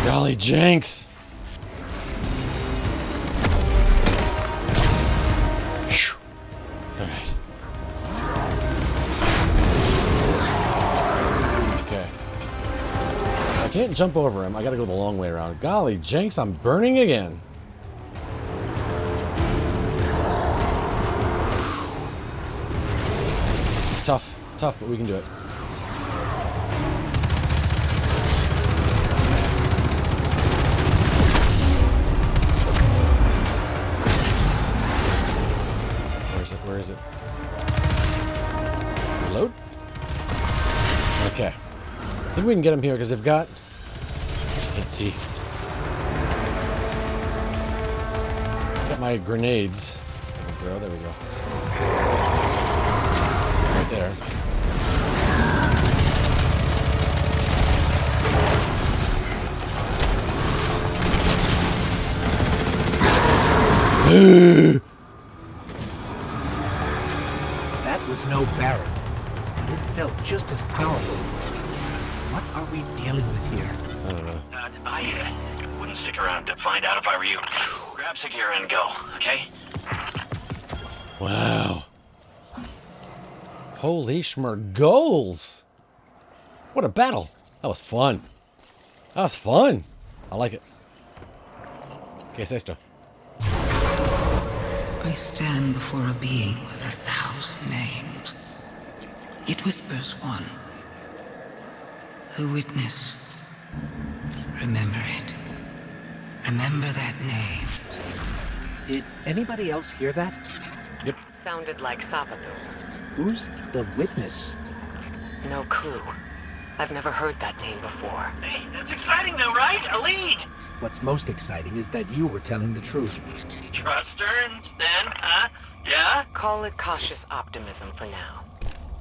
Golly Jenks. Alright. Okay. I can't jump over him. I gotta go the long way around. Golly Jenks, I'm burning again. It's tough. Tough, but we can do it. Where is it? Reload? Okay. I think we can get them here because they've got... I just can't see. Got my grenades. There we go. Right there. That was no barrel. It felt just as powerful. What are we dealing with here? I don't know. I wouldn't stick around to find out if I were you. Grab Sagira and go, okay? Wow. Holy schmergoles. What a battle. That was fun. That was fun. I like it. Okay, Sesto. I stand before a being with 1,000 names. It whispers one. The witness. Remember it. Remember that name. Did anybody else hear that? Yep. Sounded like Savathun. Who's the witness? No clue. I've never heard that name before. Hey, that's exciting though, right? A lead! What's most exciting is that you were telling the truth. Trust her, then, huh? Yeah? Call it cautious optimism for now.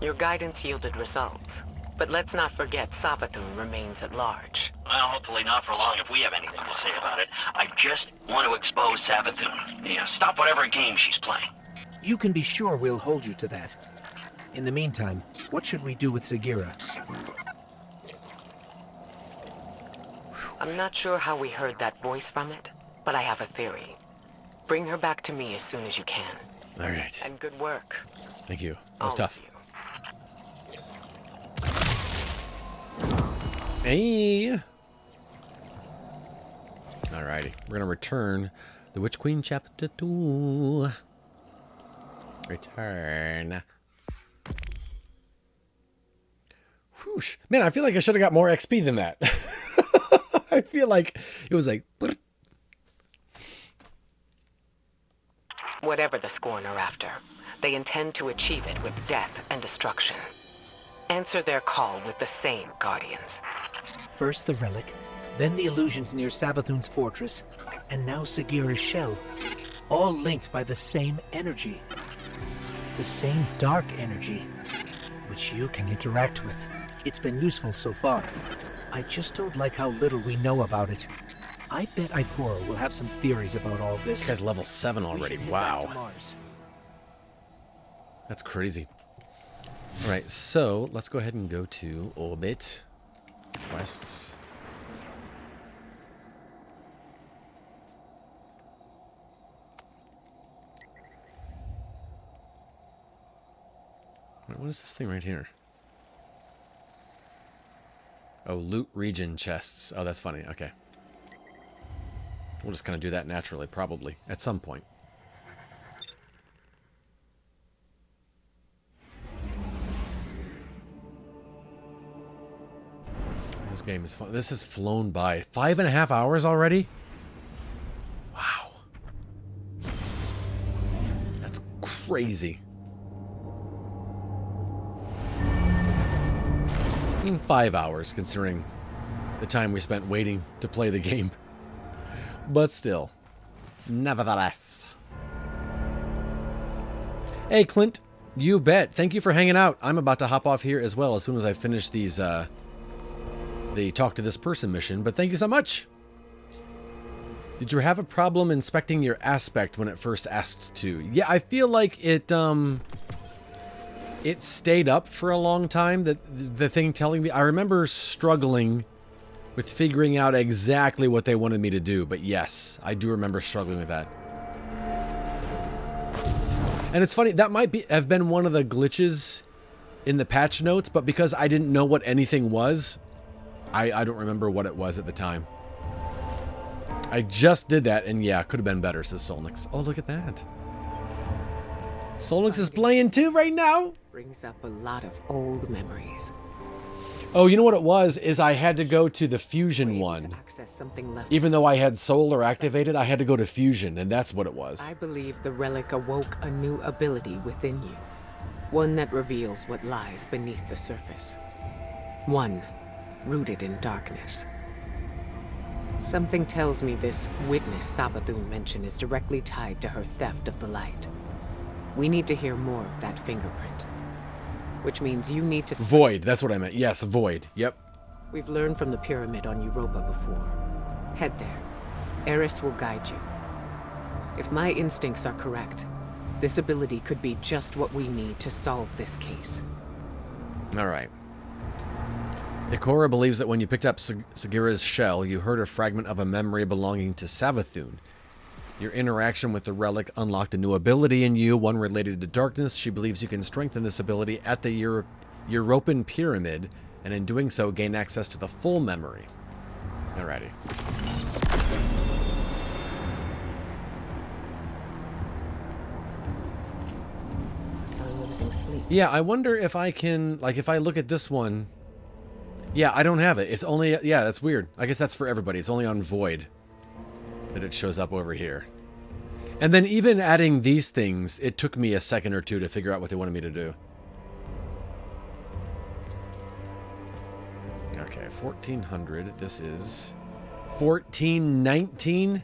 Your guidance yielded results. But let's not forget Savathun remains at large. Well, hopefully not for long if we have anything to say about it. I just want to expose Savathun. Yeah, stop whatever game she's playing. You can be sure we'll hold you to that. In the meantime, what should we do with Sagira? I'm not sure how we heard that voice from it, but I have a theory. Bring her back to me as soon as you can. All right. And good work. Thank you. That was tough. Hey. Alrighty. We're going to return the Witch Queen Chapter 2. Return. Whoosh. Man, I feel like I should have got more XP than that. I feel like it was like... Whatever the Scorn are after, they intend to achieve it with death and destruction. Answer their call with the same Guardians. First the relic, then the illusions near Savathun's fortress, and now Sagira's shell. All linked by the same energy. The same dark energy, which you can interact with. It's been useful so far. I just don't like how little we know about it. I bet Ikora will have some theories about all this. This guy's level 7 already. Wow. That's crazy. Alright, so let's go ahead and go to Orbit. Quests. What is this thing right here? Oh, loot region chests. Oh, that's funny. Okay. We'll just kind of do that naturally, probably, at some point. This game is fun. This has flown by. 5.5 hours already? Wow. That's crazy. 5 hours, considering the time we spent waiting to play the game. But still. Nevertheless. Hey, Clint. You bet. Thank you for hanging out. I'm about to hop off here as well as soon as I finish these, the talk to this person mission. But thank you so much. Did you have a problem inspecting your aspect when it first asked to? Yeah, I feel like it stayed up for a long time. The thing telling me... I remember struggling with figuring out exactly what they wanted me to do. But yes, I do remember struggling with that. And it's funny, that might have been one of the glitches in the patch notes, but because I didn't know what anything was, I don't remember what it was at the time. I just did that, and yeah, could have been better, says Solnix. Oh, look at that. Solnix is playing too right now. Brings up a lot of old memories. Oh, you know what it was? Is I had to go to the fusion one. Access something left. Even though I had solar activated, I had to go to fusion, and that's what it was. I believe the relic awoke a new ability within you. One that reveals what lies beneath the surface. One rooted in darkness. Something tells me this witness Savathun mentioned is directly tied to her theft of the light. We need to hear more of that fingerprint. Which means you need to... Void, that's what I meant. Yes, Void. Yep. We've learned from the pyramid on Europa before. Head there. Eris will guide you. If my instincts are correct, this ability could be just what we need to solve this case. Alright. Ikora believes that when you picked up Sagira's shell, you heard a fragment of a memory belonging to Savathun. Your interaction with the relic unlocked a new ability in you, one related to darkness. She believes you can strengthen this ability at the Europan Pyramid, and in doing so, gain access to the full memory. Alrighty. Silencing sleep. Yeah, I wonder if I can, like, if I look at this one... Yeah, I don't have it. It's only... Yeah, that's weird. I guess that's for everybody. It's only on Void that it shows up over here. And then even adding these things, it took me a second or two to figure out what they wanted me to do. Okay, 1400. This is 1419.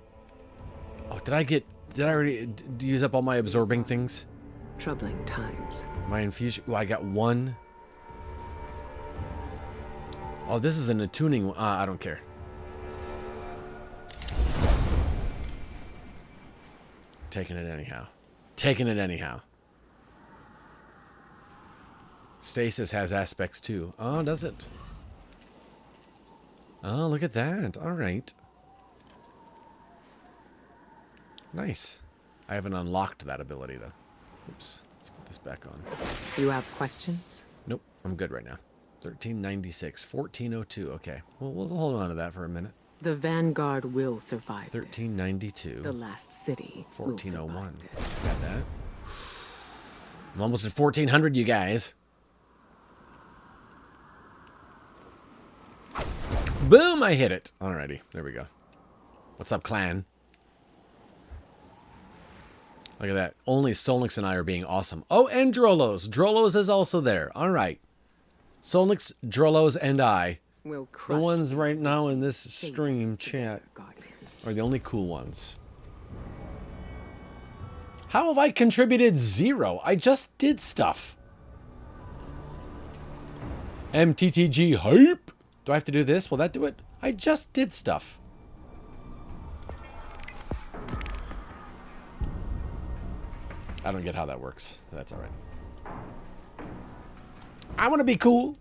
Oh, did I already use up all my absorbing things? Troubling times. My infusion. Oh, I got one. Oh, this is an attuning. I don't care. Taking it anyhow. Taking it anyhow. Stasis has aspects too. Oh, does it? Oh, look at that. All right. Nice. I haven't unlocked that ability, though. Oops. Let's put this back on. You have questions? Nope. I'm good right now. 1396. 1402. Okay. Well, we'll hold on to that for a minute. The Vanguard will survive 1392. The last city 1401. Got that. I'm almost at 1400, you guys. Boom! I hit it. Alrighty. There we go. What's up, clan? Look at that. Only Solnix and I are being awesome. Oh, and Drolos. Drolos is also there. All right. Solnix, Drolos, and I, the ones right now in this stream chat, are the only cool ones. How have I contributed 0? I just did stuff. MTTG hype. Do I have to do this? Will that do it? I just did stuff. I don't get how that works. That's all right. I want to be cool.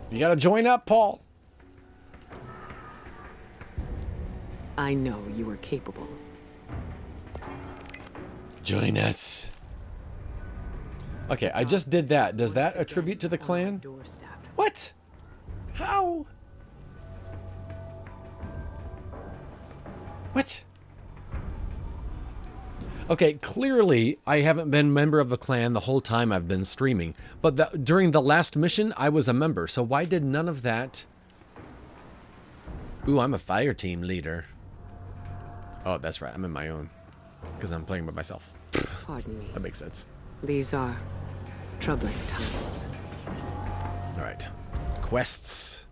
You got to join up, Paul. I know you are capable. Join us. Okay, I just did that. Does that attribute to the clan? What? How? What? Okay, clearly I haven't been a member of the clan the whole time I've been streaming. But during the last mission, I was a member. So why did none of that... Ooh, I'm a fire team leader. Oh, that's right. I'm in my own. Because I'm playing by myself. Pardon me. That makes sense. These are troubling times. All right. Quests.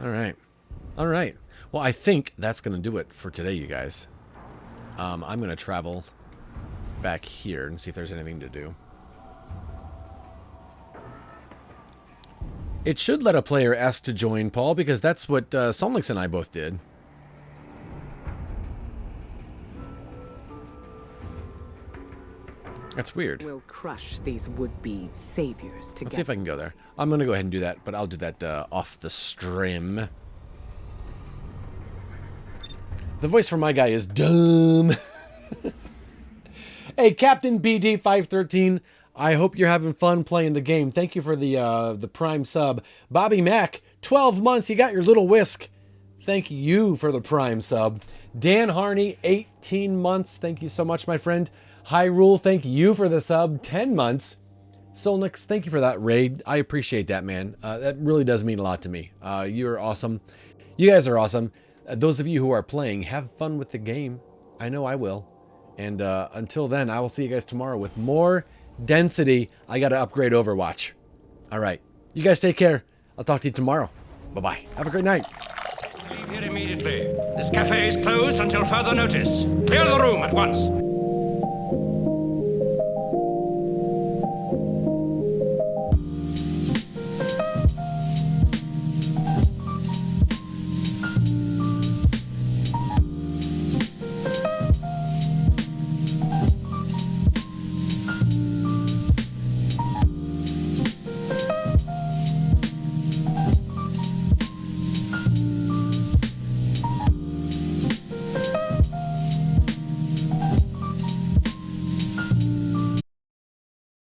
All right. All right. Well, I think that's going to do it for today, you guys. I'm going to travel back here and see if there's anything to do. It should let a player ask to join, Paul, because that's what Solnix and I both did. That's weird. We'll crush these would-be saviors together. Let's see if I can go there. I'm going to go ahead and do that, but I'll do that off the stream. The voice for my guy is dumb. Hey, Captain BD513. I hope you're having fun playing the game. Thank you for the Prime sub. Bobby Mack, 12 months. You got your little whisk. Thank you for the Prime sub. Dan Harney, 18 months. Thank you so much, my friend. Hyrule, thank you for the sub. 10 months. Solnix, thank you for that raid. I appreciate that, man. That really does mean a lot to me. You're awesome. You guys are awesome. Those of you who are playing, have fun with the game. I know I will. And until then, I will see you guys tomorrow with more density. I got to upgrade Overwatch. All right. You guys take care. I'll talk to you tomorrow. Bye-bye. Have a great night. Leave here immediately. This cafe is closed until further notice. Clear the room at once.